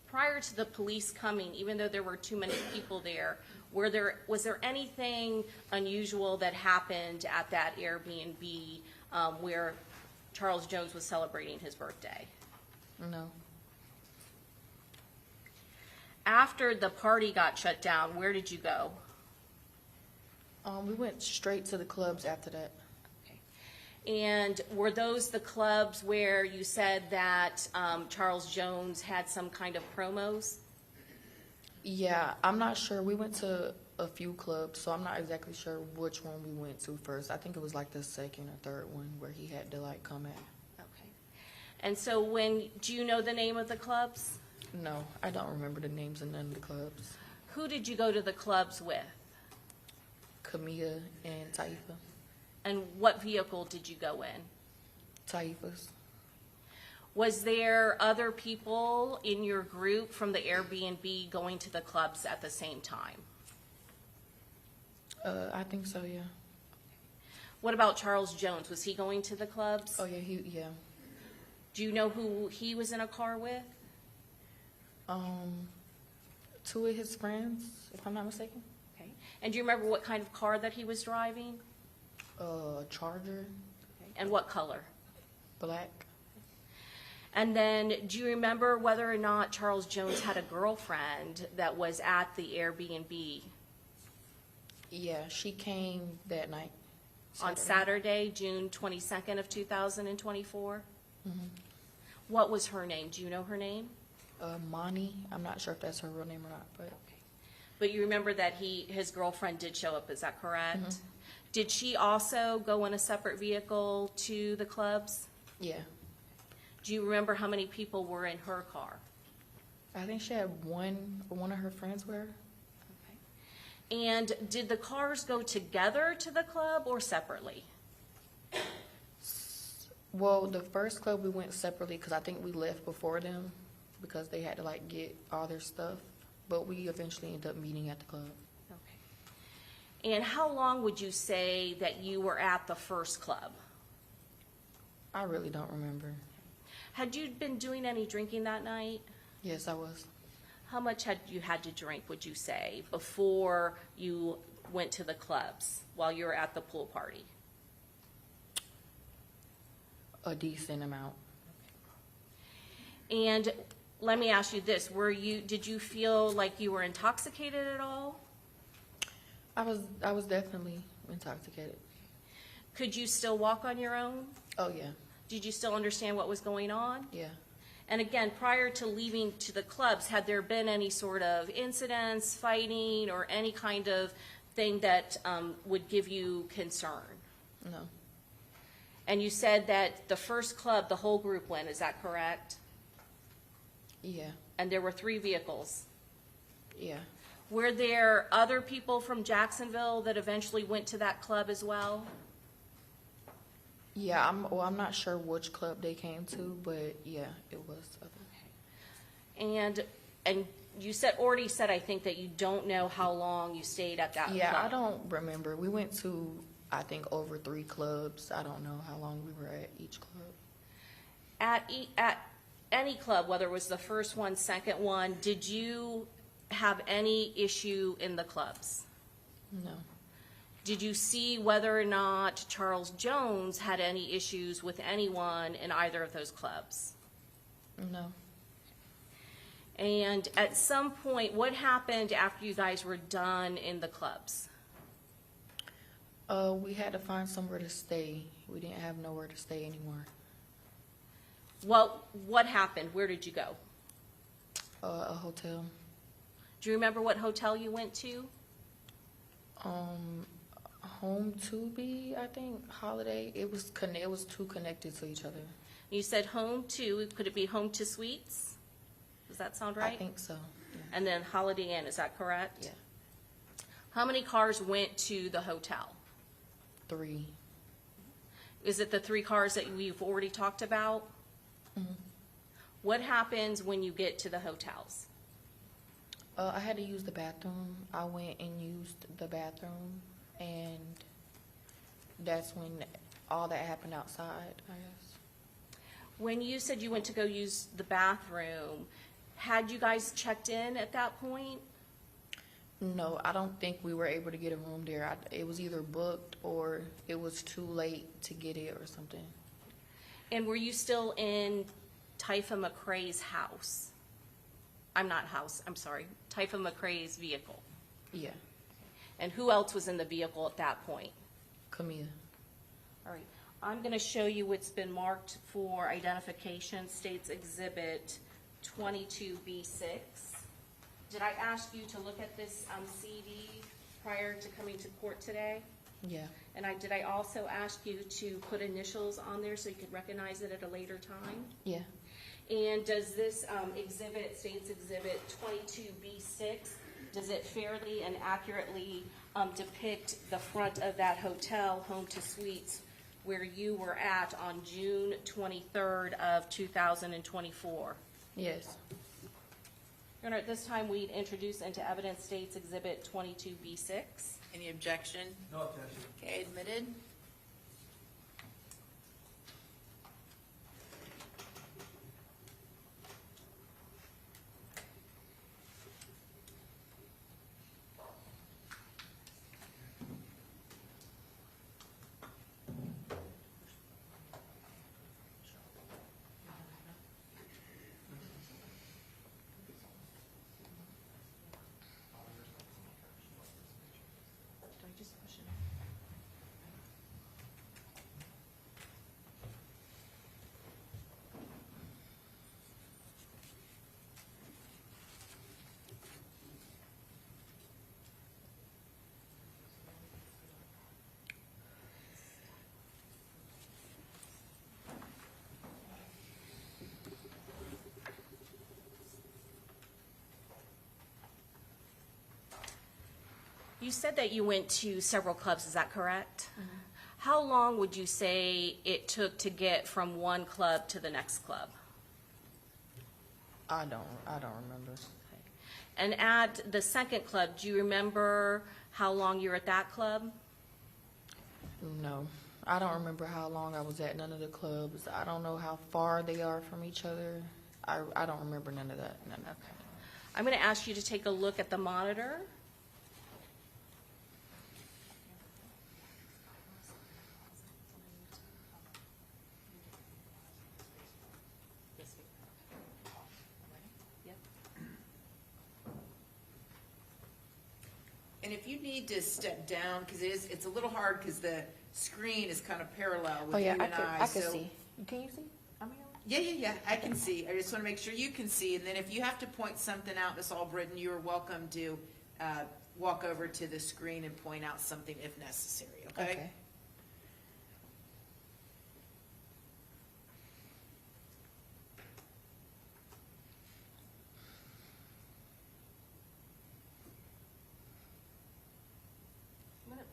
Prior to the police coming, even though there were too many people there, was there anything unusual that happened at that Airbnb where Charles Jones was celebrating his birthday? No. After the party got shut down, where did you go? We went straight to the clubs after that. And were those the clubs where you said that Charles Jones had some kind of promos? Yeah, I'm not sure. We went to a few clubs, so I'm not exactly sure which one we went to first. I think it was like the second or third one where he had to like come at. Okay. And so do you know the name of the clubs? No, I don't remember the names of none of the clubs. Who did you go to the clubs with? Camilla and Taifa. And what vehicle did you go in? Taifa's. Was there other people in your group from the Airbnb going to the clubs at the same time? I think so, yeah. What about Charles Jones? Was he going to the clubs? Oh, yeah. Do you know who he was in a car with? Two of his friends, if I'm not mistaken. Okay. And do you remember what kind of car that he was driving? Charger. Okay. And what color? Black. And then do you remember whether or not Charles Jones had a girlfriend that was at the Airbnb? Yeah, she came that night. On Saturday, June 22nd of 2024? Mm-hmm. What was her name? Do you know her name? Monty. I'm not sure if that's her real name or not, but. Okay. But you remember that his girlfriend did show up, is that correct? Mm-hmm. Did she also go in a separate vehicle to the clubs? Yeah. Do you remember how many people were in her car? I think she had one of her friends with her. Okay. And did the cars go together to the club or separately? Well, the first club we went separately because I think we left before them because they had to like get all their stuff. But we eventually ended up meeting at the club. Okay. And how long would you say that you were at the first club? I really don't remember. Had you been doing any drinking that night? Yes, I was. How much had you had to drink, would you say, before you went to the clubs while you were at the pool party? A decent amount. And let me ask you this, did you feel like you were intoxicated at all? I was definitely intoxicated. Could you still walk on your own? Oh, yeah. Did you still understand what was going on? Yeah. And again, prior to leaving to the clubs, had there been any sort of incidents, fighting, or any kind of thing that would give you concern? No. And you said that the first club, the whole group went, is that correct? Yeah. And there were 3 vehicles. Yeah. Were there other people from Jacksonville that eventually went to that club as well? Yeah, I'm not sure which club they came to, but yeah, it was other. And you already said, I think, that you don't know how long you stayed at that club. Yeah, I don't remember. We went to, I think, over 3 clubs. I don't know how long we were at each club. At any club, whether it was the first one, second one, did you have any issue in the clubs? No. Did you see whether or not Charles Jones had any issues with anyone in either of those clubs? No. And at some point, what happened after you guys were done in the clubs? We had to find somewhere to stay. We didn't have nowhere to stay anymore. Well, what happened? Where did you go? A hotel. Do you remember what hotel you went to? Home to be, I think, Holiday. It was too connected to each other. You said home to, could it be home to suites? Does that sound right? I think so. Yeah. And then Holiday Inn, is that correct? Yeah. How many cars went to the hotel? 3. Is it the 3 cars that we've already talked about? Mm-hmm. What happens when you get to the hotels? I had to use the bathroom. I went and used the bathroom, and that's when all that happened outside, I guess. When you said you went to go use the bathroom, had you guys checked in at that point? No, I don't think we were able to get a room there. It was either booked or it was too late to get it or something. And were you still in Typha McCrae's house? I'm sorry, Typha McCrae's vehicle. Yeah. And who else was in the vehicle at that point? Camille. All right, I'm going to show you what's been marked for identification, States Exhibit 22B6. Did I ask you to look at this CD prior to coming to court today? Yeah. And did I also ask you to put initials on there so you could recognize it at a later time? Yeah. And does this exhibit, States Exhibit 22B6, does it fairly and accurately depict the front of that hotel, Home to Suites, where you were at on June 23rd of 2024? Yes. Your Honor, at this time, we'd introduce into evidence States Exhibit 22B6. Any objection? No objection. Okay, admitted. You said that you went to several clubs, is that correct? Mm-hmm. How long would you say it took to get from one club to the next club? I don't remember. Okay. And at the second club, do you remember how long you were at that club? No. I don't remember how long I was at none of the clubs. I don't know how far they are from each other. I don't remember none of that. None of that. I'm going to ask you to take a look at the monitor. And if you need to step down, because it's a little hard because the screen is kind of parallel with Oh you yeah, and I can so- see. Can you see? Yeah, I can see. I just want to make sure you can see. And then if you have to point something out, Ms. Albritton, you are welcome to walk over to the screen and point out something if necessary, okay? Okay.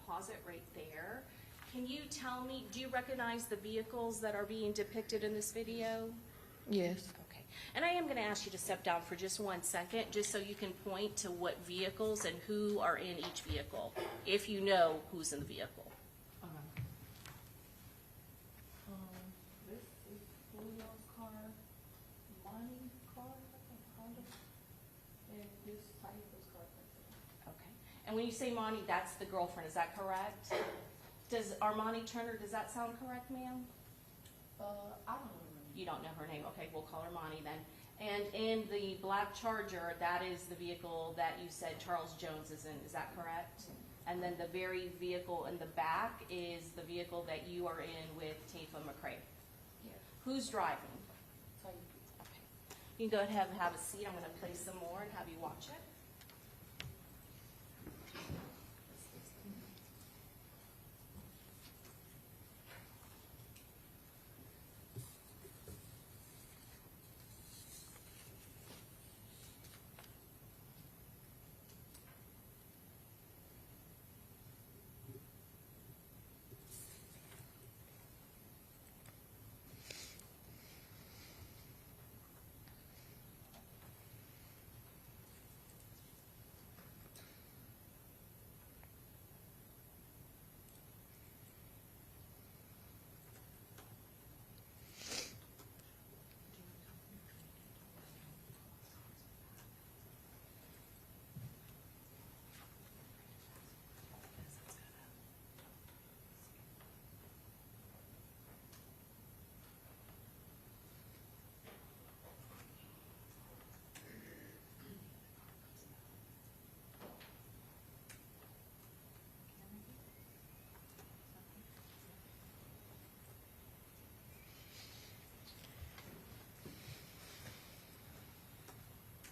pause it right there. Can you tell me, do you recognize the vehicles that are being depicted in this video? Yes. Okay. And I am going to ask you to step down for just 1 second, just so you can point to what vehicles and who are in each vehicle, if you know who's in the vehicle. This is Julio's car, Monty's car, Honda, and this Cypher's car. Okay. And when you say Monty, that's the girlfriend, is that correct? Does Armani Turner, does that sound correct, ma'am? I don't know. You don't know her name, okay, we'll call her Monty then. And in the black Charger, that is the vehicle that you said Charles Jones is in, is that correct? And then the very vehicle in the back is the vehicle that you are in with Tafa McCrae. Yes. Who's driving? Cypher. Okay. You can go ahead and have a seat, I'm gonna play some more and have you watch it.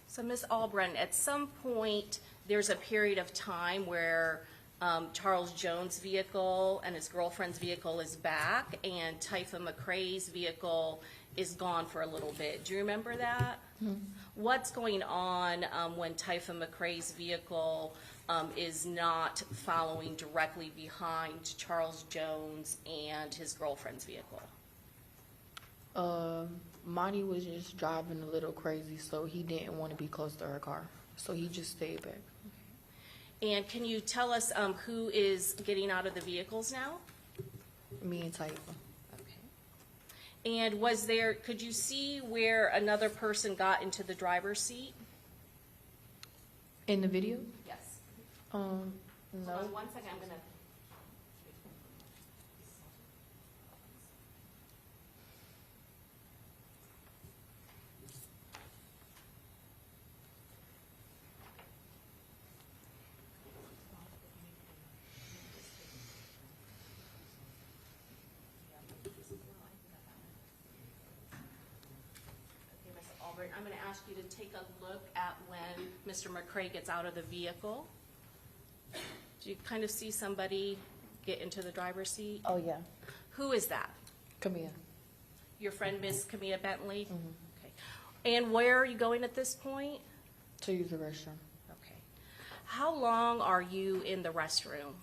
So Ms. Albrin, at some point, there's a period of time where Charles Jones' vehicle and his girlfriend's vehicle is back, and Tafa McCrae's vehicle is gone for a little bit. Do you remember that? Mm-hmm. What's going on when Tafa McCrae's vehicle is not following directly behind Charles Jones and his girlfriend's vehicle? Monty was just driving a little crazy, so he didn't want to be close to her car, so he just stayed back. And can you tell us who is getting out of the vehicles now? Me and Cypher. Okay. And could you see where another person got into the driver's seat? In the video? Yes. No. Hold on 1 second, I'm gonna. I'm going to ask you to take a look at when Mr. McCrae gets out of the vehicle. Do you kind of see somebody get into the driver's seat? Oh, yeah. Who is that? Camilla. Your friend, Miss Camilla Bentley? Mm-hmm. Okay. And where are you going at this point? To use the restroom. Okay. How long are you in the restroom?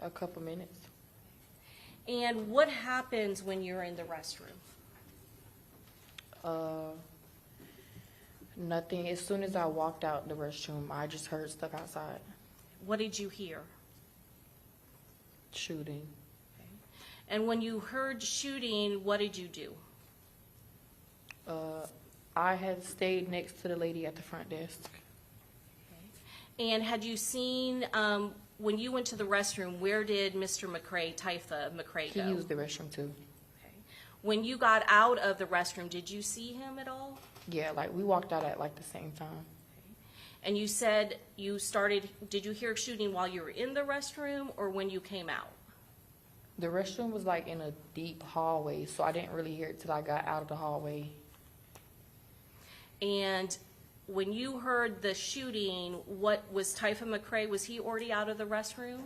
A couple minutes. And what happens when you're in the restroom? Nothing. As soon as I walked out the restroom, I just heard stuff outside. What did you hear? Shooting. Okay. And when you heard shooting, what did you do? I had stayed next to the lady at the front desk. Okay. And had you seen, when you went to the restroom, where did Mr. McCrae, Tafa McCrae, go? He used the restroom too. Okay. When you got out of the restroom, did you see him at all? Yeah, like we walked out at like the same time. Okay. And you said you started, did you hear shooting while you were in the restroom or when you came out? The restroom was like in a deep hallway, so I didn't really hear it till I got out of the hallway. And when you heard the shooting, what was Tafa McCrae, was he already out of the restroom?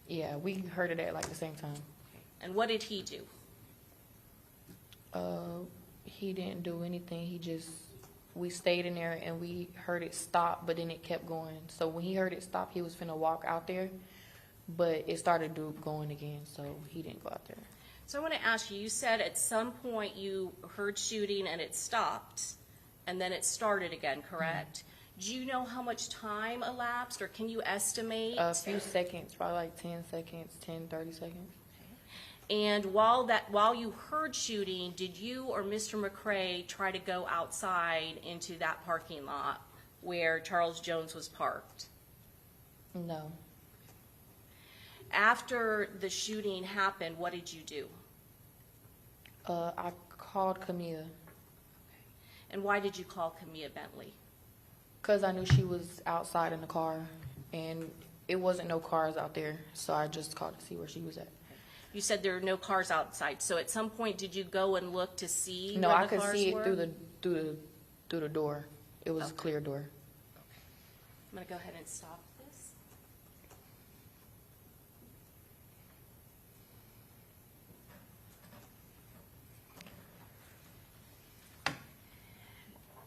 Yeah, we heard it at like the same time. Okay. And what did he do? He didn't do anything. We stayed in there and we heard it stop, but then it kept going. So when he heard it stop, he was finna walk out there, but it started going again, so he didn't go out there. So I want to ask you, you said at some point you heard shooting and it stopped, and then it started again, correct? Do you know how much time elapsed, or can you estimate? A few seconds, probably like 10 seconds, 10, 30 seconds. And while you heard shooting, did you or Mr. McCray try to go outside into that parking lot where Charles Jones was parked? No. After the shooting happened, what did you do? I called Camilla And why did you call Camilla Bentley? because I knew she was outside in the car, and it wasn't no cars out there, so I just called to see where she was at. You said there were no cars outside, so at some point did you go and look to see No, where I the could cars see it were? through the door. It was a clear door. I'm going to go ahead and stop this.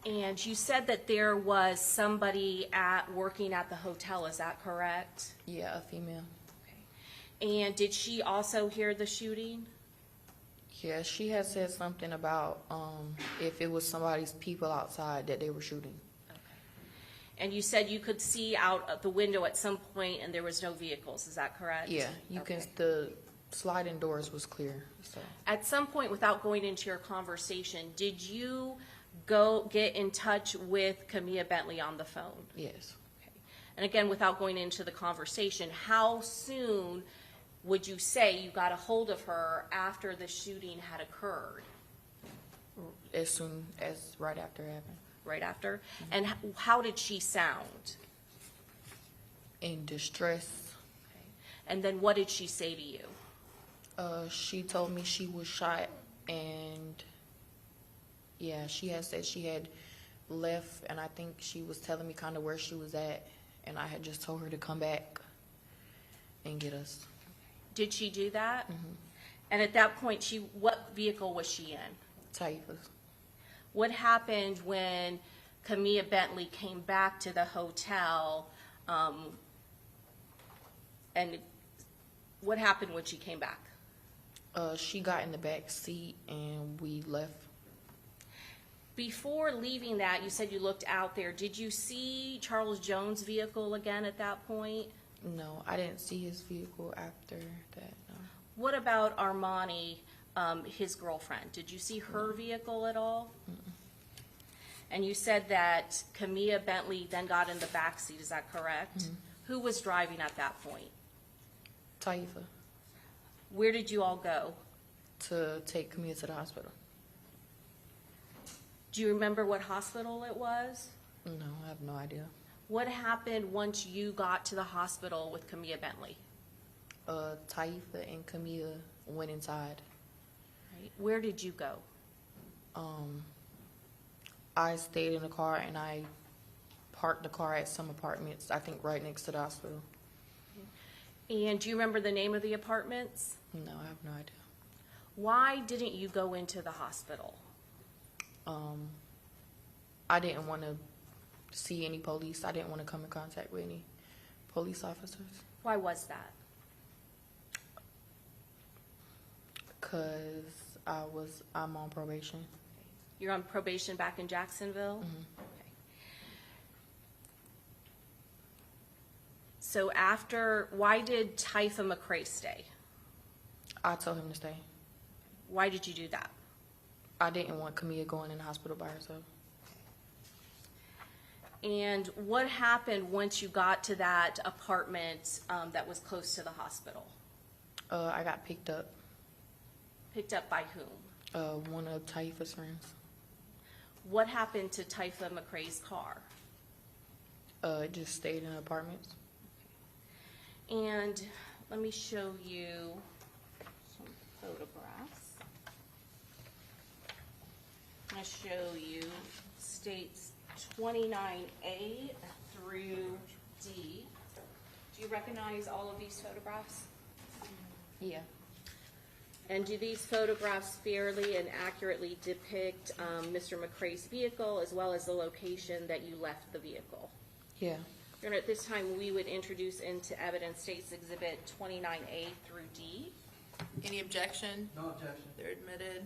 And you said that there was somebody working at the hotel, is that correct? Yeah, a female. And did she also hear the shooting? Yeah, she had said something about if it was somebody's people outside that they were shooting. And you said you could see out of the window at some point and there was no vehicles, is that correct? Yeah, the sliding doors was clear. So At some point, without going into your conversation, did you get in touch with Camilla Bentley on the phone? yes, And again, without going into the conversation, how soon would you say you got a hold of her after the shooting had occurred? as soon as right after it happened. Right after? And how did she sound? In distress. And then what did she say to you? She told me she was shot, and yeah, she had said she had left, and I think she was telling me kind of where she was at, and I had just told her to come back and get us. Did she do that? Mm-hmm. And at that point, what vehicle was she in? Taifa's. What happened when Camilla Bentley came back to the hotel? And what happened when she came back? She got in the back seat, and we left. Before leaving that, you said you looked out there. Did you see Charles Jones' vehicle again at that point? No, I didn't see his vehicle after that. No. What about Armani, his girlfriend? Did you see her vehicle at all? Mm-mm. And you said that Camilla Bentley then got in the back seat. Is that correct? Mhm. Who was driving at that point? Taifa, Where did you all go? to take Camilla to the hospital. Do you remember what hospital it was? No, I have no idea. What happened once you got to the hospital with Camilla Bentley? Taifa and Camilla went inside. Right. Where did you go? I stayed in the car, and I parked the car at some apartments, I think right next to the hospital. And do you remember the name of the apartments? No, I have no idea. Why didn't you go into the hospital? I didn't want to see any police. I didn't want to come in contact with any police officers. Why was that? Because I'm on probation. You're on probation back in Jacksonville? Mhm. Okay. So why did Taifa McCray stay? I told him to stay. Why did you do that? I didn't want Camilla going in the hospital by herself. And what happened once you got to that apartment that was close to the hospital? I got picked up. Picked up by whom? One of Taifa's friends. What happened to Taifa McCray's car? It just stayed in apartments. And let me show you some photographs. I show you states 29A through D. Do you recognize all of these photographs? Yeah. And do these photographs fairly and accurately depict Mr. McCray's vehicle as well as the location that you left the vehicle? Yeah. Your Honor, at this time, we would introduce into evidence State's Exhibit 29A through D. Any objection? No objection. They're admitted.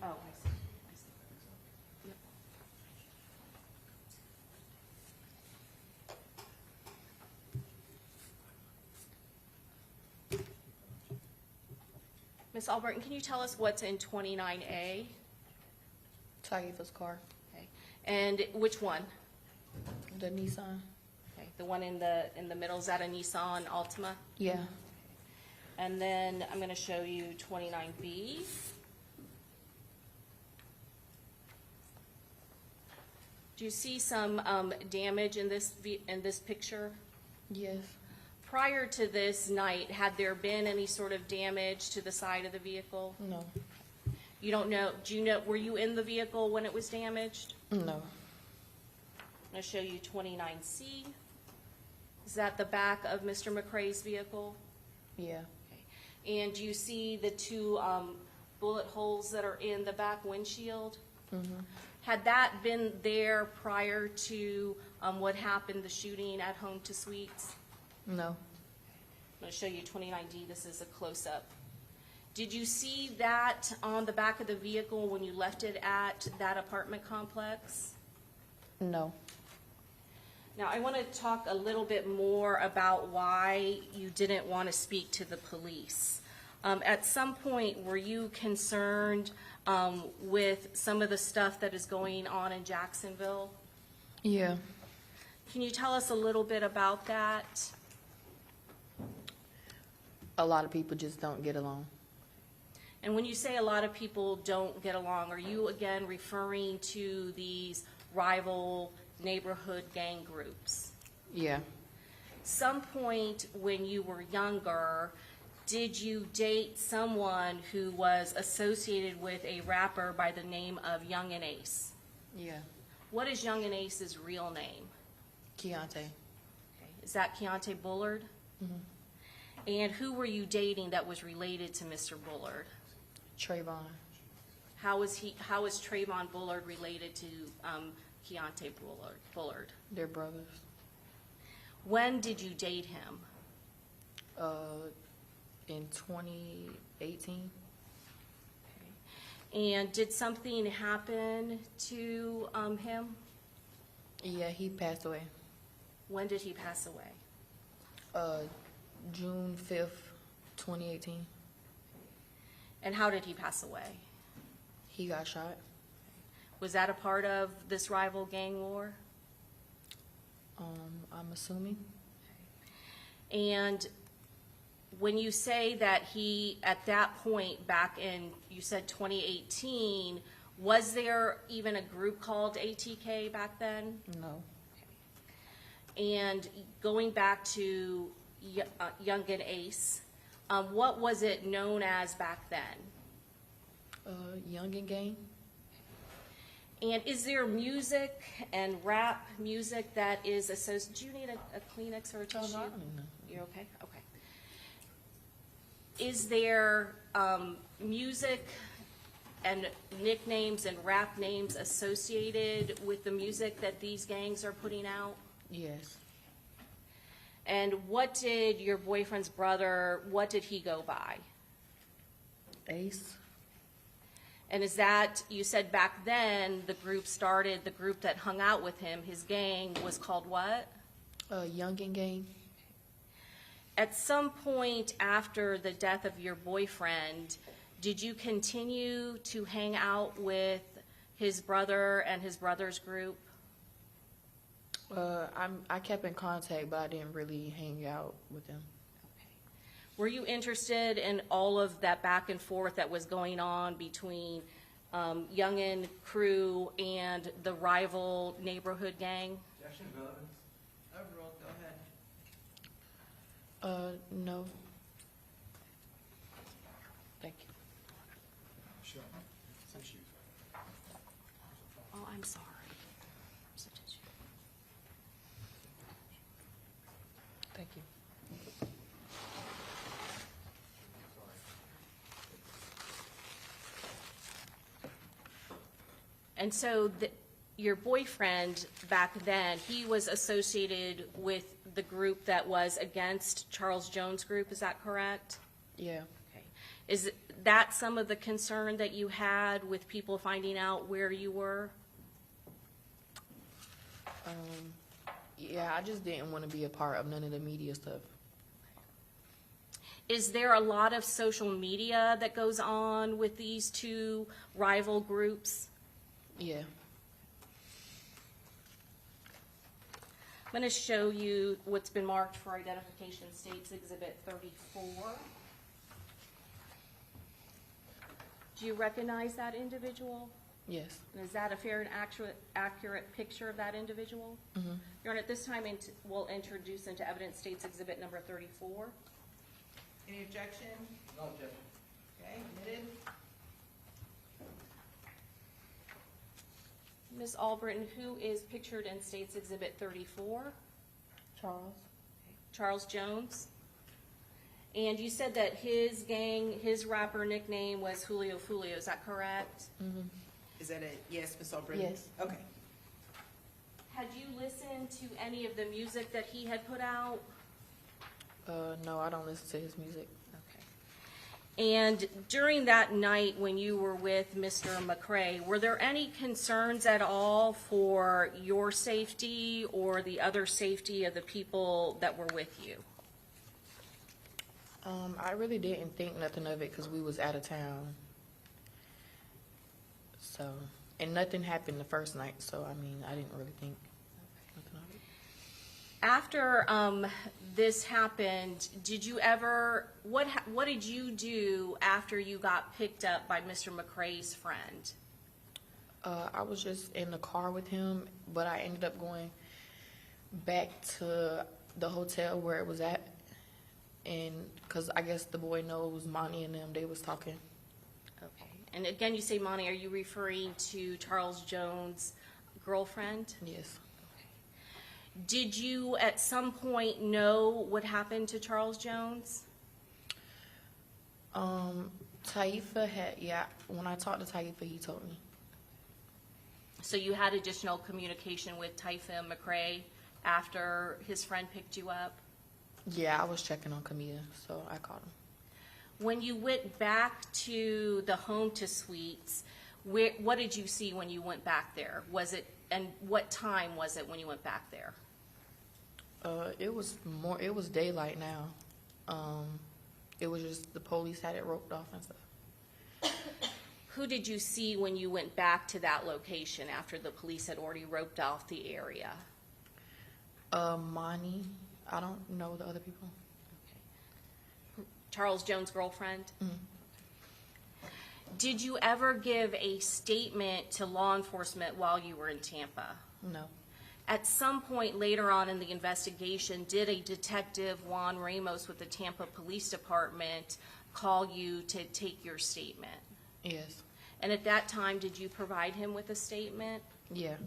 Oh, I see. Yep. Ms. Alburton, can you tell us what's in 29A? Taifa's car, Okay. And which one? the Nissan. Okay. The one in the middle, is that a Nissan Altima? Yeah. And then I'm going to show you 29B. Do you see some damage in this picture? Yes. Prior to this night, had there been any sort of damage to the side of the vehicle? No. You don't know, do you know, were you in the vehicle when it was damaged? No. I'm going to show you 29C. Is that the back of Mr. McCrae's vehicle? Yeah. Okay. And do you see the two bullet holes that are in the back windshield? Mm-hmm. Had that been there prior to what happened, the shooting at Home to Suites? No. I'm going to show you 29D. This is a close-up. Did you see that on the back of the vehicle when you left it at that apartment complex? No. Now, I want to talk a little bit more about why you didn't want to speak to the police. At some point, were you concerned with some of the stuff that is going on in Jacksonville? Yeah. Can you tell us a little bit about that? A lot of people just don't get along. And when you say a lot of people don't get along, are you again referring to these rival neighborhood gang groups? Yeah. Some point when you were younger, did you date someone who was associated with a rapper by the name of Young and Ace? Yeah. What is Young and Ace's real name? Keontae. Okay. Is that Keontae Bullard? Mm-hmm. And who were you dating that was related to Mr. Bullard? Trayvon. How is Trayvon Bullard related to Keontae Bullard? They're brothers. When did you date him? In 2018. Okay. And did something happen to him? Yeah, he passed away. When did he pass away? June 5th, 2018. And how did he pass away? He got shot. Was that a part of this rival gang war? I'm assuming. And when you say that he, at that point back in, you said 2018, was there even a group called ATK back then? No. And going back to Young and Ace, what was it known as back then? Young and Gang. And is there music and rap music that is associated? Do you need a Kleenex or a tissue? No. You're okay? Okay. Is there music and nicknames and rap names associated with the music that these gangs are putting out? Yes. And what did your boyfriend's brother, what did he go by? Ace. And is that, you said back then, the group that hung out with him, his gang, was called what? Young and Gang. At some point after the death of your boyfriend, did you continue to hang out with his brother and his brother's group? I kept in contact, but I didn't really hang out with them. Okay. Were you interested in all of that back and forth that was going on between Youngin crew and the rival neighborhood gang? Overruled, go ahead. No. Thank you. Oh, I'm sorry. Such a- Thank you. And so your boyfriend back then, he was associated with the group that was against Charles Jones' group, is that correct? Yeah. Okay. Is that some of the concern that you had with people finding out where you were? Yeah, I just didn't want to be a part of none of the media stuff. Is there a lot of social media that goes on with these two rival groups? Yeah. I'm going to show you what's been marked for identification, States Exhibit 34. Do you recognize that individual? Yes. And is that a fair and accurate picture of that individual? Mm-hmm. Your Honor, at this time, we'll introduce into evidence States Exhibit number 34. Any objection? No objection. Okay, admitted. Ms. Albritton, who is pictured in States Exhibit 34? Charles. Charles Jones. And you said that his gang, his rapper nickname was Julio Foolio, is that correct? Mm-hmm. Is that a yes, Ms. Albritton? Yes. Okay. Had you listened to any of the music that he had put out? No, I don't listen to his music. Okay. And during that night when you were with Mr. McCrae, were there any concerns at all for your safety or the other safety of the people that were with you? I really didn't think nothing of it because we was out of town. So, and nothing happened the first night, so I mean, I didn't really think nothing of it. After this happened, did you ever, what did you do after you got picked up by Mr. McCrae's friend? I was just in the car with him, but I ended up going back to the hotel where it was at, and because I guess the boy knows Monty and them, they was talking. Okay. And again, you say Monty, are you referring to Charles Jones' girlfriend? Yes. Did you at some point know what happened to Charles Jones? Taifa had, yeah, when I talked to Taifa, he told me. So you had additional communication with Taifa McCrae after his friend picked you up? Yeah, I was checking on Camilla, so I called him. When you went back to the home to suites, what did you see when you went back there? Was it, and what time was it when you went back there? It was daylight now. It was just the police had it roped off and stuff. Who did you see when you went back to that location after the police had already roped off the area? Monty. I don't know the other people. Okay. Charles Jones' girlfriend? Mm-hmm. Did you ever give a statement to law enforcement while you were in Tampa? No. At some point later on in the investigation, did a detective, Juan Ramos with the Tampa Police Department, call you to take your statement? Yes. And at that time, did you provide him with a statement? Yeah.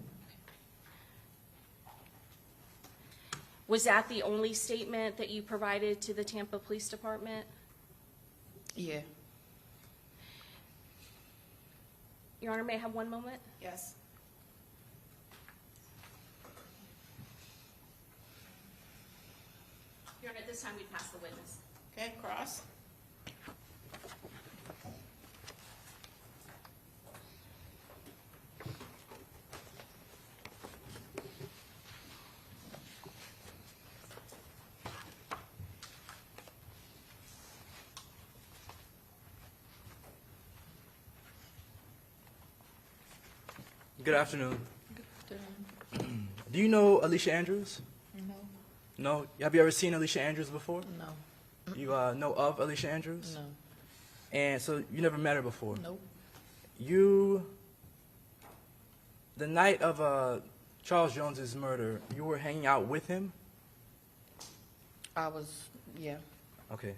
Was that the only statement that you provided to the Tampa Police Department? Yeah. Your Honor, may I have one moment? Yes. Your Honor, at this time, we pass the witness. Okay, cross. Good afternoon. Do you know Alicia Andrews? No. No? Have you ever seen Alicia Andrews before? No. You know of Alicia Andrews? No. And so you never met her before? Nope. The night of Charles Jones's murder, you were hanging out with him? I was, yeah. Okay.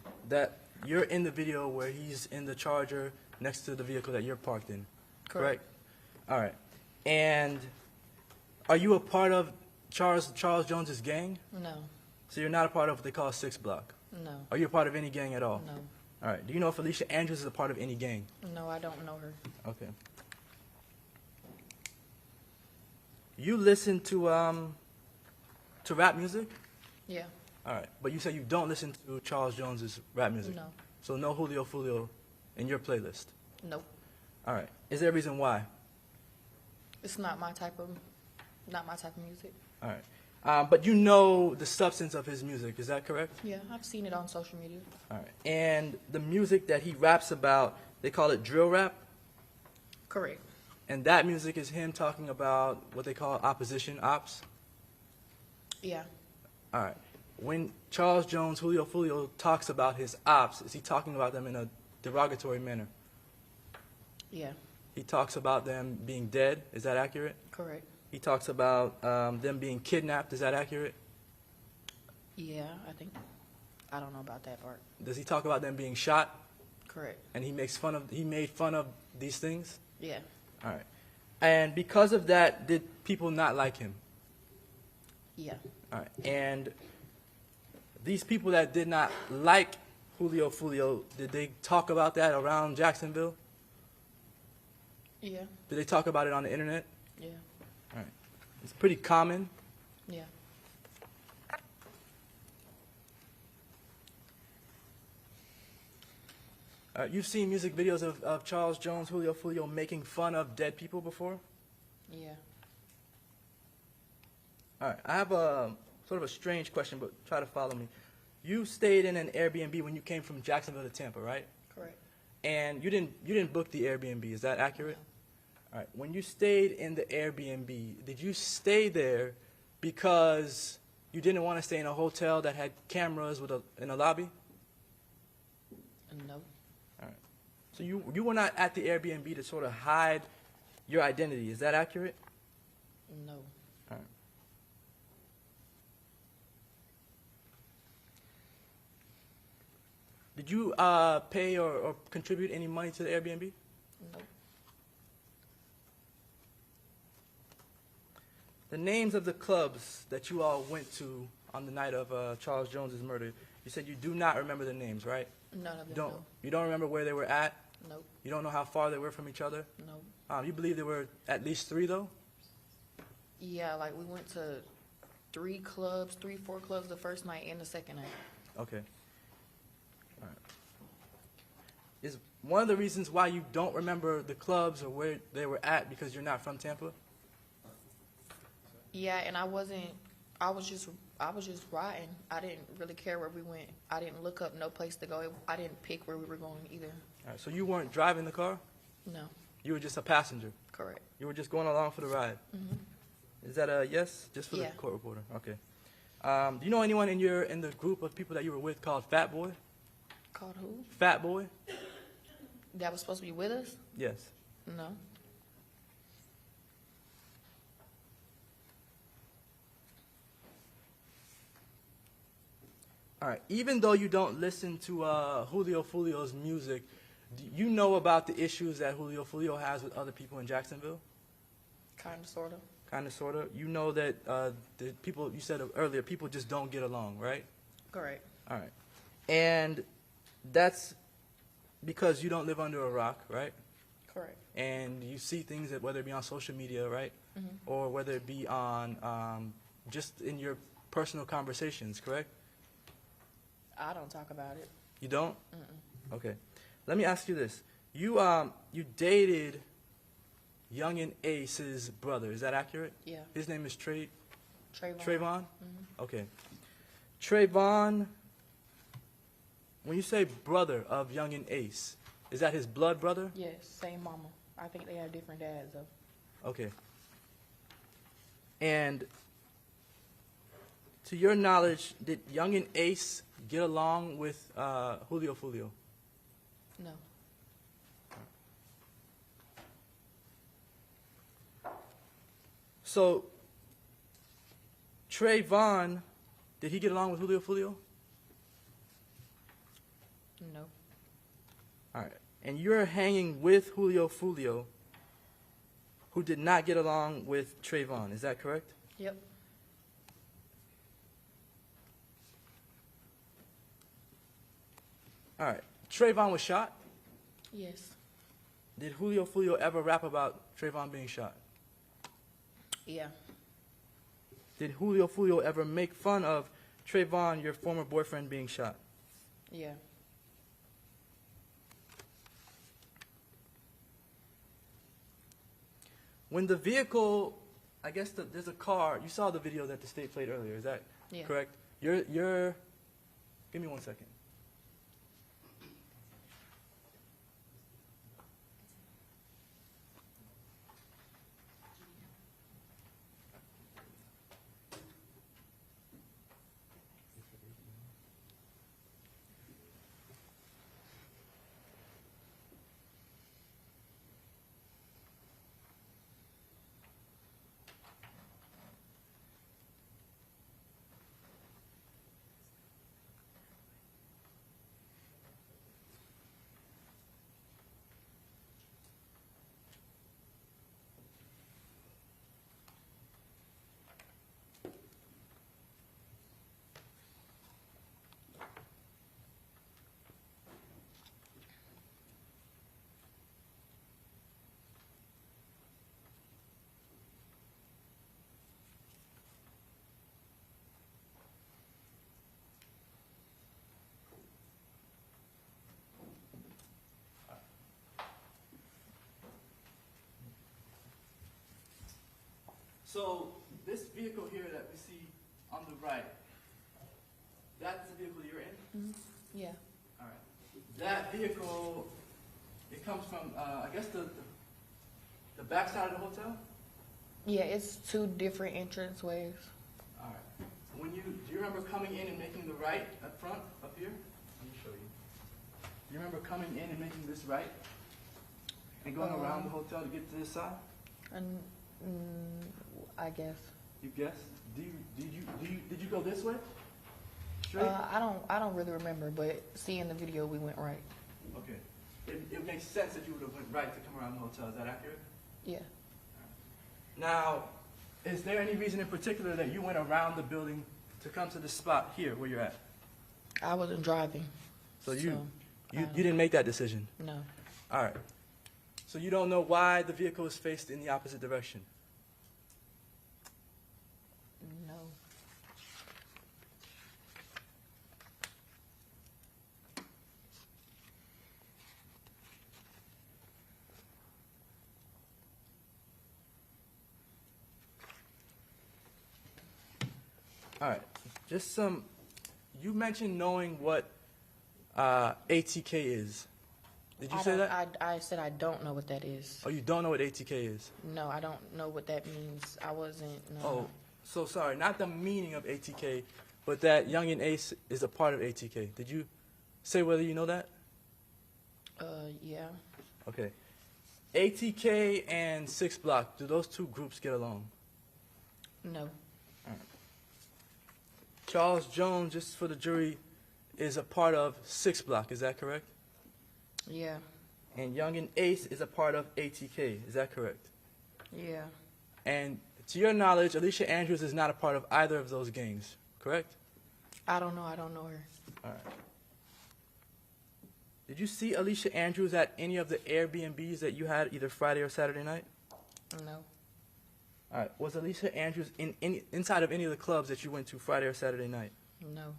You're in the video where he's in the Charger next to the vehicle that you're parked in, correct? All right. And are you a part of Charles Jones's gang? No. So you're not a part of what they call 6 Block? No. Are you a part of any gang at all? No. All right. Do you know if Alicia Andrews is a part of any gang? No, I don't know her. Okay. You listen to rap music? Yeah. All right. But you say you don't listen to Charles Jones's rap music? No. So no Julio Foolio in your playlist? Nope. All right. Is there a reason why? It's not my type of music. All right. But you know the substance of his music, is that correct? Yeah, I've seen it on social media. All right. And the music that he raps about, they call it drill rap? Correct. And that music is him talking about what they call opposition, ops? Yeah. All right. When Charles Jones, Julio Foolio, talks about his ops, is he talking about them in a derogatory manner? Yeah. He talks about them being dead. Is that accurate? Correct. He talks about them being kidnapped. Is that accurate? Yeah, I don't know about that part. Does he talk about them being shot? Correct. And he made fun of these things? Yeah. All right. And because of that, did people not like him? Yeah. All right. And these people that did not like Julio Foolio, did they talk about that around Jacksonville? Yeah. Did they talk about it on the internet? Yeah. All right. It's pretty common. Yeah. You've seen music videos of Charles Jones, Julio Foolio making fun of dead people before? Yeah. All right. I have a sort of a strange question, but try to follow me. You stayed in an Airbnb when you came from Jacksonville to Tampa, right? Correct. And you didn't book the Airbnb. Is that accurate? All right. When you stayed in the Airbnb, did you stay there because you didn't want to stay in a hotel that had cameras in a lobby? No. All right. So you were not at the Airbnb to sort of hide your identity. Is that accurate? No. All right. Did you pay or contribute any money to the Airbnb? No. The names of the clubs that you all went to on the night of Charles Jones's murder, you said you do not remember the names, right? None of them. Don't, No. You don't remember where they were at? Nope. You don't know how far they were from each other? No. You believe there were at least 3, though? Yeah, like we went to 4 clubs the first night and the second night. Okay. All right. Is one of the reasons why you don't remember the clubs or where they were at because you're not from Tampa? Yeah, and I was just riding. I didn't really care where we went. I didn't look up no place to go. I didn't pick where we were going either. All right, so you weren't driving the car? No. You were just a passenger? Correct. You were just going along for the ride? Mhm. Is that a yes? Just for Yeah. the court reporter? Okay. Do you know anyone in the group of people that you were with called Fat Boy? Called who? Fat Boy? That was supposed to be with us? Yes. No. All right. Even though you don't listen to Julio Foolio's music, do you know about the issues that Julio Foolio has with other people in Jacksonville? Kind of, sort of. Kind of, sort of. You know that the people, you said earlier, people just don't get along, right? Correct. All right. And that's because you don't live under a rock, right? Correct. And you see things that whether it be on social media, right? Mhm. Or whether it be on just in your personal conversations, correct? I don't talk about it. You don't? Mm-mm. Okay. Let me ask you this. You dated Youngin Ace's brother. Is that accurate? Yeah. His name is Trayvon? Trayvon. Mhm. Okay. Trayvon, when you say brother of Youngin Ace, is that his blood brother? Yes, same mama. I think they have different dads, though. Okay. And to your knowledge, did Youngin Ace get along with Julio Foolio? No. So, Trayvon, did he get along with Julio Foolio? No. All right. And you're hanging with Julio Foolio, who did not get along with Trayvon. Is that correct? Yep. All right. Trayvon was shot? Yes. Did Julio Foolio ever rap about Trayvon being shot? Yeah. Did Julio Foolio ever make fun of Trayvon, your former boyfriend, being shot? Yeah. When the vehicle, I guess there's a car, you saw the video that the state played earlier, is that Yeah. correct? You're, give me 1 second. So this vehicle here that we see on the right, that's the vehicle you're in? Yeah. All right. That vehicle, it comes from, I guess the back side of the hotel? Yeah, it's two different entrance ways. All right. Do you remember coming in and making the right up front, up here? Let me show you. Do you remember coming in and making this right? And going around the hotel to get to this side? And I guess. You guess? Did you go this way? Straight? I don't really remember, but seeing the video, we went right. Okay. It makes sense that you would have went right to come around the hotel. Is that accurate? Yeah. Now, is there any reason in particular that you went around the building to come to the spot here where you're at? I wasn't driving. So you didn't make that decision? No. All right. So you don't know why the vehicle is faced in the opposite direction? No. All right. Just you mentioned knowing what ATK is. Did you say that? I said I don't know what that is. Oh, you don't know what ATK is? No, I don't know what that means. I wasn't. No. Oh, so sorry. Not the meaning of ATK, but that Young and Ace is a part of ATK. Did you say whether you know that? Yeah. Okay. ATK and 6 Block, do those two groups get along? No. Charles Jones, just for the jury, is a part of 6 Block, is that correct? Yeah. And Young and Ace is a part of ATK, is that correct? Yeah. And to your knowledge, Alicia Andrews is not a part of either of those gangs, correct? I don't know. I don't know her. All right. Did you see Alicia Andrews at any of the Airbnbs that you had either Friday or Saturday night? No. All right. Was Alicia Andrews inside of any of the clubs that you went to Friday or Saturday night? No.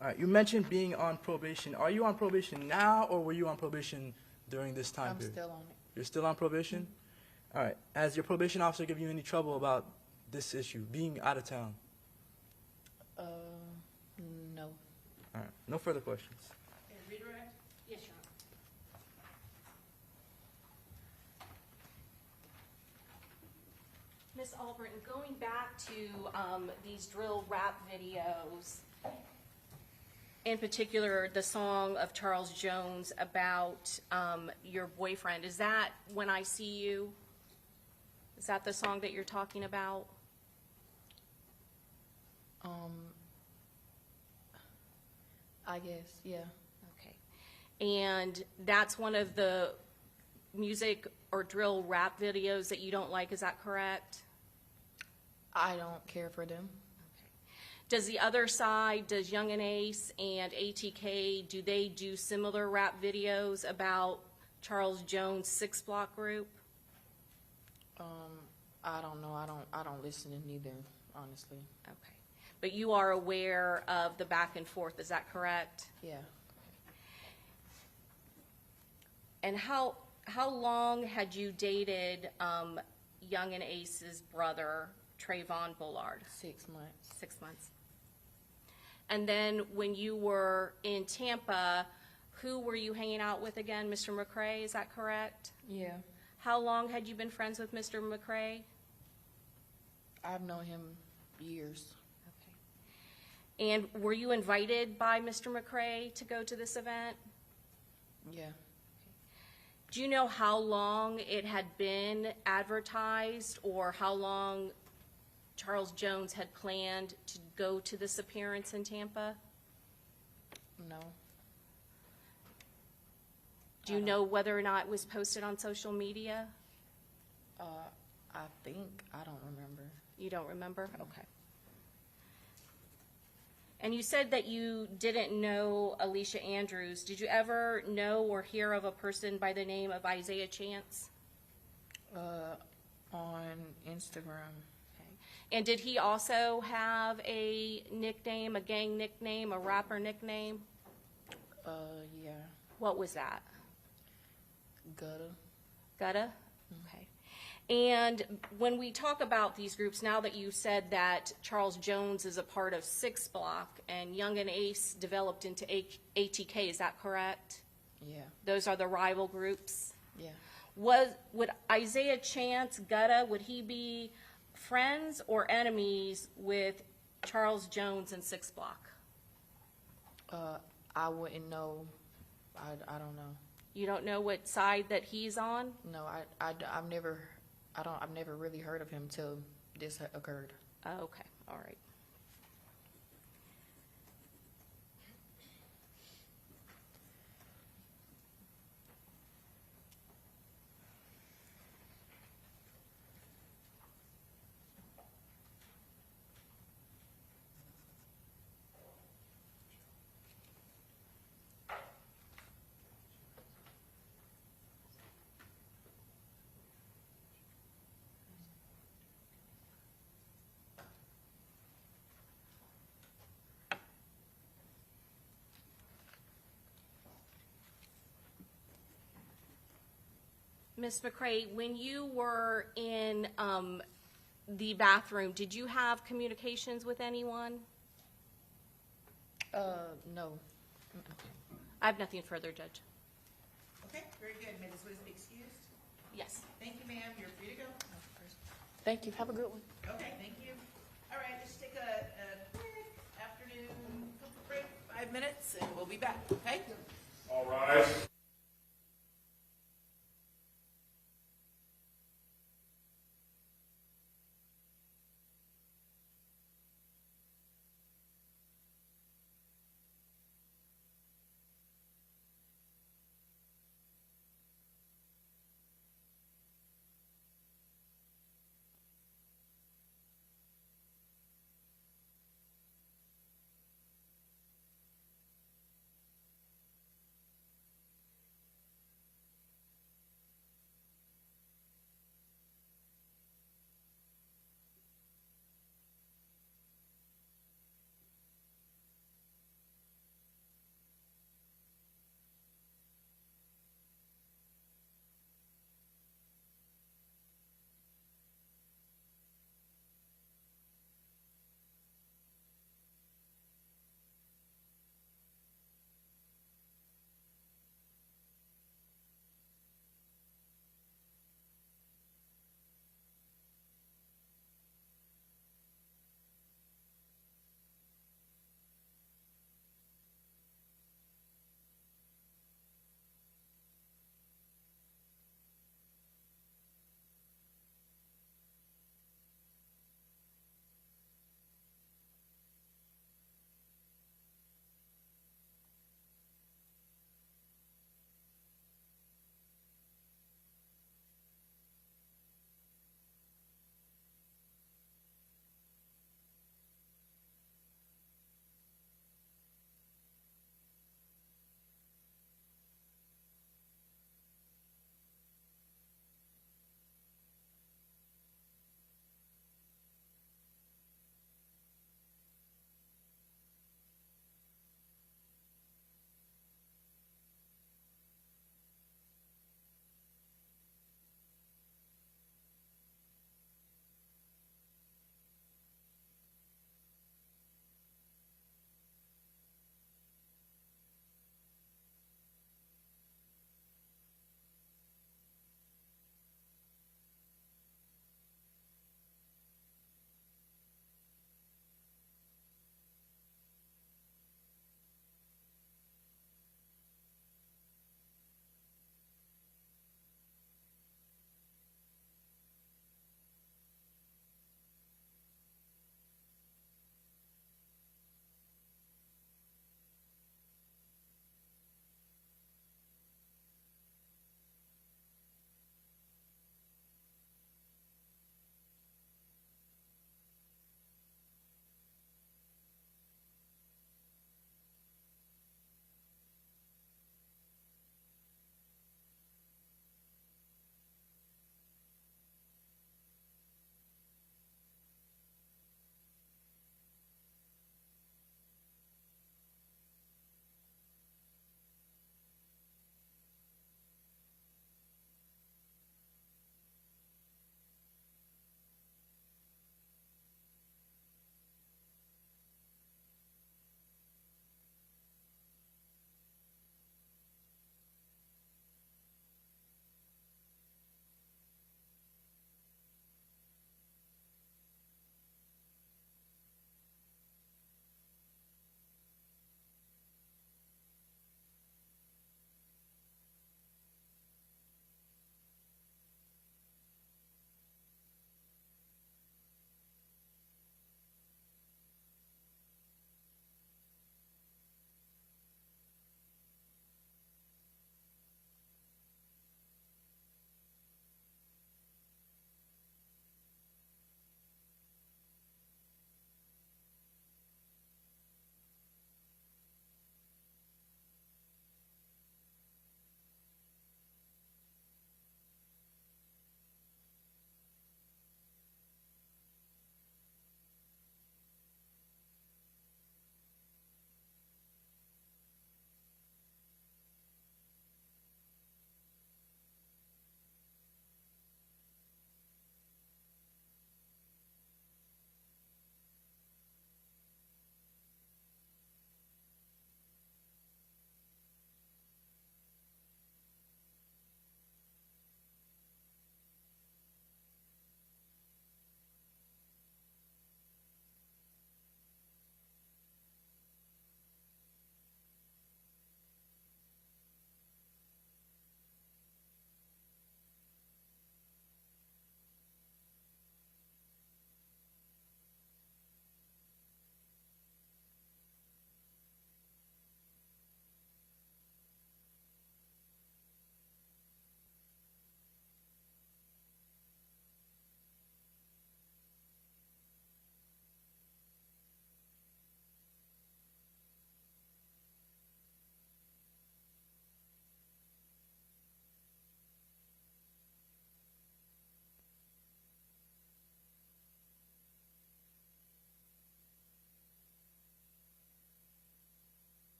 All right. You mentioned being on probation. Are you on probation now, or were you on probation during this time I'm period? still on it. You're still on probation? All right. Has your probation officer given you any trouble about this issue, being out of town? No. All right. No further questions. Redirect? Yes, Your Honor. Ms. Albritton, going back to these drill rap videos, in particular the song of Charles Jones about your boyfriend, is that When I See You? Is that the song that you're talking about? I guess, yeah. Okay. And that's one of the music or drill rap videos that you don't like, is that correct? I don't care for them. Does the other side, does Young and Ace and ATK, do they do similar rap videos about Charles Jones' 6 Block group? I don't know. I don't listen to neither, honestly. Okay. But you are aware of the back and forth, is that correct? Yeah. And how long had you dated Young and Ace's brother, Trayvon Bullard? 6 months. 6 months. And then when you were in Tampa, who were you hanging out with again? Mr. McCrae, is that correct? Yeah. How long had you been friends with Mr. McCrae? I've known him years. Okay. And were you invited by Mr. McCrae to go to this event? Yeah. Do you know how long it had been advertised or how long Charles Jones had planned to go to this appearance in Tampa? No. Do you know whether or not it was posted on social media? I think. I don't remember. You don't remember? Okay. And you said that you didn't know Alicia Andrews. Did you ever know or hear of a person by the name of Isaiah Chance? On Instagram. Okay. And did he also have a nickname, a gang nickname, a rapper nickname? Yeah. What was that? Gutta. Gutta? Okay. And when we talk about these groups, now that you said that Charles Jones is a part of 6 Block and Young and Ace developed into ATK, is that correct? Yeah. Those are the rival groups? Yeah. Would Isaiah Chance, Gutta, would he be friends or enemies with Charles Jones and 6 Block? I wouldn't know. I don't know. You don't know what side that he's on? No, I've never really heard of him till this occurred. Oh, okay, all right. Ms. McCrae, when you were in the bathroom, did you have communications with anyone? No. I have nothing further, Judge. Okay, very good. May this witness be excused? Yes. Thank you, ma'am. You're free to go. Thank you. Have a good one. Okay, thank you. All right, let's take a quick afternoon comfort break, 5 minutes, and we'll be back, okay? All rise.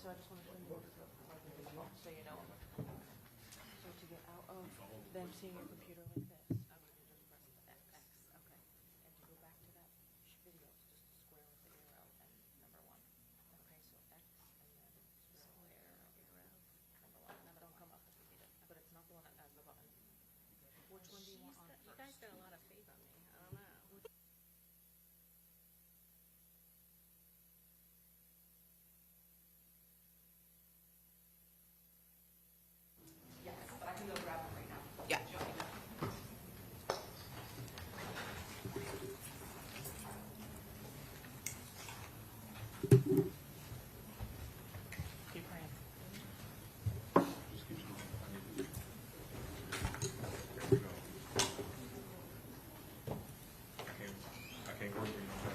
So I just want to turn you so you know. So to get out of them seeing your computer like this, I want you to just press the X, okay? And to go back to that video, it's just a square with the arrow and number 1. Okay, so X and then square, arrow, number 1. Now don't come up if you need it, but it's not the one that has the button. Which one do you want on first? You guys got a lot of faith on me. I don't know. Yes, but I can go grab them right now. Yeah. Keep praying. There we go. I can't work anymore.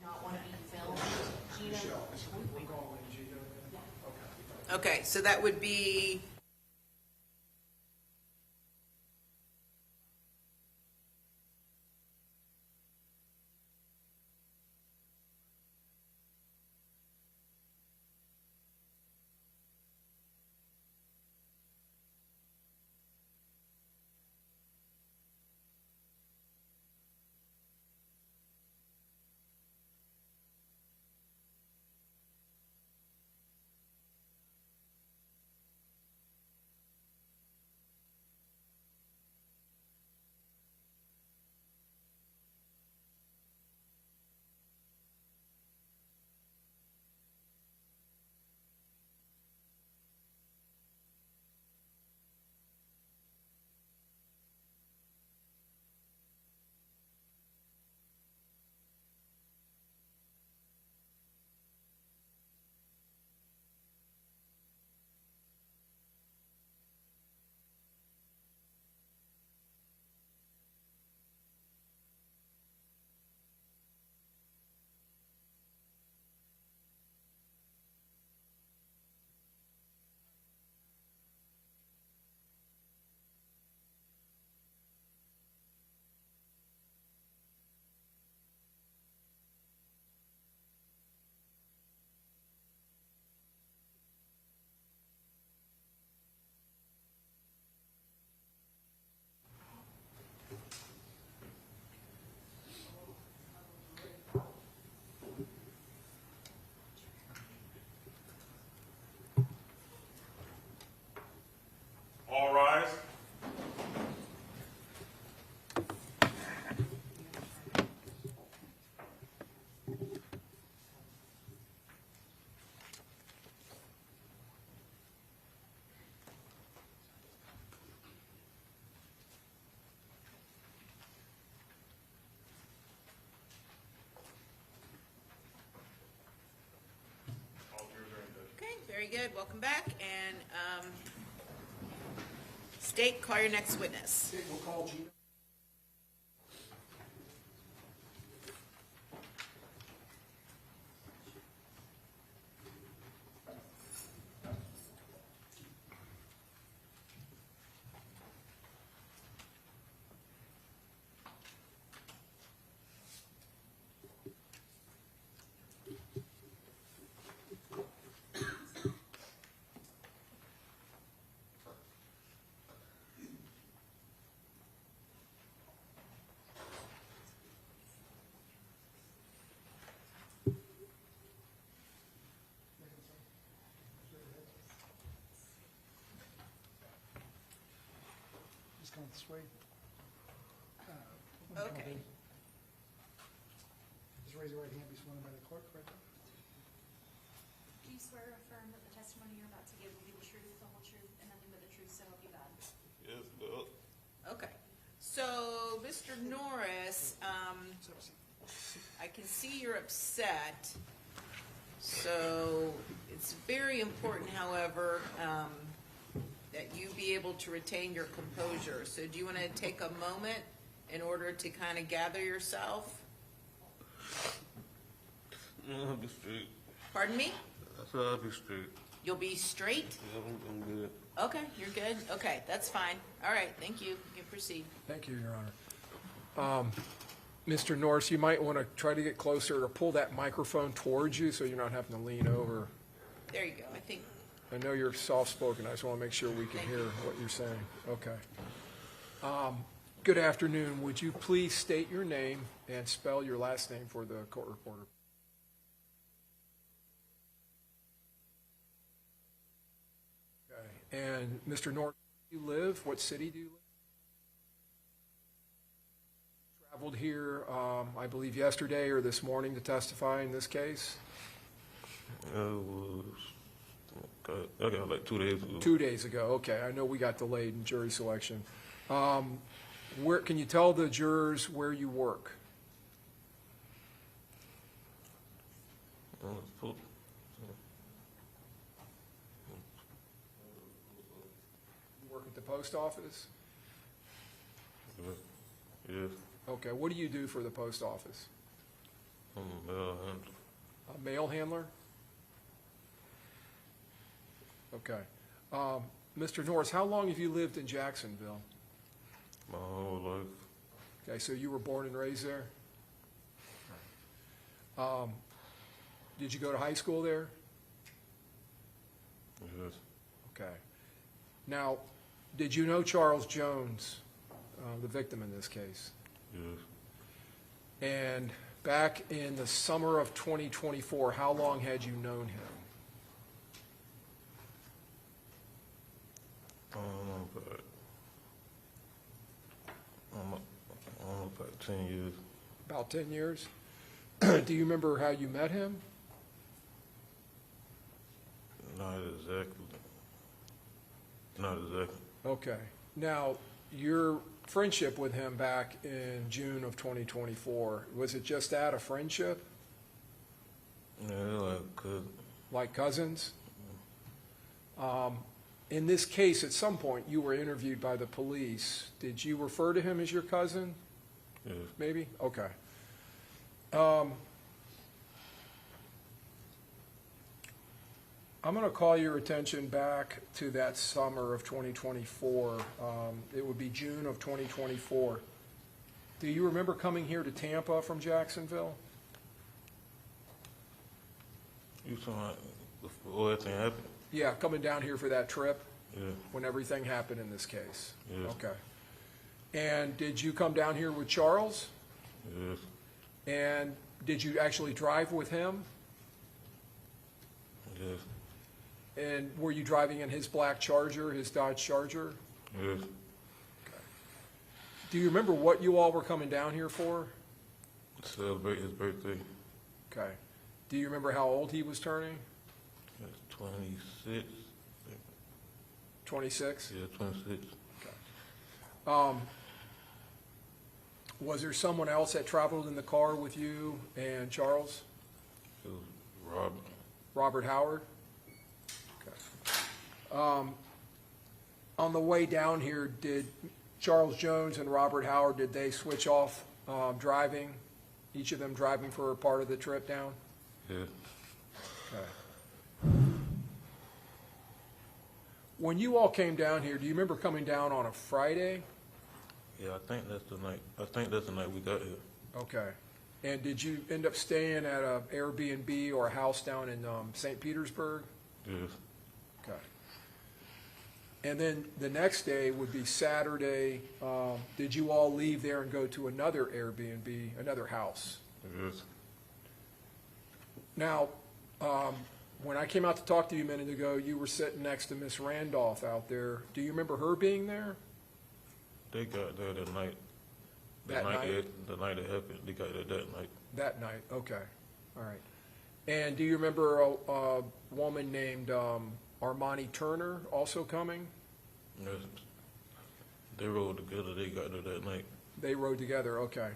Not want to be filmed, Gina. We're calling Gina. Okay. Okay, so that would be, All rise. All yours are in the- okay, very good, welcome back, and, State, call your next witness. Okay, we'll call Gina. Just come this way. Okay. Just raise your right hand, be sworn in by the clerk, right there. Do you swear or affirm that the testimony you're about to give will be the truth, the whole truth, and nothing but the truth, so help you God? Yes, Bill. Okay, so, Mr. Norris, I can see you're upset. So, it's very important, however, that you be able to retain your composure. So do you want to take a moment in order to kind of gather yourself? I'll be straight. Pardon me? said I'll be straight. You'll be straight? Yeah, I'm good. Okay, you're good. Okay, that's fine. All right, thank you. You can proceed. Thank you, Your Honor. Mr. Norris, you might want to try to get closer or pull that microphone towards you so you're not having to lean over. There you go. I think, I know you're soft-spoken. I just want to make sure we can hear what you're saying. Okay. Good afternoon. Would you please state your name and spell your last name for the court reporter? Okay. And Mr. Norris, where do you live? What city do you live? Traveled here, I believe yesterday or this morning to testify in this case? I got like 2 days ago. 2 days ago, okay. I know we got delayed in jury selection. Where can you tell the jurors where you work? You work at the post office? Yes. Okay, what do you do for the post office? I'm a mail handler. A mail handler? Okay. Mr. Norris, how long have you lived in Jacksonville? My whole life. Okay, so you were born and raised there? Did you go to high school there? Yes. Okay. Now, did you know Charles Jones, the victim in this case? Yes. And back in the summer of 2024, how long had you known him? About 10 years. About 10 years? Do you remember how you met him? Not exactly. Not exactly. Okay. Now, your friendship with him back in June of 2024, was it just that, a friendship? Yeah, like cousins. Like cousins? In this case, at some point, you were interviewed by the police. Did you refer to him as your cousin? Yes. Maybe? Okay. I'm going to call your attention back to that summer of 2024. It would be June of 2024. Do you remember coming here to Tampa from Jacksonville? You talking about before everything happened? Yeah, coming down here for that trip? Yeah. When everything happened in this case? Yes. Okay. And did you come down here with Charles? Yes. And did you actually drive with him? Yes. And were you driving in his black Charger, his Dodge Charger? Yes. Do you remember what you all were coming down here for? Celebrate his birthday. Okay. Do you remember how old he was turning? That's 26. 26? Yeah, 26. Was there someone else that traveled in the car with you and Charles? It was Robert. Robert Howard? Okay. On the way down here, did Charles Jones and Robert Howard, did they switch off driving? Each of them driving for a part of the trip down? Yeah. Okay. When you all came down here, do you remember coming down on a Friday? Yeah, I think that's the night. I think that's the night we got here. Okay. And did you end up staying at a Airbnb or a house down in St. Petersburg? Yes. Okay. And then the next day would be Saturday. Did you all leave there and go to another Airbnb, another house? Yes. Now, when I came out to talk to you a minute ago, you were sitting next to Miss Randolph out there. Do you remember her being there? They got there that night. That night? The night it happened, they got there that night. That night, okay. All right. And do you remember a woman named Armani Turner also coming? Yes. They rode together, they got there that night. They rode together, okay.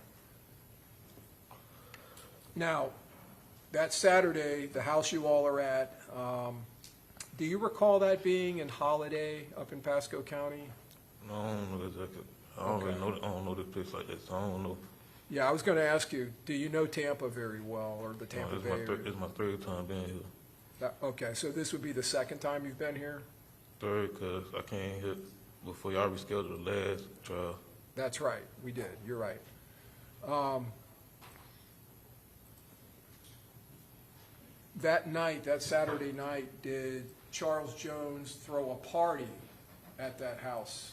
Now, that Saturday, the house you all are at, do you recall that being in Holiday up in Pasco County? No, I don't know exactly. I don't really know. I don't know this place like that, so I don't know. Yeah, I was going to ask you, do you know Tampa very well, or the Tampa Bay area? It's my third time being here. Okay, so this would be the second time you've been here? Third, because I came here before y'all rescheduled the last trial. That's right, we did, you're right. That night, that Saturday night, did Charles Jones throw a party at that house?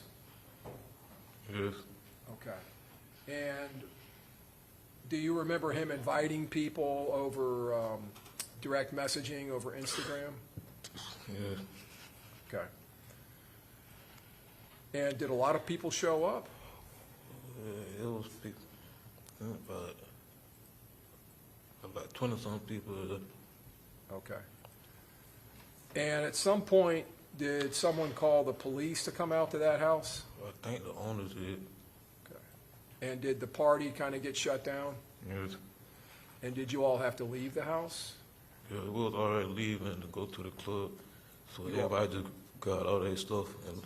Yes. Okay. And do you remember him inviting people over direct messaging over Instagram? Yes. Okay. And did a lot of people show up? It was people, about 20-some people. Okay. And at some point, did someone call the police to come out to that house? I think the owners did. Okay. And did the party kind of get shut down? Yes. And did you all have to leave the house? Yeah, we was already leaving to go to the club, so everybody just got all their stuff and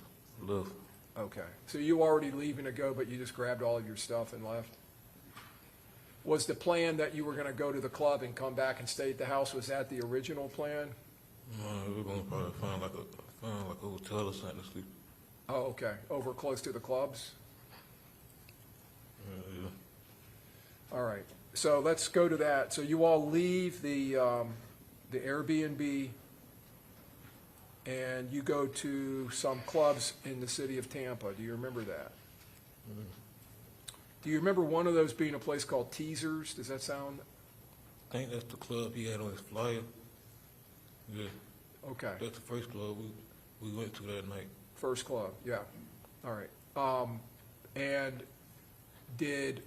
left. Okay. So you already leaving to go, but you just grabbed all of your stuff and left? Was the plan that you were going to go to the club and come back and stay at the house, was that the original plan? We were gonna probably find like a hotel or something to sleep. Oh, okay. Over close to the clubs? Yeah. All right. So let's go to that. So you all leave the Airbnb and you go to some clubs in the city of Tampa. Do you remember that? Mm. Do you remember one of those being a place called Teasers? Does that sound? I think that's the club he had on his flyer. Yeah. Okay. That's the first club we went to that night. First club, yeah. All right. And did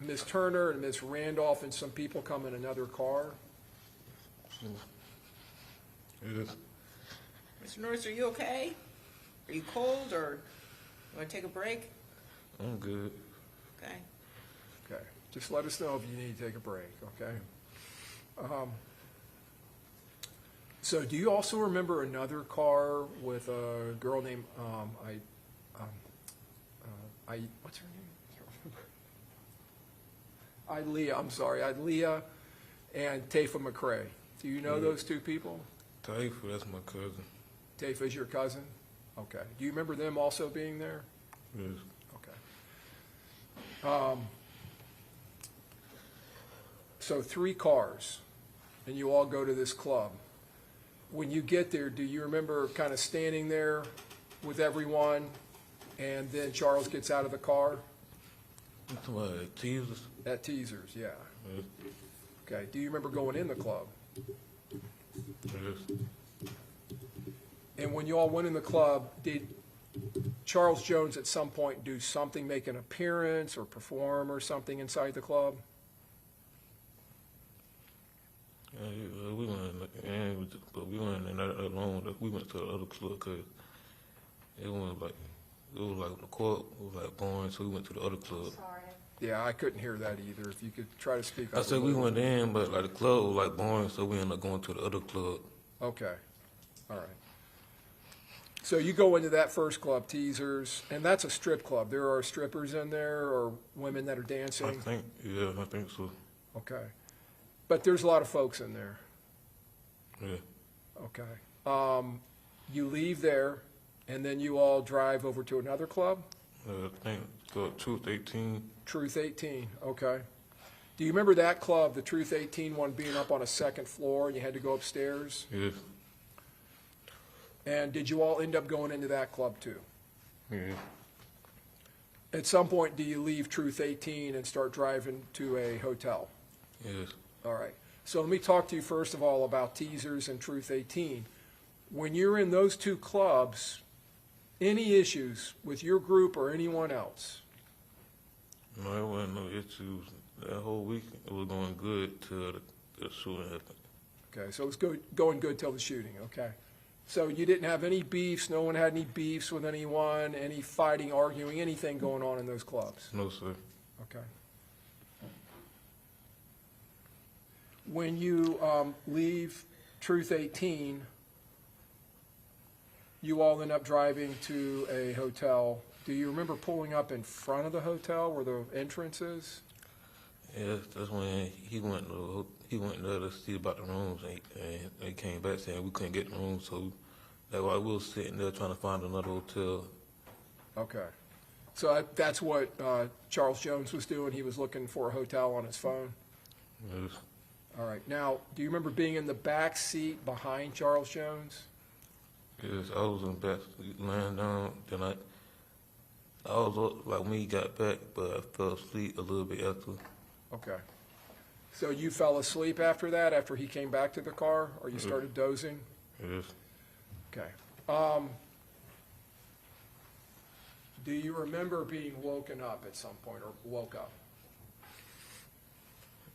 Ms. Turner and Ms. Randolph and some people come in another car? Yes. Mr. Norris, are you okay? Are you cold, or you want to take a break? I'm good. Okay. Okay. Just let us know if you need to take a break, okay? So do you also remember another car with a girl named, what's her name? I can't remember. Ilea and Tafa McCrae. Do you know those two people? Taifa, that's my cousin. Tafa's your cousin? Okay. Do you remember them also being there? Yes. Okay. So 3 cars, and you all go to this club. When you get there, do you remember kind of standing there with everyone, and then Charles gets out of the car? You talking about Teasers? At Teasers, yeah. Yes. Okay. Do you remember going in the club? Yes. And when you all went in the club, did Charles Jones at some point do something, make an appearance or perform or something inside the club? We went but we went in there alone. We went to the other club because it was like the court was like boring, so we went to the other club. Sorry. Yeah, I couldn't hear that either. If you could try to speak up. I said we went in, but like the club was like boring, so we ended up going to the other club. Okay. All right. So you go into that first club, Teasers, and that's a strip club. There are strippers in there or women that are dancing? I think so. Okay. But there's a lot of folks in there. Yeah. Okay. You leave there, and then you all drive over to another club? I think it's called Truth 18. Truth 18, okay. Do you remember that club, the Truth 18 one, being up on a second floor and you had to go upstairs? Yes. And did you all end up going into that club too? Yeah. At some point, do you leave Truth 18 and start driving to a hotel? Yes. All right. So let me talk to you first of all about Teasers and Truth 18. When you're in those 2 clubs, any issues with your group or anyone else? No, there wasn't no issues. That whole week it was going good till the shooting happened. Okay, so it was going good till the shooting, okay. So you didn't have any beefs, no one had any beefs with anyone, any fighting, arguing, anything going on in those clubs? No, sir. Okay. When you leave Truth 18, you all end up driving to a hotel. Do you remember pulling up in front of the hotel where the entrance is? Yes, that's when he went to he went there to see about the rooms, and they came back saying we couldn't get the rooms, so that's why we was sitting there trying to find another hotel. Okay. So that's what Charles Jones was doing? He was looking for a hotel on his phone? Yes. All right. Now, do you remember being in the back seat behind Charles Jones? Yes, I was in the back laying down. Then I was up like when he got back, but I fell asleep a little bit after. Okay. So you fell asleep after that, after he came back to the car, or you started dozing? Yes. Okay. Do you remember being woken up at some point, or woke up?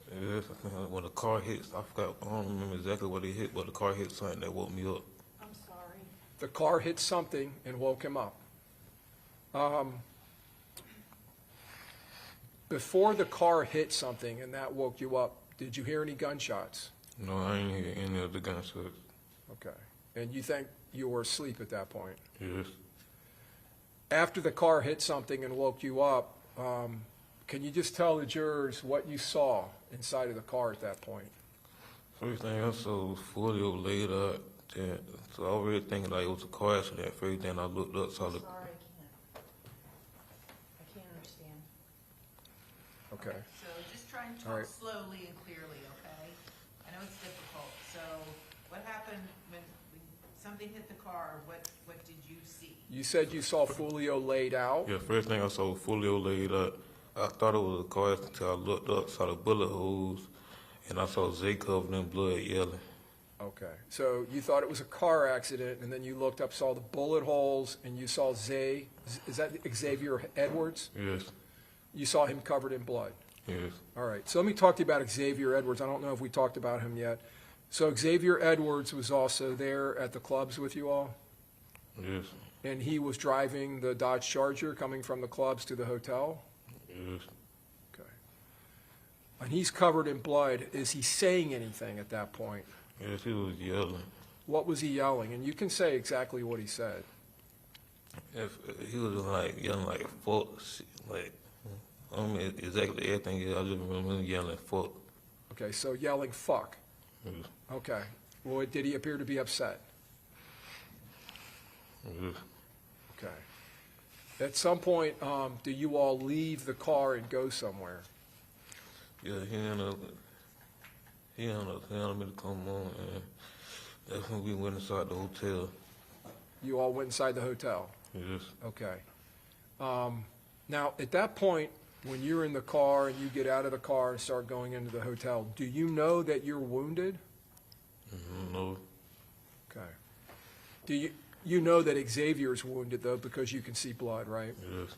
Yes, when the car hits, I forgot, I don't remember exactly what it hit, but the car hit something that woke me up. I'm sorry. The car hit something and woke him up. Before the car hit something and that woke you up, did you hear any gunshots? No, I ain't hear any of the gunshots. Okay. And you think you were asleep at that point? Yes. After the car hit something and woke you up, can you just tell the jurors what you saw inside of the car at that point? First thing I saw was Foolio laid out there. So I was really thinking like it was a car accident. First thing I looked up, saw the... Sorry, I can't understand. Okay. So just try and All talk right. slowly and clearly, okay? I know it's difficult. So what happened when something hit the car? What did you see? You said you saw Foolio laid out? Yeah, first thing I saw was Foolio laid out. I thought it was a car accident until I looked up, saw the bullet holes, and I saw Zay covered in blood yelling. Okay. So you thought it was a car accident, and then you looked up, saw the bullet holes, and you saw Zay. Is that Xavier Edwards? Yes. You saw him covered in blood? Yes. All right. So let me talk to you about Xavier Edwards. I don't know if we talked about him yet. So Xavier Edwards was also there at the clubs with you all? Yes. And he was driving the Dodge Charger coming from the clubs to the hotel? Yes. Okay. And he's covered in blood. Is he saying anything at that point? Yes, he was yelling. What was he yelling? And you can say exactly what he said. If he was like yelling like fuck, like I don't mean exactly everything. I just remember him yelling fuck. Okay, so yelling fuck. Yes. Okay. Well, did he appear to be upset? Yes. Okay. At some point, do you all leave the car and go somewhere? Yeah, he ended up telling me to come on, and that's when we went inside the hotel. You all went inside the hotel? Yes. Okay. Now, at that point, when you're in the car and you get out of the car and start going into the hotel, do you know that you're wounded? No. Okay. Do you know that Xavier's wounded, though, because you can see blood, right? Yes.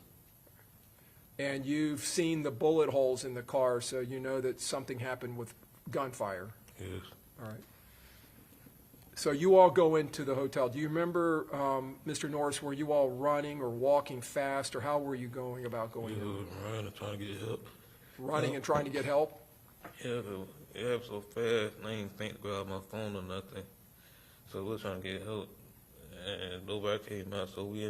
And you've seen the bullet holes in the car, so you know that something happened with gunfire. Yes. All right. So you all go into the hotel. Do you remember, Mr. Norris, were you all running or walking fast, or how were you going about going We in? was running, trying to get help. Running and trying to get help? Yeah, it happened so fast, I ain't think to grab my phone or nothing. So we were trying to get help, and nobody came out, so we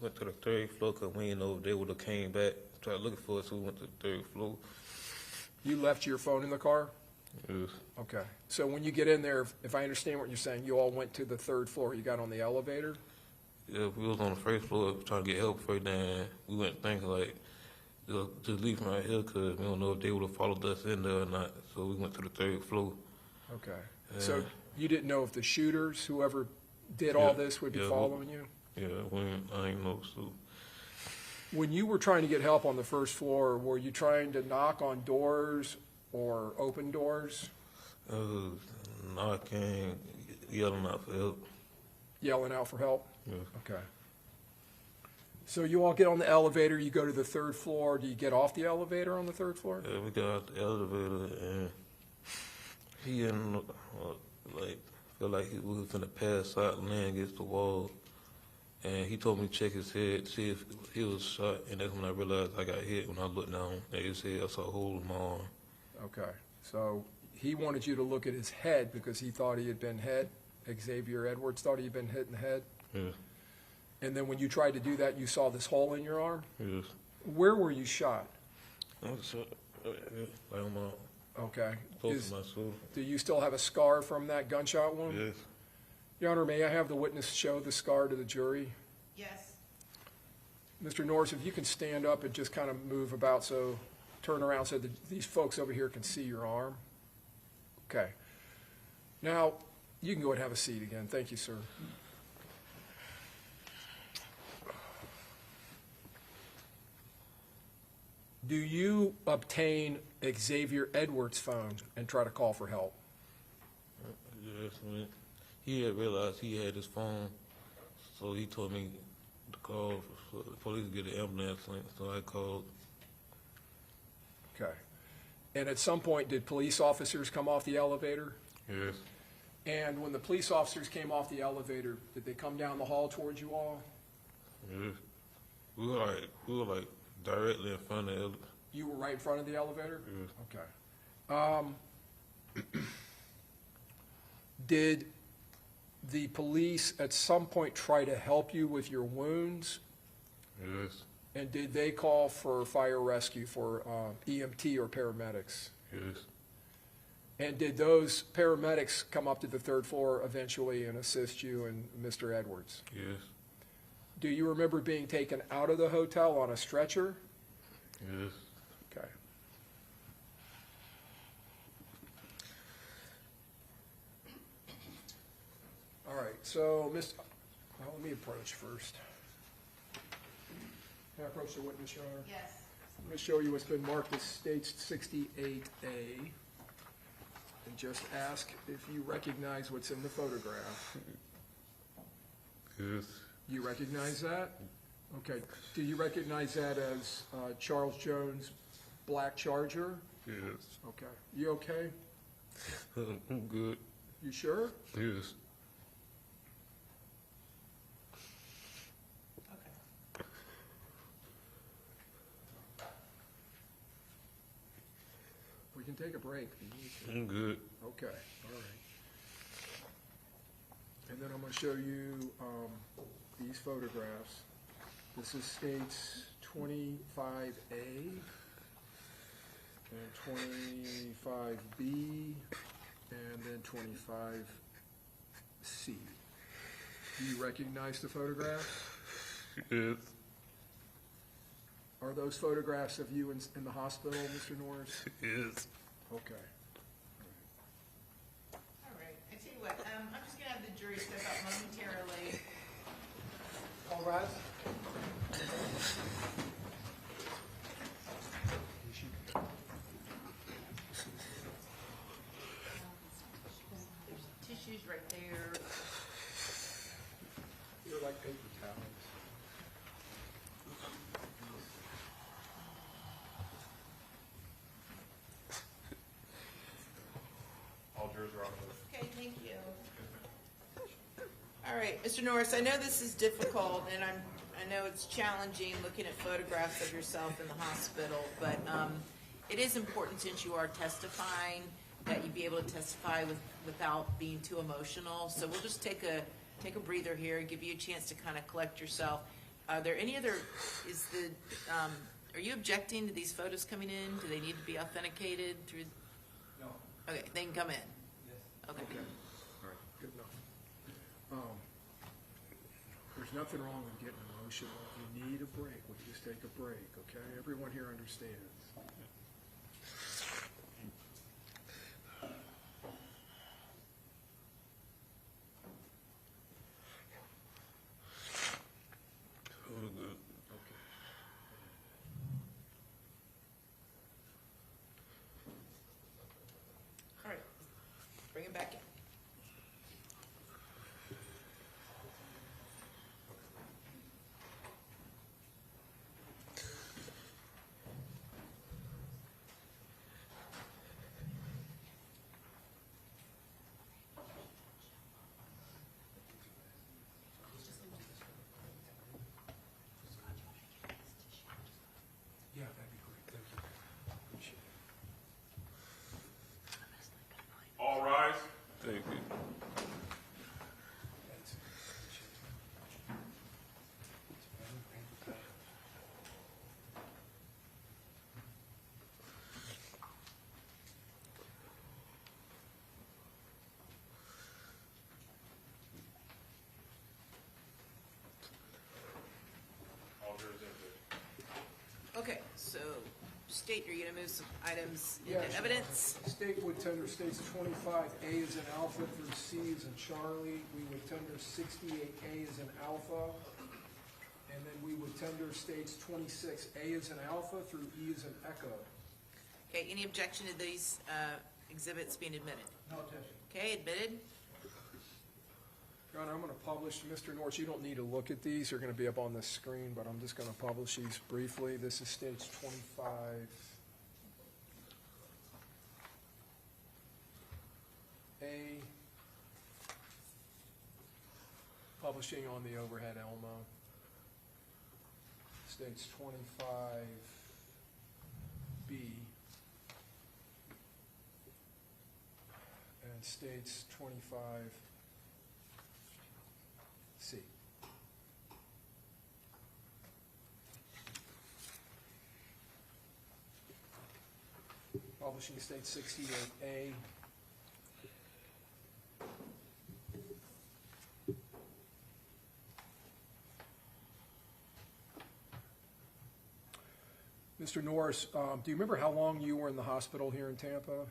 went to the third floor, because we didn't know if they would have came back, tried looking for us, so we went to the third floor. You left your phone in the car? Yes. Okay. So when you get in there, if I understand what you're saying, you all went to the third floor. You got on the elevator? Yeah, we was on the first floor trying to get help first, then we went thinking like, just leave from right here, because we don't know if they would have followed us in there or not, so we went to the third floor. Okay. Yeah. So you didn't know if the shooters, whoever did all this, would be following you? Yeah, I ain't know, so. When you were trying to get help on the first floor, were you trying to knock on doors or open doors? Knocking, yelling out for help. Yelling out for help? Yeah. Okay. So you all get on the elevator, you go to the third floor. Do you get off the elevator on the third floor? Yeah, we got out the elevator, and he ended up, like, felt like he was finna pass out and land against the wall. And he told me to check his head, see if he was shot, and that's when I realized I got hit. When I looked down at his head, I saw a hole in my arm. Okay. So he wanted you to look at his head because he thought he had been hit. Xavier Edwards thought he had been hit in the head. Yes. And then when you tried to do that, you saw this hole in your arm? Yes. Where were you shot? I was shot, like on Okay. Close to my shoulder. Do you still have a scar from that gunshot wound? Yes. Your Honor, may I have the witness show the scar to the jury? Yes. Mr. Norris, if you can stand up and just kind of move about, so turn around so that these folks over here can see your arm. Okay. Now, you can go ahead and have a seat again. Thank you, sir. Do you obtain Xavier Edwards' phone and try to call for help? Yes, when he had realized he had his phone, so he told me to call for the police to get an ambulance, so I called. Okay. And at some point, did police officers come off the elevator? Yes. And when the police officers came off the elevator, did they come down the hall towards you all? Yes. We were like directly in front of the You were right in front of the elevator? Yes. Okay. Did the police at some point try to help you with your wounds? Yes. And did they call for fire rescue, for EMT or paramedics? Yes. And did those paramedics come up to the third floor eventually and assist you and Mr. Edwards? Yes. Do you remember being taken out of the hotel on a stretcher? Yes. Okay. All right, so, well, let me approach first. Can I approach the witness, Your Honor? Yes. I'm going to show you what's been marked as Stage 68A, and just ask if you recognize what's in the photograph. Yes. You recognize that? Okay. Do you recognize that as Charles Jones' black Charger? Yes. Okay. You okay? I'm good. You sure? Yes. We can take a break if you need to. I'm good. Okay, all right. And then I'm going to show you these photographs. This is states 25A and 25B and then 25C. Do you recognize the photographs? Yes. Are those photographs of you in the hospital, Mr. Norris? Yes. Okay. All right, I tell you what, I'm just gonna have the jury step up momentarily. All rise. There's tissues right there. They're like paper towels. All jurors are off. Okay, thank you. All right, Mr. Norris, I know this is difficult, and I know it's challenging looking at photographs of yourself in the hospital, but it is important, since you are testifying, that you be able to testify without being too emotional. So we'll just take a breather here, give you a chance to kind of collect yourself. Are there any other, are you objecting to these photos coming in? Do they need to be authenticated through? No. Okay, they can come in. Yes. Okay. Okay, all right, good enough. There's nothing wrong with getting emotional. If you need a break, we just take a break, okay? Everyone here understands. All right, bring it back in. State, are you gonna move some items Yeah, into sure. evidence? State would tender states 25A as in alpha through C as in Charlie. We would tender 68A as in alpha. And then we would tender states 26A as in alpha through E as in echo. Okay, any objection to these exhibits being admitted? No objection. Okay, admitted. Your Honor, I'm going to publish, Mr. Norris, you don't need to look at these, they're going to be up on the screen, but I'm just going to publish these briefly. This is states 25A, publishing on the overhead Elmo. States 25B, and states 25C. Publishing state 68A. Mr. Norris, do you remember how long you were in the hospital here in Tampa?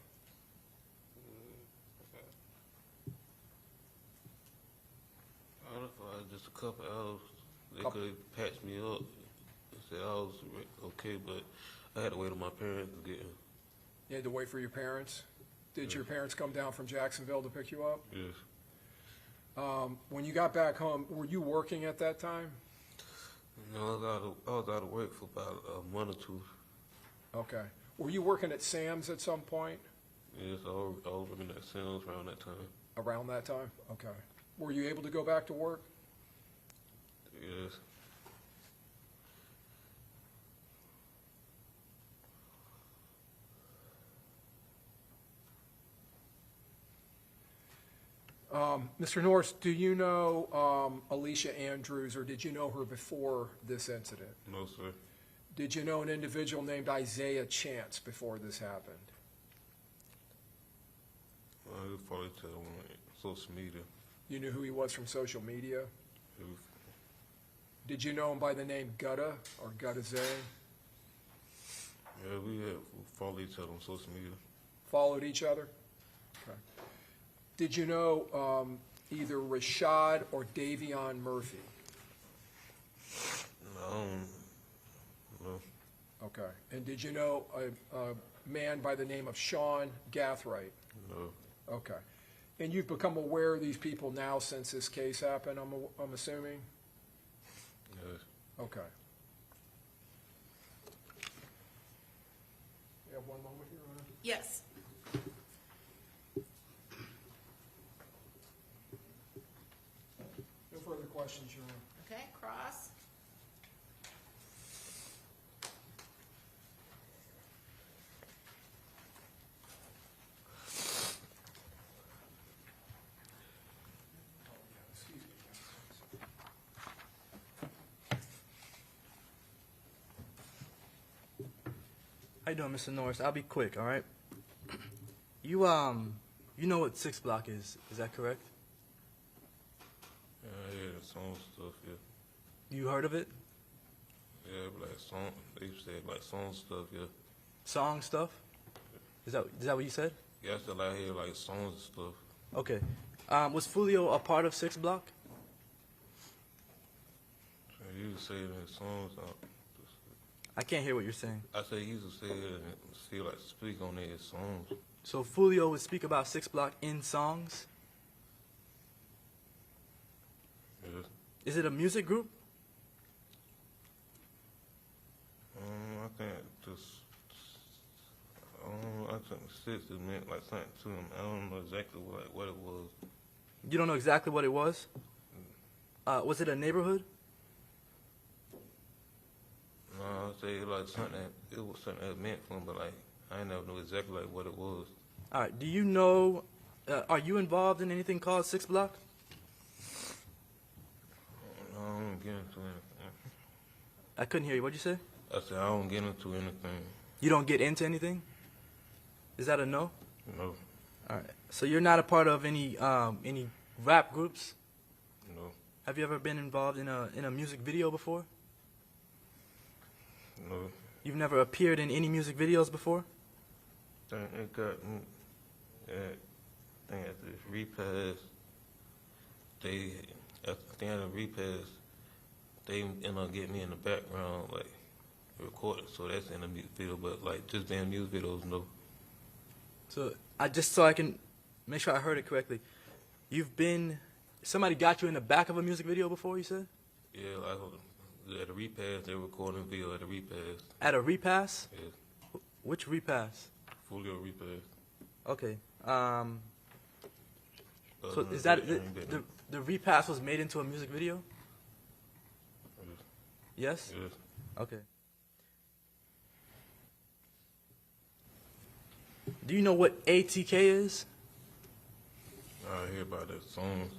I don't know, just a couple hours. They could patch me up. They said I was okay, but I had to wait on my parents to get here. You had to wait for your parents? Did your parents come down from Jacksonville to pick you up? Yes. When you got back home, were you working at that time? No, I was out of work for about a month or two. Okay. Were you working at Sam's at some point? Yes, I was working at Sam's around that time. Around that time? Okay. Were you able to go back to work? Yes. Mr. Norris, do you know Alicia Andrews, or did you know her before this incident? No, sir. Did you know an individual named Isaiah Chance before this happened? I could probably tell on social media. You knew who he was from social media? It was, Did you know him by the name Gutta or Gutta Zay? yeah, we had followed each other on social media. Followed each other? Okay. Did you know either Rashad or Davion Murphy? No. Okay. And did you know a man by the name of Sean Gathright? No. Okay. And you've become aware of these people now since this case happened, I'm assuming? Yes. Okay. You have one moment here, Ryan? Yes. No further questions, Your Honor. Okay, cross. How you doing, Mr. Norris? I'll be quick, all right? You know what 6 Block is that correct? Yeah, song stuff, yeah. You heard of it? Yeah, like song, they said like song stuff, yeah. Song stuff? Is that what you said? Yeah, I still out here like songs and stuff. Okay. Was Foolio a part of 6 Block? He used to say it in his songs. I can't hear what you're saying. I said he used to say it and see like speak on his songs. So Foolio would speak about 6 Block in songs? Yeah. Is it a music group? I think I think 6 is meant like something to him. I don't know exactly what it was. You don't know exactly what it was? Was it a neighborhood? No, I say like something it was something that meant for him, but like I never knew exactly like what it was. All right. Do you know? Are you involved in anything called 6 Block? I don't get into anything. I couldn't hear you. What'd you say? I said I don't get into anything. You don't get into anything? Is that a no? No. All right. So you're not a part of any rap groups? No. Have you ever been involved in a music video before? No. You've never appeared in any music videos before? It got at the repass. At the end of the repass, they end up getting me in the background, like recorded. So that's in the music video, but like just being music videos, no. So so I can make sure I heard it correctly. Somebody got you in the back of a music video before, you said? Yeah, like at a repass, they recording video at a repass. At a repass? Yeah, Which repass? Folio repass. Okay. So is that the repass was made into a music video? Yes? Yes. Okay. Do you know what ATK is? I hear about that songs.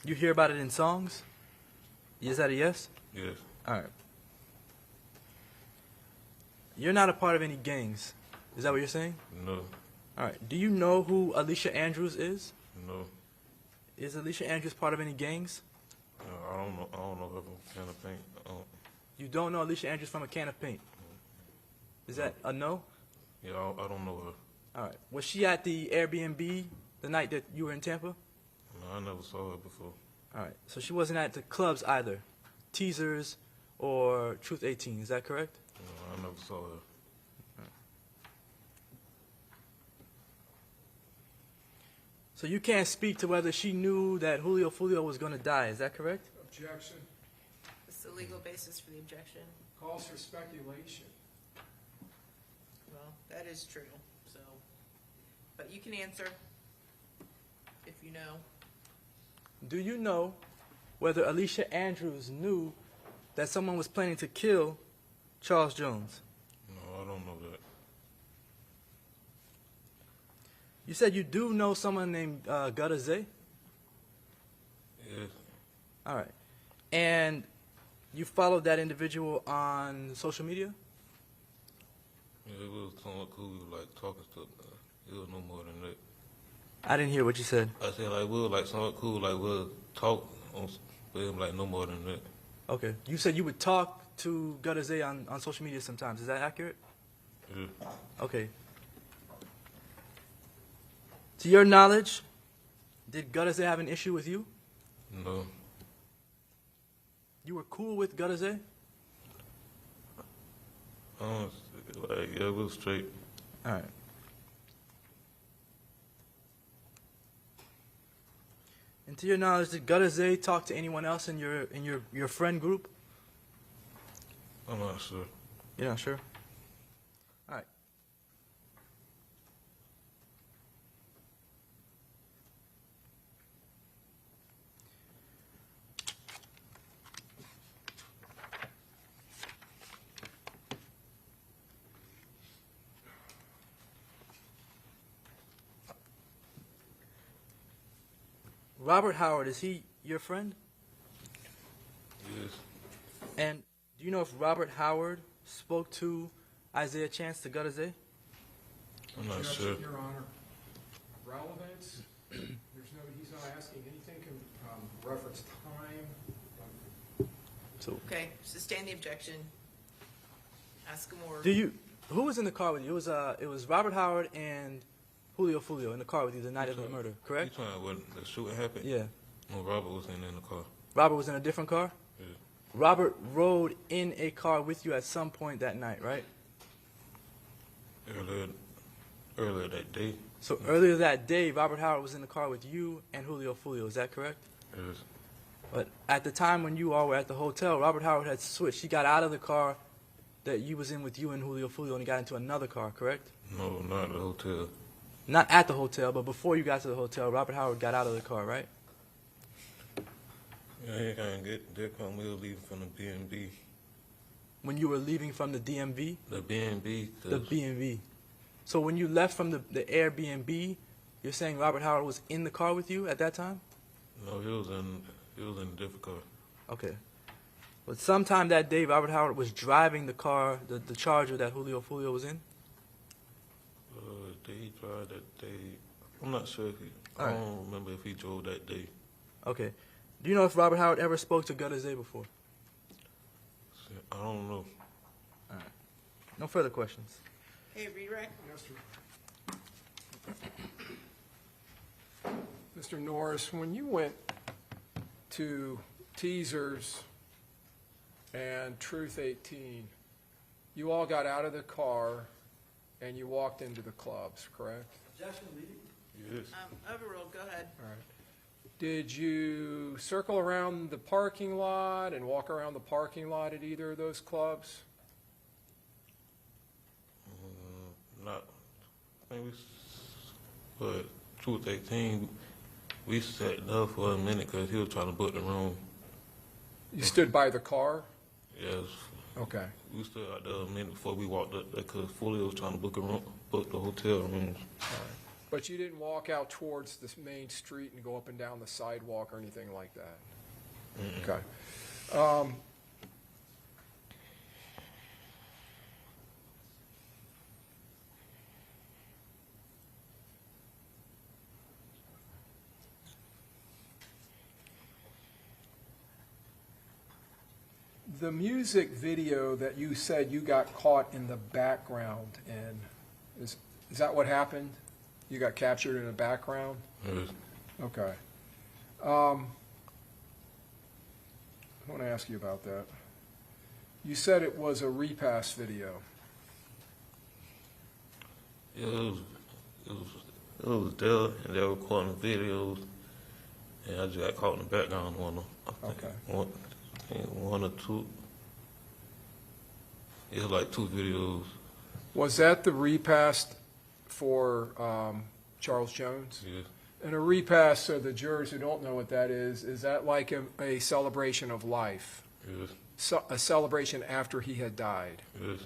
You hear about it in songs? Is that a yes? Yes. All right. You're not a part of any gangs. Is that what you're saying? No. All right. Do you know who Alicia Andrews is? No. Is Alicia Andrews part of any gangs? I don't know. I don't know her from Can of Paint. You don't know Alicia Andrews from a can of paint? Is that a no? Yeah, I don't know her. All right. Was she at the Airbnb the night that you were in Tampa? No, I never saw her before. All right. So she wasn't at the clubs either, Teasers or Truth 18. Is that correct? No, I never saw her. So you can't speak to whether she knew that Julio Foolio was going to die. Is that correct? Objection. What's the legal basis for the objection? Calls for speculation. Well, that is true, so, but you can answer if you know. Do you know whether Alicia Andrews knew that someone was planning to kill Charles Jones? No, I don't know that. You said you do know someone named Gadaze? Yes. All right. And you followed that individual on social media? Yeah, it was somewhat cool. We were like talking stuff. It was no more than that. I didn't hear what you said. I said like we were like somewhat cool. Like we'll talk on, with him like no more than that. Okay. You said you would talk to Gadaze on social media sometimes. Is that accurate? Yeah. Okay. To your knowledge, did Gadaze have an issue with you? No. You were cool with Gadaze? Like yeah, it was straight. All right. And to your knowledge, did Gadaze talk to anyone else in your friend group? I'm not sure. You're not sure? All right. Robert Howard, is he your friend? Yes. And do you know if Robert Howard spoke to Isaiah Chance to Gadaze? I'm not sure. Your Honor, relevance, he's not asking anything can reference time. So, Okay, sustain the objection. Ask him more. who was in the car with you? It was Robert Howard and Julio Foolio in the car with you the night of the murder, correct? You talking when the shooting happened? Yeah. No, Robert wasn't in the car. Robert was in a different car? Yeah. Robert rode in a car with you at some point that night, right? Earlier that day. So earlier that day, Robert Howard was in the car with you and Julio Foolio, is that correct? Yes. But at the time when you all were at the hotel, Robert Howard had switched. He got out of the car that you was in with you and Julio Foolio and he got into another car, correct? No, not at the hotel. Not at the hotel, but before you got to the hotel, Robert Howard got out of the car, right? Yeah, he can't get that come. We were leaving from the B&B. When you were leaving from the DMV? The B&B. The B&B. So when you left from the Airbnb, you're saying Robert Howard was in the car with you at that time? No, he was in a different car. Okay. But sometime that day, Robert Howard was driving the car, the Charger that Julio Foolio was in? Did he drive that day? I'm not sure if he. All I right. don't remember if he drove that day. Okay. Do you know if Robert Howard ever spoke to Gadaze before? I don't know. All right. No further questions. Hey, redirect. Yes, sir. Mr. Norris, when you went to Teasers and Truth 18, you all got out of the car and you walked into the clubs, correct? Yes. Overruled, go ahead. All right. Did you circle around the parking lot and walk around the parking lot at either of those clubs? Not, I think but Truth 18, we sat there for a minute because he was trying to book the room. You stood by the car? Yes. Okay. We stood out there a minute before we walked up there because Foolio was trying to book a room, book the hotel rooms. All right. But you didn't walk out towards this main street and go up and down the sidewalk or anything like that? Okay. The music video that you said you got caught in the background in, is that what happened? You got captured in the background? Yes. Okay. I want to ask you about that. You said it was a repass video. Yeah, it was there, and they were recording videos, and I just got caught in the background on them. Okay. One or two. It was like 2 videos. Was that the repass for Charles Jones? Yeah. And a repass, so the jurors who don't know what that is that like a celebration of life? Yes. So, a celebration after he had died? Yes.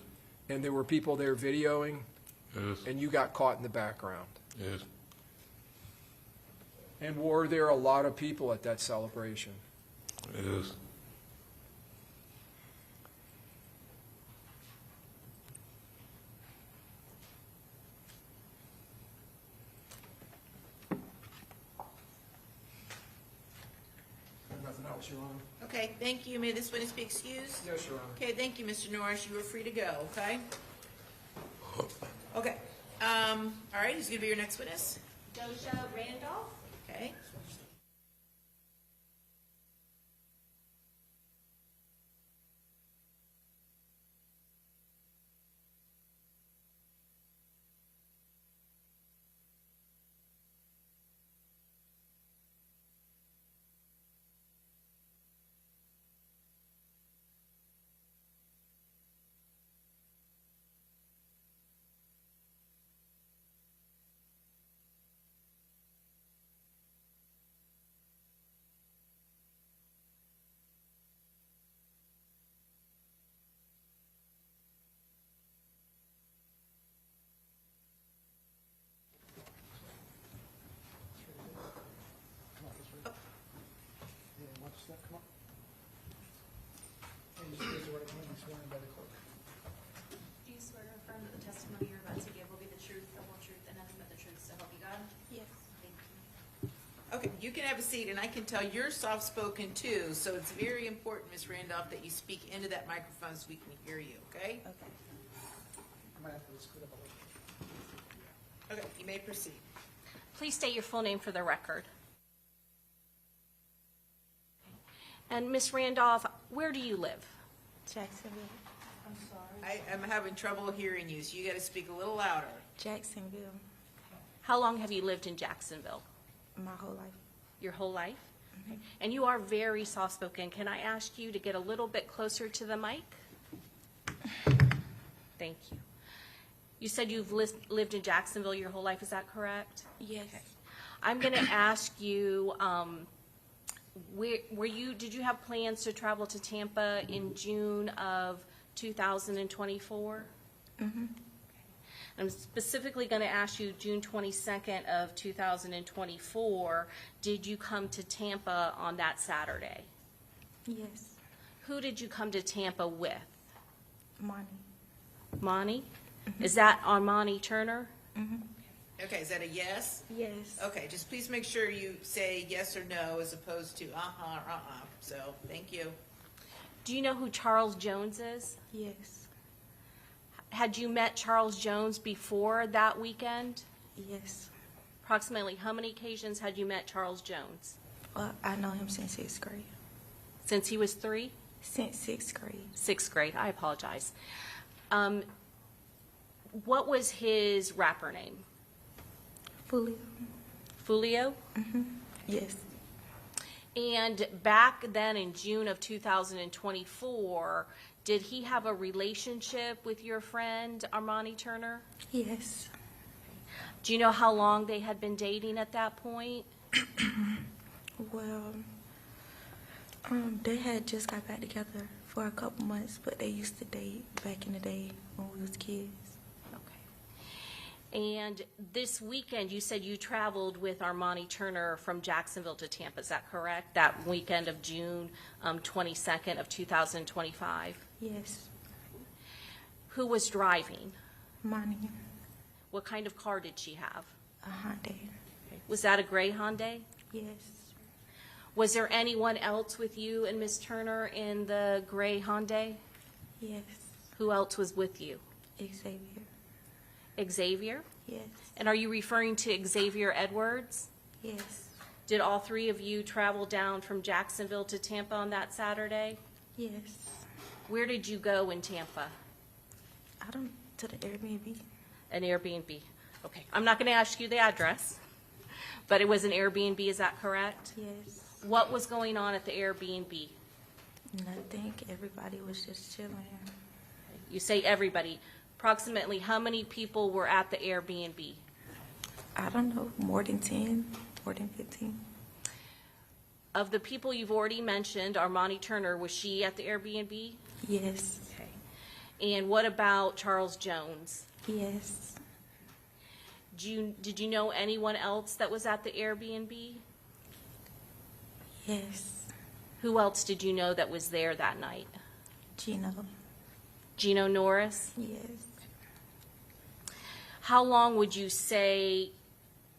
And there were people there videoing? Yes. And you got caught in the background? Yes. And were there a lot of people at that celebration? Yes. Nothing else, Your Honor? Okay, thank you. May this witness be excused? Yes, Your Honor. Okay, thank you, Mr. Norris. You are free to go, okay? Okay. All right, who's going to be your next witness? Doja Randolph? Okay. Do you swear or affirm that the testimony you're about to give will be the truth, the whole truth, and nothing but the truth, so help you God? Yes. Thank you. Okay, you can have a seat, and I can tell you're soft-spoken too, so it's very important, Ms. Randolph, that you speak into that microphone so we can hear you, okay? Okay. Okay, you may proceed. Please state your full name for the record. And Ms. Randolph, where do you live? Jacksonville. I'm sorry. I am having trouble hearing you, so you gotta speak a little louder. Jacksonville. How long have you lived in Jacksonville? My whole life. Your whole life? Okay. And you are very soft-spoken. Can I ask you to get a little bit closer to the mic? Thank you. You said you've lived in Jacksonville your whole life, is that correct? Yes. Okay. I'm going to ask you, did you have plans to travel to Tampa in June of 2024? Mm-hmm. I'm specifically going to ask you, June 22nd of 2024, did you come to Tampa on that Saturday? Yes. Who did you come to Tampa with? Money. Monty? Is that Armani Turner? Mm-hmm. Okay, is that a yes? Yes. Okay, just please make sure you say yes or no as opposed to uh-huh or uh-uh. So, thank you. Do you know who Charles Jones is? Yes. had you met Charles Jones before that weekend? Yes. Approximately how many occasions had you met Charles Jones? Well, I know him since 6th grade. Since he was 3? Since 6th grade. 6th grade, I apologize. What was his rapper name? Fully. Foolio? Yes. And back then in June of 2024, did he have a relationship with your friend Armani Turner? Yes. Do you know how long they had been dating at that point? Well, they had just got back together for a couple months, but they used to date back in the day when we was kids. And this weekend, you said you traveled with Armani Turner from Jacksonville to Tampa, is that correct? That weekend of June 22nd of 2025? Yes. Who was driving? Money. What kind of car did she have? A Hyundai. Was that a gray Hyundai? Yes. Was there anyone else with you and Ms. Turner in the gray Hyundai? Yes. Who else was with you? Xavier. Xavier? Yes. And are you referring to Xavier Edwards? Yes. Did all three of you travel down from Jacksonville to Tampa on that Saturday? Yes. Where did you go in Tampa? To the Airbnb. An Airbnb. Okay, I'm not going to ask you the address, but it was an Airbnb, is that correct? Yes. What was going on at the Airbnb? Nothing. Everybody was just chilling. You say everybody. Approximately how many people were at the Airbnb? I don't know, more than 10, more than 15. Of the people you've already mentioned, Armani Turner, was she at the Airbnb? Yes. Okay. And what about Charles Jones? Yes. Did you know anyone else that was at the Airbnb? Yes. Who else did you know that was there that night? Gino Norris? Yes. How long would you say,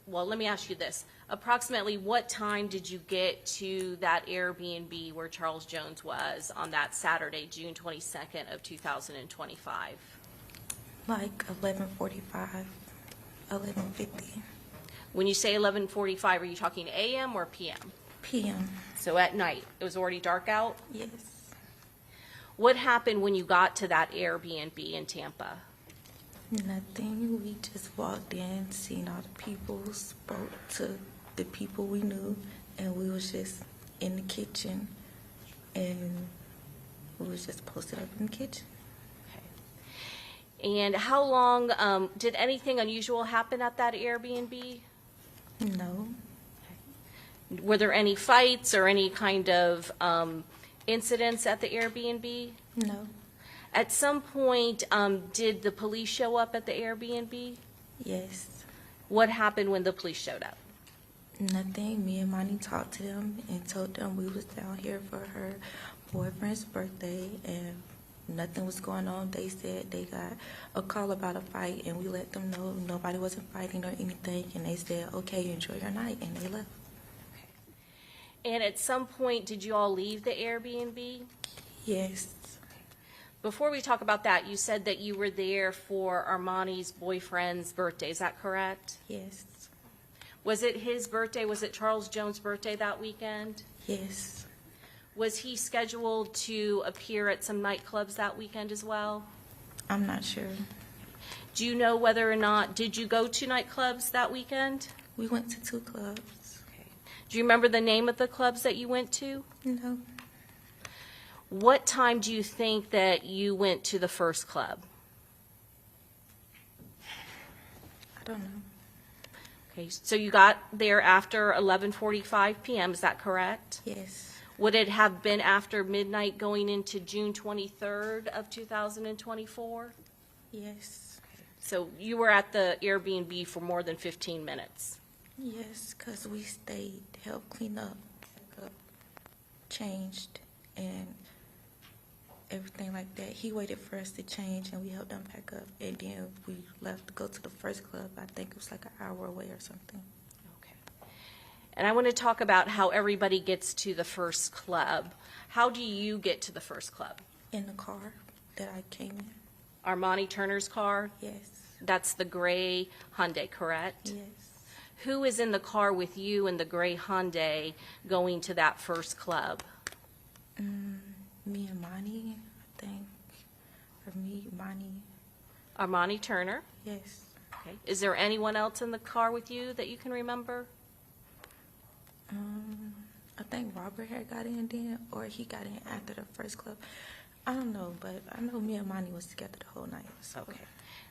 well, let me ask you this. Approximately what time did you get to that Airbnb where Charles Jones was on that Saturday, June 22nd of 2025? Like 11:45, 11:50. When you say 11:45, are you talking AM or PM? PM. So at night, it was already dark out? Yes. What happened when you got to that Airbnb in Tampa? Nothing. We just walked in, seen all the people, spoke to the people we knew, and we was just in the kitchen, and we was just posted up in the kitchen. Okay. And how long, did anything unusual happen at that Airbnb? No. Were there any fights or any kind of incidents at the Airbnb? No. At some point, did the police show up at the Airbnb? Yes. What happened when the police showed up? Nothing. Me and Monty talked to them and told them we was down here for her boyfriend's birthday and nothing was going on. They said they got a call about a fight and we let them know nobody wasn't fighting or anything, and they said, okay, enjoy your night, and they left. And at some point, did you all leave the Airbnb? Yes. Before we talk about that, you said that you were there for Armani's boyfriend's birthday. Is that correct? Yes. Was it his birthday? Was it Charles Jones' birthday that weekend? Yes. Was he scheduled to appear at some nightclubs that weekend as well? I'm not sure. Do you know whether or not, did you go to nightclubs that weekend? We went to 2 clubs. Do you remember the name of the clubs that you went to? No. What time do you think that you went to the first club? I don't know. Okay, so you got there after 11:45 p.m., is that correct? Yes. Would it have been after midnight going into June 23rd of 2024? Yes. So you were at the Airbnb for more than 15 minutes? Yes, because we stayed, helped clean up, pack up, changed, and everything like that. He waited for us to change, and we helped them pack up, and then we left to go to the first club. I think it was like an hour away or something. Okay. And I want to talk about how everybody gets to the first club. How do you get to the first club? In the car that I came in. Armani Turner's car? Yes. That's the gray Hyundai, correct? Yes. Who is in the car with you in the gray Hyundai going to that first club? Me and Monty, I think. Or me, Monty. Armani Turner? Yes. Okay. Is there anyone else in the car with you that you can remember? I think Robert had got in then, or he got in after the first club. I don't know, but I know me and Monty was together the whole night. So. Okay.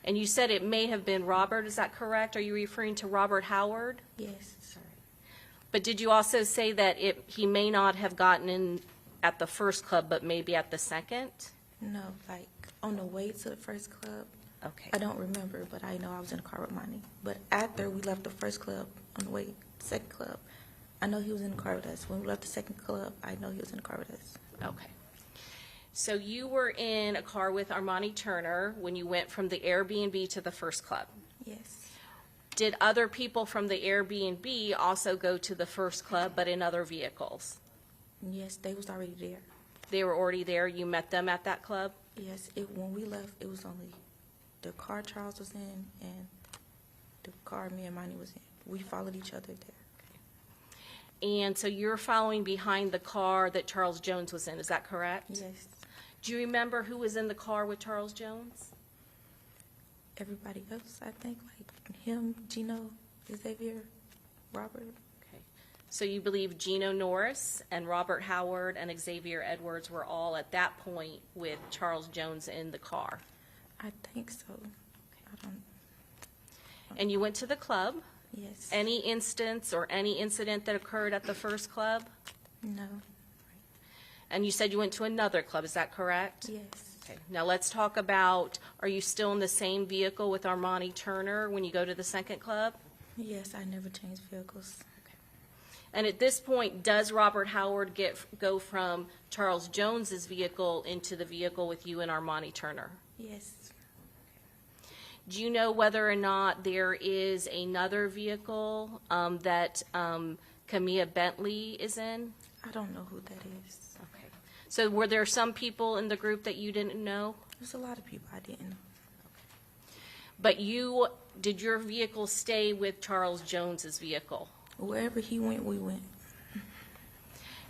And you said it may have been Robert, is that correct? Are you referring to Robert Howard? Yes. Sorry. But did you also say that he may not have gotten in at the first club, but maybe at the second? No, like on the way to the first club. Okay. I don't remember, but I know I was in the car with Monty. But after we left the first club, on the way to the second club, I know he was in the car with us. When we left the second club, I know he was in the car with us. Okay. So you were in a car with Armani Turner when you went from the Airbnb to the first club. Yes. Did other people from the Airbnb also go to the first club, but in other vehicles? Yes, they was already there. They were already there? You met them at that club? Yes, when we left, it was only the car Charles was in and the car me and Monty was in. We followed each other there. And so you're following behind the car that Charles Jones was in, is that correct? Yes. Do you remember who was in the car with Charles Jones? Everybody else, I think, like him, Gino, Xavier, Robert. Okay. So you believe Gino Norris and Robert Howard and Xavier Edwards were all at that point with Charles Jones in the car? I think so. I don't. And you went to the club? Yes. Any instance or any incident that occurred at the first club? No. And you said you went to another club, is that correct? Yes. Okay. Now let's talk about, are you still in the same vehicle with Armani Turner when you go to the second club? Yes, I never changed vehicles. And at this point, does Robert Howard go from Charles Jones's vehicle into the vehicle with you and Armani Turner? Yes. Do you know whether or not there is another vehicle that Camilla Bentley is in? I don't know who that is. Okay. So were there some people in the group that you didn't know? There's a lot of people I didn't know. But did your vehicle stay with Charles Jones's vehicle? Wherever he went, we went.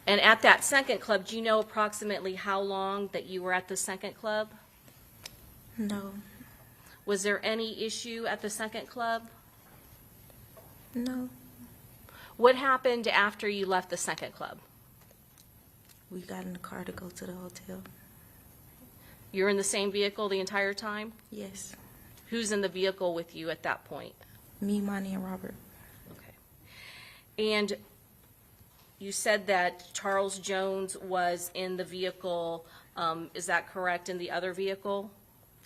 And at that second club, do you know approximately how long that you were at the second club? No. Was there any issue at the second club? No. What happened after you left the second club? We got in the car to go to the hotel. You're in the same vehicle the entire time? Yes. Who's in the vehicle with you at that point? Me, Monty, and Robert. Okay. And you said that Charles Jones was in the vehicle, is that correct, in the other vehicle?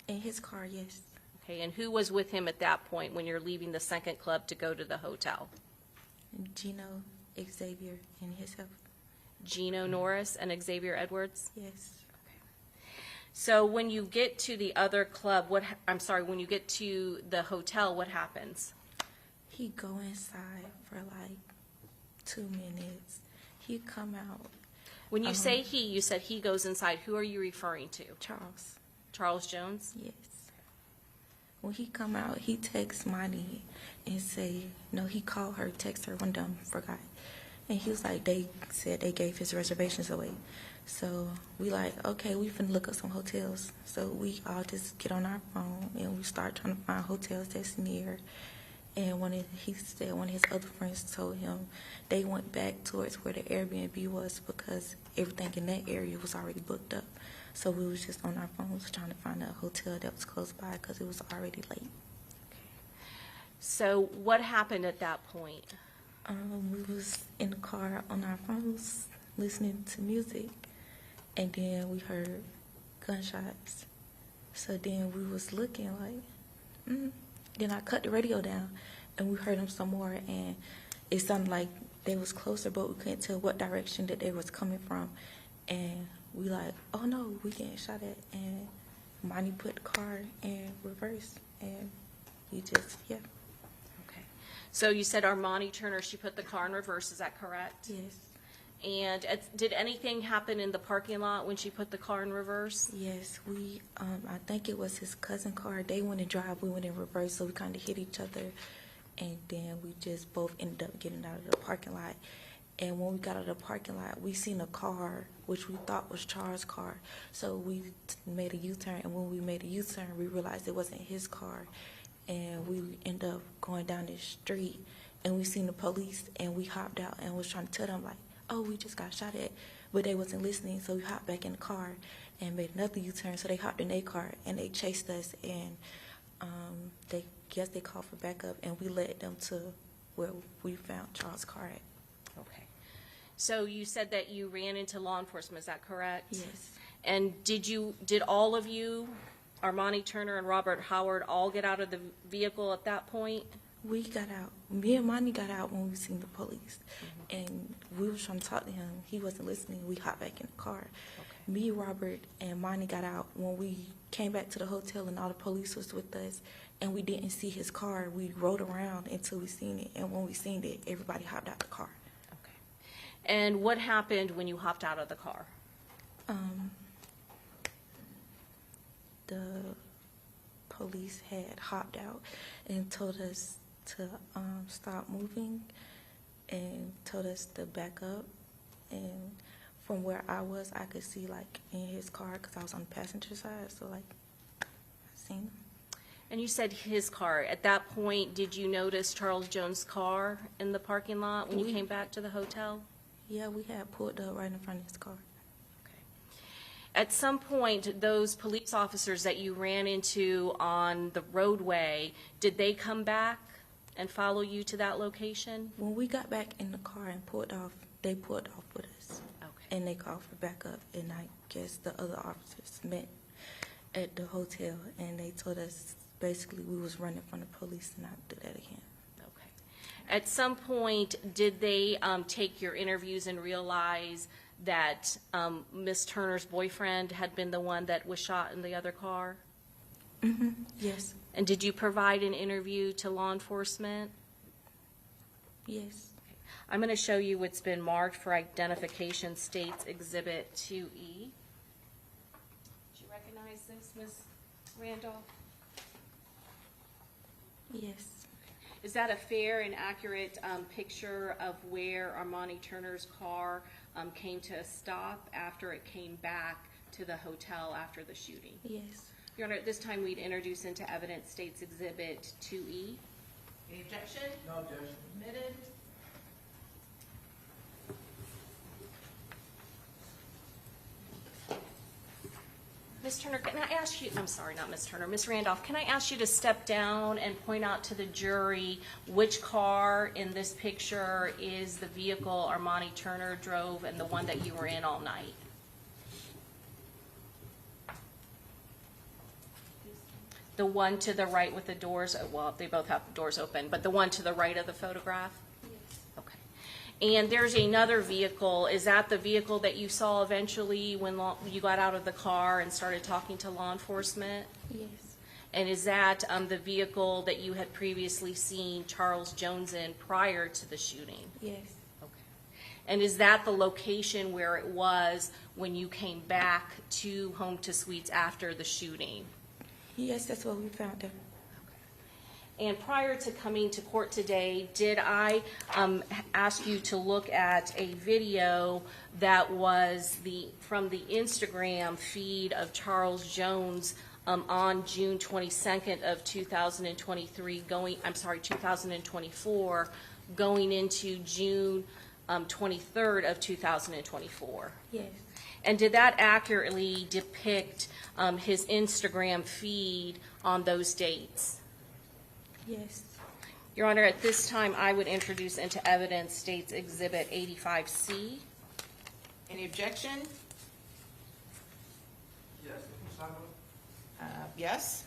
In his car, yes. Okay, and who was with him at that point when you're leaving the second club to go to the hotel? Gino, Xavier, and his help. Gino Norris and Xavier Edwards? Yes. So when you get to the other club, when you get to the hotel, what happens? He go inside for like 2 minutes. He come out. When you say he, you said he goes inside. Who are you referring to? Charles. Charles Jones? Yes. When he come out, he texts Monty and say, no, he called her, text her one time, forgot. And he was like, they said they gave his reservations away. So we like, okay, we finna look up some hotels. So we all just get on our phone and we start trying to find hotels that's near. And he said one of his other friends told him they went back towards where the Airbnb was because everything in that area was already booked up. So we was just on our phones trying to find a hotel that was close by because it was already late. So what happened at that point? We was in the car on our phones listening to music, and then we heard gunshots. So then we was looking like, Then I cut the radio down, and we heard them some more, and it sounded like they was closer, but we couldn't tell what direction that they was coming from. And we like, oh no, we getting shot at, and Monty put the car in reverse, and we just, yeah. Okay. So you said Armani Turner, she put the car in reverse, is that correct? Yes. And did anything happen in the parking lot when she put the car in reverse? Yes, I think it was his cousin car. They went in drive, we went in reverse, so we kind of hit each other. And then we just both ended up getting out of the parking lot. And when we got out of the parking lot, we seen a car, which we thought was Charles' car. So we made a U-turn, and when we made a U-turn, we realized it wasn't his car. And we ended up going down the street, and we seen the police, and we hopped out and was trying to tell them, like, oh, we just got shot at. But they wasn't listening, so we hopped back in the car and made another U-turn. So they hopped in their car, and they chased us, and they called for backup, and we led them to where we found Charles' car at. Okay. So you said that you ran into law enforcement, is that correct? Yes. And did all of you, Armani Turner and Robert Howard, all get out of the vehicle at that point? We got out. Me and Monty got out when we seen the police, and we was trying to talk to him. He wasn't listening. We hopped back in the car. Okay. Me, Robert, and Monty got out when we came back to the hotel, and all the police was with us, and we didn't see his car. We rode around until we seen it, and when we seen it, everybody hopped out the car. Okay. And what happened when you hopped out of the car? The police had hopped out and told us to stop moving and told us to back up. And from where I was, I could see, like, in his car, because I was on the passenger side, so, like, I seen him. And you said his car. At that point, did you notice Charles Jones' car in the parking lot when you came back to the hotel? Yeah, we had pulled up right in front of his car. At some point, those police officers that you ran into on the roadway, did they come back and follow you to that location? When we got back in the car and pulled off, they pulled off with us. Okay. And they called for backup, and I guess the other officers met at the hotel, and they told us basically we was running from the police and not do that again. Okay. At some point, did they take your interviews and realize that Ms. Turner's boyfriend had been the one that was shot in the other car? Mm-hmm. Yes. And did you provide an interview to law enforcement? Yes. Okay. I'm going to show you what's been marked for identification, States Exhibit 2E. Do you recognize this, Ms. Randolph? Yes. Is that a fair and accurate picture of where Armani Turner's car came to a stop after it came back to the hotel after the shooting? Yes. Your Honor, at this time we'd introduce into evidence States Exhibit 2E. Any objection? No objection. Admitted. Ms. Turner, can I ask you, I'm sorry, not Ms. Turner, Ms. Randolph, can I ask you to step down and point out to the jury which car in this picture is the vehicle Armani Turner drove and the one that you were in all night? The one to the right with the doors, well, they both have the doors open, but the one to the right of the photograph? Yes. Okay. And there's another vehicle. Is that the vehicle that you saw eventually when you got out of the car and started talking to law enforcement? Yes. And is that the vehicle that you had previously seen Charles Jones in prior to the shooting? Yes. Okay. And is that the location where it was when you came back to Home to Suites after the shooting? Yes, that's what we found him. And prior to coming to court today, did I ask you to look at a video that was from the Instagram feed of Charles Jones on June 22nd of 2023 2024 going into June 23rd of 2024? Yes. And did that accurately depict his Instagram feed on those dates? Yes. Your Honor, at this time, I would introduce into evidence States Exhibit 85C. Any objection? Yes. Yes?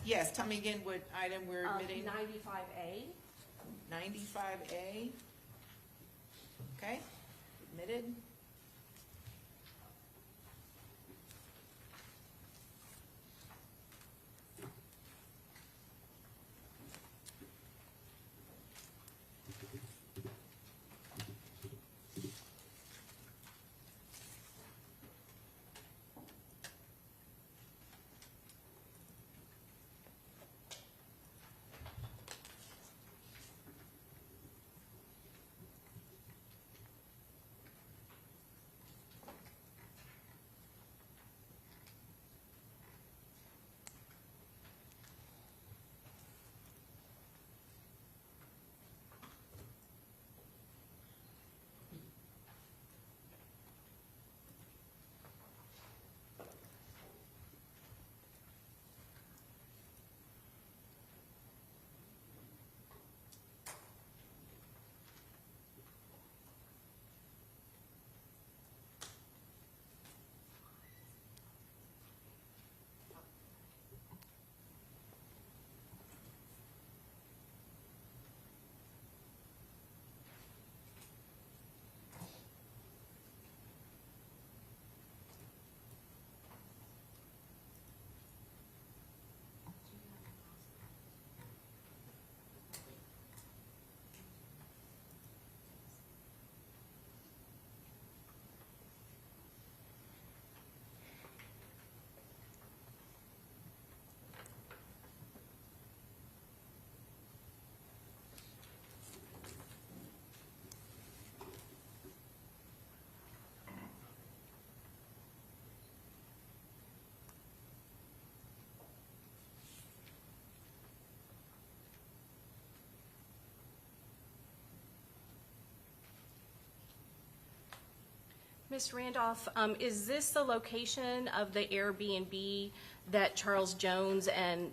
Yes, tell me again what item we're admitting. 95A. 95A. Okay, admitted. Ms. Randolph, is this the location of the Airbnb that Charles Jones and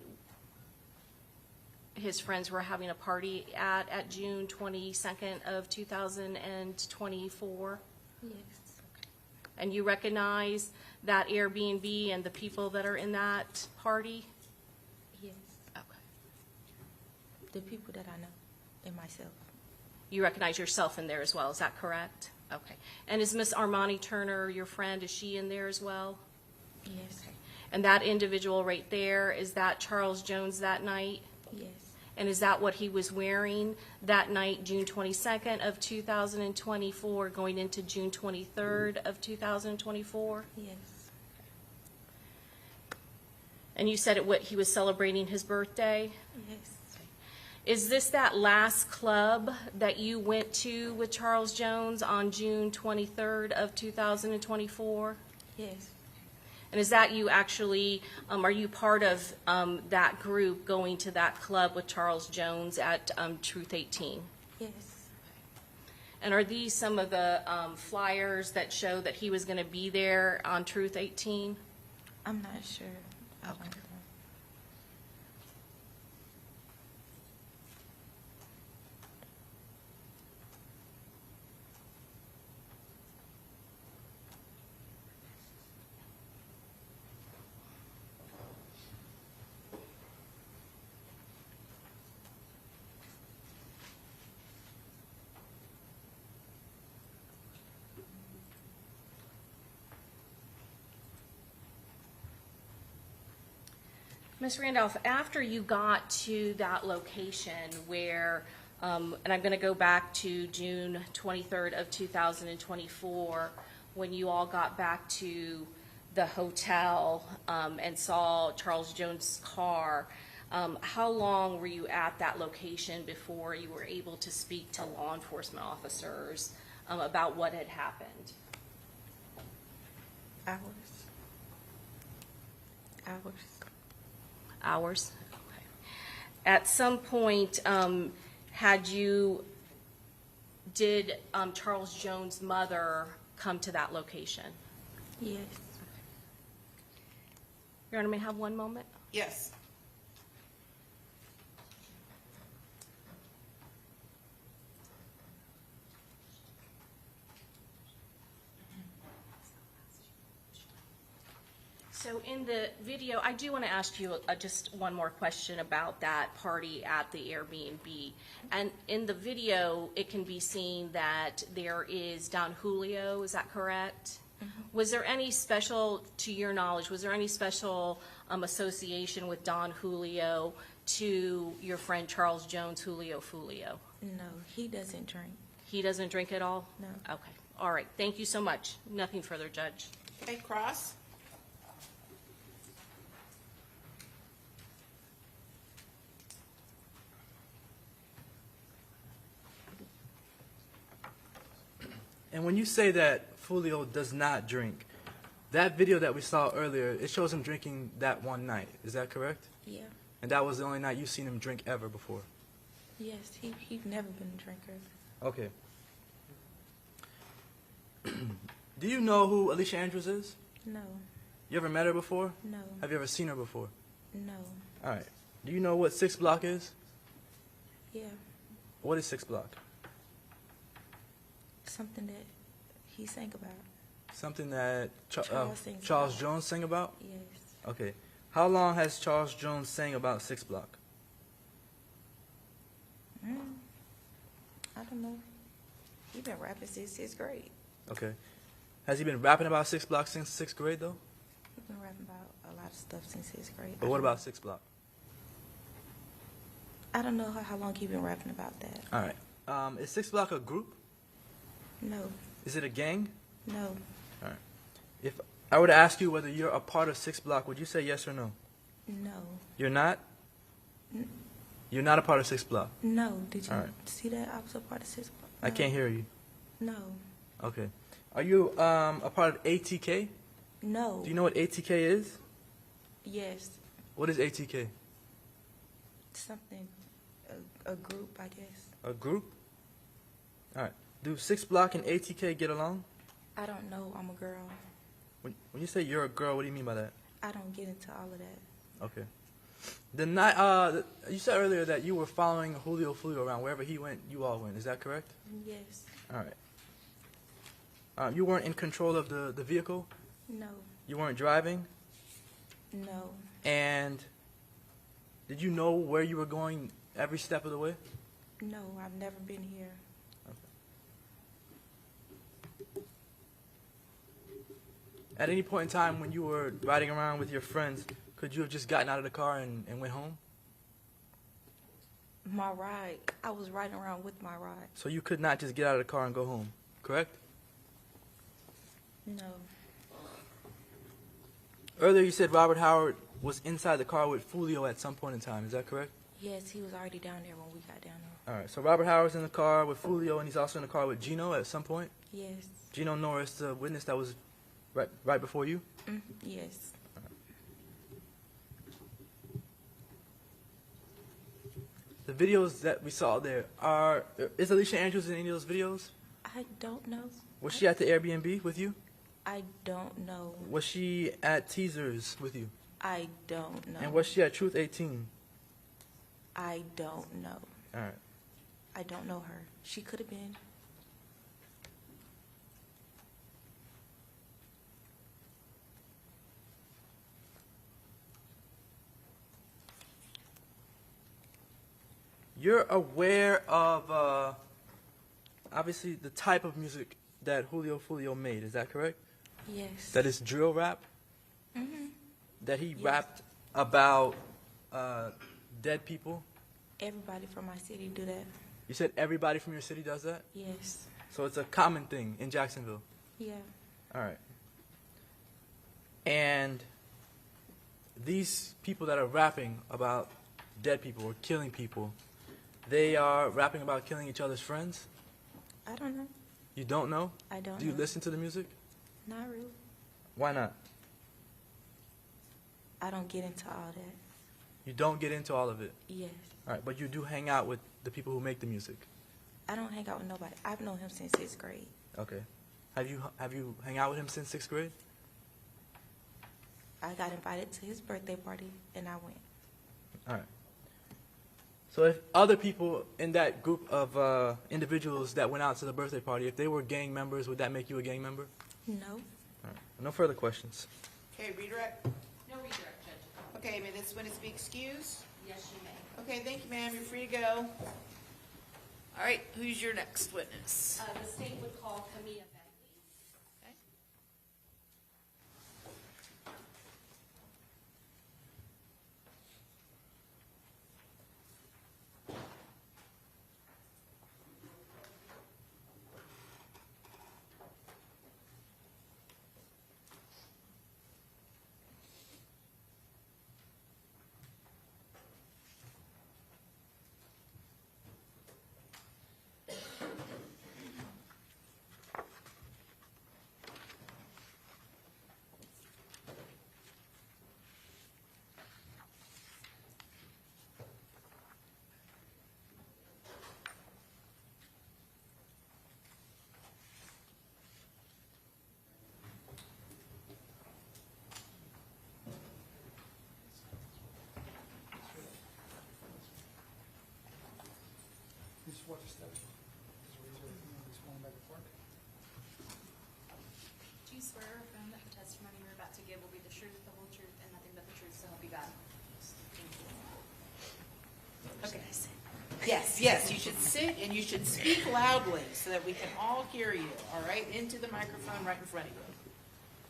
his friends were having a party at June 22nd of 2024? Yes. And you recognize that Airbnb and the people that are in that party? Yes. Okay. The people that I know and myself. You recognize yourself in there as well, is that correct? Okay. And is Miss Armani Turner, your friend, is she in there as well? Yes. Okay. And that individual right there, is that Charles Jones that night? Yes. And is that what he was wearing that night, June 22nd of 2024, going into June 23rd of 2024? Yes. And you said he was celebrating his birthday? Yes. Is this that last club that you went to with Charles Jones on June 23rd of 2024? Yes. And is that you actually, are you part of that group going to that club with Charles Jones at Truth 18? Yes. And are these some of the flyers that show that he was going to be there on Truth 18? I'm not sure. I don't know. Ms. Randolph, after you got to that location where, and I'm going to go back to June 23rd of 2024, when you all got back to the hotel and saw Charles Jones' car, how long were you at that location before you were able to speak to law enforcement officers about what had happened? Hours. Hours? Okay. At some point, did Charles Jones' mother come to that location? Yes. Your Honor, may I have one moment? Yes. So in the video, I do want to ask you just one more question about that party at the Airbnb. And in the video, it can be seen that there is Don Julio, is that correct? Was there any special, to your knowledge, was there any special association with Don Julio to your friend Charles Jones, Julio Foolio? No, he doesn't drink. He doesn't drink at all? No. Okay, all right, thank you so much. Nothing further, Judge. Okay, Cross? And when you say that Julio does not drink, that video that we saw earlier, it shows him drinking that one night. Is that correct? Yeah. And that was the only night you've seen him drink ever before? Yes, he's never been a drinker. Okay. Do you know who Alicia Andrews is? No. You ever met her before? No. Have you ever seen her before? No. All right. Do you know what 6 Block is? Yeah. What is 6 Block? Something that he sang about. Something that Charles sings Charles about. Jones sang about? Yes. Okay. How long has Charles Jones sang about 6 Block? I don't know. He's been rapping since 6th grade. Okay. Has he been rapping about 6 Block since 6th grade, though? He's been rapping about a lot of stuff since 6th grade. But what about 6 Block? I don't know how long he's been rapping about that. All right. Is 6 Block a group? No. Is it a gang? No. All right. If I were to ask you whether you're a part of 6 Block, would you say yes or no? No. You're not? You're not a part of 6 Block? No. Did you All right. see that? I was a part of 6 Block. I can't hear you. No. Okay. Are you a part of ATK? No. Do you know what ATK is? Yes. What is ATK? Something. A group, I guess. A group? All right. Do 6 Block and ATK get along? I don't know. I'm a girl. When you say you're a girl, what do you mean by that? I don't get into all of that. Okay. The night, you said earlier that you were following Julio Foolio around. Wherever he went, you all went. Is that correct? Yes. All right. You weren't in control of the vehicle? No. You weren't driving? No. And did you know where you were going every step of the way? No, I've never been here. At any point in time when you were riding around with your friends, could you have just gotten out of the car and went home? My ride, I was riding around with my ride. So you could not just get out of the car and go home, correct? No. Earlier you said Robert Howard was inside the car with Foolio at some point in time. Is that correct? Yes, he was already down there when we got down there. All right. So Robert Howard's in the car with Foolio, and he's also in the car with Gino at some point? Yes. Gino Norris, the witness that was right before you? Yes. The videos that we saw there is Alicia Andrews in any of those videos? I don't know. Was she at the Airbnb with you? I don't know. Was she at Teasers with you? I don't know. And was she at Truth 18? I don't know. All right. I don't know her. She could have been. You're aware of, obviously, the type of music that Julio Foolio made. Is that correct? Yes. That is drill rap? Mm-hmm. That he rapped about dead people? Everybody from my city do that. You said everybody from your city does that? Yes. So it's a common thing in Jacksonville? Yeah. All right. And these people that are rapping about dead people or killing people, they are rapping about killing each other's friends? I don't know. You don't know? I don't Do you know. listen to the music? Not really. Why not? I don't get into all that. You don't get into all of it? Yes. All right, but you do hang out with the people who make the music? I don't hang out with nobody. I've known him since 6th grade. Okay. Have you hung out with him since 6th grade? I got invited to his birthday party, and I went. All right. So if other people in that group of individuals that went out to the birthday party, if they were gang members, would that make you a gang member? No. All right. No further questions. Okay, redirect? No redirect, Judge. Okay, may this witness be excused? Yes, you may. Okay, thank you, ma'am, you're free to go. All right, who's your next witness? The state would call Camilla Bentley. Okay. You swear to step. Just raise your hand and sworn by the court. Do you swear or affirm that the testimony you're about to give will be the truth, the whole truth, and nothing but the truth, so help you God? Okay. Yes, yes, you should sit and you should speak loudly so that we can all hear you, all right? Into the microphone right in front of you.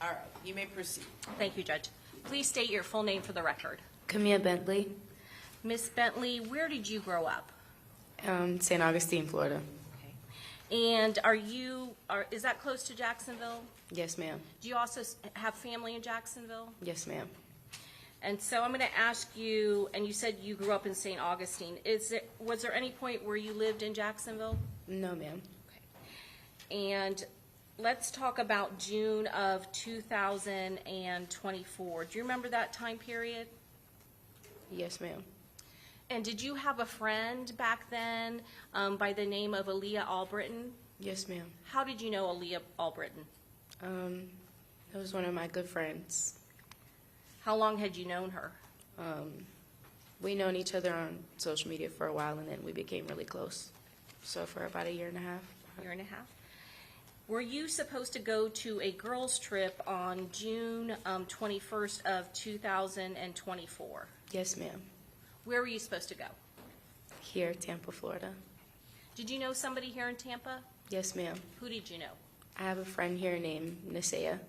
All right, you may proceed. Thank you, Judge. Please state your full name for the record. Camilla Bentley, Miss Bentley, where did you grow up? St. Augustine, Florida. And is that close to Jacksonville? Yes, ma'am. Do you also have family in Jacksonville? Yes, ma'am. And so I'm going to ask you, and you said you grew up in St. Augustine. Was there any point where you lived in Jacksonville? No, ma'am. Okay. And let's talk about June of 2024. Do you remember that time period? Yes, ma'am. And did you have a friend back then by the name of Aaliyah Albritton? Yes, ma'am. How did you know Aaliyah Albritton? It was one of my good friends. How long had you known her? We known each other on social media for a while, and then we became really close. So for about a year and a half. Year and a half. Were you supposed to go to a girls' trip on June 21st of 2024? Yes, ma'am. Where were you supposed to go? Here, Tampa, Florida. Did you know somebody here in Tampa? Yes, ma'am. Who did you know? I have a friend here named Nisea.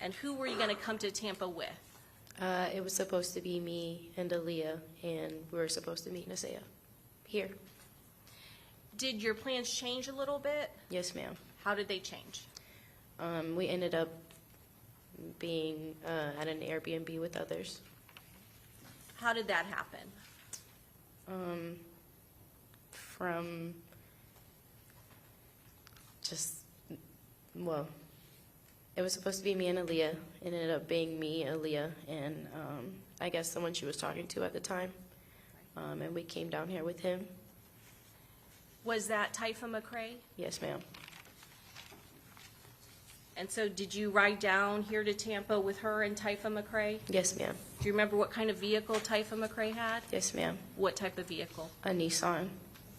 And who were you going to come to Tampa with? It was supposed to be me and Aaliyah, and we were supposed to meet Nisea here. Did your plans change a little bit? Yes, ma'am. How did they change? We ended up being at an Airbnb with others. How did that happen? From just, well, it was supposed to be me and Aaliyah. It ended up being me, Aaliyah, and I guess someone she was talking to at the time. And we came down here with him. Was that Typha McCrae? Yes, ma'am. And so did you ride down here to Tampa with her and Typha McCrae? Yes, ma'am. Do you remember what kind of vehicle Typha McCrae had? Yes, ma'am. What type of vehicle? A Nissan.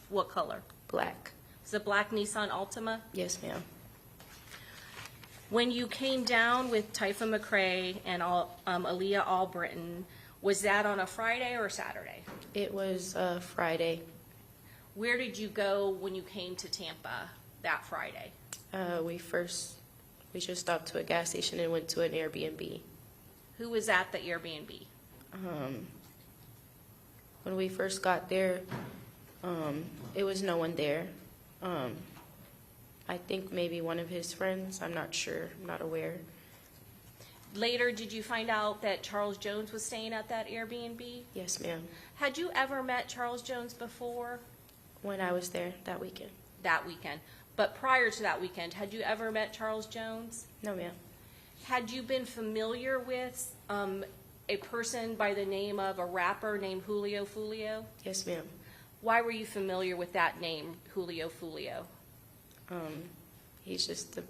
What color? Black. Is it a black Nissan Altima? Yes, ma'am. When you came down with Typha McCrae and Aaliyah Albritton, was that on a Friday or a Saturday? It was Friday. Where did you go when you came to Tampa that Friday? We just stopped to a gas station and went to an Airbnb. Who was at the Airbnb? When we first got there, it was no one there. I think maybe one of his friends. I'm not sure. I'm not aware. Later, did you find out that Charles Jones was staying at that Airbnb? Yes, ma'am. Had you ever met Charles Jones before? When I was there that weekend. That weekend. But prior to that weekend, had you ever met Charles Jones? No, ma'am. Had you been familiar with a person by the name of a rapper named Julio Foolio? Yes, ma'am. Why were you familiar with that name, Julio Foolio? He's just a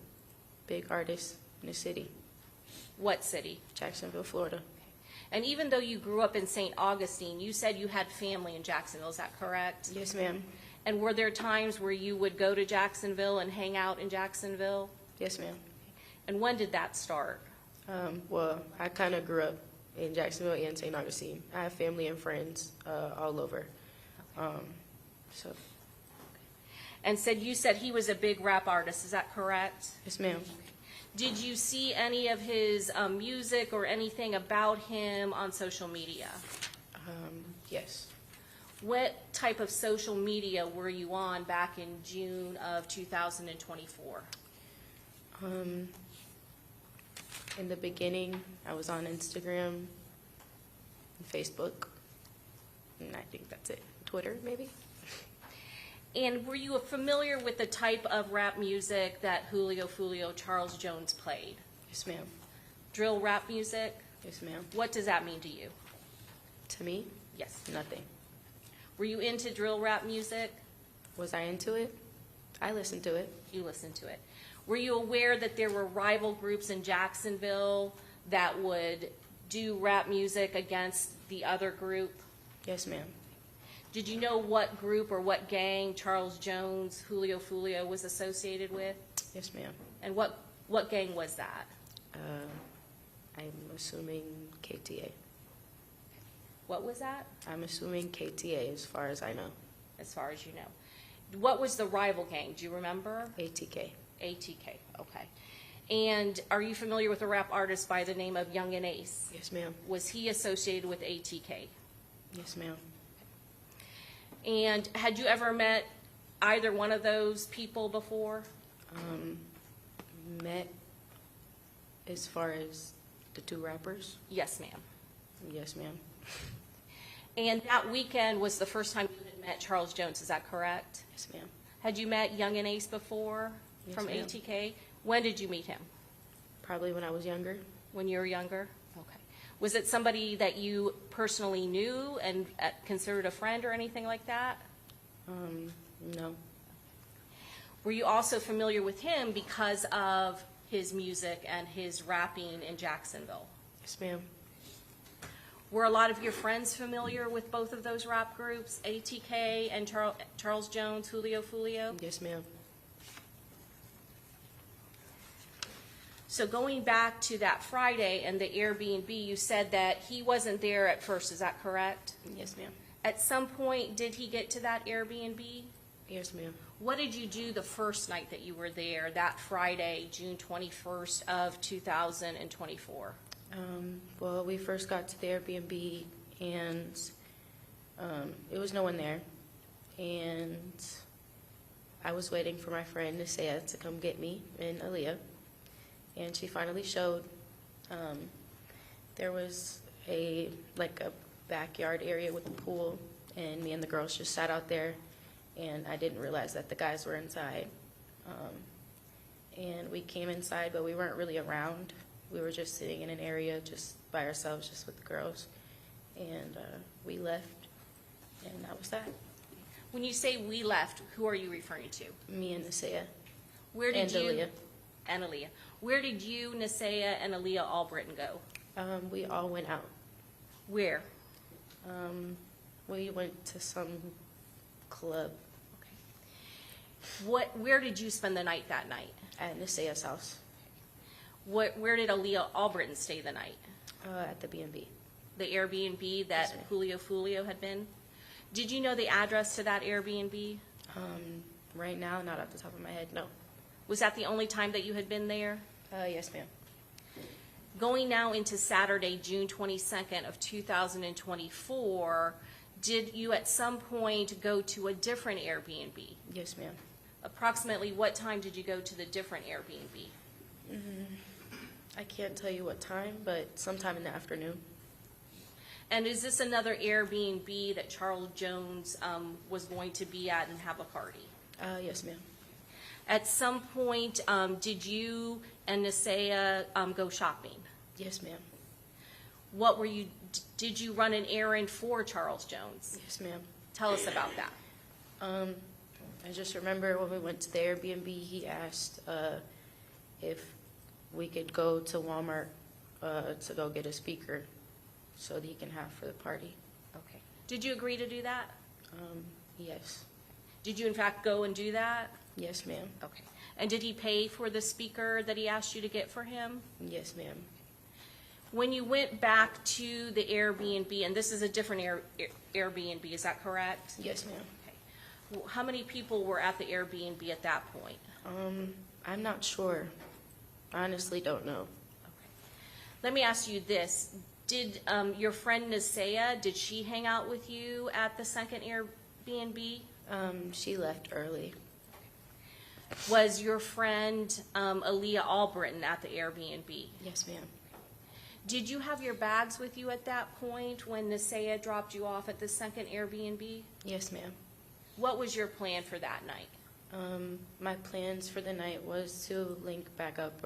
big artist in the city. What city? Jacksonville, Florida. And even though you grew up in St. Augustine, you said you had family in Jacksonville, is that correct? Yes, ma'am. And were there times where you would go to Jacksonville and hang out in Jacksonville? Yes, ma'am. And when did that start? Well, I kind of grew up in Jacksonville and St. Augustine. I have family and friends all over. So, And you said he was a big rap artist, is that correct? yes, ma'am. Did you see any of his music or anything about him on social media? Yes. What type of social media were you on back in June of 2024? In the beginning, I was on Instagram and Facebook, and I think that's it. Twitter, maybe? And were you familiar with the type of rap music that Julio Foolio, Charles Jones played? Yes, ma'am. Drill rap music? Yes, ma'am. What does that mean to you? To me? Yes. Nothing. Were you into drill rap music? Was I into it? I listened to it. You listened to it. Were you aware that there were rival groups in Jacksonville that would do rap music against the other group? Yes, ma'am. Did you know what group or what gang Charles Jones, Julio Foolio was associated with? Yes, ma'am. And what gang was that? I'm assuming KTA. What was that? I'm assuming KTA as far as I know. As far as you know. What was the rival gang? Do you remember? ATK. ATK, okay. And are you familiar with a rap artist by the name of Young and Ace? Yes, ma'am. Was he associated with ATK? Yes, ma'am. And had you ever met either one of those people before? Met as far as the two rappers? Yes, ma'am. Yes, ma'am. And that weekend was the first time you had met Charles Jones, is that correct? Yes, ma'am. Had you met Young and Ace before Yes, from ma'am. ATK? When did you meet him? Probably when I was younger. When you were younger? Okay. Was it somebody that you personally knew and considered a friend or anything like that? No. Were you also familiar with him because of his music and his rapping in Jacksonville? Yes, ma'am. Were a lot of your friends familiar with both of those rap groups, ATK and Charles Jones, Julio Foolio? Yes, ma'am. So going back to that Friday and the Airbnb, you said that he wasn't there at first, is that correct? Yes, ma'am. At some point, did he get to that Airbnb? Yes, ma'am. What did you do the first night that you were there, that Friday, June 21st of 2024? Well, we first got to the Airbnb, and it was no one there. And I was waiting for my friend Nisea to come get me and Aaliyah. And she finally showed. There was a backyard area with a pool, and me and the girls just sat out there, and I didn't realize that the guys were inside. And we came inside, but we weren't really around. We were just sitting in an area just by ourselves, just with the girls. And we left, and that was that. When you say we left, who are you referring to? Me and Nisea. Where did And you? Aaliyah. And Aaliyah. Where did you, Nisea, and Aaliyah Albritton go? We all went out. Where? We went to some club Where did you spend the night that night? at Nisea's house, Where did Aaliyah Albritton stay the night? at the B&B. The Airbnb that Yes, ma'am. Julio Foolio had been? Did you know the address to that Airbnb? Right now, not off the top of my head, no. Was that the only time that you had been there? Yes, ma'am. Going now into Saturday, June 22nd of 2024, did you at some point go to a different Airbnb? Yes, ma'am. Approximately what time did you go to the different Airbnb? I can't tell you what time, but sometime in the afternoon. And is this another Airbnb that Charles Jones was going to be at and have a party? Yes, ma'am. At some point, did you and Nisea go shopping? Yes, ma'am. What were you? Did you run an errand for Charles Jones? Yes, ma'am. Tell us about that. I just remember when we went to the Airbnb, he asked if we could go to Walmart to go get a speaker so that he can have for the party. Okay. Did you agree to do that? Yes. Did you in fact go and do that? Yes, ma'am. Okay. And did he pay for the speaker that he asked you to get for him? Yes, ma'am. When you went back to the Airbnb, and this is a different Airbnb, is that correct? Yes, ma'am. Okay. How many people were at the Airbnb at that point? I'm not sure. I honestly don't know. Let me ask you this. Did your friend Nisea, did she hang out with you at the second Airbnb? She left early. Was your friend Aaliyah Albritton at the Airbnb? Yes, ma'am. Did you have your bags with you at that point when Nisea dropped you off at the second Airbnb? Yes, ma'am. What was your plan for that night? My plans for the night was to meet back up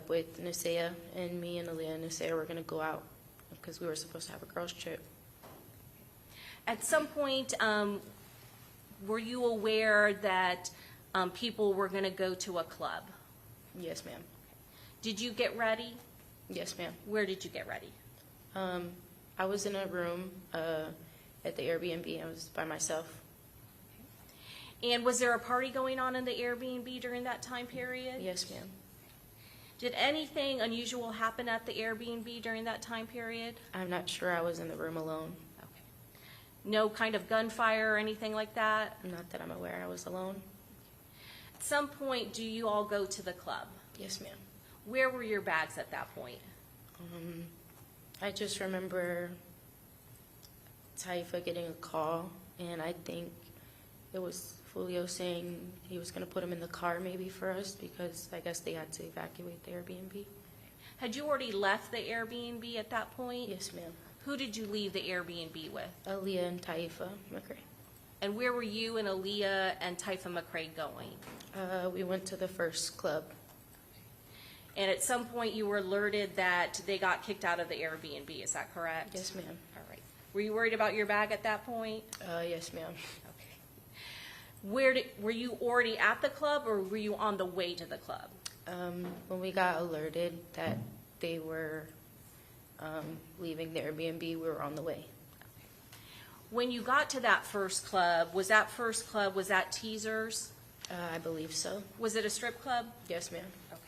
with Nisea, and me and Aaliyah and Nisea were going to go out because we were supposed to have a girls' trip. At some point, were you aware that people were going to go to a club? Yes, ma'am. Did you get ready? Yes, ma'am. Where did you get ready? I was in a room at the Airbnb. I was by myself. And was there a party going on in the Airbnb during that time period? Yes, ma'am. Did anything unusual happen at the Airbnb during that time period? I'm not sure. I was in the room alone. Okay. No kind of gunfire or anything like that? Not that I'm aware. I was alone. At some point, do you all go to the club? Yes, ma'am. Where were your bags at that point? I just remember Taifa getting a call, and I think it was Julio saying he was going to put him in the car maybe for us because I guess they had to evacuate the Airbnb. Had you already left the Airbnb at that point? Yes, ma'am. Who did you leave the Airbnb with? Aaliyah and Taifa McCray. And where were you and Aaliyah and Taifa McCray going? We went to the first club. And at some point you were alerted that they got kicked out of the Airbnb, is that correct? Yes, ma'am. All right. Were you worried about your bag at that point? Yes, ma'am. Okay. Were you already at the club or were you on the way to the club? When we got alerted that they were leaving the Airbnb, we were on the way. When you got to that first club, was that Teasers? I believe so. Was it a strip club? Yes, ma'am. Okay.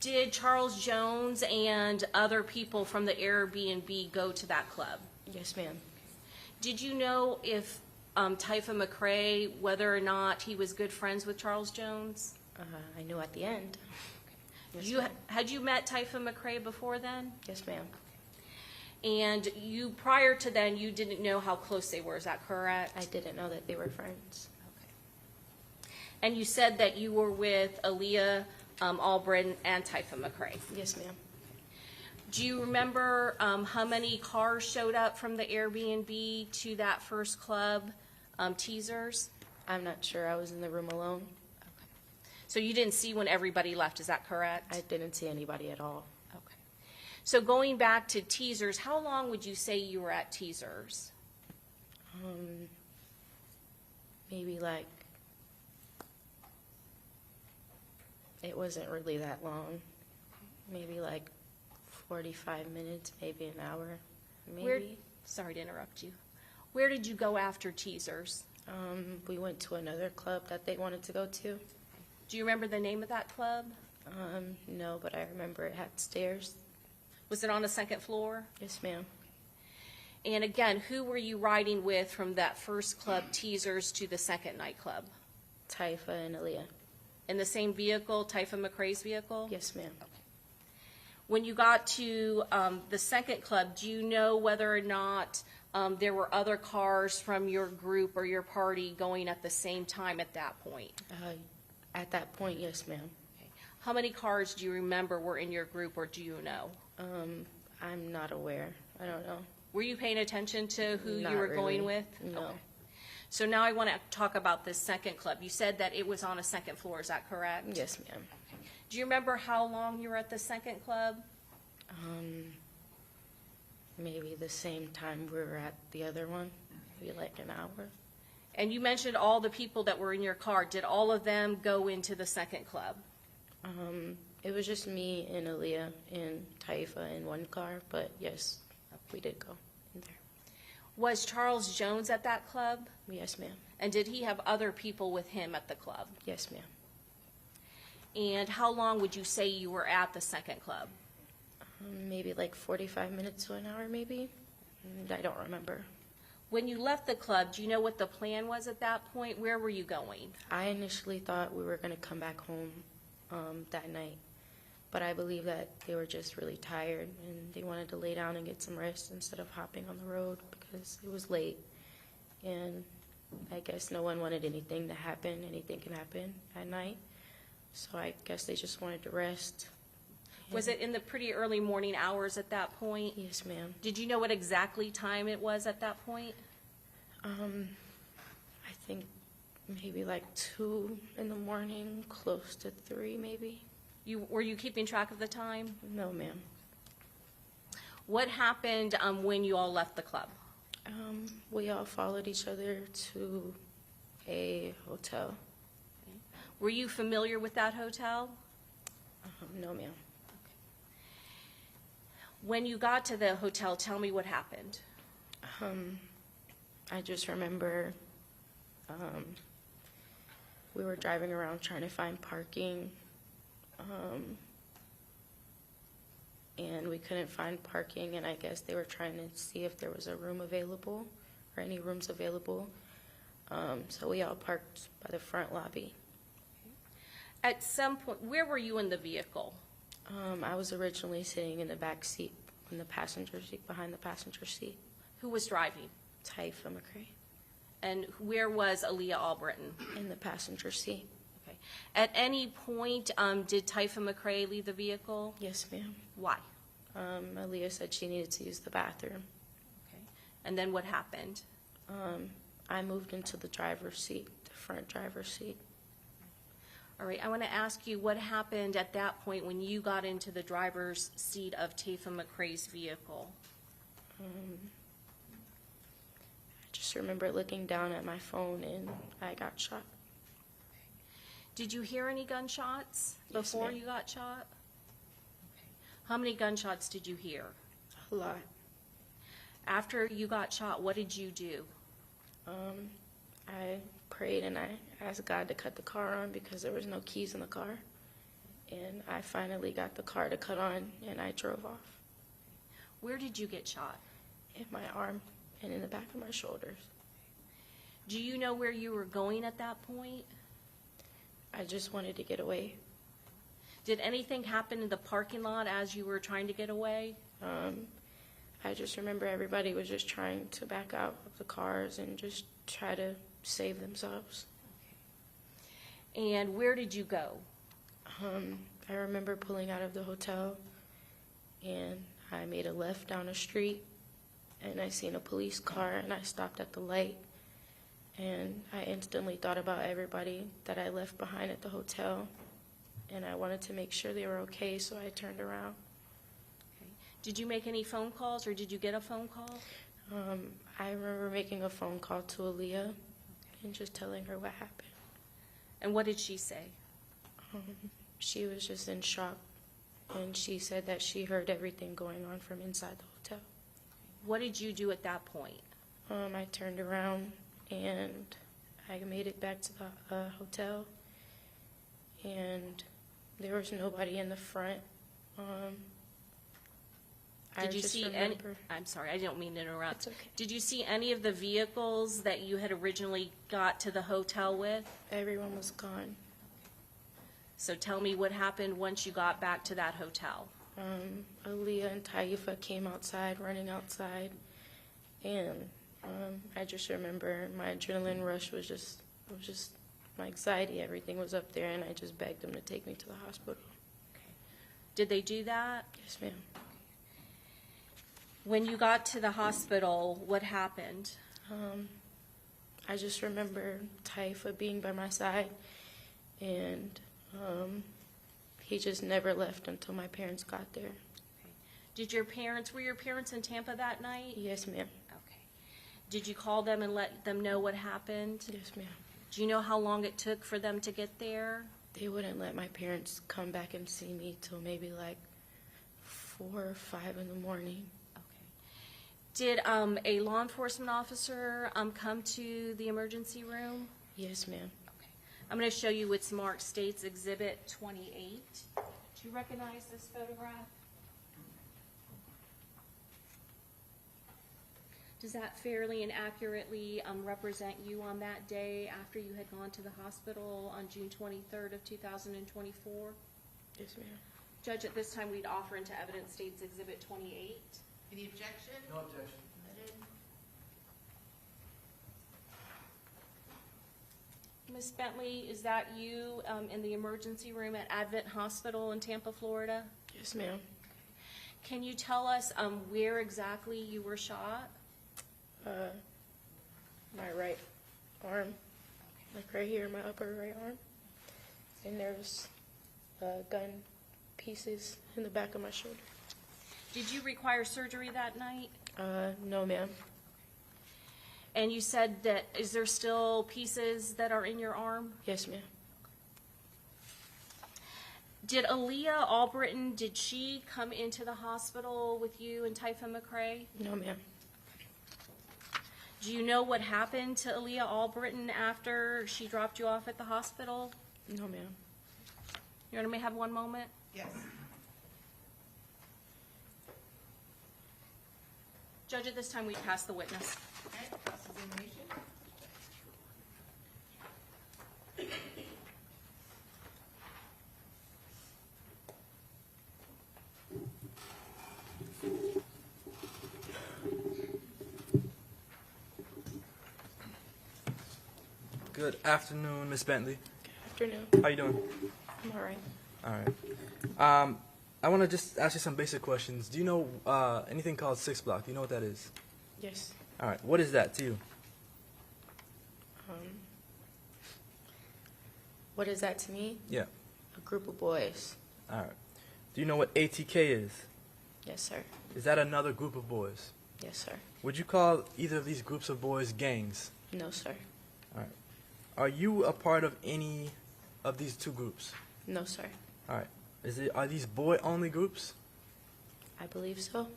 Did Charles Jones and other people from the Airbnb go to that club? Yes, ma'am. Did you know if Taifa McCray, whether or not he was good friends with Charles Jones? I knew at the end. Okay. Yes, had you met Taifa McCray before then? Yes, ma'am. And you, prior to then, you didn't know how close they were, is that correct? I didn't know that they were friends. Okay. And you said that you were with Aaliyah Albritton and Taifa McCray? Yes, ma'am. Do you remember how many cars showed up from the Airbnb to that first club, Teasers? I'm not sure. I was in the room alone. Okay. So you didn't see when everybody left, is that correct? I didn't see anybody at all. Okay. So going back to Teasers, how long would you say you were at Teasers? Maybe like, it wasn't really that long. Maybe like 45 minutes, maybe an hour, maybe. Sorry to interrupt you. Where did you go after Teasers? We went to another club that they wanted to go to. Do you remember the name of that club? No, but I remember it had stairs. Was it on the second floor? Yes, ma'am. And again, who were you riding with from that first club, Teasers, to the second nightclub? Taifa and Aaliyah. In the same vehicle, Taifa McCray's vehicle? Yes, ma'am. When you got to the second club, do you know whether or not there were other cars from your group or your party going at the same time at that point? At that point, yes, ma'am. Okay. How many cars do you remember were in your group, or do you know? I'm not aware. I don't know. Were you paying attention to who Not you were really. going with? No. Okay. So now I want to talk about this second club. You said that it was on a second floor, is that correct? Yes, ma'am. Do you remember how long you were at the second club? Maybe the same time we were at the other one, maybe like an hour. And you mentioned all the people that were in your car. Did all of them go into the second club? It was just me and Aaliyah and Taifa in one car, but yes, we did go in there. Was Charles Jones at that club? Yes, ma'am. And did he have other people with him at the club? Yes, ma'am. And how long would you say you were at the second club? Maybe like 45 minutes to an hour, maybe. I don't remember. When you left the club, do you know what the plan was at that point? Where were you going? I initially thought we were going to come back home that night, but I believe that they were just really tired and they wanted to lay down and get some rest instead of hopping on the road because it was late. And I guess no one wanted anything to happen. Anything can happen at night. So I guess they just wanted to rest. Was it in the pretty early morning hours at that point? Yes, ma'am. Did you know what exactly time it was at that point? I think maybe like 2 in the morning, close to 3 maybe. Were you keeping track of the time? No, ma'am. What happened when you all left the club? We all followed each other to a hotel. Were you familiar with that hotel? No, ma'am. When you got to the hotel, tell me what happened. I just remember we were driving around trying to find parking, and we couldn't find parking, and I guess they were trying to see if there was a room available or any rooms available. So we all parked by the front lobby. At some point, where were you in the vehicle? I was originally sitting in the back seat, in the passenger seat, behind the passenger seat. Who was driving? Taifa McCray. And where was Aaliyah Albritton? In the passenger seat. Okay. At any point, did Taifa McCray leave the vehicle? Yes, ma'am. Why? Aaliyah said she needed to use the bathroom. Okay. And then what happened? I moved into the driver's seat, the front driver's seat. All right, I want to ask you what happened at that point when you got into the driver's seat of Taifa McCray's vehicle? I just remember looking down at my phone and I got shot. Did you hear any gunshots Yes, before ma'am. you got shot? Okay. How many gunshots did you hear? A lot. After you got shot, what did you do? I prayed and I asked God to cut the car on because there was no keys in the car. And I finally got the car to cut on and I drove off. Where did you get shot? In my arm and in the back of my shoulders. Do you know where you were going at that point? I just wanted to get away. Did anything happen in the parking lot as you were trying to get away? I just remember everybody was just trying to back out of the cars and just try to save themselves. And where did you go? I remember pulling out of the hotel and I made a left down a street and I seen a police car and I stopped at the light and I instantly thought about everybody that I left behind at the hotel and I wanted to make sure they were okay, so I turned around. Okay. Did you make any phone calls or did you get a phone call? I remember making a phone call to Aaliyah and just telling her what happened. And what did she say? She was just in shock, and she said that she heard everything going on from inside the hotel. What did you do at that point? I turned around, and I made it back to the hotel, and there was nobody in the front. Did you see any? I'm sorry, I don't mean to interrupt. It's okay. Did you see any of the vehicles that you had originally got to the hotel with? Everyone was gone. So tell me what happened once you got back to that hotel. Aaliyah and Taifa came outside, running outside, and I just remember my adrenaline rush was just my anxiety. Everything was up there, and I just begged them to take me to the hospital. Okay. Did they do that? Yes, ma'am. When you got to the hospital, what happened? I just remember Taifa being by my side, and he just never left until my parents got there. Okay. Were your parents in Tampa that night? Yes, ma'am. Okay. Did you call them and let them know what happened? Yes, ma'am. Do you know how long it took for them to get there? They wouldn't let my parents come back and see me till maybe like 4 or 5 in the morning. Did a law enforcement officer come to the emergency room? Yes, ma'am. Okay. I'm going to show you what's marked State's Exhibit 28. Do you recognize this photograph? Does that fairly and accurately represent you on that day after you had gone to the hospital on June 23rd of 2024? Yes, ma'am. Judge, at this time, we'd offer into evidence State's Exhibit 28. Any objection? No objection. Ms. Bentley, is that you in the emergency room at Advent Hospital in Tampa, Florida? Yes, ma'am. Can you tell us where exactly you were shot? My right arm, like right here, my upper right arm. And there's gun pieces in the back of my shoulder. Did you require surgery that night? No, ma'am. And you said that, is there still pieces that are in your arm? Yes, ma'am. Did Aaliyah Albritton, did she come into the hospital with you and Typhon McCrae? No, ma'am. Do you know what happened to Aaliyah Albritton after she dropped you off at the hospital? No, ma'am. You want me to have one moment? Yes. Judge, at this time, we pass the witness. Okay, cross-examination. Good afternoon, Miss Bentley. Good afternoon. How you doing? I'm all right. All right. I want to just ask you some basic questions. Do you know anything called 6 block? Do you know what that is? Yes. All right. What is that to you? What is that to me? Yeah. A group of boys. All right. Do you know what ATK is? Yes, sir. Is that another group of boys? Yes, sir. Would you call either of these groups of boys gangs? No, sir. All right. Are you a part of any of these two groups? No, sir. All right. Are these boy-only groups? I believe so.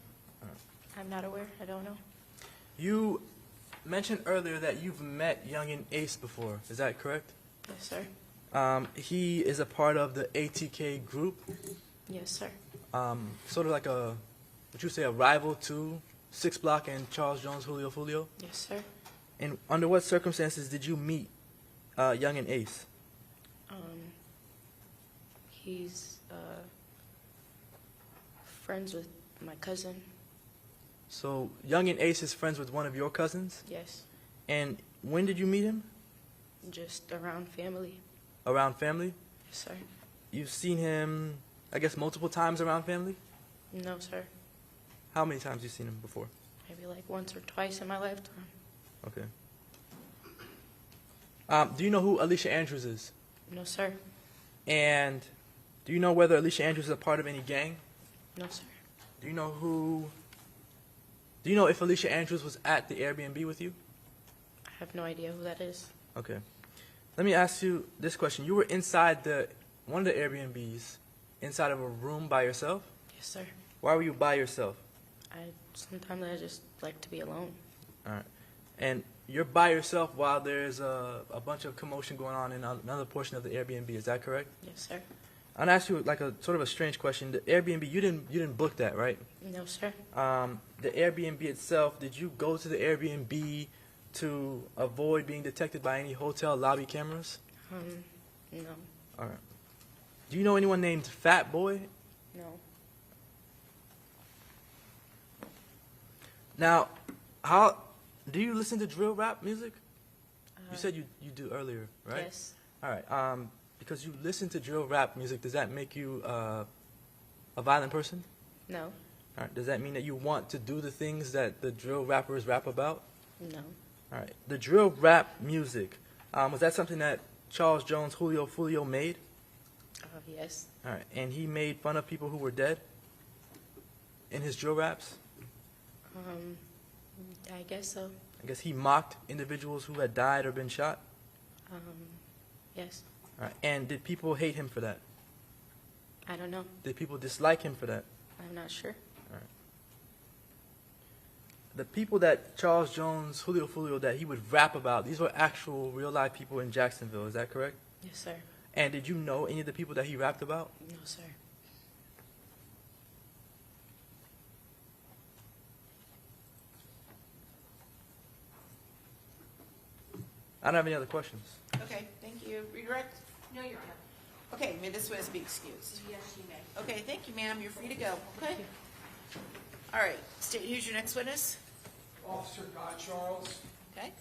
I'm not aware. I don't know. You mentioned earlier that you've met Youngin Ace before. Is that correct? Yes, sir. He is a part of the ATK group. Yes, sir. Sort of like would you say a rival to 6 Block and Charles Jones, Julio Foolio? Yes, sir. And under what circumstances did you meet Youngin Ace? He's friends with my cousin. So Youngin Ace is friends with one of your cousins? Yes. And when did you meet him? Just around family. Around family? Yes, sir. You've seen him, I guess, multiple times around family? No, sir. How many times have you seen him before? Maybe like once or twice in my lifetime. Okay. Do you know who Alicia Andrews is? No, sir. And do you know whether Alicia Andrews is a part of any gang? No, sir. Do you know if Alicia Andrews was at the Airbnb with you? I have no idea who that is. Okay. Let me ask you this question. You were inside one of the Airbnbs, inside of a room by yourself? Yes, sir. Why were you by yourself? Sometimes I just like to be alone. All right. And you're by yourself while there's a bunch of commotion going on in another portion of the Airbnb. Is that correct? Yes, sir. I'm gonna ask you like a sort of a strange question. The Airbnb, you didn't book that, right? No, sir. The Airbnb itself, did you go to the Airbnb to avoid being detected by any hotel lobby cameras? No. All right. Do you know anyone named Fat Boy? No. Now, do you listen to drill rap music? You said you do earlier, right? Yes. All right. Because you listen to drill rap music, does that make you a violent person? No. All right. Does that mean that you want to do the things that the drill rappers rap about? No. All right. The drill rap music, was that something that Charles Jones, Julio Foolio made? Yes. All right. And he made fun of people who were dead in his drill raps? I guess so. I guess he mocked individuals who had died or been shot? Yes. All right. And did people hate him for that? I don't know. Did people dislike him for that? I'm not sure. All the people that Charles Jones, Julio Foolio, that he would rap about, these were actual real-life people in Jacksonville. Is that correct? Yes, sir. And did you know any of the people that he rapped about? No, sir. I don't have any other questions. Okay, thank you. Redirect? No, Your Honor. Okay, may this witness be excused? Yes, you may. Okay, thank you, ma'am. You're free to go. Okay. All right, state, who's your next witness? Officer Guy Charles. Okay.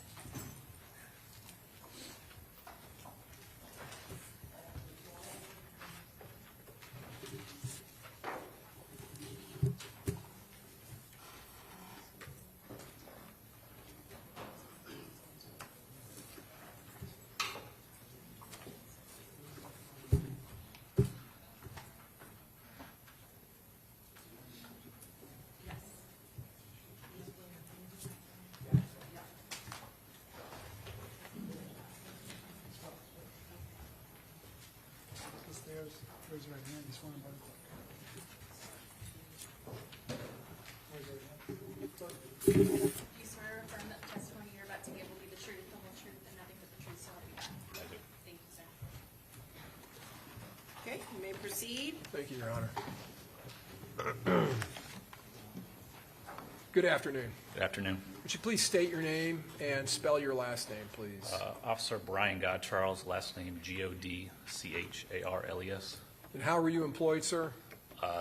Raise your right hand. You sworn by the clerk. Raise your right hand. Do you swear or affirm that the testimony you're about to give will be the truth, the whole truth, and nothing but the truth, so help you God? I do. Thank you, sir. Okay, you may proceed. Thank you, Your Honor. Good afternoon. Good afternoon. Would you please state your name and spell your last name, please? Officer Brian Godcharles, last name Godcharles. And how were you employed, sir?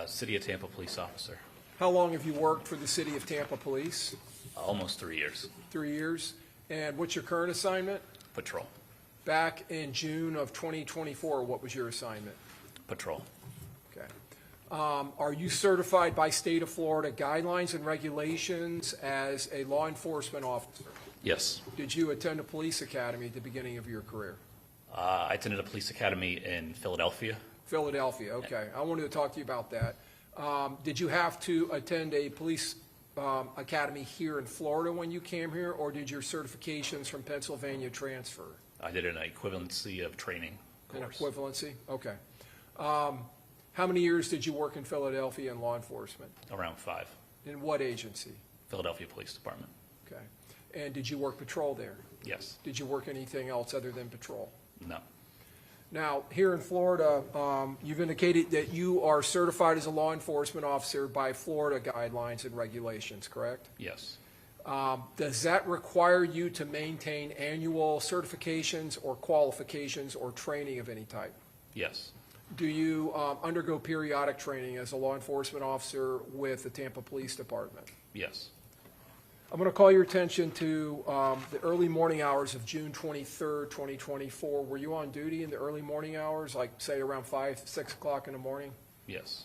City of Tampa police officer. How long have you worked for the City of Tampa Police? Almost 3 years. 3 years. And what's your current assignment? Patrol. Back in June of 2024, what was your assignment? Patrol. Okay. Are you certified by state of Florida guidelines and regulations as a law enforcement officer? Yes. Did you attend a police academy at the beginning of your career? I attended a police academy in Philadelphia. Philadelphia, okay. I wanted to talk to you about that. Did you have to attend a police academy here in Florida when you came here, or did your certifications from Pennsylvania transfer? I did an equivalency of training course. An equivalency? Okay. How many years did you work in Philadelphia in law enforcement? Around 5. In what agency? Philadelphia Police Department. Okay. And did you work patrol there? Yes. Did you work anything else other than patrol? No. Now, here in Florida, you've indicated that you are certified as a law enforcement officer by Florida guidelines and regulations, correct? Yes. Does that require you to maintain annual certifications or qualifications or training of any type? Yes. Do you undergo periodic training as a law enforcement officer with the Tampa Police Department? Yes. I'm going to call your attention to the early morning hours of June 23rd, 2024. Were you on duty in the early morning hours, like say around 5, 6 o'clock in the morning? Yes.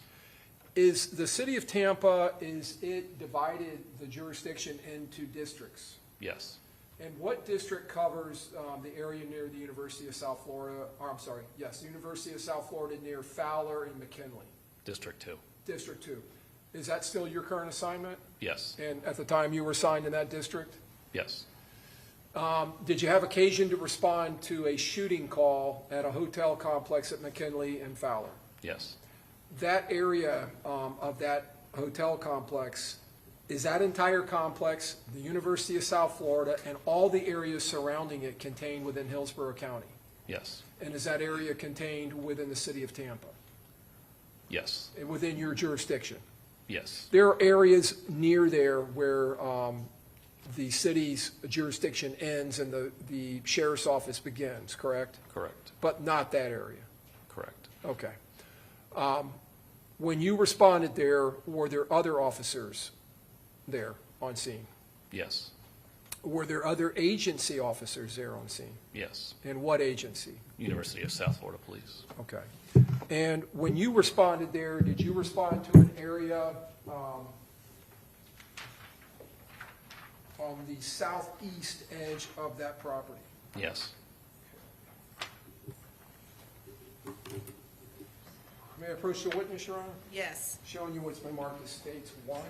Is the city of Tampa, is it divided the jurisdiction into districts? Yes. And what district covers the area near the University of South Florida, or I'm sorry, yes, the University of South Florida near Fowler and McKinley? District 2. District 2. Is that still your current assignment? Yes. And at the time you were assigned in that district? Yes. Did you have occasion to respond to a shooting call at a hotel complex at McKinley and Fowler? Yes. That area of that hotel complex, is that entire complex the University of South Florida and all the areas surrounding it contained within Hillsborough County? Yes. And is that area contained within the city of Tampa? Yes. And within your jurisdiction? Yes. There are areas near there where the city's jurisdiction ends and the sheriff's office begins, correct? Correct. But not that area? Correct. Okay. When you responded there, were there other officers there on scene? Yes. Were there other agency officers there on scene? Yes. And what agency? University of South Florida Police. Okay. And when you responded there, did you respond to an area on the southeast edge of that property? Yes. May I approach the witness, Your Honor? Yes. Showing you what's been marked as States 1.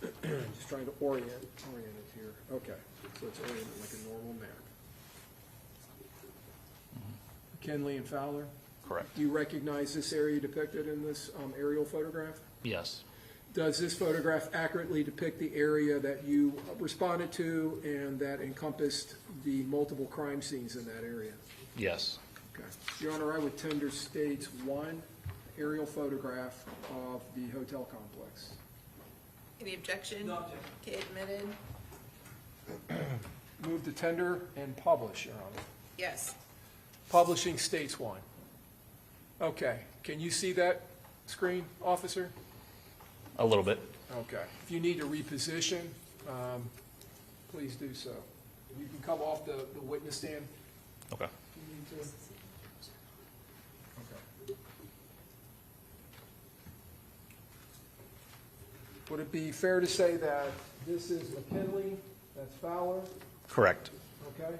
Just trying to orient it here. Okay, so it's oriented like a normal map. McKinley and Fowler? Correct. Do you recognize this area depicted in this aerial photograph? Yes. Does this photograph accurately depict the area that you responded to and that encompassed the multiple crime scenes in that area? Yes. Okay. Your Honor, I would tender Stage 1 aerial photograph of the hotel complex. Any objection? No objection. Okay, admitted. Move to tender and publish, Your Honor. Yes. Publishing Stage 1. Okay. Can you see that screen, officer? A little bit. Okay. If you need to reposition, please do so. You can come off the witness stand Okay. if you need to. Okay. Would it be fair to say that this is McKinley, that's Fowler, Correct. okay?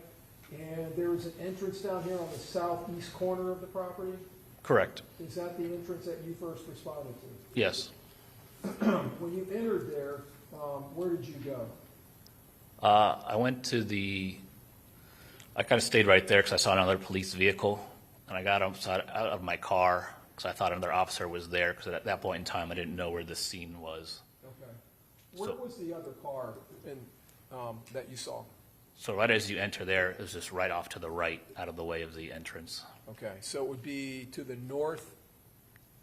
And there is an entrance down here on the southeast corner of the property? Correct. Is that the entrance that you first responded to? Yes. When you entered there, where did you go? I went to I kind of stayed right there because I saw another police vehicle, and I got out of my car because I thought another officer was there, because at that point in time, I didn't know where the scene was. Okay. Where was the other car that you saw? So right as you enter there, it was just right off to the right, out of the way of the entrance. Okay, so it would be to the north?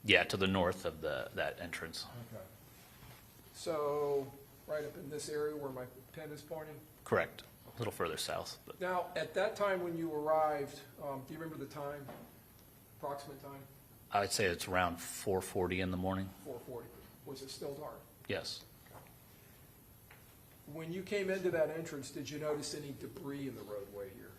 Yeah, to the north of that entrance. Okay. So, right up in this area where my pen is pointing? Correct. A little further south. But Now, at that time when you arrived, do you remember the time, approximate time? I would say it's around 4:40 in the morning. 4:40. Was it still dark? Yes. When you came into that entrance, did you notice any debris in the roadway here?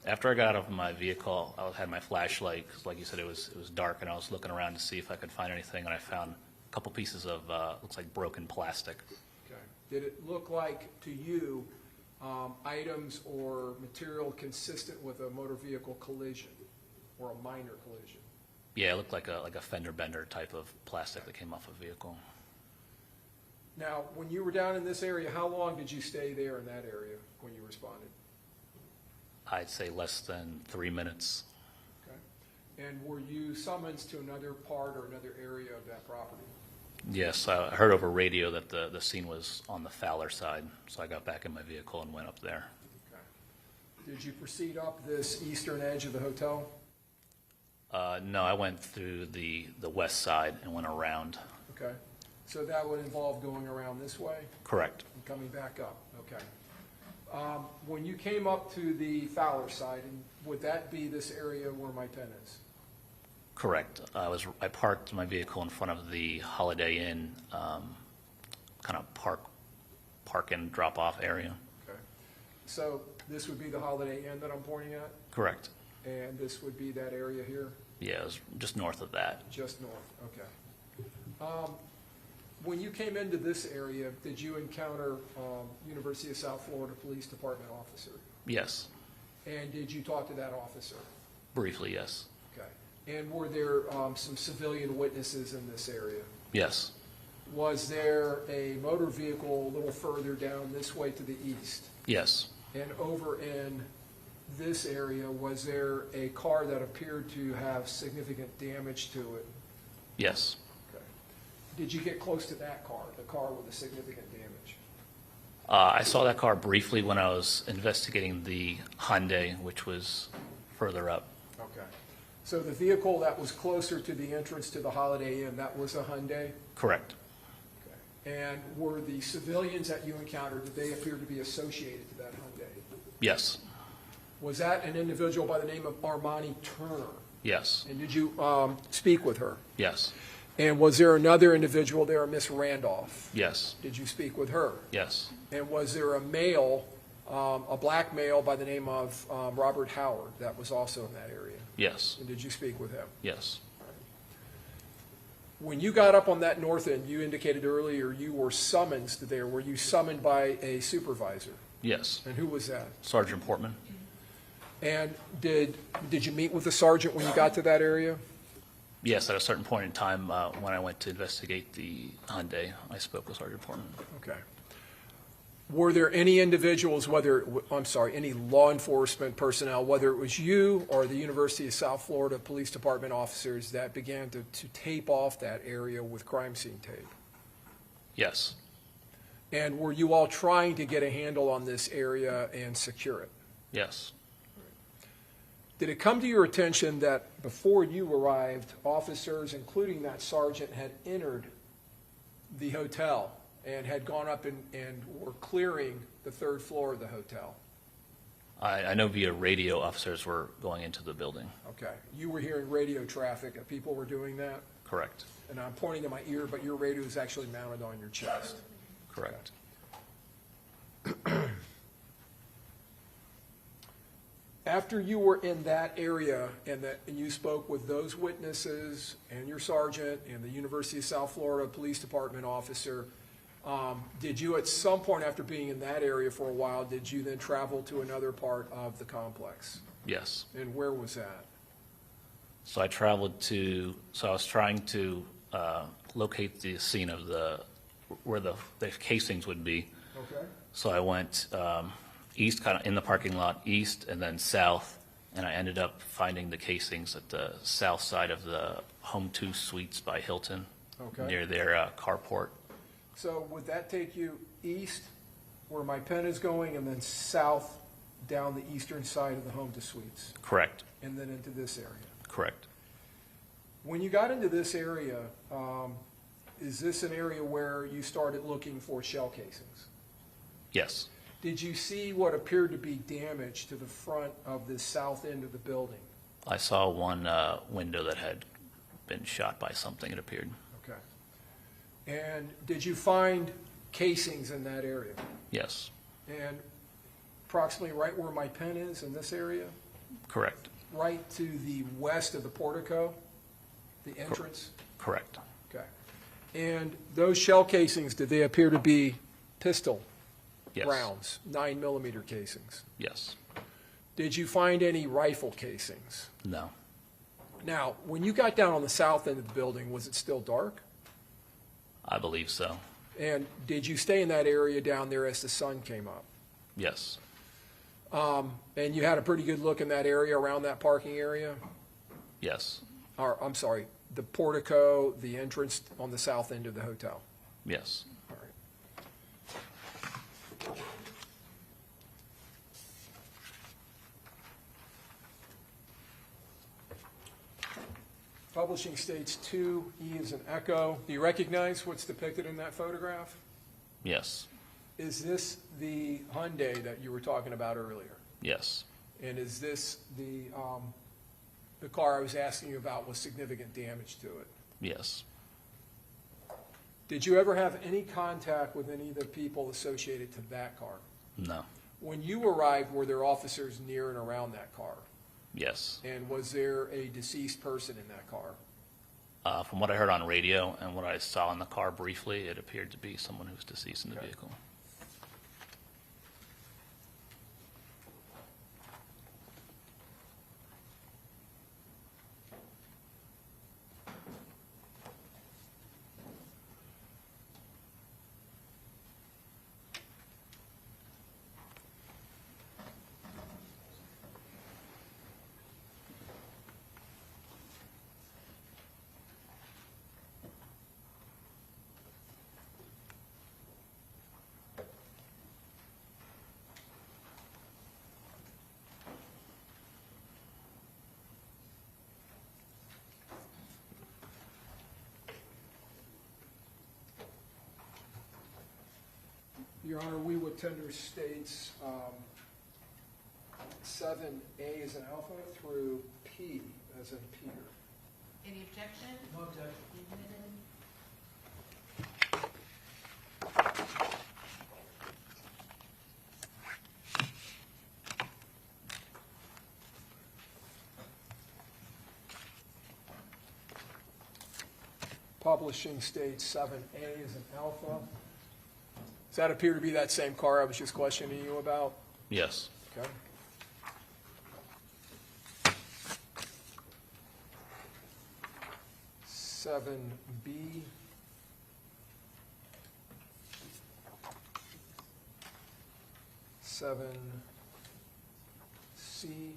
After I got out of my vehicle, I had my flashlight, 'cause like you said, it was dark, and I was looking around to see if I could find anything, and I found a couple pieces of, looks like broken plastic. Okay. Did it look like to you items or material consistent with a motor vehicle collision or a minor collision? Yeah, it looked like a fender bender type of plastic that came off a vehicle. Now, when you were down in this area, how long did you stay there in that area when you responded? I'd say less than 3 minutes. Okay. And were you summoned to another part or another area of that property? Yes, I heard over radio that the scene was on the Fowler side, so I got back in my vehicle and went up there. Okay. Did you proceed up this eastern edge of the hotel? No, I went through the west side and went around. Okay. So that would involve going around this way? Correct. And coming back up, okay. When you came up to the Fowler side, and would that be this area where my pen is? Correct. I parked my vehicle in front of the Holiday Inn, kind of park and drop off area. Okay. So this would be the Holiday Inn that I'm pointing at? Correct. And this would be that area here? Yeah, it was just north of that. Just north, okay. When you came into this area, did you encounter University of South Florida Police Department officer? Yes. And did you talk to that officer? Briefly, yes. Okay. And were there some civilian witnesses in this area? Yes. Was there a motor vehicle a little further down this way to the east? Yes. And over in this area, was there a car that appeared to have significant damage to it? Yes. Okay. Did you get close to that car, the car with the significant damage? I saw that car briefly when I was investigating the Hyundai, which was further up. Okay. So the vehicle that was closer to the entrance to the Holiday Inn, that was a Hyundai? Correct. Okay. And were the civilians that you encountered, did they appear to be associated to that Hyundai? Yes. Was that an individual by the name of Armani Turner? Yes. And did you speak with her? Yes. And was there another individual there, Miss Randolph? Yes. Did you speak with her? Yes. And was there a male, a black male by the name of Robert Howard that was also in that area? Yes. And did you speak with him? Yes. When you got up on that north end, you indicated earlier you were summoned there. Were you summoned by a supervisor? Yes. And who was that? Sergeant Portman. And did you meet with the sergeant when you got to that area? Yes, at a certain point in time, when I went to investigate the Hyundai, I spoke with Sergeant Portman. Okay. Were there any individuals, any law enforcement personnel, whether it was you or the University of South Florida Police Department officers that began to tape off that area with crime scene tape? Yes. And were you all trying to get a handle on this area and secure it? Yes. Did it come to your attention that before you arrived, officers, including that sergeant, had entered the hotel and had gone up and were clearing the third floor of the hotel? I know via radio officers were going into the building. Okay. You were hearing radio traffic, and people were doing that? Correct. And I'm pointing to my ear, but your radio is actually mounted on your chest. Correct. After you were in that area and you spoke with those witnesses and your sergeant and the University of South Florida Police Department officer, did you at some point after being in that area for a while, did you then travel to another part of the complex? Yes. And where was that? So I traveled to, so I was trying to locate the scene of where the casings would be. Okay. So I went east, kind of in the parking lot, east, and then south, and I ended up finding the casings at the south side of the Home 2 Suites by Hilton, Okay. near their carport. So would that take you east, where my pen is going, and then south down the eastern side of the Home 2 Suites, Correct. and then into this area? Correct. When you got into this area, is this an area where you started looking for shell casings? Yes. Did you see what appeared to be damage to the front of the south end of the building? I saw one window that had been shot by something, it appeared. Okay. And did you find casings in that area? Yes. And approximately right where my pen is in this area? Correct. Right to the west of the portico, the entrance? Correct. Okay. And those shell casings, did they appear to be pistol Yes. rounds, 9mm casings? Yes. Did you find any rifle casings? No. Now, when you got down on the south end of the building, was it still dark? I believe so. And did you stay in that area down there as the sun came up? Yes. And you had a pretty good look in that area around that parking area? Yes. Or, I'm sorry, the portico, the entrance on the south end of the hotel? Yes. All right. Publishing states 2, E is an echo. Do you recognize what's depicted in that photograph? Yes. Is this the Hyundai that you were talking about earlier? Yes. And is this the car I was asking you about with significant damage to it? Yes. Did you ever have any contact with any of the people associated to that car? No. When you arrived, were there officers near and around that car? Yes. And was there a deceased person in that car? From what I heard on radio and what I saw in the car briefly, it appeared to be someone who was deceased in the vehicle. Your Honor, we would tender states 7A as an alpha through P as in Peter. Any objection? No objection. Publishing states 7A as an alpha. Does that appear to be that same car I was just questioning you about? Yes. Okay. Seven B. Seven C.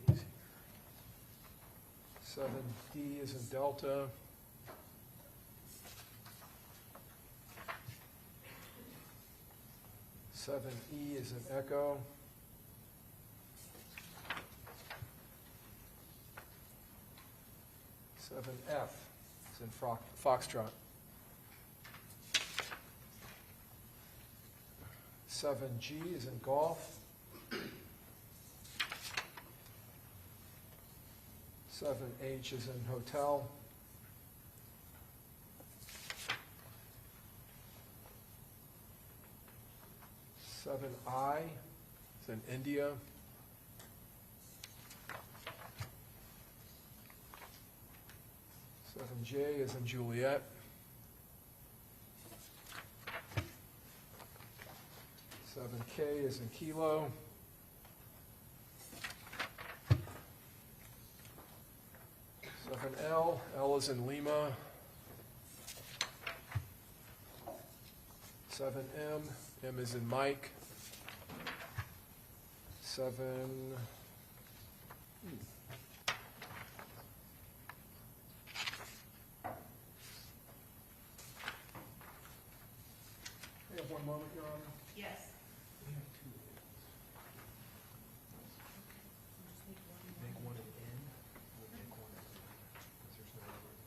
These here. 7D. is in Delta. Seven E is in Echo. Seven F is in Foxtrot. 7G is in Golf. 7H is in Hotel. 7I is in India. 7J is in Juliet. 7K is in Kilo. 7L, L is in Lima. 7M, M is in Mike. 7, we have one moment, Your Honor. Yes. We have two. Make one an N, we'll make one an N, because there's no other.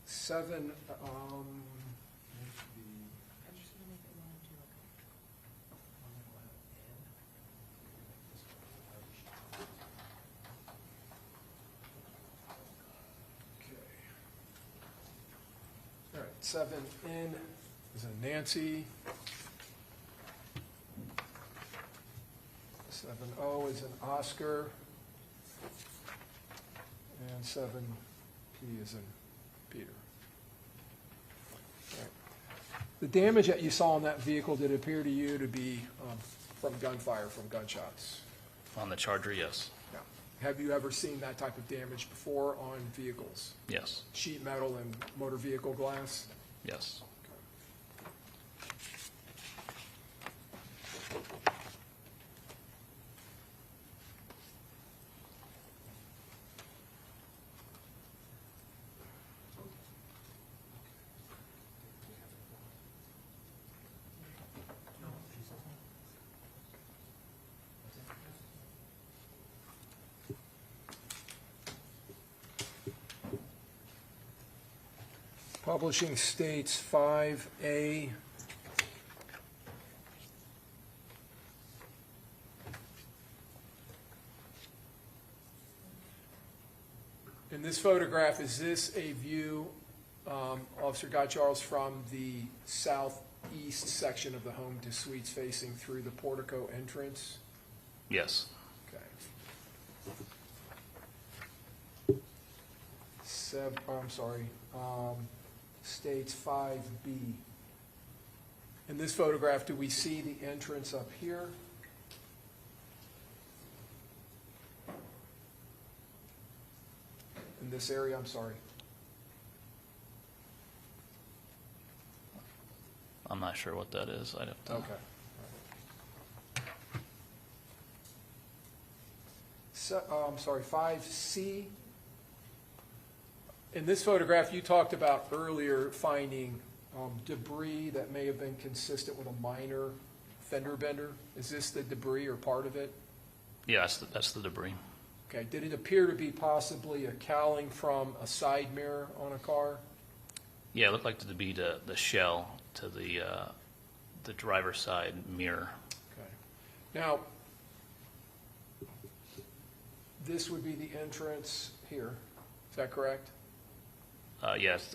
7, all right, 7N is in Nancy. 7O is in Oscar. And 7P is in Peter. All right. The damage that you saw in that vehicle, did it appear to you to be from gunfire, from gunshots? On the Charger, yes. Yeah. Have you ever seen that type of damage before on vehicles? Yes. Sheet metal and motor vehicle glass? Yes. Publishing states 5A. In this photograph, is this a view, Officer Guy Charles, from the southeast section of the home to suites facing through the portico entrance? Yes. Okay. States 5B. In this photograph, do we see the entrance up here? In this area, I'm sorry. I'm not sure what that is. I'd have to. Okay. So, I'm sorry, 5C. In this photograph, you talked about earlier finding debris that may have been consistent with a minor fender bender. Is this the debris or part of it? Yeah, that's the debris. Okay. Did it appear to be possibly a cowling from a side mirror on a car? Yeah, it looked like to be the shell to the driver's side mirror. Okay. Now, this would be the entrance here. Is that correct? Yes,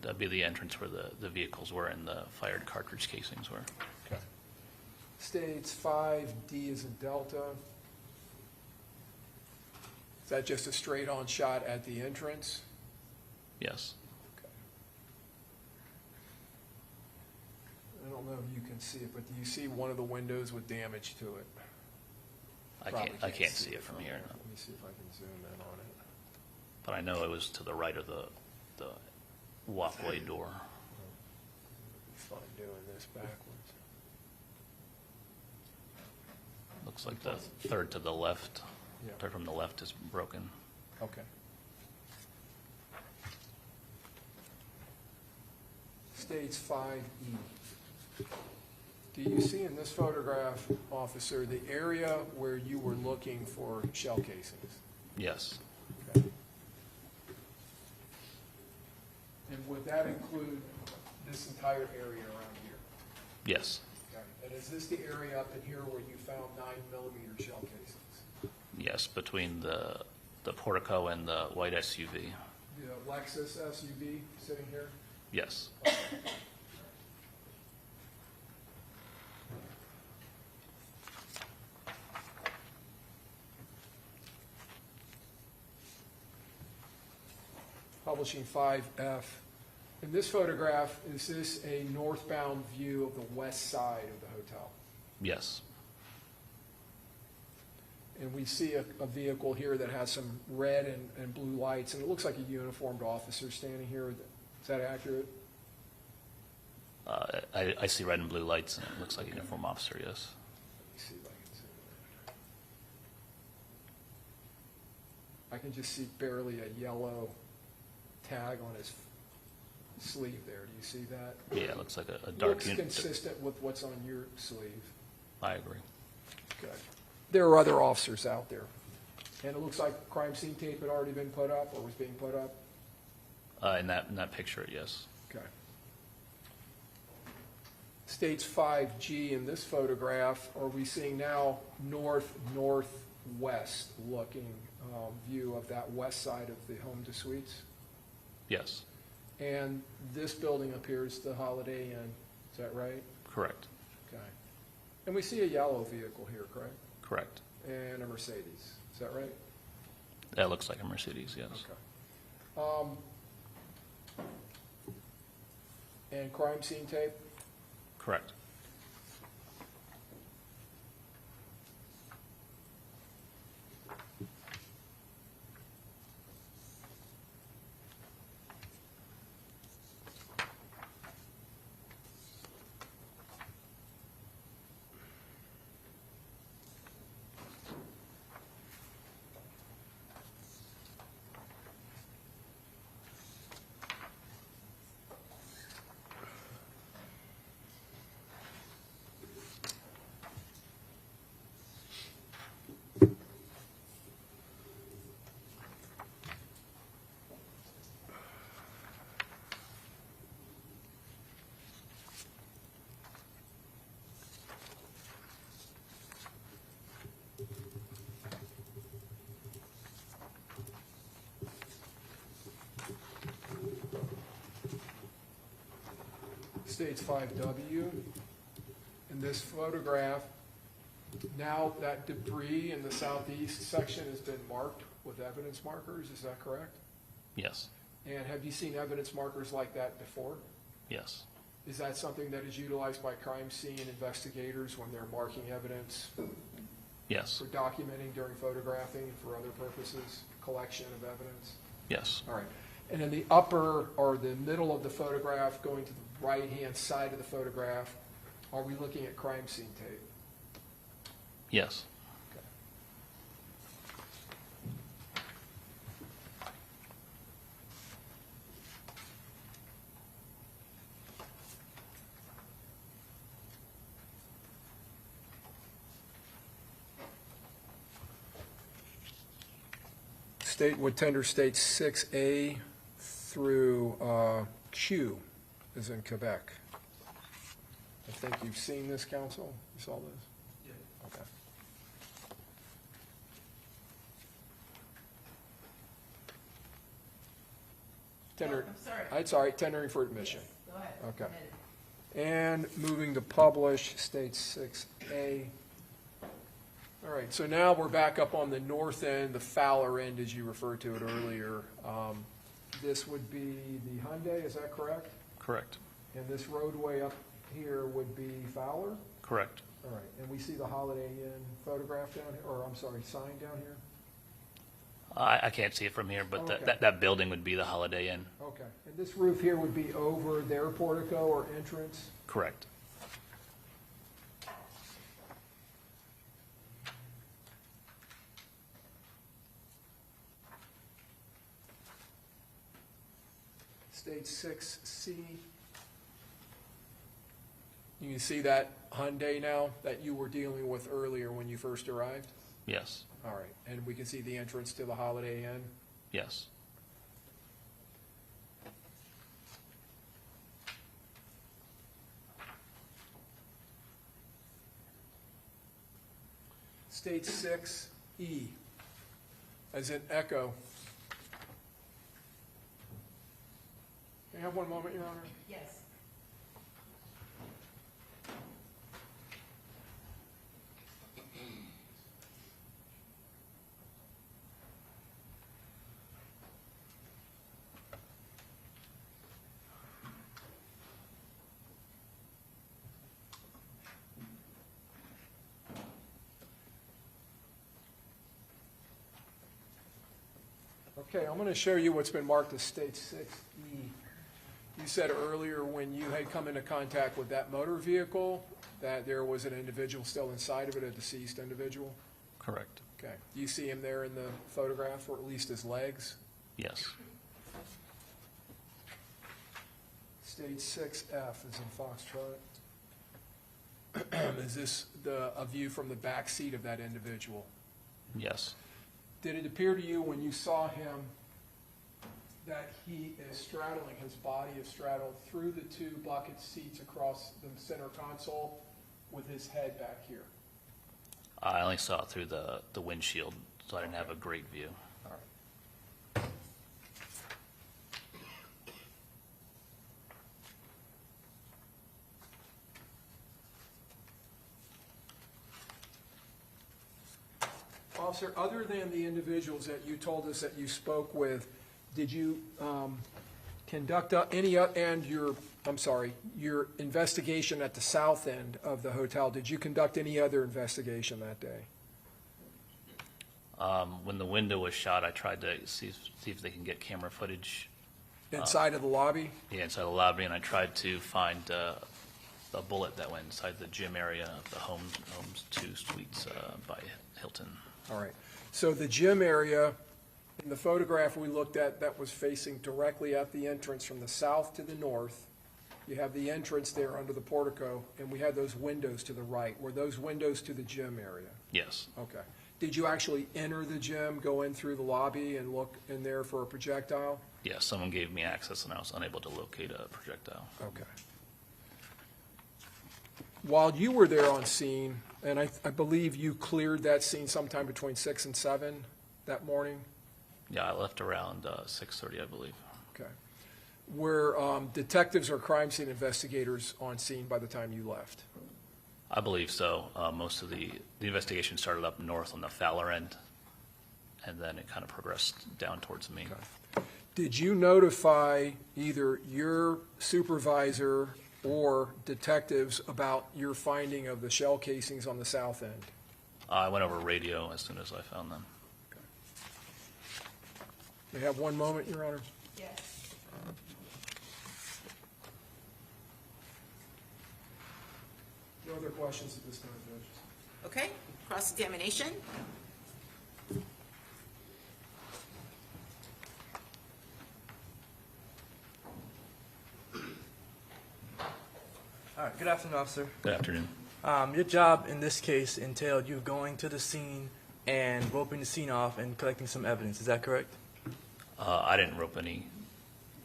that'd be the entrance where the vehicles were and the fired cartridge casings were. Okay. States 5D is in Delta. Is that just a straight-on shot at the entrance? Yes. Okay. I don't know if you can see it, but do you see one of the windows with damage to it? I can't see it from here. No. Let me see if I can zoom in on it. But I know it was to the right of the walkway door. It's fun doing this backwards. Looks like the third to the left, Yeah. third from the left is broken. Okay. States 5E. Do you see in this photograph, officer, the area where you were looking for shell casings? Yes. Okay. And would that include this entire area around here? Yes. Okay. And is this the area up in here where you found 9mm shell casings? Yes, between the portico and the white SUV. The Lexus SUV sitting here? Yes. Publishing 5F. In this photograph, is this a northbound view of the west side of the hotel? Yes. And we see a vehicle here that has some red and blue lights, and it looks like a uniformed officer standing here. Is that accurate? I see red and blue lights, and it looks like a uniform officer, yes. Let me see if I can see that. I can just see barely a yellow tag on his sleeve there. Do you see that? Yeah, it looks like a dark Looks consistent with what's on your sleeve. I agree. Good. There are other officers out there. And it looks like crime scene tape had already been put up or was being put up? In that picture, yes. Okay. States 5G in this photograph, are we seeing now northwest looking view of that west side of the home to suites? Yes. And this building appears the Holiday Inn, is that right? Correct. Okay. And we see a yellow vehicle here, correct? Correct. And a Mercedes, is that right? That looks like a Mercedes, yes. Okay. And crime scene tape? Correct. States 5W. In this photograph, now that debris in the southeast section has been marked with evidence markers, is that correct? Yes. And have you seen evidence markers like that before? Yes. Is that something that is utilized by crime scene investigators when they're marking evidence? Yes. For documenting during photographing, for other purposes, collection of evidence? Yes. All right. And in the upper or the middle of the photograph, going to the right-hand side of the photograph, are we looking at crime scene tape? Yes. Okay. State would tender states 6A through Q, is in Quebec. I think you've seen this, counsel? You saw this? Yeah. Okay. Tender, I'm sorry. it's all right, tendering for admission. Go ahead. Okay. And moving to publish, states 6A. All right, so now we're back up on the north end, the Fowler end, as you referred to it earlier. This would be the Hyundai, is that correct? Correct. And this roadway up here would be Fowler? Correct. All right, and we see the Holiday Inn photograph down here, or I'm sorry, sign down here? I can't see it from here, but Okay. that building would be the Holiday Inn. Okay, and this roof here would be over their portico or entrance? Correct. State 6C, You can see that Hyundai now that you were dealing with earlier when you first arrived? Yes. All right, and we can see the entrance to the Holiday Inn? Yes. State 6E, as in echo. May I have one moment, Your Honor? Yes. Okay, I'm going to show you what's been marked as State 6E. You said earlier when you had come into contact with that motor vehicle that there was an individual still inside of it, a deceased individual? Correct. Okay. Do you see him there in the photograph, or at least his legs? Yes. Stage 6F is in Foxtrot. Is this a view from the back seat of that individual? Yes. Did it appear to you when you saw him that he is straddling, his body is straddled through the two bucket seats across the center console with his head back here? I only saw it through the windshield, so I didn't have a great view. All right. Officer, other than the individuals that you told us that you spoke with, did you conduct your investigation at the south end of the hotel, did you conduct any other investigation that day? When the window was shot, I tried to see if they can get camera footage. Inside of the lobby? Yeah, inside the lobby, and I tried to find a bullet that went inside the gym area of the Homes 2 Suites by Hilton. All right. So the gym area, in the photograph we looked at, that was facing directly at the entrance from the south to the north. You have the entrance there under the portico, and we had those windows to the right. Were those windows to the gym area? Yes. Okay. Did you actually enter the gym, go in through the lobby, and look in there for a projectile? Yes, someone gave me access, and I was unable to locate a projectile. Okay. While you were there on scene, and I believe you cleared that scene sometime between 6 and 7 that morning? Yeah, I left around 6:30, I believe. Okay. Were detectives or crime scene investigators on scene by the time you left? I believe so. Most of the investigation started up north on the Fowler end, and then it kind of progressed down towards me. Okay. Did you notify either your supervisor or detectives about your finding of the shell casings on the south end? I went over radio as soon as I found them. Okay. May I have one moment, Your Honor? Yes. No other questions at this time, Judge. Okay, cross-examination. All right, good afternoon, officer. Good afternoon. Your job in this case entailed you going to the scene and roping the scene off and collecting some evidence. Is that correct? I didn't rope any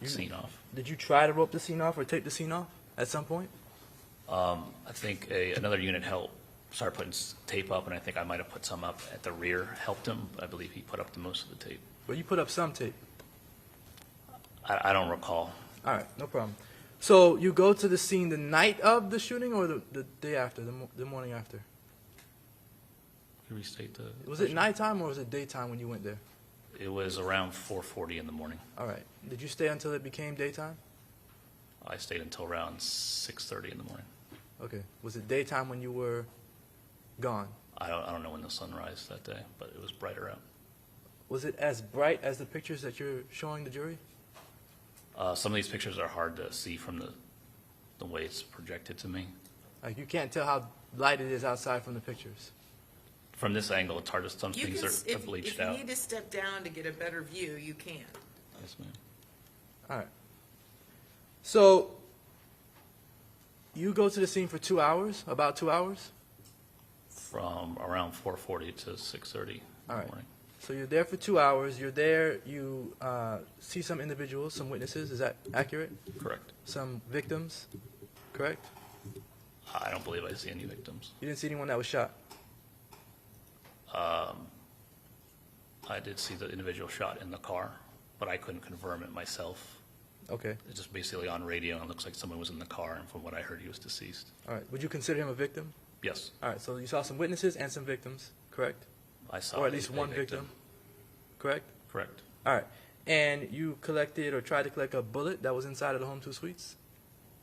scene off. Did you try to rope the scene off or tape the scene off at some point? I think another unit helped start putting tape up, and I think I might have put some up at the rear, helped him. I believe he put up the most of the tape. Well, you put up some tape. I don't recall. All right, no problem. So you go to the scene the night of the shooting or the day after, the morning after? Can you restate the Was it nighttime or was it daytime when you went there? It was around 4:40 in the morning. All right. Did you stay until it became daytime? I stayed until around 6:30 in the morning. Okay. Was it daytime when you were gone? I don't know when the sun rised that day, but it was brighter out. Was it as bright as the pictures that you're showing the jury? Some of these pictures are hard to see from the way it's projected to me. Like you can't tell how light it is outside from the pictures. From this angle, it's hard to. Some You things can, are bleached if you out. need to step down to get a better view, you can. Yes, ma'am. All right. So You go to the scene for 2 hours, about 2 hours? From around 4:40 to 6:30 in All the right. morning. So you're there for 2 hours. You're there. You see some individuals, some witnesses. Is that accurate? Correct. Some victims. Correct. I don't believe I see any victims. You didn't see anyone that was shot. I did see the individual shot in the car, but I couldn't confirm it myself. Okay. It's just basically on radio, and it looks like someone was in the car, and from what I heard, he was deceased. All right. Would you consider him a victim? Yes, All right. So you saw some witnesses and some victims. Correct. I saw. Or at a- least a one victim. Correct. Correct. All right. And you collected or tried to collect a bullet that was inside of the Home 2 Suites?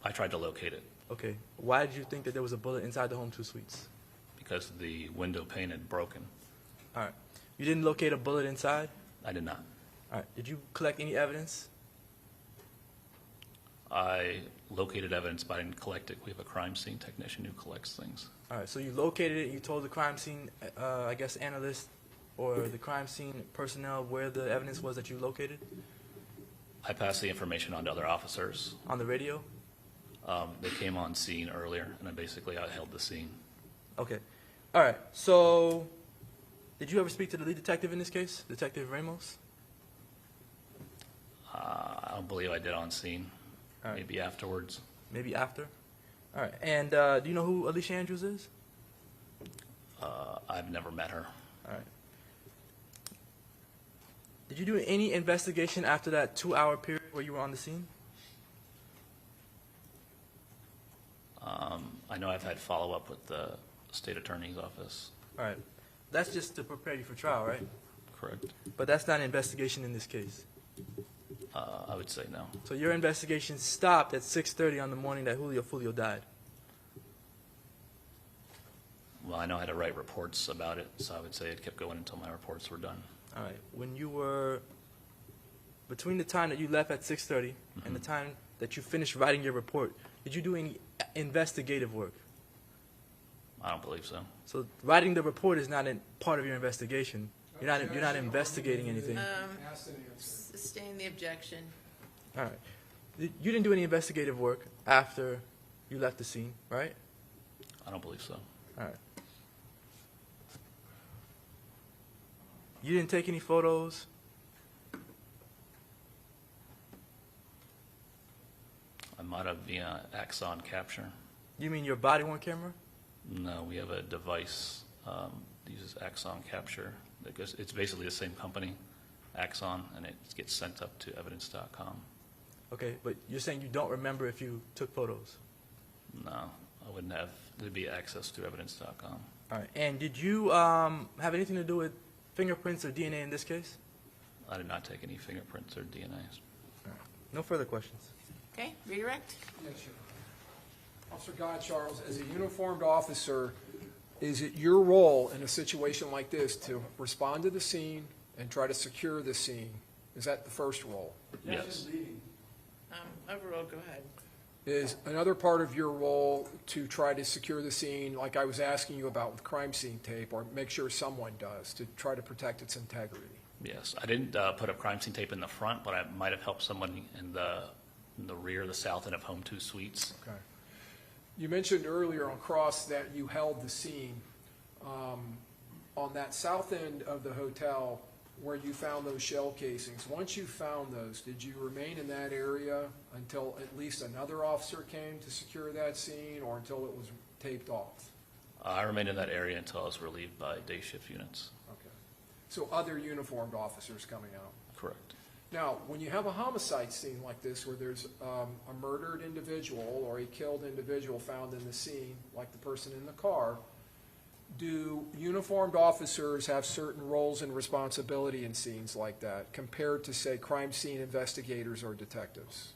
I tried to locate it Okay. Why did you think that there was a bullet inside the Home 2 Suites? because the window pane had broken. All right. You didn't locate a bullet inside? I did not. All right. Did you collect any evidence? I located evidence, but I didn't collect it. We have a crime scene technician who collects things. All right. So you located it. You told the crime scene, I guess, analyst or the crime scene personnel where the evidence was that you located I passed the information on to other officers. on the radio? They came on scene earlier, and I held the scene. Okay. All right. So did you ever speak to the lead detective in this case, Detective Ramos? I don't believe I did on scene. All right. Maybe afterwards. Maybe after? All right. And do you know who Alicia Andrews is? I've never met her. All right. Did you do any investigation after that 2-hour period where you were on the scene? I know I've had follow-up with the state attorney's office. All right. That's just to prepare you for trial, right? Correct. But that's not an investigation in this case. I would say no. So your investigation stopped at 6:30 on the morning that Julio Foolio died. Well, I know I had to write reports about it, so I would say it kept going until my reports were done. All right. When you were between the time that you left at 6:30 and the time that you finished writing your report, did you do any investigative work? I don't believe so. So writing the report is not part of your investigation. You're not investigating anything. Asked and answered. Sustain the objection. All right. You didn't do any investigative work after you left the scene, right? I don't believe so. All right. You didn't take any photos? I might have via Axon capture. You mean your body-worn camera? No, we have a device that uses Axon capture. It's basically the same company, Axon, and it gets sent up to evidence.com. Okay, but you're saying you don't remember if you took photos? No, I wouldn't have. There'd be access to evidence.com. All right. And did you have anything to do with fingerprints or DNA in this case? I did not take any fingerprints or DNA. No further questions. Okay, redirect? Yes, sir. Officer God Charles, as a uniformed officer, is it your role in a situation like this to respond to the scene and try to secure the scene? Is that the first role? Yes. Overall, go ahead. Is another part of your role to try to secure the scene, like I was asking you about with crime scene tape, or make sure someone does, to try to protect its integrity? Yes. I didn't put up crime scene tape in the front, but I might have helped someone in the rear, the south end of Home 2 Suites. Okay. You mentioned earlier on cross that you held the scene. On that south end of the hotel where you found those shell casings, once you found those, did you remain in that area until at least another officer came to secure that scene, or until it was taped off? I remained in that area until I was relieved by day shift units. Okay. So other uniformed officers coming out? Correct. Now, when you have a homicide scene like this, where there's a murdered individual or a killed individual found in the scene, like the person in the car, do uniformed officers have certain roles and responsibility in scenes like that compared to, say, crime scene investigators or detectives?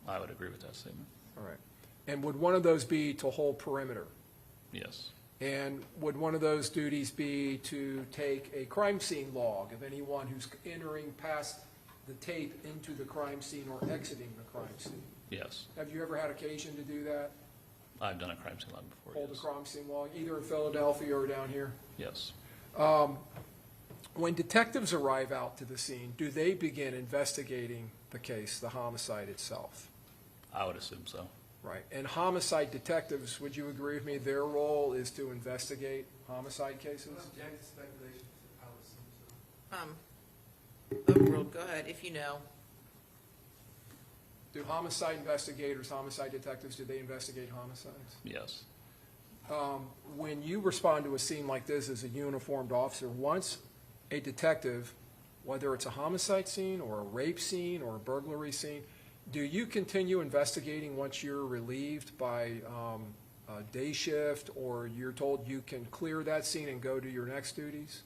I would agree with that statement. All right. And would one of those be to hold perimeter? Yes. And would one of those duties be to take a crime scene log of anyone who's entering past the tape into the crime scene or exiting the crime scene? Yes. Have you ever had occasion to do that? I've done a crime scene log before. Hold Yes. a crime scene log, either in Philadelphia or down here? Yes. When detectives arrive out to the scene, do they begin investigating the case, the homicide itself? I would assume so. Right, and homicide detectives, would you agree with me, their role is to investigate homicide cases? Overruled, go ahead, if you know. Do homicide investigators, homicide detectives, do they investigate homicides? Yes. When you respond to a scene like this as a uniformed officer, once a detective, whether it's a homicide scene or a rape scene or a burglary scene, do you continue investigating once you're relieved by a day shift, or you're told you can clear that scene and go to your next duties?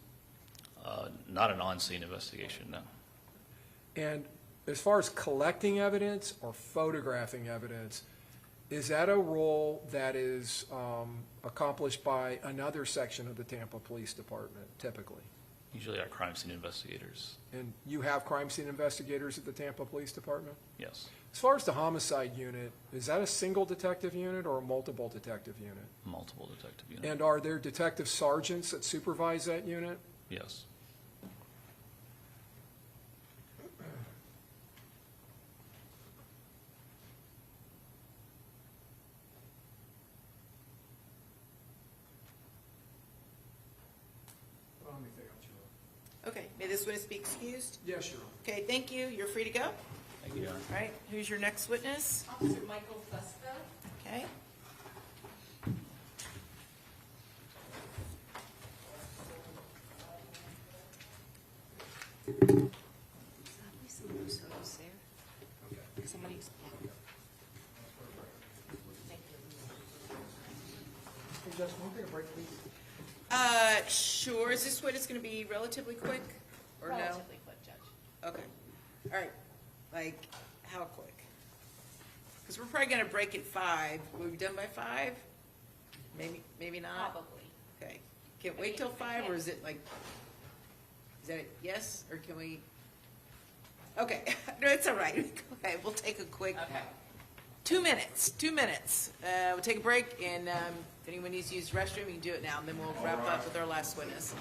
Not an on-scene investigation, no. And as far as collecting evidence or photographing evidence, is that a role that is accomplished by another section of the Tampa Police Department, typically? Usually our crime scene investigators. And you have crime scene investigators at the Tampa Police Department? Yes. As far as the homicide unit, is that a single detective unit or a multiple detective unit? Multiple detective unit. And are there detective sergeants that supervise that unit? Yes. Okay, may this witness be excused? Yes, Your Honor. Okay, thank you, you're free to go. Thank you, Your Honor. All right, who's your next witness? Officer Michael Fusco. Okay. Hey, Judge, can we take a break, please? Sure, is this witness gonna be relatively quick, or no? Relatively quick, Judge. Okay, all right, like, how quick? Because we're probably gonna break at 5, will we be done by 5? Maybe not? Probably. Okay, can we wait till 5, or is it like, is that a yes, or can we? Okay, no, it's all right, okay, we'll take a quick. Okay. 2 minutes, we'll take a break, and if anyone needs to use the restroom, you can do it now, and then we'll wrap up with our last witness.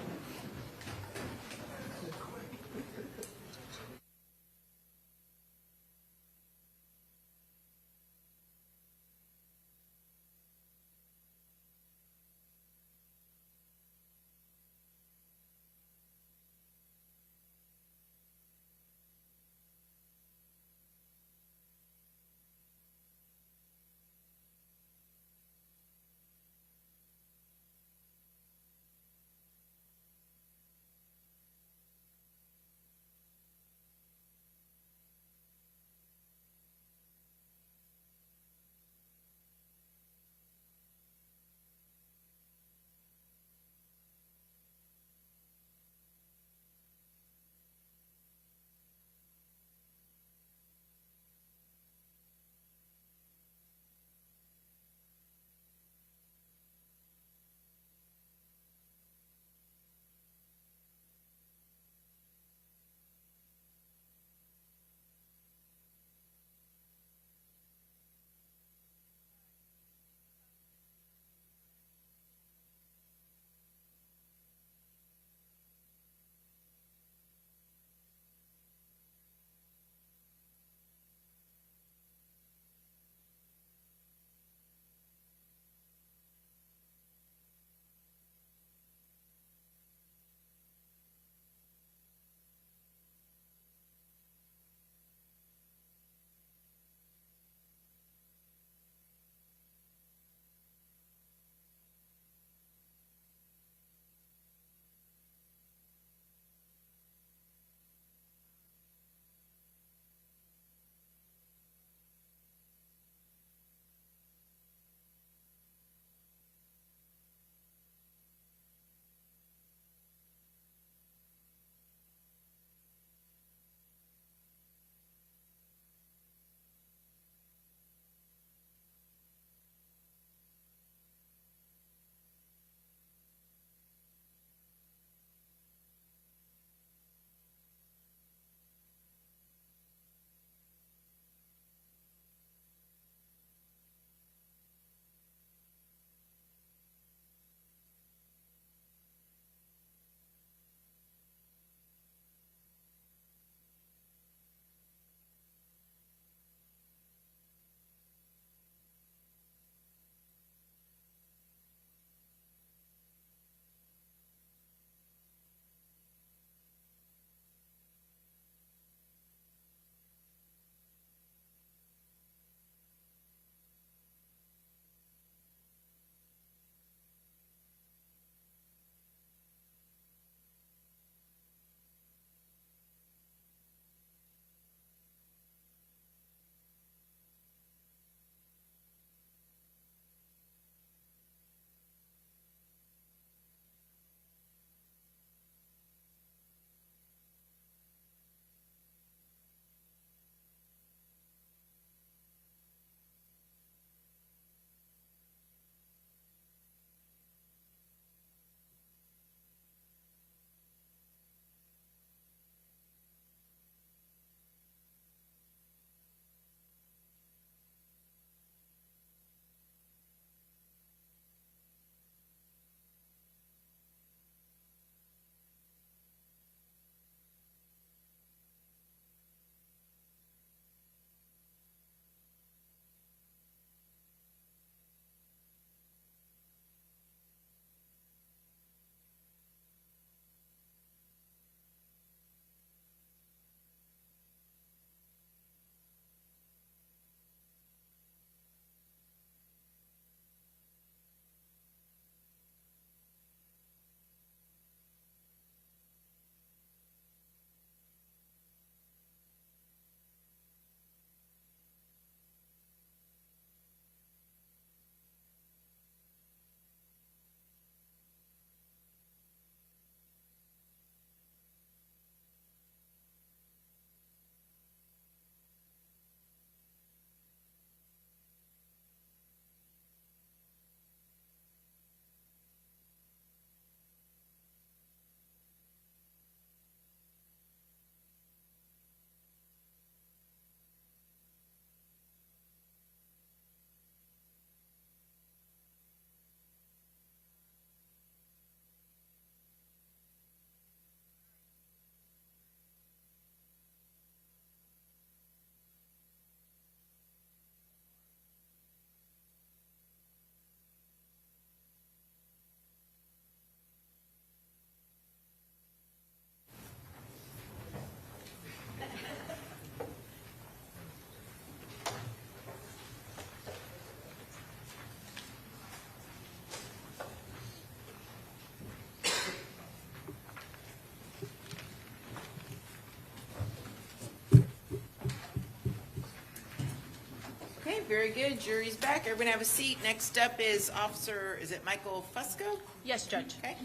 very good. Jury's back. Everyone have a seat. Next up is Officer, is it Michael Fusco? Yes, Judge. Okay.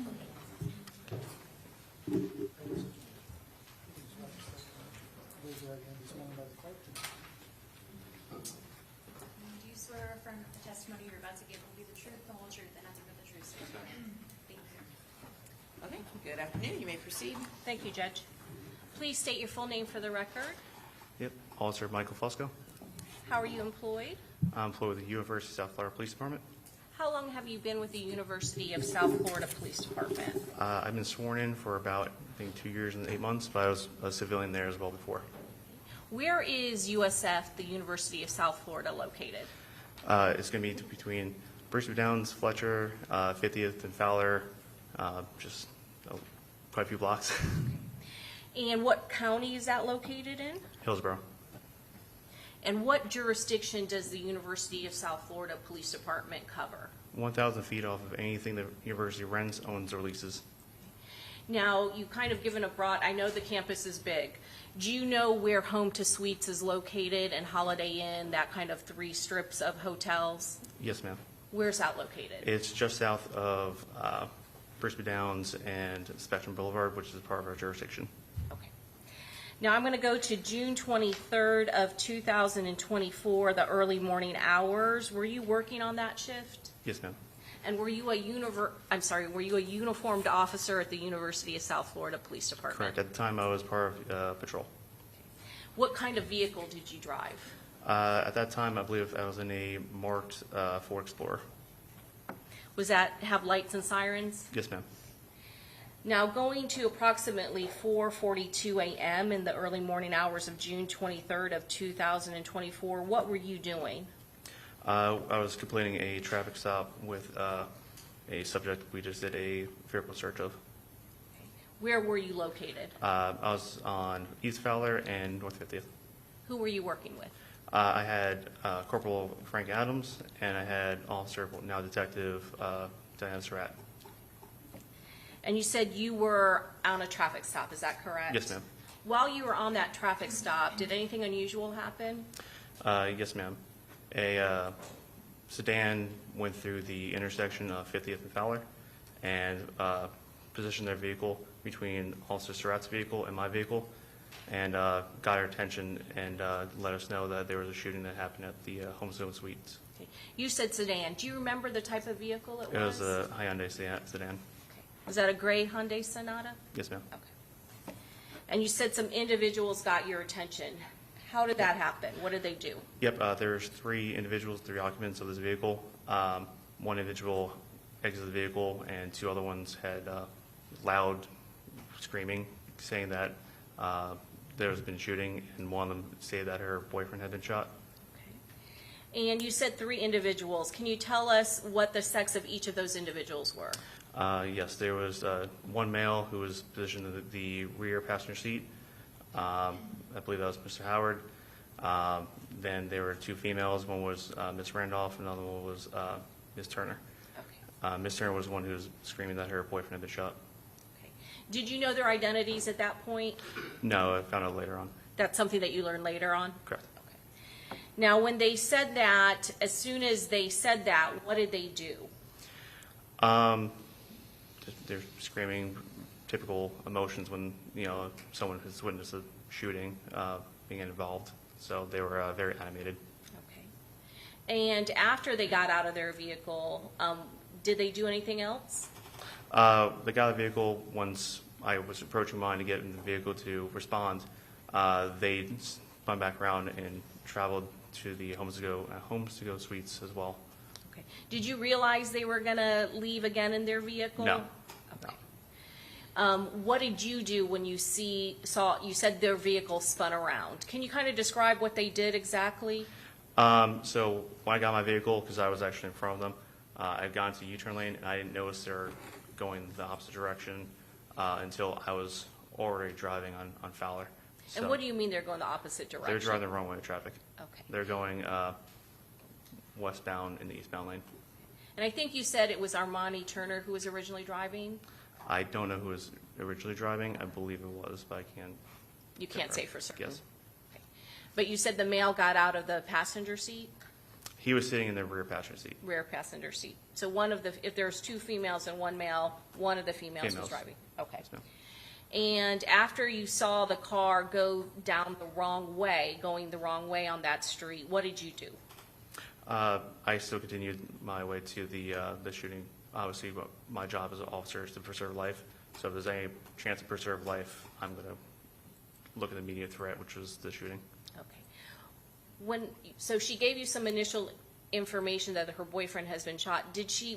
Raise your right hand, be sworn by the clerk. Do you swear or affirm that the testimony you're about to give will be the truth, the whole truth, and nothing but the truth? So help you God? Thank you. Okay, good afternoon. You may proceed. Thank you, Judge. Please state your full name for the record. Yep, Officer Michael Fusco. How are you employed? I'm employed with the University of South Florida Police Department. How long have you been with the University of South Florida Police Department? I've been sworn in for about, I think, 2 years and 8 months, but I was a civilian there as well before. Where is USF, the University of South Florida, located? It's going to be between Brisbane Downs, Fletcher, 50th, and Fowler, just quite a few blocks. And what county is that located in? Hillsborough. And what jurisdiction does the University of South Florida Police Department cover? 1,000 feet off of anything the university rents, owns, or leases. Now, you've kind of given a broad, I know the campus is big. Do you know where Home to Suites is located and Holiday Inn, that kind of 3 strips of hotels? Yes, ma'am. Where's that located? It's just south of Brisbane Downs and Spectrum Boulevard, which is part of our jurisdiction. Okay. Now, I'm going to go to June 23rd of 2024, the early morning hours. Were you working on that shift? Yes, ma'am. And were you a uniformed officer at the University of South Florida Police Department? Correct. At the time, I was part of patrol. What kind of vehicle did you drive? At that time, I believe I was in a marked Ford Explorer. Was that have lights and sirens? Yes, ma'am. Now, going to approximately 4:42 a.m. in the early morning hours of June 23rd of 2024, what were you doing? I was completing a traffic stop with a subject we just did a vehicle search of. Where were you located? I was on East Fowler and North 50th. Who were you working with? I had Corporal Frank Adams, and I had Officer, now Detective Diana Surratt. And you said you were on a traffic stop, is that correct? Yes, ma'am. While you were on that traffic stop, did anything unusual happen? Yes, ma'am. A sedan went through the intersection of 50th and Fowler and positioned their vehicle between Officer Surratt's vehicle and my vehicle, and got our attention and let us know that there was a shooting that happened at the Homestone Suites. Okay. You said sedan. Do you remember the type of vehicle it was? It was a Hyundai sedan. Was that a gray Hyundai Sonata? Yes, ma'am. Okay. And you said some individuals got your attention. How did that happen? What did they do? Yep, there's 3 individuals, 3 occupants of this vehicle. One individual exited the vehicle, and 2 other ones had loud screaming, saying that there has been shooting, and one of them stated that her boyfriend had been shot. Okay. And you said 3 individuals. Can you tell us what the sex of each of those individuals were? Yes, there was one male who was positioned in the rear passenger seat. I believe that was Mr. Howard. Then there were 2 females. One was Ms. Randolph, and another one was Ms. Turner. Okay. Ms. Turner was the one who was screaming that her boyfriend had been shot. Okay. Did you know their identities at that point? No, I found out later on. That's something that you learned later on? Correct. Okay. Now, when they said that, as soon as they said that, what did they do? They're screaming typical emotions when, someone has witnessed a shooting being involved. So they were very animated. Okay. And after they got out of their vehicle, did they do anything else? They got out of the vehicle once I was approaching mine to get in the vehicle to respond. They spun back around and traveled to the Homes to Go Suites as well. Okay. Did you realize they were going to leave again in their vehicle? No. What did you do when you saw, you said their vehicle spun around? Can you kind of describe what they did exactly? So when I got my vehicle, because I was actually in front of them, I had gone to the U-turn lane, and I didn't notice they were going the opposite direction until I was already driving on Fowler. So And what do you mean they're going the opposite direction? they're driving the wrong way of traffic. Okay. They're going westbound in the eastbound lane. And I think you said it was Armani Turner who was originally driving? I don't know who was originally driving. I believe it was, but I can't. You can't say for certain? Yes. Okay. But you said the male got out of the passenger seat? He was sitting in the rear passenger seat. Rear passenger seat. So one of the, if there's two females and one male, one of the females was Females. driving? Okay. Yes, ma'am. And after you saw the car go down the wrong way, going the wrong way on that street, what did you do? I still continued my way to the shooting. Obviously, my job as an officer is to preserve life. So if there's any chance to preserve life, I'm going to look at the immediate threat, which was the shooting. Okay. So she gave you some initial information that her boyfriend has been shot.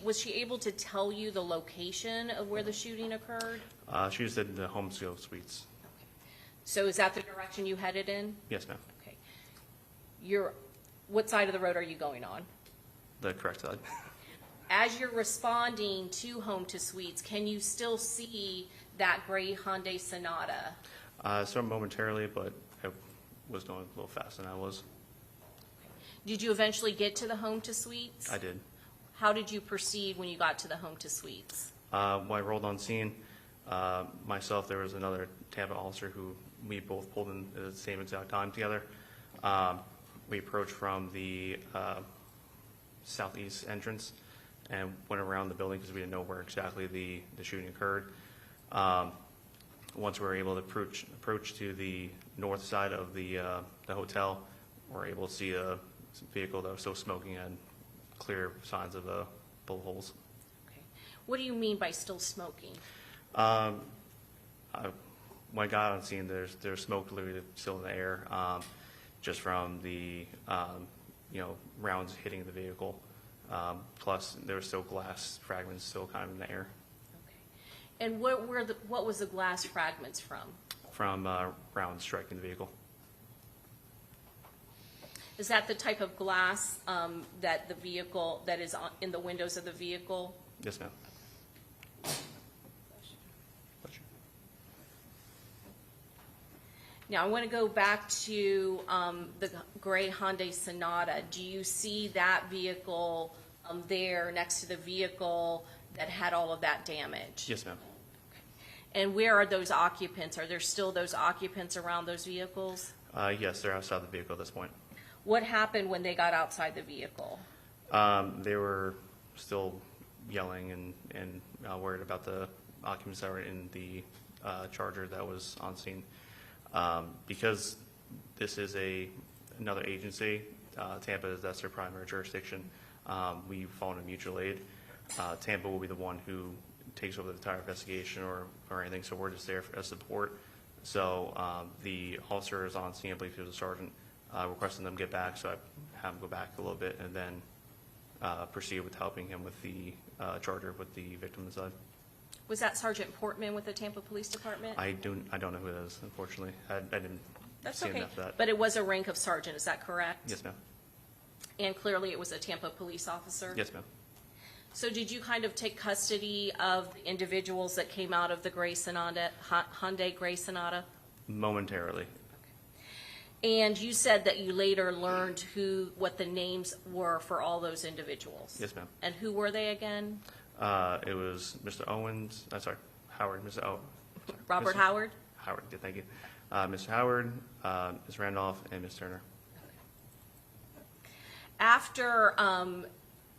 Was she able to tell you the location of where the shooting occurred? She just did the Homesville Suites. So is that the direction you headed in? Yes, ma'am. Okay. What side of the road are you going on? The correct side. As you're responding to Home to Suites, can you still see that gray Hyundai Sonata? So momentarily, but I was going a little faster than I was. Did you eventually get to the Home to Suites? I did. How did you proceed when you got to the Home to Suites? When I rolled on scene, myself, there was another Tampa officer who we both pulled in at the same exact time together. We approached from the southeast entrance and went around the building because we didn't know where exactly the shooting occurred. Once we were able to approach to the north side of the hotel, we were able to see a vehicle that was still smoking and clear signs of bullet holes. Okay. What do you mean by still smoking? When I got on scene, there's smoke literally still in the air, just from the rounds hitting the vehicle. Plus, there were still glass fragments still kind of in the air. And what was the glass fragments from? From rounds striking the vehicle. Is that the type of glass that the vehicle, that is in the windows of the vehicle? Yes, ma'am. Now, I want to go back to the gray Hyundai Sonata. Do you see that vehicle there next to the vehicle that had all of that damage? Yes, ma'am. And where are those occupants? Are there still those occupants around those vehicles? Yes, they're outside the vehicle at this point. What happened when they got outside the vehicle? They were still yelling and worried about the occupants that were in the Charger that was on scene. Because this is another agency, Tampa, that's their primary jurisdiction. We fall into mutual aid. Tampa will be the one who takes over the entire investigation or anything, so we're just there as support. So the officer is on scene, I believe he was a sergeant, requesting them get back, so I have him go back a little bit and then proceed with helping him with the Charger with the victim inside. Was that Sergeant Portman with the Tampa Police Department? I don't know who that is, unfortunately. I didn't That's see okay. enough of that. But it was a rank of sergeant, is that correct? Yes, ma'am. And clearly it was a Tampa police officer? Yes, ma'am. So did you kind of take custody of the individuals that came out of the gray Sonata, Hyundai gray Sonata? Momentarily. And you said that you later learned what the names were for all those individuals? Yes, ma'am. And who were they again? It was Mr. Owens, Howard, Mr. O. Sorry, Robert Mr. Howard? Howard, yeah, thank you. Mr. Howard, Ms. Randolph, and Ms. Turner. After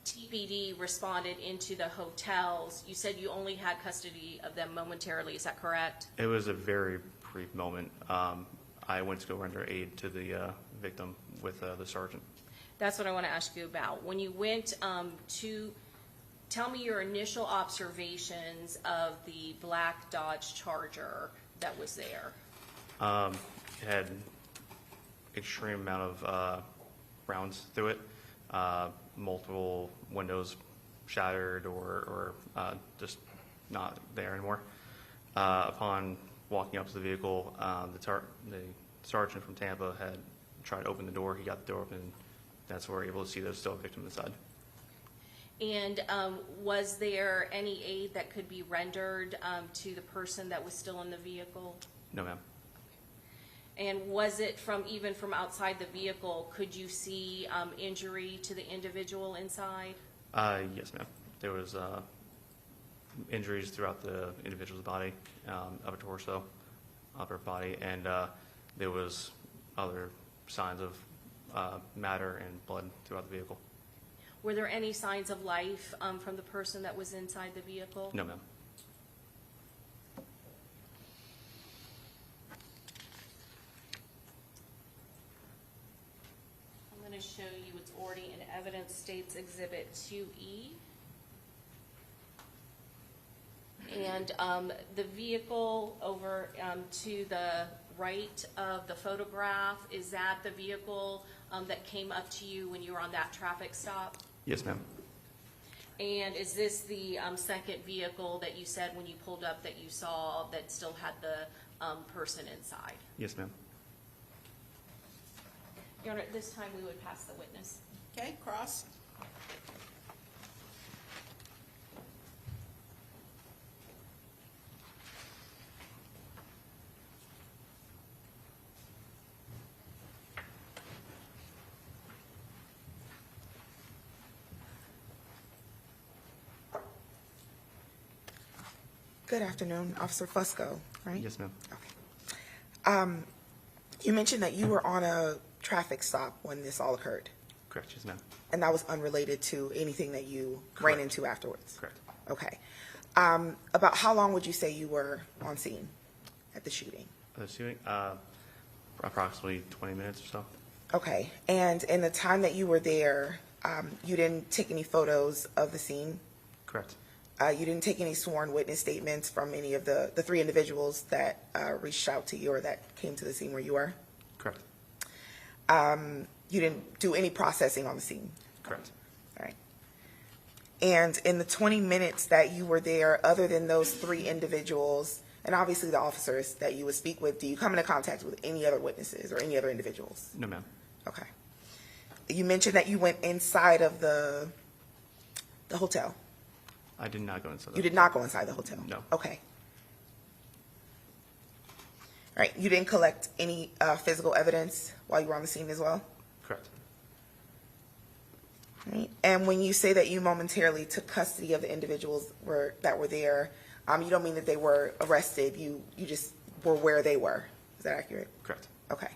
TPD responded into the hotels, you said you only had custody of them momentarily, is that correct? It was a very brief moment. I went to go render aid to the victim with the sergeant. That's what I want to ask you about. When you went tell me your initial observations of the black Dodge Charger that was there. It had extreme amount of rounds through it, multiple windows shattered or just not there anymore. Upon walking up to the vehicle, the sergeant from Tampa had tried to open the door. He got the door open, and that's where we were able to see there's still a victim inside. And was there any aid that could be rendered to the person that was still in the vehicle? No, ma'am. And was it even from outside the vehicle, could you see injury to the individual inside? Yes, ma'am. There was injuries throughout the individual's body, upper torso, upper body, and there was other signs of matter and blood throughout the vehicle. Were there any signs of life from the person that was inside the vehicle? No, ma'am. I'm going to show you it's already in Evidence States Exhibit 2E. And the vehicle over to the right of the photograph, is that the vehicle that came up to you when you were on that traffic stop? Yes, ma'am. And is this the second vehicle that you said when you pulled up that you saw that still had the person inside? Yes, ma'am. Your Honor, at this time we would pass the witness. Okay, cross. Good afternoon, Officer Fusco, right? Yes, ma'am. You mentioned that you were on a traffic stop when this all occurred, Correct. Yes, ma'am. and that was unrelated to anything that you Correct. ran into afterwards? Correct. Okay. About how long would you say you were on scene at the shooting? The shooting, approximately 20 minutes or so. Okay, and in the time that you were there, you didn't take any photos of the scene? Correct. You didn't take any sworn witness statements from any of the three individuals that reached out to you or that came to the scene where you were? Correct. You didn't do any processing on the scene? Correct. All right. And in the 20 minutes that you were there, other than those three individuals, and obviously the officers that you would speak with, do you come into contact with any other witnesses or any other individuals? No, ma'am. Okay. You mentioned that you went inside of the hotel. I did not go inside. You did not go inside the hotel? No. Okay. All right. You didn't collect any physical evidence while you were on the scene as well? Correct. All right. And when you say that you momentarily took custody of the individuals that were there, you don't mean that they were arrested. You just were where they were. Is that accurate? Correct. Okay.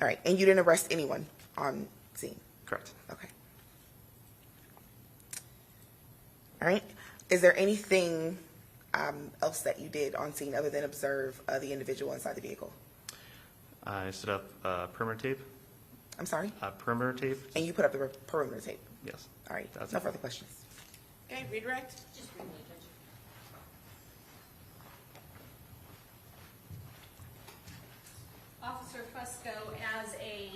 All right. And you didn't arrest anyone on scene? Correct. Okay. All right. Is there anything else that you did on scene other than observe the individual inside the vehicle? I set up perimeter tape. I'm sorry? Perimeter tape. And you put up the perimeter tape? Yes. All right. That's No it. further questions. Okay, redirect. Just briefly, Judge. Officer Fusco, as a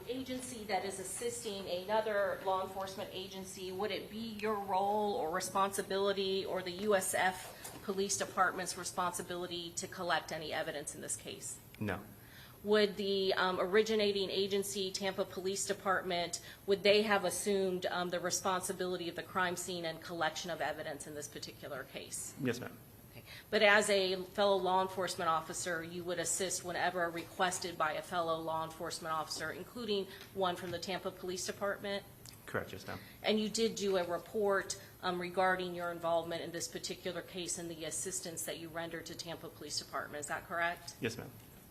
agency that is assisting another law enforcement agency, would it be your role or responsibility or the USF Police Department's responsibility to collect any evidence in this case? No. Would the originating agency, Tampa Police Department, would they have assumed the responsibility of the crime scene and collection of evidence in this particular case? Yes, ma'am. But as a fellow law enforcement officer, you would assist whenever requested by a fellow law enforcement officer, including one from the Tampa Police Department? Correct. Yes, ma'am. And you did do a report regarding your involvement in this particular case and the assistance that you rendered to Tampa Police Department. Is that correct? Yes, ma'am.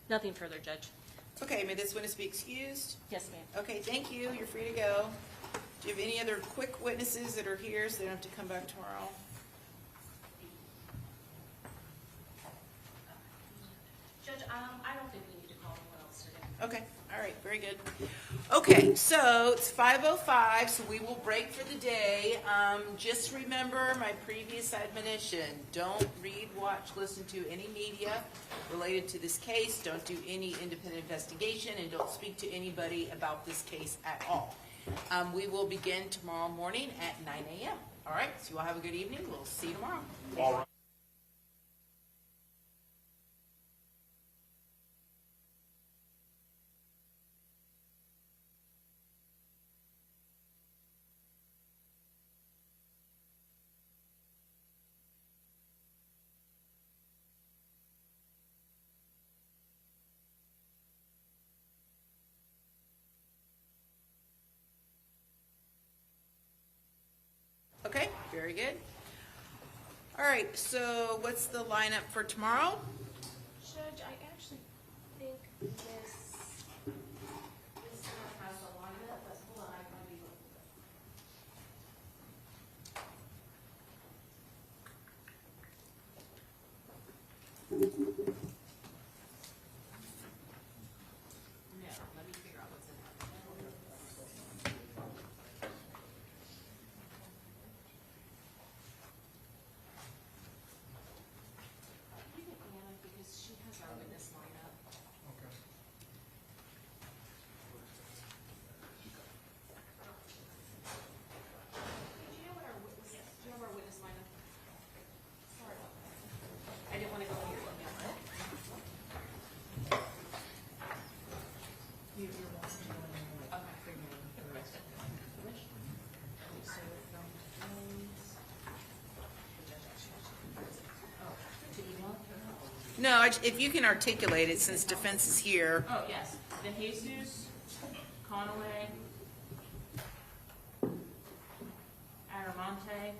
Nothing further, Judge. Okay, may this witness be excused? Yes, ma'am. Okay, thank you. You're free to go. Do you have any other quick witnesses that are here so they don't have to come back tomorrow? Judge, I don't think we need to call anyone else today. Okay, all right, very good. Okay, so it's 5:05, so we will break for the day. Just remember my previous admonition. Don't read, watch, listen to any media related to this case. Don't do any independent investigation, and don't speak to anybody about this case at all. We will begin tomorrow morning at 9 a.m. All right, so you all have a good evening. We'll see you tomorrow. All right. Okay, very good. All right, so what's the lineup for tomorrow? Judge, I actually think this has a lineup, but hold on, I might be looking. No, if you can articulate it, since defense is here. Oh, yes. De Jesus, Conaway, Aramonte,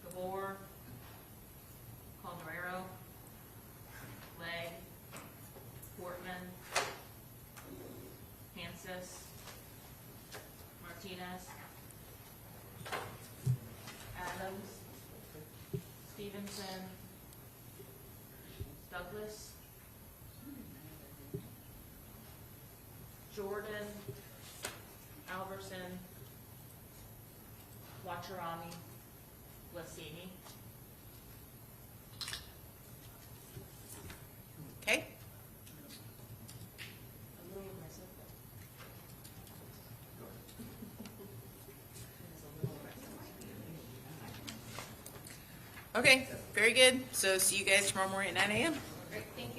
Gabor, Calderero, Legg, Portman, Hansis, Martinez, Adams, Stevenson, Douglas, Jordan, Alverson, Watcherami, Lassini. Okay. A little aggressive, but. Okay, very good. So see you guys tomorrow morning at 9 a.m. Great, thank you.